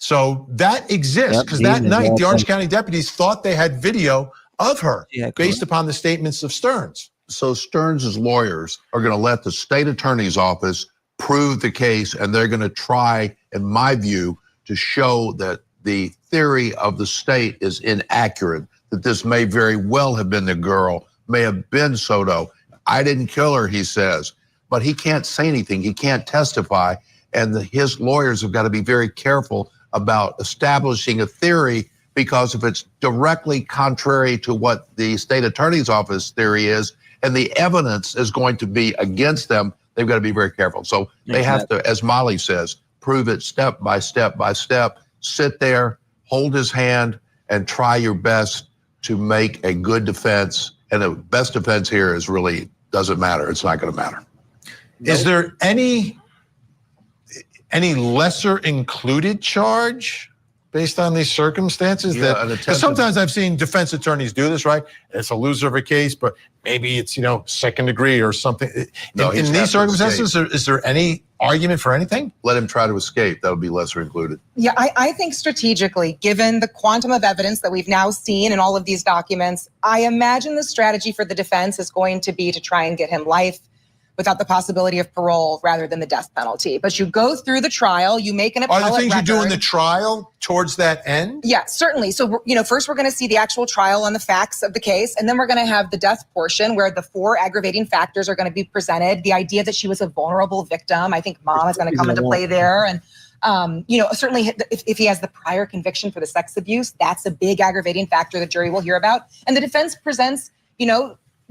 So that exists because that night the Orange County deputies thought they had video of her based upon the statements of Stearns. So Stearns' lawyers are going to let the state attorney's office prove the case, and they're going to try, in my view, to show that the theory of the state is inaccurate, that this may very well have been the girl, may have been Soto. I didn't kill her, he says, but he can't say anything. He can't testify, and his lawyers have got to be very careful about establishing a theory, because if it's directly contrary to what the state attorney's office theory is, and the evidence is going to be against them, they've got to be very careful. So they have to, as Molly says, prove it step by step by step. Sit there, hold his hand, and try your best to make a good defense. And the best defense here is really doesn't matter. It's not going to matter. Is there any lesser included charge based on these circumstances? Yeah, Because sometimes I've seen defense attorneys do this, right? It's a loser of a case, but maybe it's, second degree or something. No, in these circumstances, is there any argument for anything? Let him try to escape. That would be lesser included. Yeah, I think strategically, given the quantum of evidence that we've now seen in all of these documents, I imagine the strategy for the defense is going to be to try and get him life without the possibility of parole rather than the death penalty. But you go through the trial, you make an appellate Are the things record. you do in the trial towards that end? Yeah, certainly. So, first we're going to see the actual trial on the facts of the case, and then we're going to have the death portion where the 4 aggravating factors are going to be presented. The idea that she was a vulnerable victim, I think mom is going to come into play there. And, certainly if he has the prior conviction for the sex abuse, that's a big aggravating factor the jury will hear about. And the defense presents,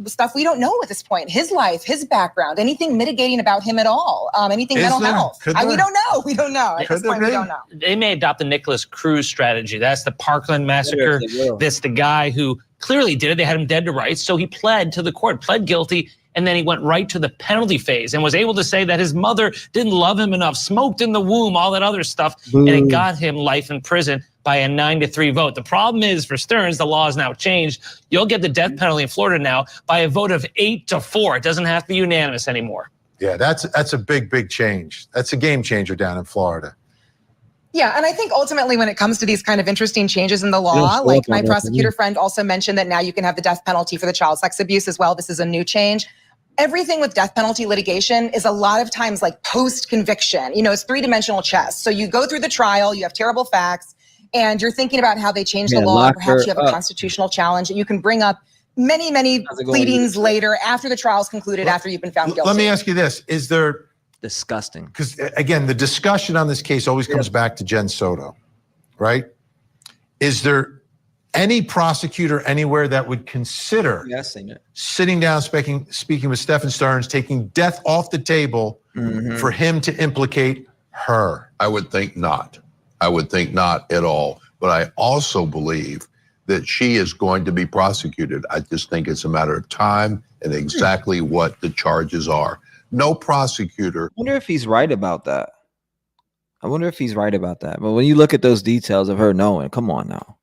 stuff we don't know at this point, his life, his background, anything mitigating about him at all, anything mental health. We don't know. We don't know. At this point, we don't know. They may adopt the Nicholas Cruz strategy. That's the Parkland massacre. That's the guy who clearly did it. They had him dead to rights. So he pled to the court, pled guilty, and then he went right to the penalty phase and was able to say that his mother didn't love him enough, smoked in the womb, all that other stuff, and it got him life in prison by a 9-3 vote. The problem is for Stearns, the law has now changed. You'll get the death penalty in Florida now by a vote of 8-4. It doesn't have to be unanimous anymore. Yeah, that's a big change. That's a game changer down in Florida. Yeah, and I think ultimately when it comes to these kind of interesting changes in the law, like my prosecutor friend also mentioned that now you can have the death penalty for the child sex abuse as well. This is a new change. Everything with death penalty litigation is a lot of times like post-conviction. It's 3-dimensional chess. So you go through the trial, you have terrible facts, and you're thinking about how they changed the law. Perhaps you have a constitutional challenge that you can bring up many pleadings later after the trial's concluded, after you've been found guilty. Let me ask you this. Is there... Disgusting. Because, again, the discussion on this case always comes back to Jenn Soto, right? Is there any prosecutor anywhere that would consider sitting down, speaking with Stephen Stearns, taking death off the table for him to implicate her? I would think not. I would think not at all. But I also believe that she is going to be prosecuted. I just think it's a matter of time and exactly what the charges are. No prosecutor. I wonder if he's right about that. But when you look at those details of her knowing, come on now,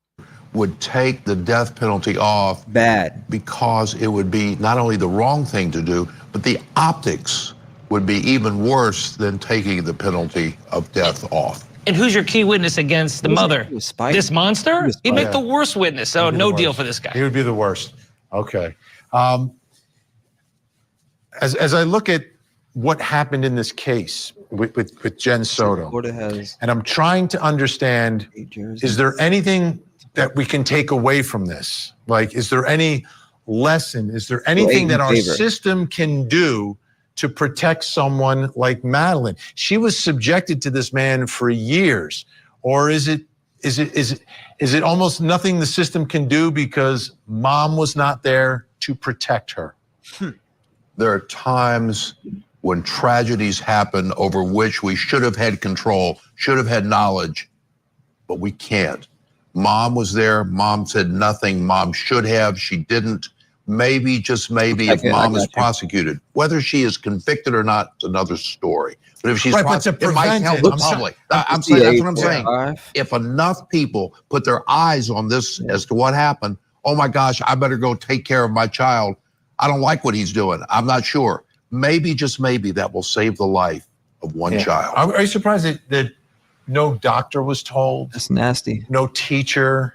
would take the death penalty off. Bad. Because it would be not only the wrong thing to do, but the optics would be even worse than taking the penalty of death off. And who's your key witness against the mother? This monster? He'd make the worst witness. So no deal for this guy. He would be the worst. Okay. As I look at what happened in this case with Jenn Soto, and I'm trying to understand, is there anything that we can take away from this? Like, is there any lesson? Is there anything that our system can do to protect someone like Madeline? She was subjected to this man for years. Or is it almost nothing the system can do because mom was not there to protect her? There are times when tragedies happen over which we should have had control, should have had knowledge, but we can't. Mom was there. Mom said nothing. Mom should have. She didn't. Maybe, just maybe, if mom is prosecuted, whether she is convicted or not, it's another story. But if she's prosecuted, it might help the public. I'm saying, that's what I'm saying. If enough people put their eyes on this as to what happened, oh my gosh, I better go take care of my child. I don't like what he's doing. I'm not sure. Maybe, just maybe, that will save the life of one child. Are you surprised that no doctor was told? That's nasty. No teacher,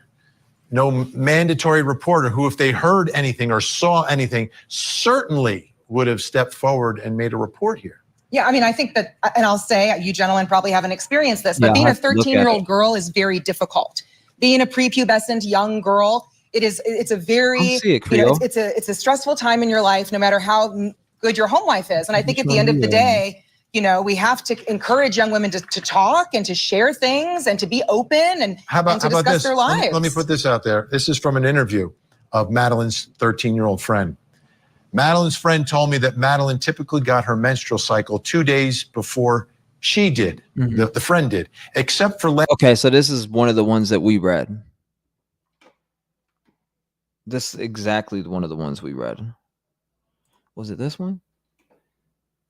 no mandatory reporter who, if they heard anything or saw anything, certainly would have stepped forward and made a report here. Yeah, I mean, I think that, and I'll say, you gentlemen probably haven't experienced this, but being a 13-year-old girl is very difficult. Being a prepubescent young girl, it's a very, it's a stressful time in your life, no matter how good your home life is. And I think at the end of the day, we have to encourage young women to talk and to share things and to be open and to discuss their lives. Let me put this out there. This is from an interview of Madeline's 13-year-old friend. Madeline's friend told me that Madeline typically got her menstrual cycle 2 days before she did, the friend did, except for... Okay, so this is one of the ones that we read. This is exactly one of the ones we read. Was it this one?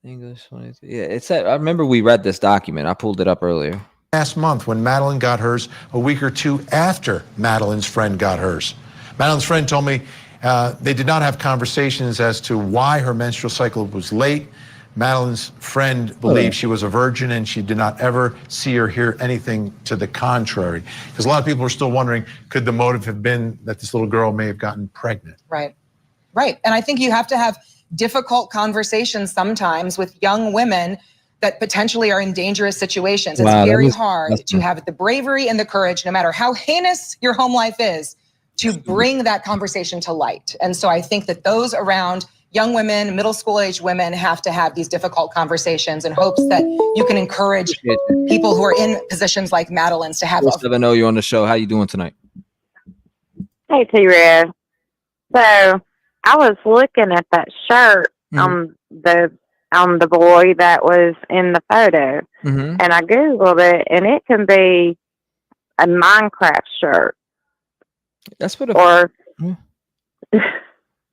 English 23. Yeah, it said, I remember we read this document. I pulled it up earlier. Last month when Madeline got hers, a week or two after Madeline's friend got hers. Madeline's friend told me they did not have conversations as to why her menstrual cycle was late. Madeline's friend believed she was a virgin and she did not ever see or hear anything to the contrary. Because a lot of people are still wondering, could the motive have been that this little girl may have gotten pregnant? Right. And I think you have to have difficult conversations sometimes with young women that potentially are in dangerous situations. It's very hard to have the bravery and the courage, no matter how heinous your home life is, to bring that conversation to light. And so I think that those around young women, middle school age women, have to have these difficult conversations in hopes that you can encourage people who are in positions like Madeline's to have. I know you're on the show. How you doing tonight? Hey, T-REV. So I was looking at that shirt on the boy that was in the photo, and I Googled it, and it can be a Minecraft shirt. That's what.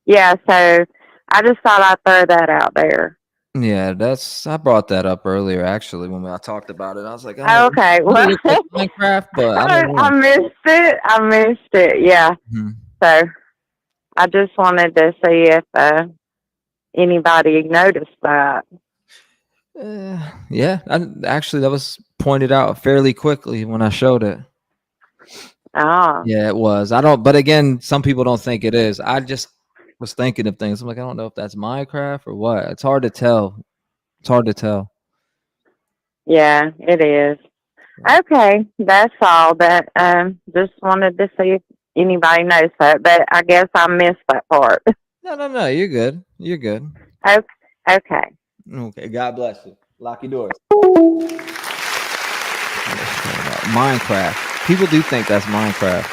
Yeah. So I just thought I'd throw that out there. Yeah, I brought that up earlier actually when I talked about it. I was like, okay, well, Minecraft, but I missed it. Yeah. So I just wanted to see if anybody noticed that. Yeah, actually that was pointed out fairly quickly when I showed it. Yeah, it was. But again, some people don't think it is. I just was thinking of things. I'm like, I don't know if that's Minecraft or what. It's hard to tell. Yeah, it is. Okay, that's all. But just wanted to see if anybody knows that. But I guess I missed that part. No. You're good. Okay. Okay. God bless you. Lock your doors. Minecraft. People do think that's Minecraft.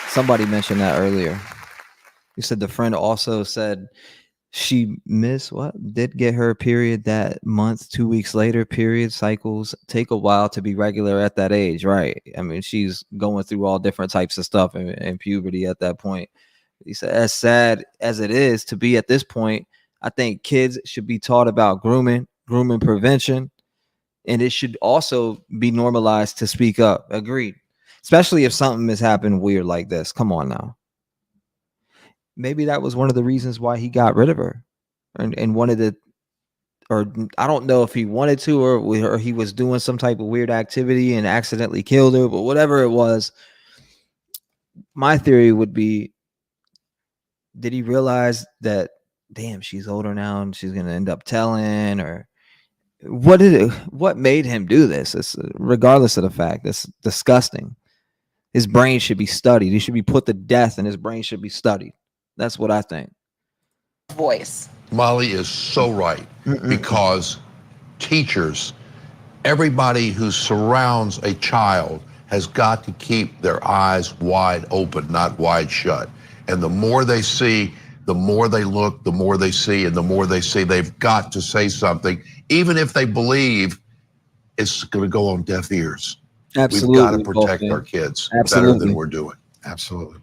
Somebody mentioned that earlier. You said the friend also said she did get her period that month. 2 weeks later, period cycles take a while to be regular at that age, right? I mean, she's going through all different types of stuff in puberty at that point. He said, as sad as it is to be at this point, I think kids should be taught about grooming prevention, and it should also be normalized to speak up. Agreed. Especially if something has happened weird like this. Come on now. Maybe that was one of the reasons why he got rid of her and wanted to, or I don't know if he wanted to, or he was doing some type of weird activity and accidentally killed her, but whatever it was, my theory would be, did he realize that, damn, she's older now and she's going to end up telling, or what made him do this? It's, regardless of the fact, it's disgusting. His brain should be studied. He should be put to death and his brain should be studied. That's what I think. Voice. Molly is so right, because teachers, everybody who surrounds a child has got to keep their eyes wide open, not wide shut. And the more they see, the more they look, the more they see, and the more they see, they've got to say something, even if they believe it's going to go on deaf ears. Absolutely. We've got to protect our kids better than we're doing. Absolutely.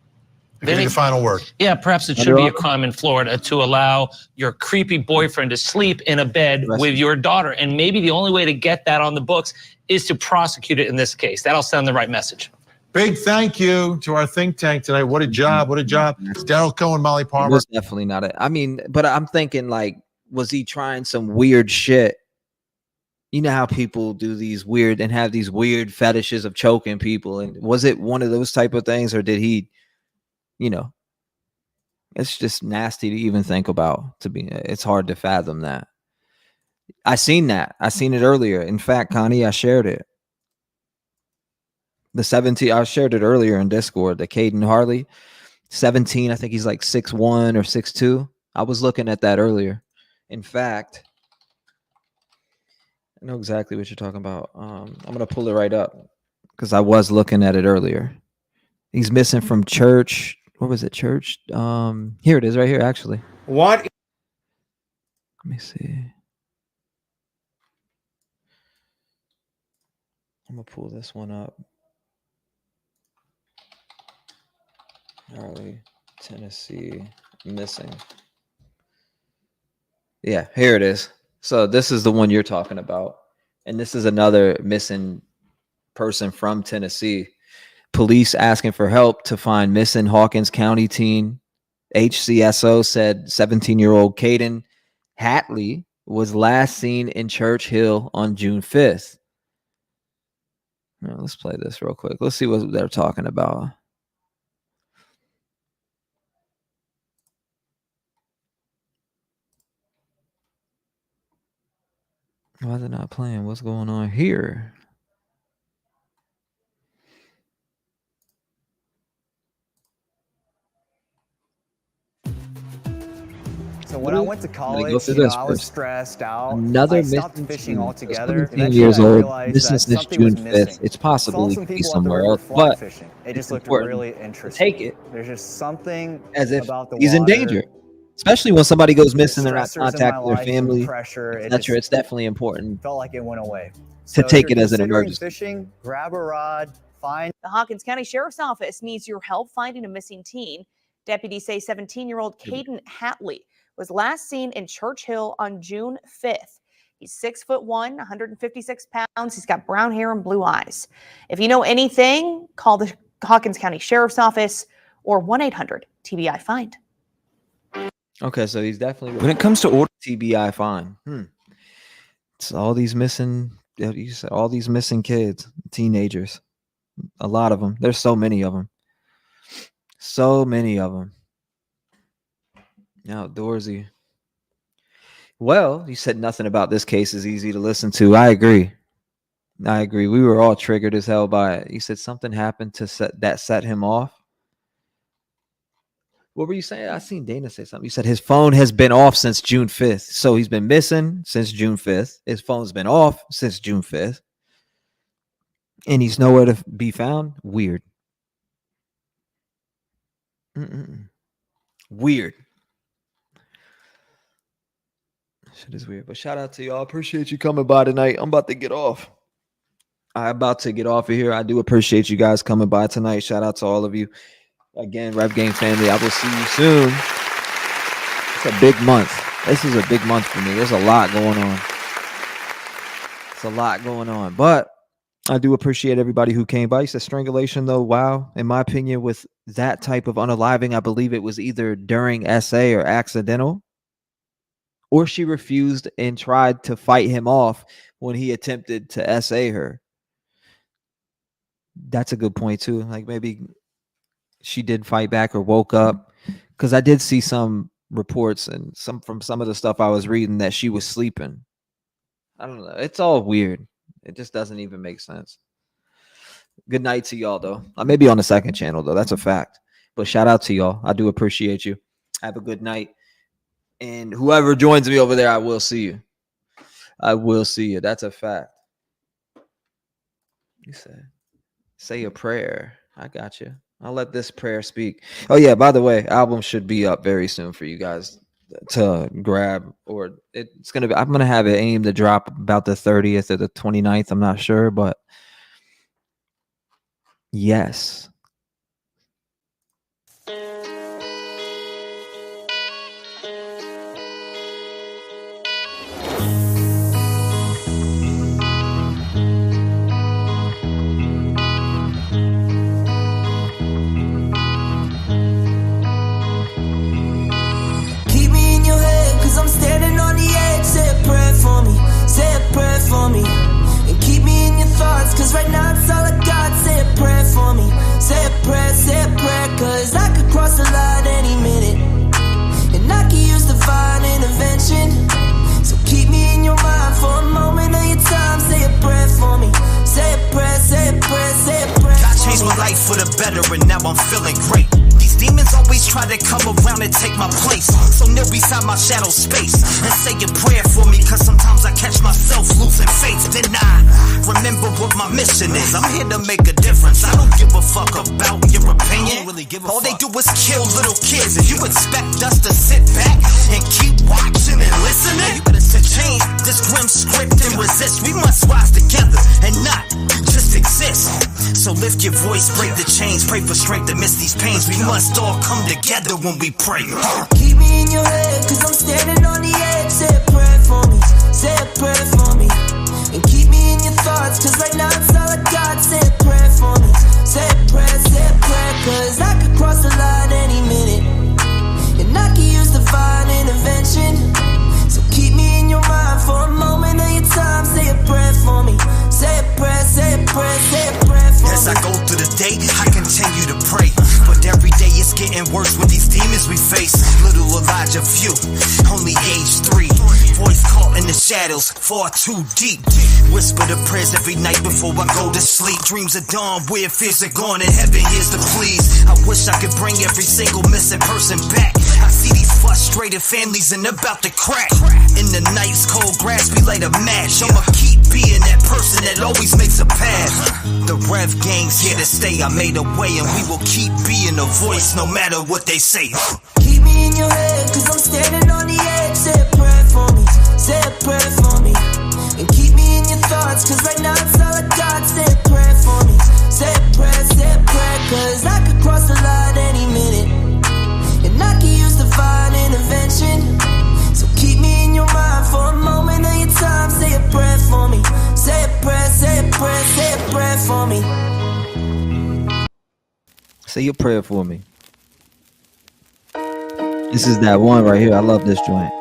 Give me the final word. Yeah, perhaps it should be a crime in Florida to allow your creepy boyfriend to sleep in a bed with your daughter. And maybe the only way to get that on the books is to prosecute it in this case. That'll send the right message. Big thank you to our think tank tonight. What a job. What a job. It's Daryl Cohen, Molly Palmer. It was definitely not it. I mean, but I'm thinking, like, was he trying some weird shit you know how people do these weird and have these weird fetishes of choking people. And was it one of those type of things, or did he, it's just nasty to even think about. It's hard to fathom that. I seen that. I seen it earlier. In fact, Connie, I shared it. The 17, I shared it earlier in Discord, the Caden Harley, 17. I think he's like 6'1" or 6'2". I was looking at that earlier. In fact, I know exactly what you're talking about. I'm going to pull it right up because I was looking at it earlier. He's missing from church. What was it? Church? Here it is right here, actually. What? Let me see. I'm going to pull this one up. Harley, Tennessee, missing. Yeah, here it is. So this is the one you're talking about. And this is another missing person from Tennessee. Police asking for help to find missing Hawkins County teen. HCSO said 17-year-old Caden Hatley was last seen in Church Hill on June 5th. Now, let's play this real quick. Let's see what they're talking about. Why is it not playing? What's going on here? So when I went to college, I was stressed out. I stopped fishing altogether. 17 years old, missing since June 5th. It's possible he could be somewhere else, but it just looked really interesting. Take it. There's just something as if about the he's in water, danger, especially when somebody goes missing and not stressors in my contacting their life, family. pressure. Etc. It's definitely important Felt like it went away. to So take if it you're as an considering emergency. Fishing, grab a rod, find. The Hawkins County Sheriff's Office needs your help finding a missing teen. Deputies say 17-year-old Caden Hatley was last seen in Church Hill on June 5th. He's 6'1", 156 pounds. He's got brown hair and blue eyes. If you know anything, call the Hawkins County Sheriff's Office or 1-800-TBI-FIND. Okay, so he's definitely, when it comes to order TBI fine. It's all these missing, you said all these missing kids, teenagers. A lot of them. There's so many of them. So many of them. Outdoorsy. Well, you said nothing about this case is easy to listen to. I agree. We were all triggered as hell by it. You said something happened to set him off. What were you saying? I seen Dana say something. You said his phone has been off since June 5th. So he's been missing since June 5th. His phone's been off since June 5th. And he's nowhere to be found. Weird. Weird. Shit is weird. But shout out to y'all. Appreciate you coming by tonight. I'm about to get off. I'm about to get off of here. I do appreciate you guys coming by tonight. Shout out to all of you. Again, Rev Game family, I will see you soon. It's a big month. This is a big month for me. There's a lot going on. It's a lot going on. But I do appreciate everybody who came by. You said strangulation, though. Wow. In my opinion, with that type of unaliving, I believe it was either during SA or accidental, or she refused and tried to fight him off when he attempted to SA her. That's a good point, too. Like maybe she did fight back or woke up, because I did see some reports and from some of the stuff I was reading that she was sleeping. I don't know. It's all weird. It just doesn't even make sense. Good night to y'all, though. I may be on the second channel, though. That's a fact. But shout out to y'all. I do appreciate you. Have a good night. And whoever joins me over there, I will see you. I will see you. That's a fact. You said, say a prayer. I got you. I'll let this prayer speak. Oh, yeah, by the way, album should be up very soon for you guys to grab, or it's going to be, I'm going to have it aimed to drop about the 30th or the 29th. I'm not sure, but yes. Say a prayer for me. life for the better, and now I'm feeling great. These demons always try to come around and take my place, so kneel beside my shadow space and say a prayer for me, cause sometimes I catch myself losing faith. Then I remember what my mission is. I'm here to make a difference. I don't give a fuck about your opinion. All they do is kill little kids, and you expect us to sit back and keep watching and listening? You better change this grim script and resist. We must rise together and not just exist. So lift your voice, break the chains, pray for strength to miss these pains. We must all come together when we pray. Keep me in your head, cause I'm standing on the edge. Say a prayer for me, say a prayer for me. And keep me in your thoughts, cause right now it's all I got. Say a prayer for me, say a prayer, cause I could cross the line any minute, and I could use divine intervention. So keep me in your mind for a moment of your time. Say a prayer for me, say a prayer, say a prayer, say a prayer for me. As I go through the day, I continue to pray, but every day it's getting worse with these demons we face. Little Elijah view, only age 3. Voice caught in the shadows, far too deep. Whisper the prayers every night before I go to sleep. Dreams of dawn, where fears are gone, and heaven hears the pleas. I wish I could bring every single missing person back. I see these frustrated families and about to crack. In the night's cold grass, we light a match. I'ma keep being that person that always makes a path. The Rev gang's here to stay. I made a way, and we will keep being a voice no matter what they say. Keep me in your head, cause I'm standing on the edge. Say a prayer for me, say a prayer for me. And keep me in your thoughts, cause right now it's all I got. Say a prayer for me, say a prayer, cause I could cross the line any minute, and I could use divine intervention. So keep me in your mind for a moment of your time. Say a prayer for me, say a prayer, say a prayer, say a prayer for me. Say your prayer for me. This is that one right here. I love this joint.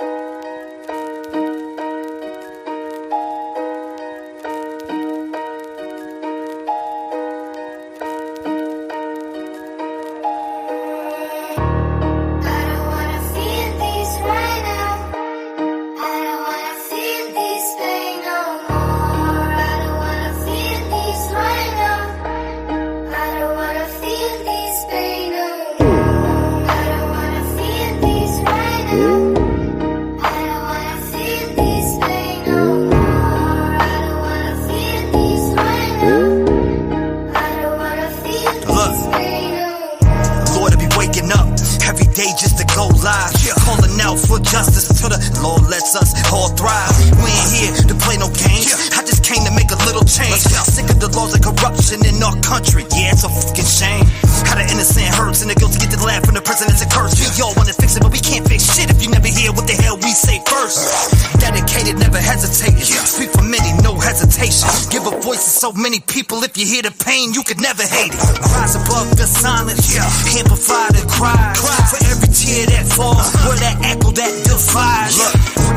So many people, if you hear the pain, you could never hate it. Rise above the silence, amplify the cry. For every tear that falls, word that echo that defies.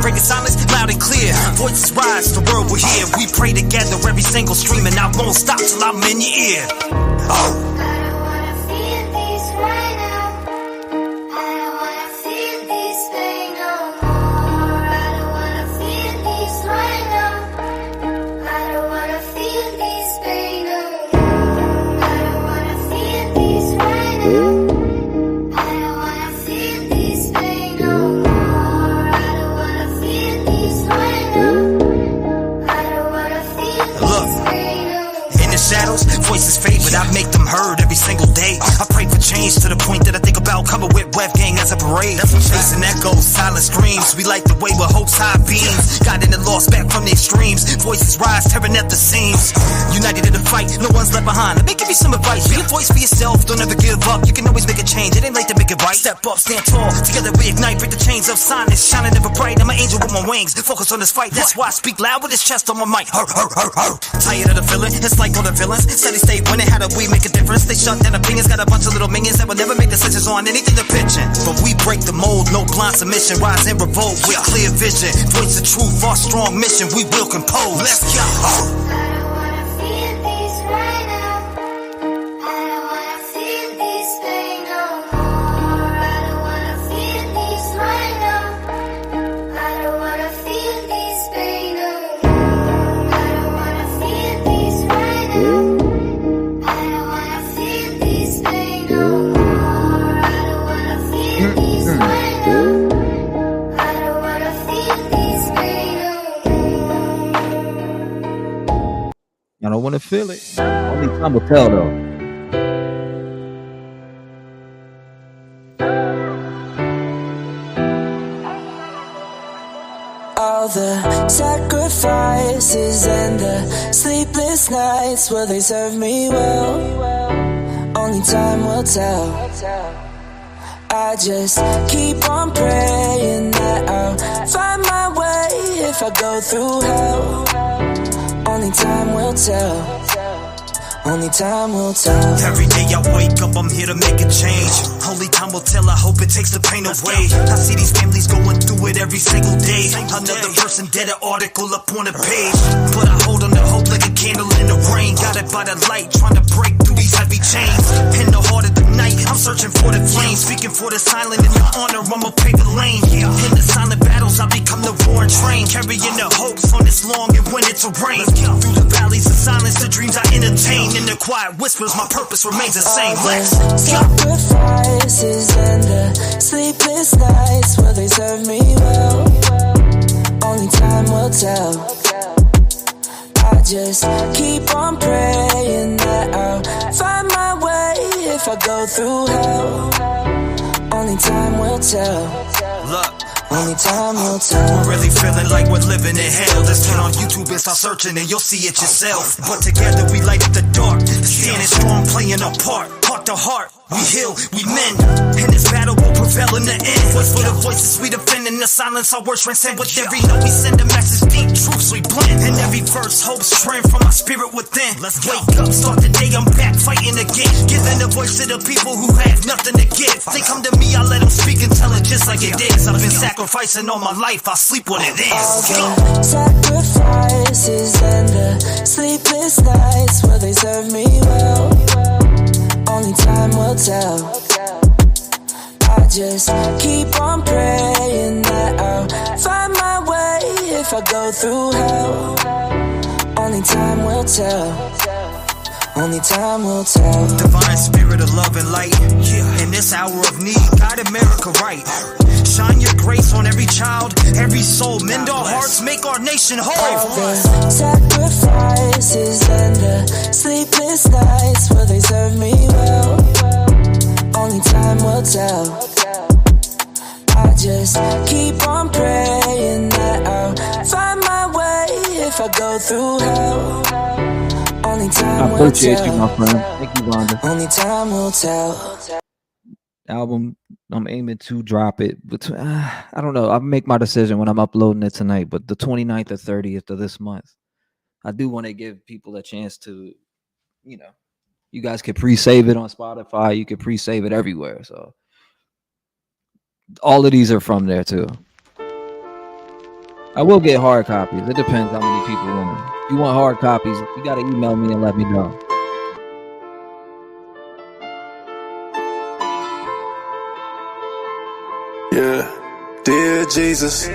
Break the silence loud and clear. Voices rise, the world will hear. We pray together, every single stream, and I won't stop till I'm in your ear. Oh. Voices fade, but I make them heard every single day. I pray for change to the point that I think about coming with Rev Gang as a parade. Chasing echoes, silent screams. We light the way with hope's high beams. Guiding the lost back from the extremes. Voices rise, tearing at the seams. United in the fight, no one's left behind. Let me give you some advice. Be a voice for yourself, don't ever give up. You can always make a change, it ain't late to make it right. Step up, stand tall, together we ignite. Break the chains of silence, shining ever bright. I'm an angel with my wings, focus on this fight. That's why I speak loud with this chest on my mic. Tired of the feeling, it's like all the villains. Steady stay winning, how do we make a difference? They shut down opinions, got a bunch of little minions that will never make decisions on anything they're pitching. But we break the mold, no blind submission. Rise and revolt with clear vision. Voice of truth, our strong mission, we will compose. Let's go. I don't want to feel it. Only time will tell, though. All the sacrifices and the sleepless nights, will they serve me well? Only time will tell. I just keep on praying that I'll find my way if I go through hell. Only time will tell. Only time will tell. Every day I wake up, I'm here to make a change. Only time will tell, I hope it takes the pain away. I see these families going through it every single day. Another person dead, an article up on the page. But I hold on to hope like a candle in the rain. Got it by the light, trying to break through these heavy chains. In the heart of the night, I'm searching for the flame. Speaking for the silent, in your honor, I'ma pave the lane. In the silent battles, I become the war and train. Carrying the hopes on this long and winter terrain. Through the valleys of silence, the dreams I entertain. In the quiet whispers, my purpose remains the same. Let's sacrifices and the sleepless nights, will they serve me well? Only time will tell. I just keep on praying that I'll find my way if I go through hell. Only time will tell. Look. Only time will tell. We're really feeling like we're living in hell. Just turn on YouTube and start searching and you'll see it yourself. But together we light up the dark, standing strong, playing our part. Heart to heart, we heal, we mend. And this battle will prevail in the end. Voice for the voices we defend, in the silence our words transcend. With every note we send a message, deep truths we blend. And every verse holds strength from our spirit within. Let's wake up, start the day, I'm back fighting again. Giving a voice to the people who have nothing to give. They come to me, I let them speak and tell it just like it is. I've been sacrificing all my life, I sleep when it is. All the sacrifices and the sleepless nights, will they serve me well? Only time will tell. I just keep on praying that I'll find my way if I go through hell. Only time will tell. Only time will tell. Divine spirit of love and light, in this hour of need, guide America right. Shine your grace on every child, every soul. Mend our hearts, make our nation whole. The sacrifices and the sleepless nights, will they serve me well? Only time will tell. I just keep on praying that I'll find my way if I go through hell. Only time will tell. I appreciate you, my friend. Thank you, Rhonda. Only time will tell. Album, I'm aiming to drop it, but I don't know. I'll make my decision when I'm uploading it tonight, but the 29th or 30th of this month. I do want to give people a chance to, you know, you guys could pre-save it on Spotify. You could pre-save it everywhere. So all of these are from there too. I will get hard copies. It depends how many people want them. If you want hard copies, you got to email me and let me know. Yeah, dear Jesus,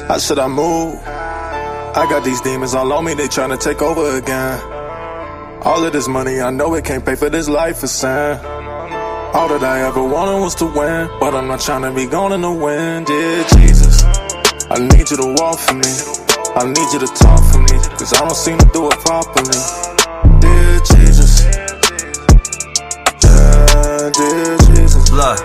how should I move? I got these demons all on me, they tryna take over again. All of this money, I know it can't pay for this life of sin. All that I ever wanted was to win, but I'm not tryna be gone in the wind. Dear Jesus, I need you to walk for me, I need you to talk for me, cause I don't seem to do it properly. Dear Jesus, yeah, dear Jesus. Look.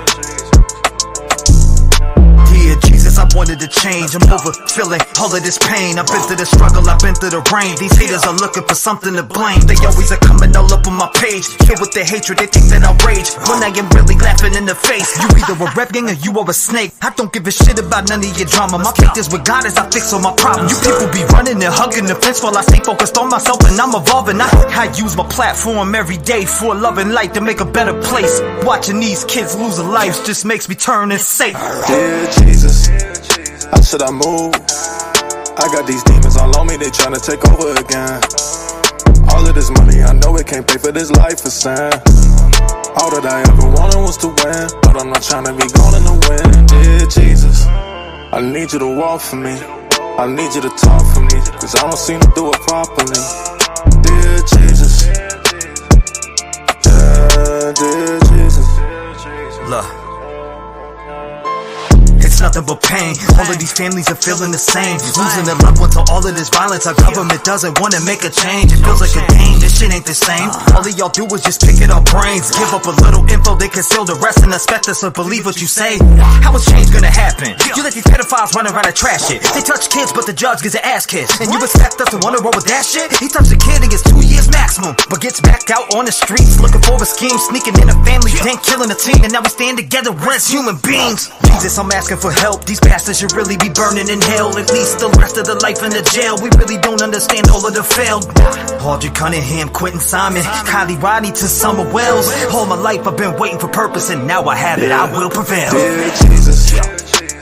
I wanted to change, I'm over feeling all of this pain. I've been through the struggle, I've been through the rain. These haters are looking for something to blame. They always are coming all up on my page, filled with their hatred, they think that I rage, when I am really laughing in the face. You either a rep gang or you are a snake. I don't give a shit about none of your drama. My faith is with God as I fix all my problems. You people be running and hugging the fence while I stay focused on myself and I'm evolving. I use my platform every day for love and light to make a better place. Watching these kids lose their lives just makes me turn insane. Dear Jesus, how should I move? I got these demons all on me, they tryna take over again. All of this money, I know it can't pay for this life of sin. All that I ever wanted was to win, but I'm not tryna be gone in the wind. Dear Jesus, I need you to walk for me, I need you to talk for me, cause I don't seem to do it properly. Dear Jesus, yeah, dear Jesus. Look. It's nothing but pain. All of these families are feeling the same. Losing a loved one to all of this violence. Our government doesn't want to make a change. It feels like a game, this shit ain't the same. All of y'all do is just pick at our brains. Give up a little info, they conceal the rest and expect us to believe what you say. How is change gonna happen? You let these pedophiles run around and trash it. They touch kids, but the judge gets an ass kissed. And you expect us to wanna roll with that shit? He touched a kid and gets 2 years maximum, but gets back out on the streets looking for a scheme, sneaking in a family, then killing a team. And now we stand together as human beings. Jesus, I'm asking for help. These bastards should really be burning in hell. At least the rest of the life in the jail. We really don't understand all of the failed. Audrey Cunningham, Quentin Simon, Kylie Rodney to Summer Wells. All my life I've been waiting for purpose, and now I have it. I will prevail. Dear Jesus,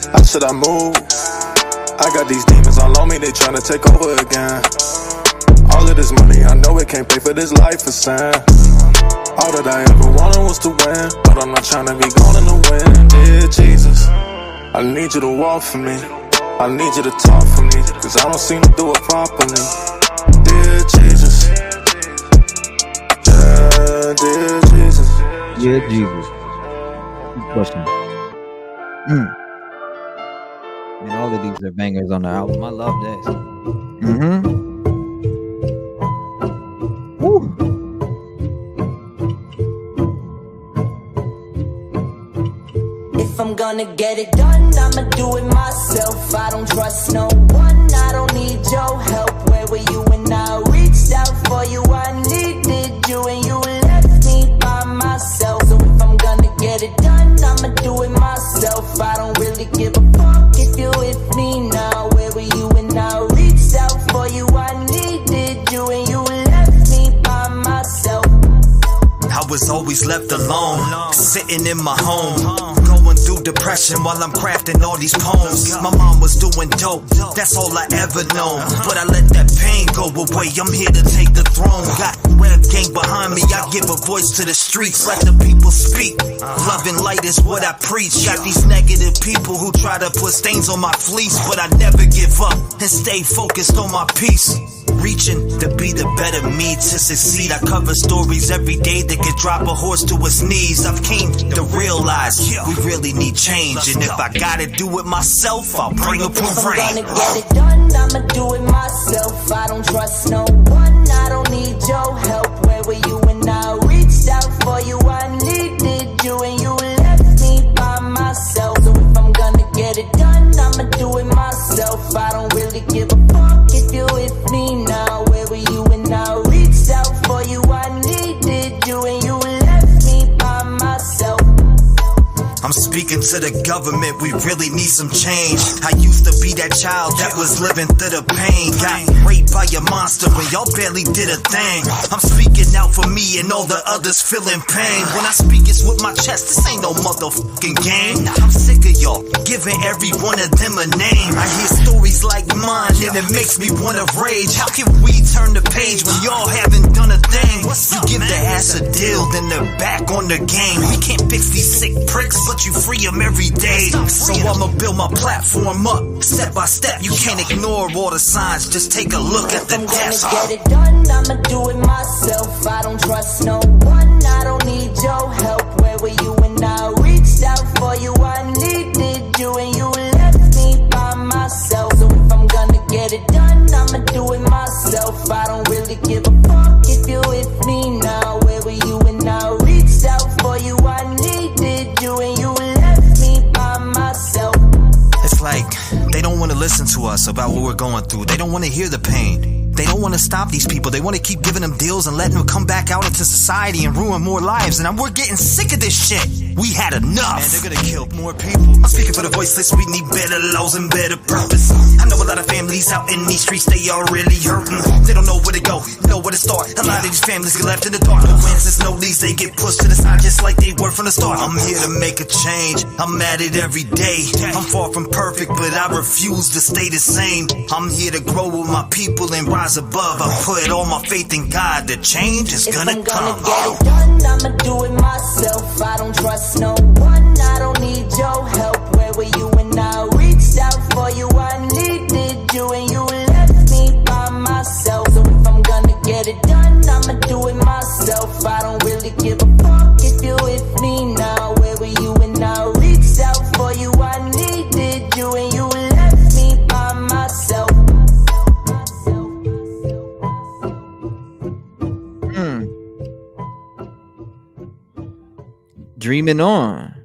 how should I move? I got these demons all on me, they tryna take over again. All of this money, I know it can't pay for this life for sin. All that I ever wanted was to win, but I'm not tryna be gone in the wind. Dear Jesus, I need you to walk for me. I need you to talk for me, cause I don't seem to do it properly. Dear Jesus, yeah, dear Jesus. Yeah, Jesus. Good question. And all of these are bangers on the album. I love this. Woo. If I'm gonna get it done, I'ma do it myself. I don't trust no one, I don't need your help. Where were you when I reached out for you? I needed you and you left me by myself. So if I'm gonna get it done, I'ma do it myself. I don't really give a fuck if you with me now. Where were you when I reached out for you? I needed you and you left me by myself. I was always left alone, sitting in my home, going through depression while I'm crafting all these poems. My mom was doing dope, that's all I ever known, but I let that pain go away. I'm here to take the throne. Got Rev gang behind me, I give a voice to the streets. Let the people speak, love and light is what I preach. Got these negative people who try to put stains on my fleece, but I never give up and stay focused on my peace. Reaching to be the better me, to succeed. I cover stories every day that could drop a horse to his knees. I've came to realize we really need change, and if I gotta do it myself, I'll bring a parade. If I'm gonna get it done, I'ma do it myself. I don't trust no one, I don't need your help. Where were you when I reached out for you? I needed you and you left me by myself. So if I'm gonna get it done, I'ma do it myself. I don't really give a fuck if you with me now. Where were you when I reached out for you? I needed you and you left me by myself. I'm speaking to the government, we really need some change. I used to be that child that was living through the pain. Got raped by a monster when y'all barely did a thing. I'm speaking out for me and all the others feeling pain. When I speak it's with my chest, this ain't no motherfucking game. I'm sick of y'all giving every one of them a name. I hear stories like mine and it makes me wanna rage. How can we turn the page when y'all haven't done a thing? You give the ass a deal, then they're back on the game. We can't fix these sick pricks, but you free them every day. So I'ma build my platform up step by step. You can't ignore all the signs, just take a look at the desk. If I'm gonna get it done, I'ma do it myself. I don't trust no one, I don't need your help. Where were you when I reached out for you? I needed you and you left me by myself. So if I'm gonna get it done, I'ma do it myself. I don't really give a fuck if you with me now. Where were you when I reached out for you? I needed you and you left me by myself. It's like they don't want to listen to us about what we're going through. They don't want to hear the pain. They don't want to stop these people. They want to keep giving them deals and letting them come back out into society and ruin more lives. And we're getting sick of this shit. We had enough. Man, they're gonna kill more people. I'm speaking for the voiceless. We need better laws and better purpose. I know a lot of families out in these streets, they are really hurting. They don't know where to go, know where to start. A lot of these families get left in the dark. No wins, there's no leads. They get pushed to the side just like they were from the start. I'm here to make a change. I'm at it every day. I'm far from perfect, but I refuse to stay the same. I'm here to grow with my people and rise above. I put all my faith in God. The change is gonna come. If I'm gonna get it done, I'ma do it myself. I don't trust no one, I don't need your help. Where were you when I reached out for you? I needed you and you left me by myself. So if I'm gonna get it done, I'ma do it myself. I don't really give a fuck if you with me now. Where were you when I reached out for you? I needed you and you left Dreaming on.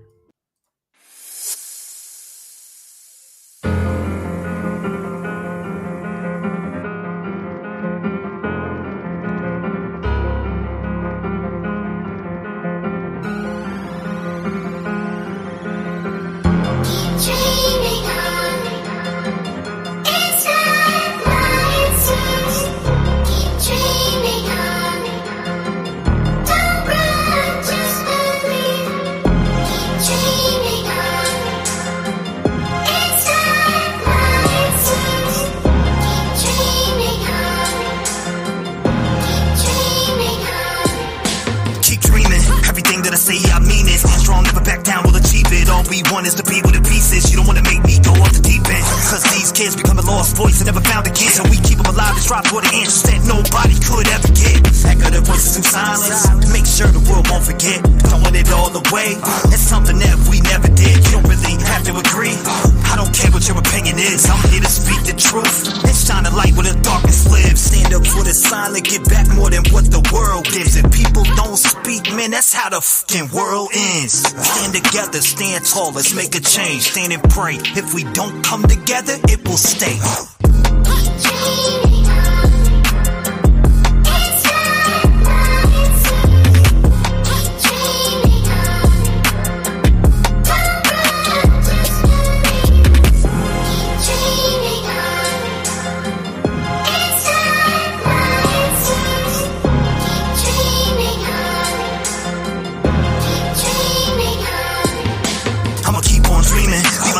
We want is to be with the pieces. You don't want to make me go off the deep end, cause these kids become a lost voice and never found again. So we keep them alive and strive for the answers that nobody could ever get. Echo the voices in silence, make sure the world won't forget. Throwing it all away, it's something that we never did. You don't really have to agree, I don't care what your opinion is. I'm here to speak the truth and shine a light where the darkness lives. Stand up for the silent, give back more than what the world gives. If people don't speak, man, that's how the fucking world ends. Stand together, stand tall, let's make a change. Stand and pray. If we don't come together, it will stay.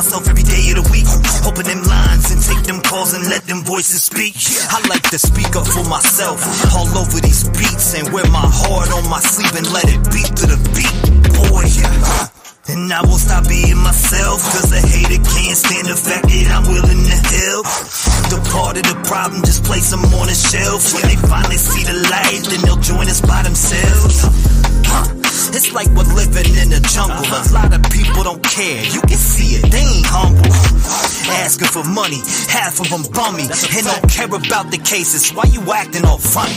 Every day of the week, open them lines and take them calls and let them voices speak. I like to speak up for myself all over these beats and wear my heart on my sleeve and let it beat to the beat, boy. And I won't stop being myself, cause a hater can't stand the fact that I'm willing to help. The part of the problem, just place them on the shelf. When they finally see the light, then they'll join us by themselves. It's like we're living in a jungle. A lot of people don't care. You can see it, they ain't humble. Asking for money, half of them bummy, and don't care about the cases. Why you acting all funny?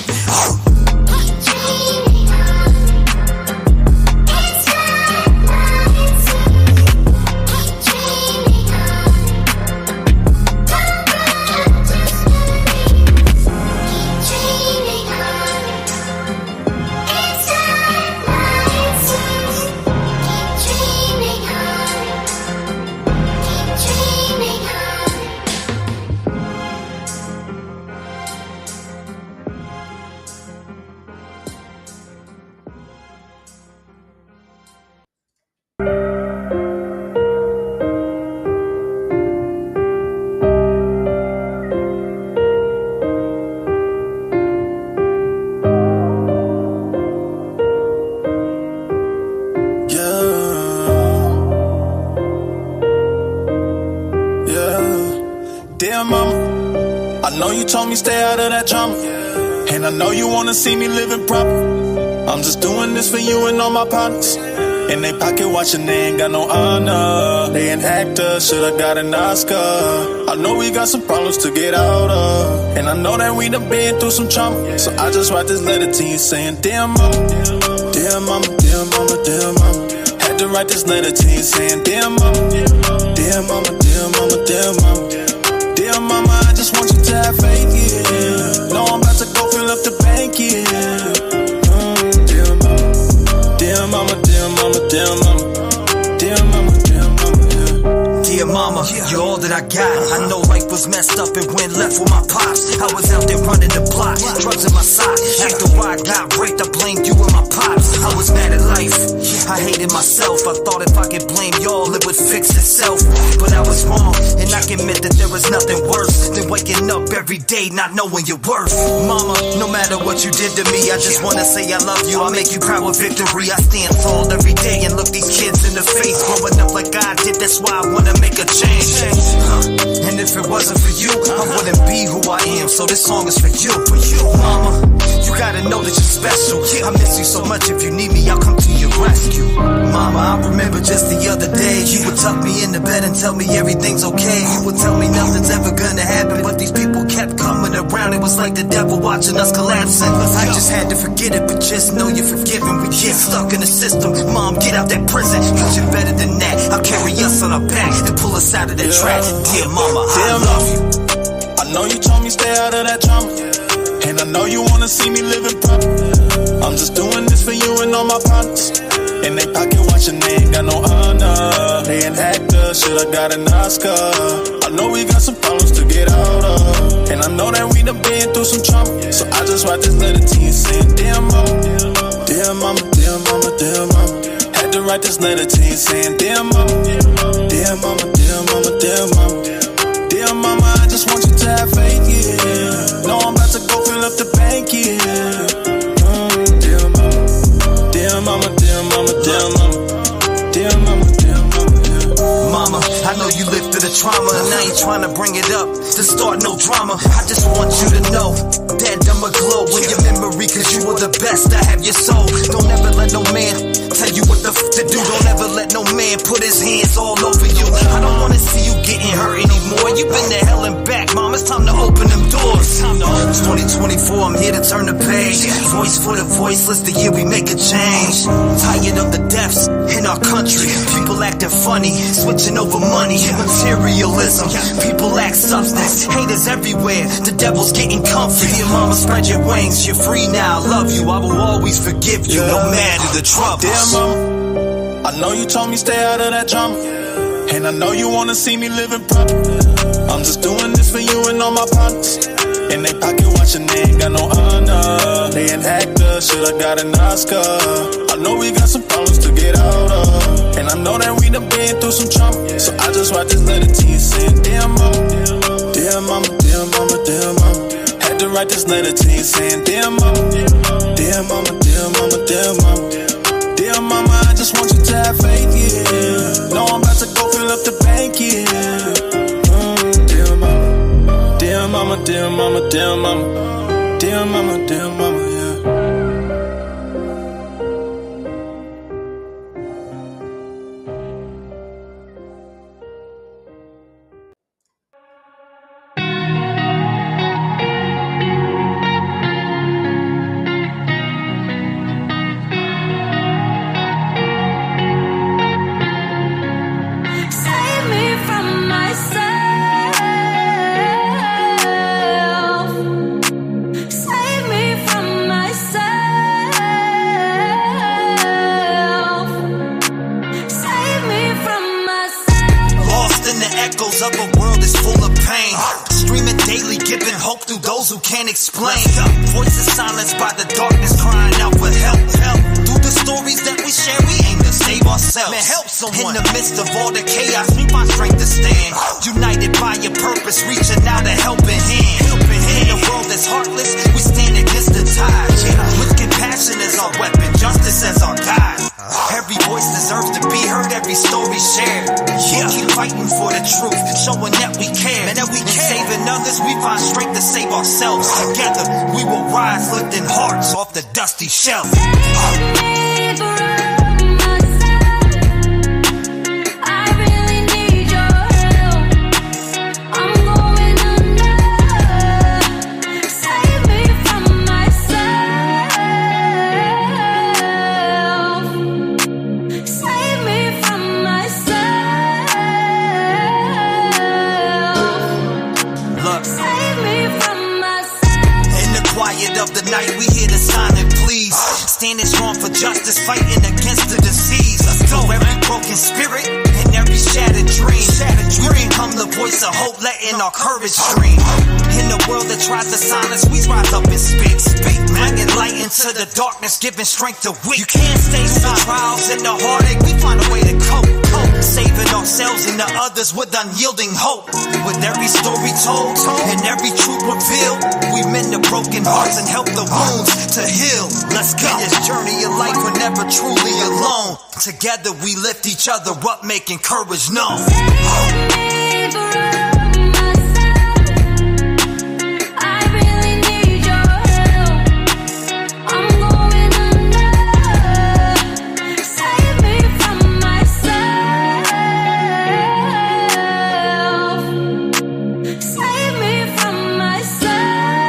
Told me stay out of that drama, and I know you wanna see me living proper. I'm just doing this for you and all my partners. In they pocket watching, they ain't got no honor. They an actor, should've got an Oscar. I know we got some problems to get out of, and I know that we done been through some trauma. So I just write this letter to you saying, dear mama, dear mama, dear mama, dear mama. Had to write this letter to you saying, dear mama, dear mama, dear mama, dear mama. Dear mama, I just want you to have faith, yeah. No, I'm about to go fill up the bank, yeah. Dear mama, dear mama, dear mama, dear mama, dear mama, dear mama, yeah. Dear mama, you're all that I got. I know life was messed up and went left with my pops. I was out there running the block, drugs in my sock. After I got raped, I blamed you and my pops. I was mad at life, I hated myself. I thought if I could blame y'all, it would fix itself. But I was wrong, and I can admit that there was nothing worse than waking up every day not knowing your worth. Mama, no matter what you did to me, I just wanna say I love you. I'll make you proud with victory. I stand tall every day and look these kids in the face. Growing up like I did, that's why I wanna make a change. And if it wasn't for you, I wouldn't be who I am. So this song is for you, mama. You gotta know that you're special. I miss you so much. If you need me, I'll come to your rescue. Mama, I remember just the other day, you would tuck me in the bed and tell me everything's okay. You would tell me nothing's ever gonna happen, but these people kept coming around, it was like the devil watching us collapsing. I just had to forget it, but just know you're forgiven. We get stuck in the system. Mom, get out that prison, cause you're better than that. I'll carry us on our back to pull us out of that trap. Dear mama, I love you. I know you told me stay out of that drama, and I know you wanna see me living proper. I'm just doing this for you and all my partners. In they pocket watching, they ain't got no honor. They an actor, should've got an Oscar. I know we got some problems to get out of, and I know that we done been through some trauma. So I just write this letter to you saying, dear mama, dear mama, dear mama, dear mama. Had to write this letter to you saying, dear mama, dear mama, dear mama, dear mama. Dear mama, I just want you to have faith, yeah. No, I'm about to go fill up the bank, yeah. Dear mama, dear mama, dear mama, dear mama, dear mama, dear mama, yeah. Mama, I know you lived through the trauma, and I ain't trying to bring it up to start no drama. I just want you to know that I'm aglow in your memory, cause you were the best. I have your soul. Don't ever let no man tell you what the f to do. Don't ever let no man put his hands all over you. I don't wanna see you getting hurt anymore. You've been to hell and back, mom. It's time to open them doors. It's 2024, I'm here to turn the page. Voice for the voiceless, the year we make a change. Tired of the deaths in our country. People acting funny, switching over money. Materialism, people lack substance. Haters everywhere, the devil's getting comfy. Your mama, spread your wings, you're free now. Love you, I will always forgive you, no matter the troubles. Dear mama, I know you told me stay out of that drama, and I know you wanna see me living proper. I'm just doing this for you and all my partners. In they pocket watching, they ain't got no honor. They an actor, should've got an Oscar. I know we got some problems to get out of, and I know that we done been through some trauma. So I just write this letter to you saying, dear mama, dear mama, dear mama, dear mama. Had to write this letter to you saying, dear mama, dear mama, dear mama, dear mama. Dear mama, I just want you to have faith, yeah. No, I'm about to go fill up the bank, yeah. Dear mama, dear mama, dear mama, dear mama, dear mama, dear mama, yeah. Save me from myself. Save me from myself. Save me from myself. Lost in the echoes of a world that's full of pain. Streaming daily, giving hope through those who can't explain. Voices silenced by the darkness, crying out for help. Through the stories that we share, we aim to save ourselves. Man, help someone. In the midst of all the chaos, we find strength to stand. United by your purpose, reaching out a helping hand. In a world that's heartless, we stand against the tide. With compassion as our weapon, justice as our guide. Every voice deserves to be heard, every story shared. Keep fighting for the truth, showing that we care. And saving others, we find strength to save ourselves. Together, we will rise, lifting hearts off the dusty shelf. Of the night, we hear the sign and please. Standing strong for justice, fighting against the disease. Let's go. Every broken spirit and every shattered dream. We become the voice of hope, letting our courage stream. In a world that tries to silence, we rise up and speak. Bringing light into the darkness, giving strength to weak. You can't stay through the trials and the heartache, we find a way to cope. Saving ourselves and the others with unyielding hope. With every story told and every truth revealed, we mend the broken hearts and help the wounds to heal. Let's go. In this journey of life, we're never truly alone. Together we lift each other up, making courage known. Save me from myself.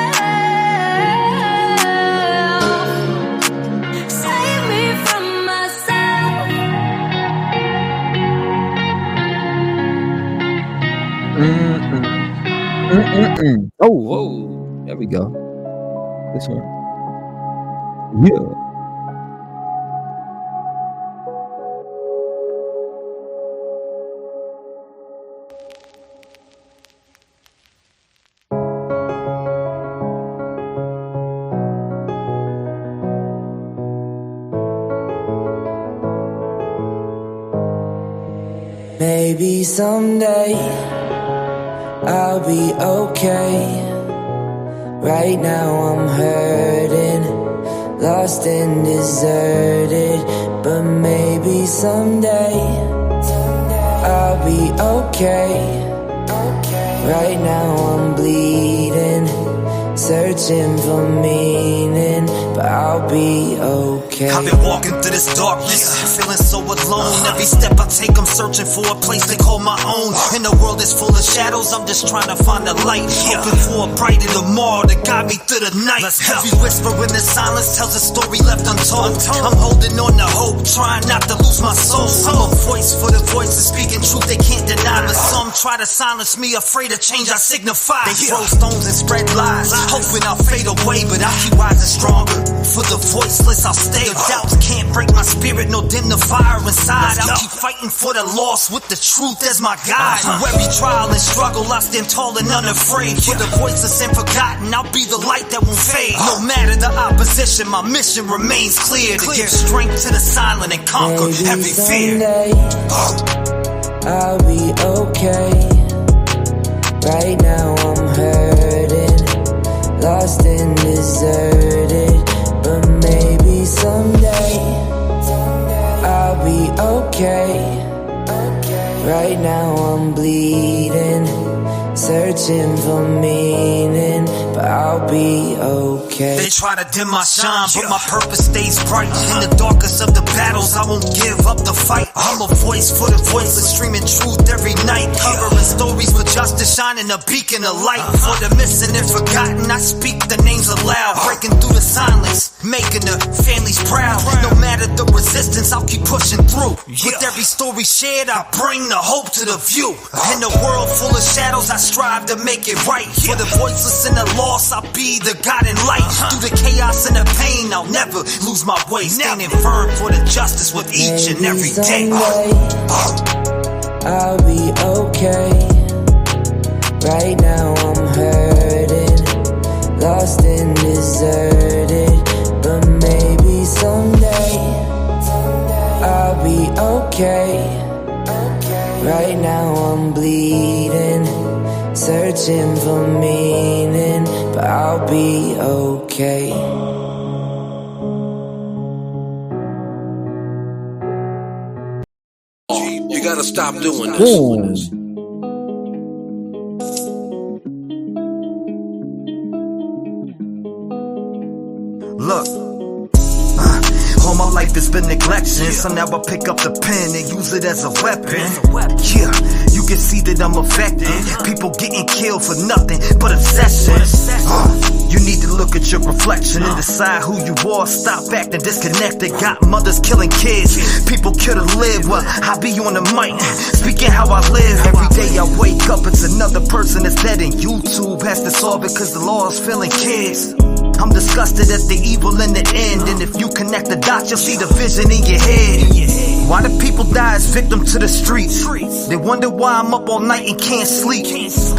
go. This one. Yeah. Maybe someday I'll be okay. Right now I'm hurting, lost and deserted. But maybe someday I'll be okay. Right now I'm bleeding, searching for meaning, but I'll be okay. I've been walking through this darkness, feeling so alone. Every step I take, I'm searching for a place to call my own. In a world that's full of shadows, I'm just trying to find a light. Hoping for a brighter tomorrow to guide me through the night. Every whisper in the silence tells a story left untold. I'm holding on to hope, trying not to lose my soul. I'm a voice for the voices speaking truth they can't deny. But some try to silence me, afraid of change I signify. They throw stones and spread lies, hoping I'll fade away, but I'll keep rising stronger. For the voiceless, I'll stay. If doubts can't break my spirit, nor dim the fire inside, I'll keep fighting for the lost with the truth as my guide. Through every trial and struggle, I stand tall and unafraid. For the voiceless and forgotten, I'll be the light that won't fade. No matter the opposition, my mission remains clear. To give strength to the silent and conquer every fear. I'll be okay. Right now I'm hurting, lost and deserted. But maybe someday I'll be okay. Right now I'm bleeding, searching for meaning, but I'll be okay. They try to dim my shine, but my purpose stays bright. In the darkest of the battles, I won't give up the fight. I'm a voice for the voiceless, streaming truth every night. Covering stories for justice, shining a beacon of light. For the missing and forgotten, I speak the names aloud. Breaking through the silence, making the families proud. No matter the resistance, I'll keep pushing through. With every story shared, I bring the hope to the view. In a world full of shadows, I strive to make it right. For the voiceless and the lost, I'll be the guiding light. Through the chaos and the pain, I'll never lose my way. Standing firm for the justice with each and every day. I'll be okay. Right now I'm hurting, lost and deserted. But maybe someday I'll be okay. Right now I'm bleeding, searching for meaning, but I'll be okay. You gotta stop doing this. Look, all my life has been neglection, so now I pick up the pen and use it as a weapon. Yeah, you can see that I'm affected. People getting killed for nothing but obsession. You need to look at your reflection and decide who you are. Stop acting disconnected. Got mothers killing kids. People kill to live. Well, I be on the mic, speaking how I live. Every day I wake up, it's another person that's dead, and YouTube has to solve it cause the law is killing kids. I'm disgusted at the evil in the end, and if you connect the dots, you'll see the vision in your head. Why do people die as victim to the streets? They wonder why I'm up all night and can't sleep.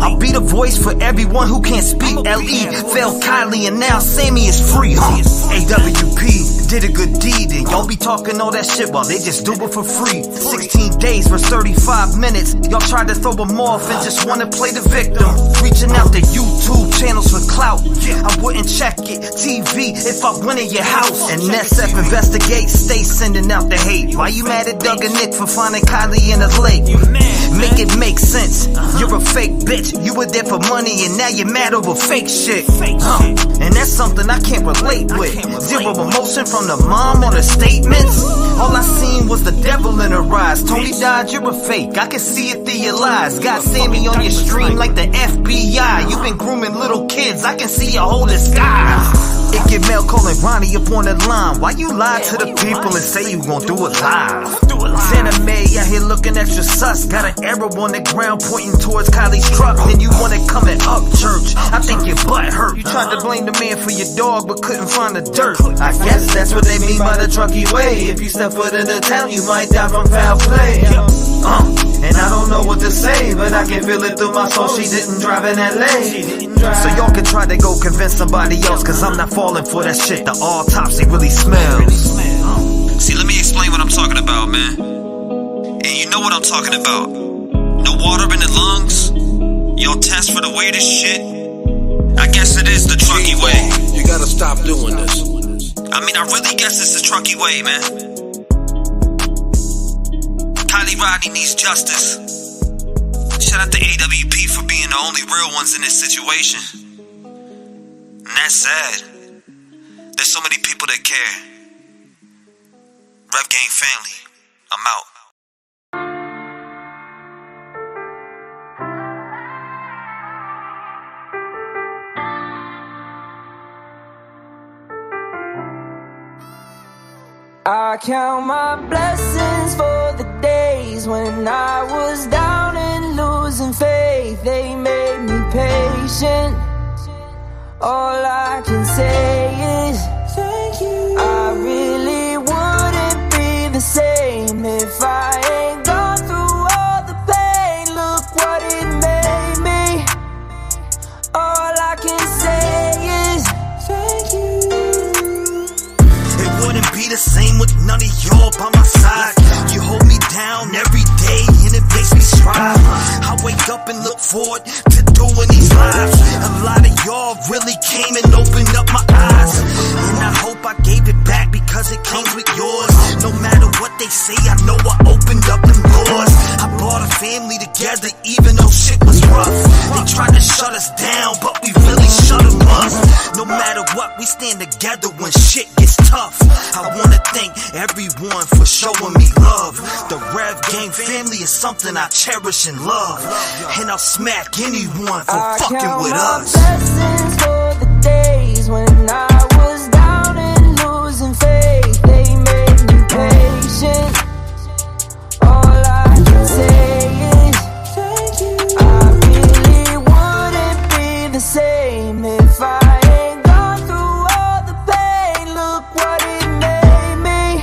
I'll be the voice for everyone who can't speak. L.E. fell Kylie and now Sammy is free. AWP did a good deed, and y'all be talking all that shit while they just do it for free. 16 days for 35 minutes. Y'all tried to throw them off and just wanna play the victim. Reaching out to YouTube channels for clout. I wouldn't check it. TV if I went in your house. And SF investigate, stay sending out the hate. Why you mad at Doug and Nick for finding Kylie in a lake? Make it make sense. You're a fake bitch. You were there for money and now you're mad over fake shit. And that's something I can't relate with. Zero emotion from the mom on the statements. All I seen was the devil in her eyes. Tony died, you're a fake. I can see it through your lies. Got Sammy on your stream like the FBI. You've been grooming little kids. I can see your whole disguise. It get mail calling Ronnie up on the line. Why you lie to the people and say you gon' do it live? Santa May out here looking extra sus. Got an arrow on the ground pointing towards Kylie's truck. Then you wanna come and up church. I think your butt hurt. You tried to blame the man for your dog but couldn't find the dirt. I guess that's what they mean by the trucky way. If you step foot into town, you might die from foul play. And I don't know what to say, but I can feel it through my soul. She didn't drive in LA. So y'all can try to go convince somebody else, cause I'm not falling for that shit. The autopsy really smells. See, let me explain what I'm talking about, man. And you know what I'm talking about. No water in the lungs. Y'all test for the weirdest shit. I guess it is the trucky way. You gotta stop doing this. I mean, I really guess it's the trucky way, man. Kylie Rodney needs justice. Shout out to AWP for being the only real ones in this situation. And that's sad. There's so many people that care. Rev Gang family, I'm out. I count my blessings for the days when I was down and losing faith. They made me patient. All I can say is thank you. I really wouldn't be the same if I ain't gone through all the pain. Look what it made me. All I can say is thank you. Wouldn't be the same with none of y'all by my side. You hold me down every day and it makes me strive. I wake up and look forward to doing these lives. A lot of y'all really came and opened up my eyes, and I hope I gave it back because it came with yours. No matter what they say, I know I opened up them doors. I brought a family together even though shit was rough. They tried to shut us down, but we really shut them up. No matter what, we stand together when shit gets tough. I wanna thank everyone for showing me love. The Rev Gang family is something I cherish and love, and I'll smack anyone for fucking with us. Blessings for the days when I was down and losing faith. They made me patient. All I can say is thank you. I really wouldn't be the same if I ain't gone through all the pain. Look what it made me.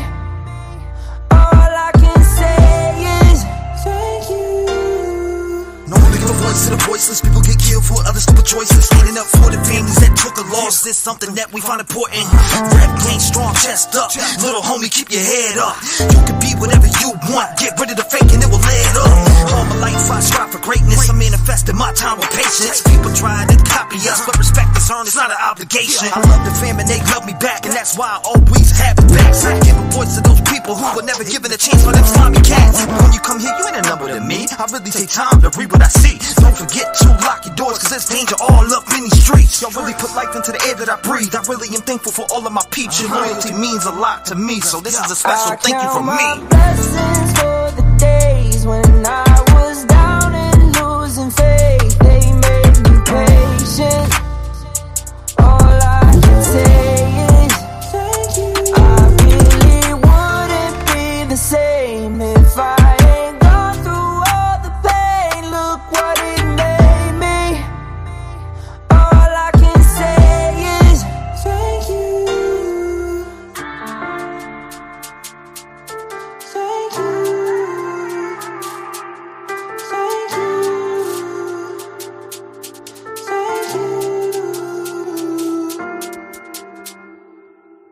All I can say is thank you. No one give a voice to the voiceless. People get killed for other stupid choices. Standing up for the families that took a loss is something that we find important. Rap gang strong, chest up. Little homie, keep your head up. You can be whatever you want. Get rid of the fake and it will lead up. All my life I strive for greatness. I manifested my time with patience. People try to copy us, but respect is earned. It's not an obligation. I love the fam and they love me back, and that's why I always have it back. So I give a voice to those people who were never given a chance for them slimy cats. When you come here, you ain't a number to me. I really take time to read what I see. Don't forget to lock your doors, cause there's danger all up in these streets. Y'all really put life into the air that I breathe. I really am thankful for all of my peeps. Your loyalty means a lot to me, so this is a special thank you from me.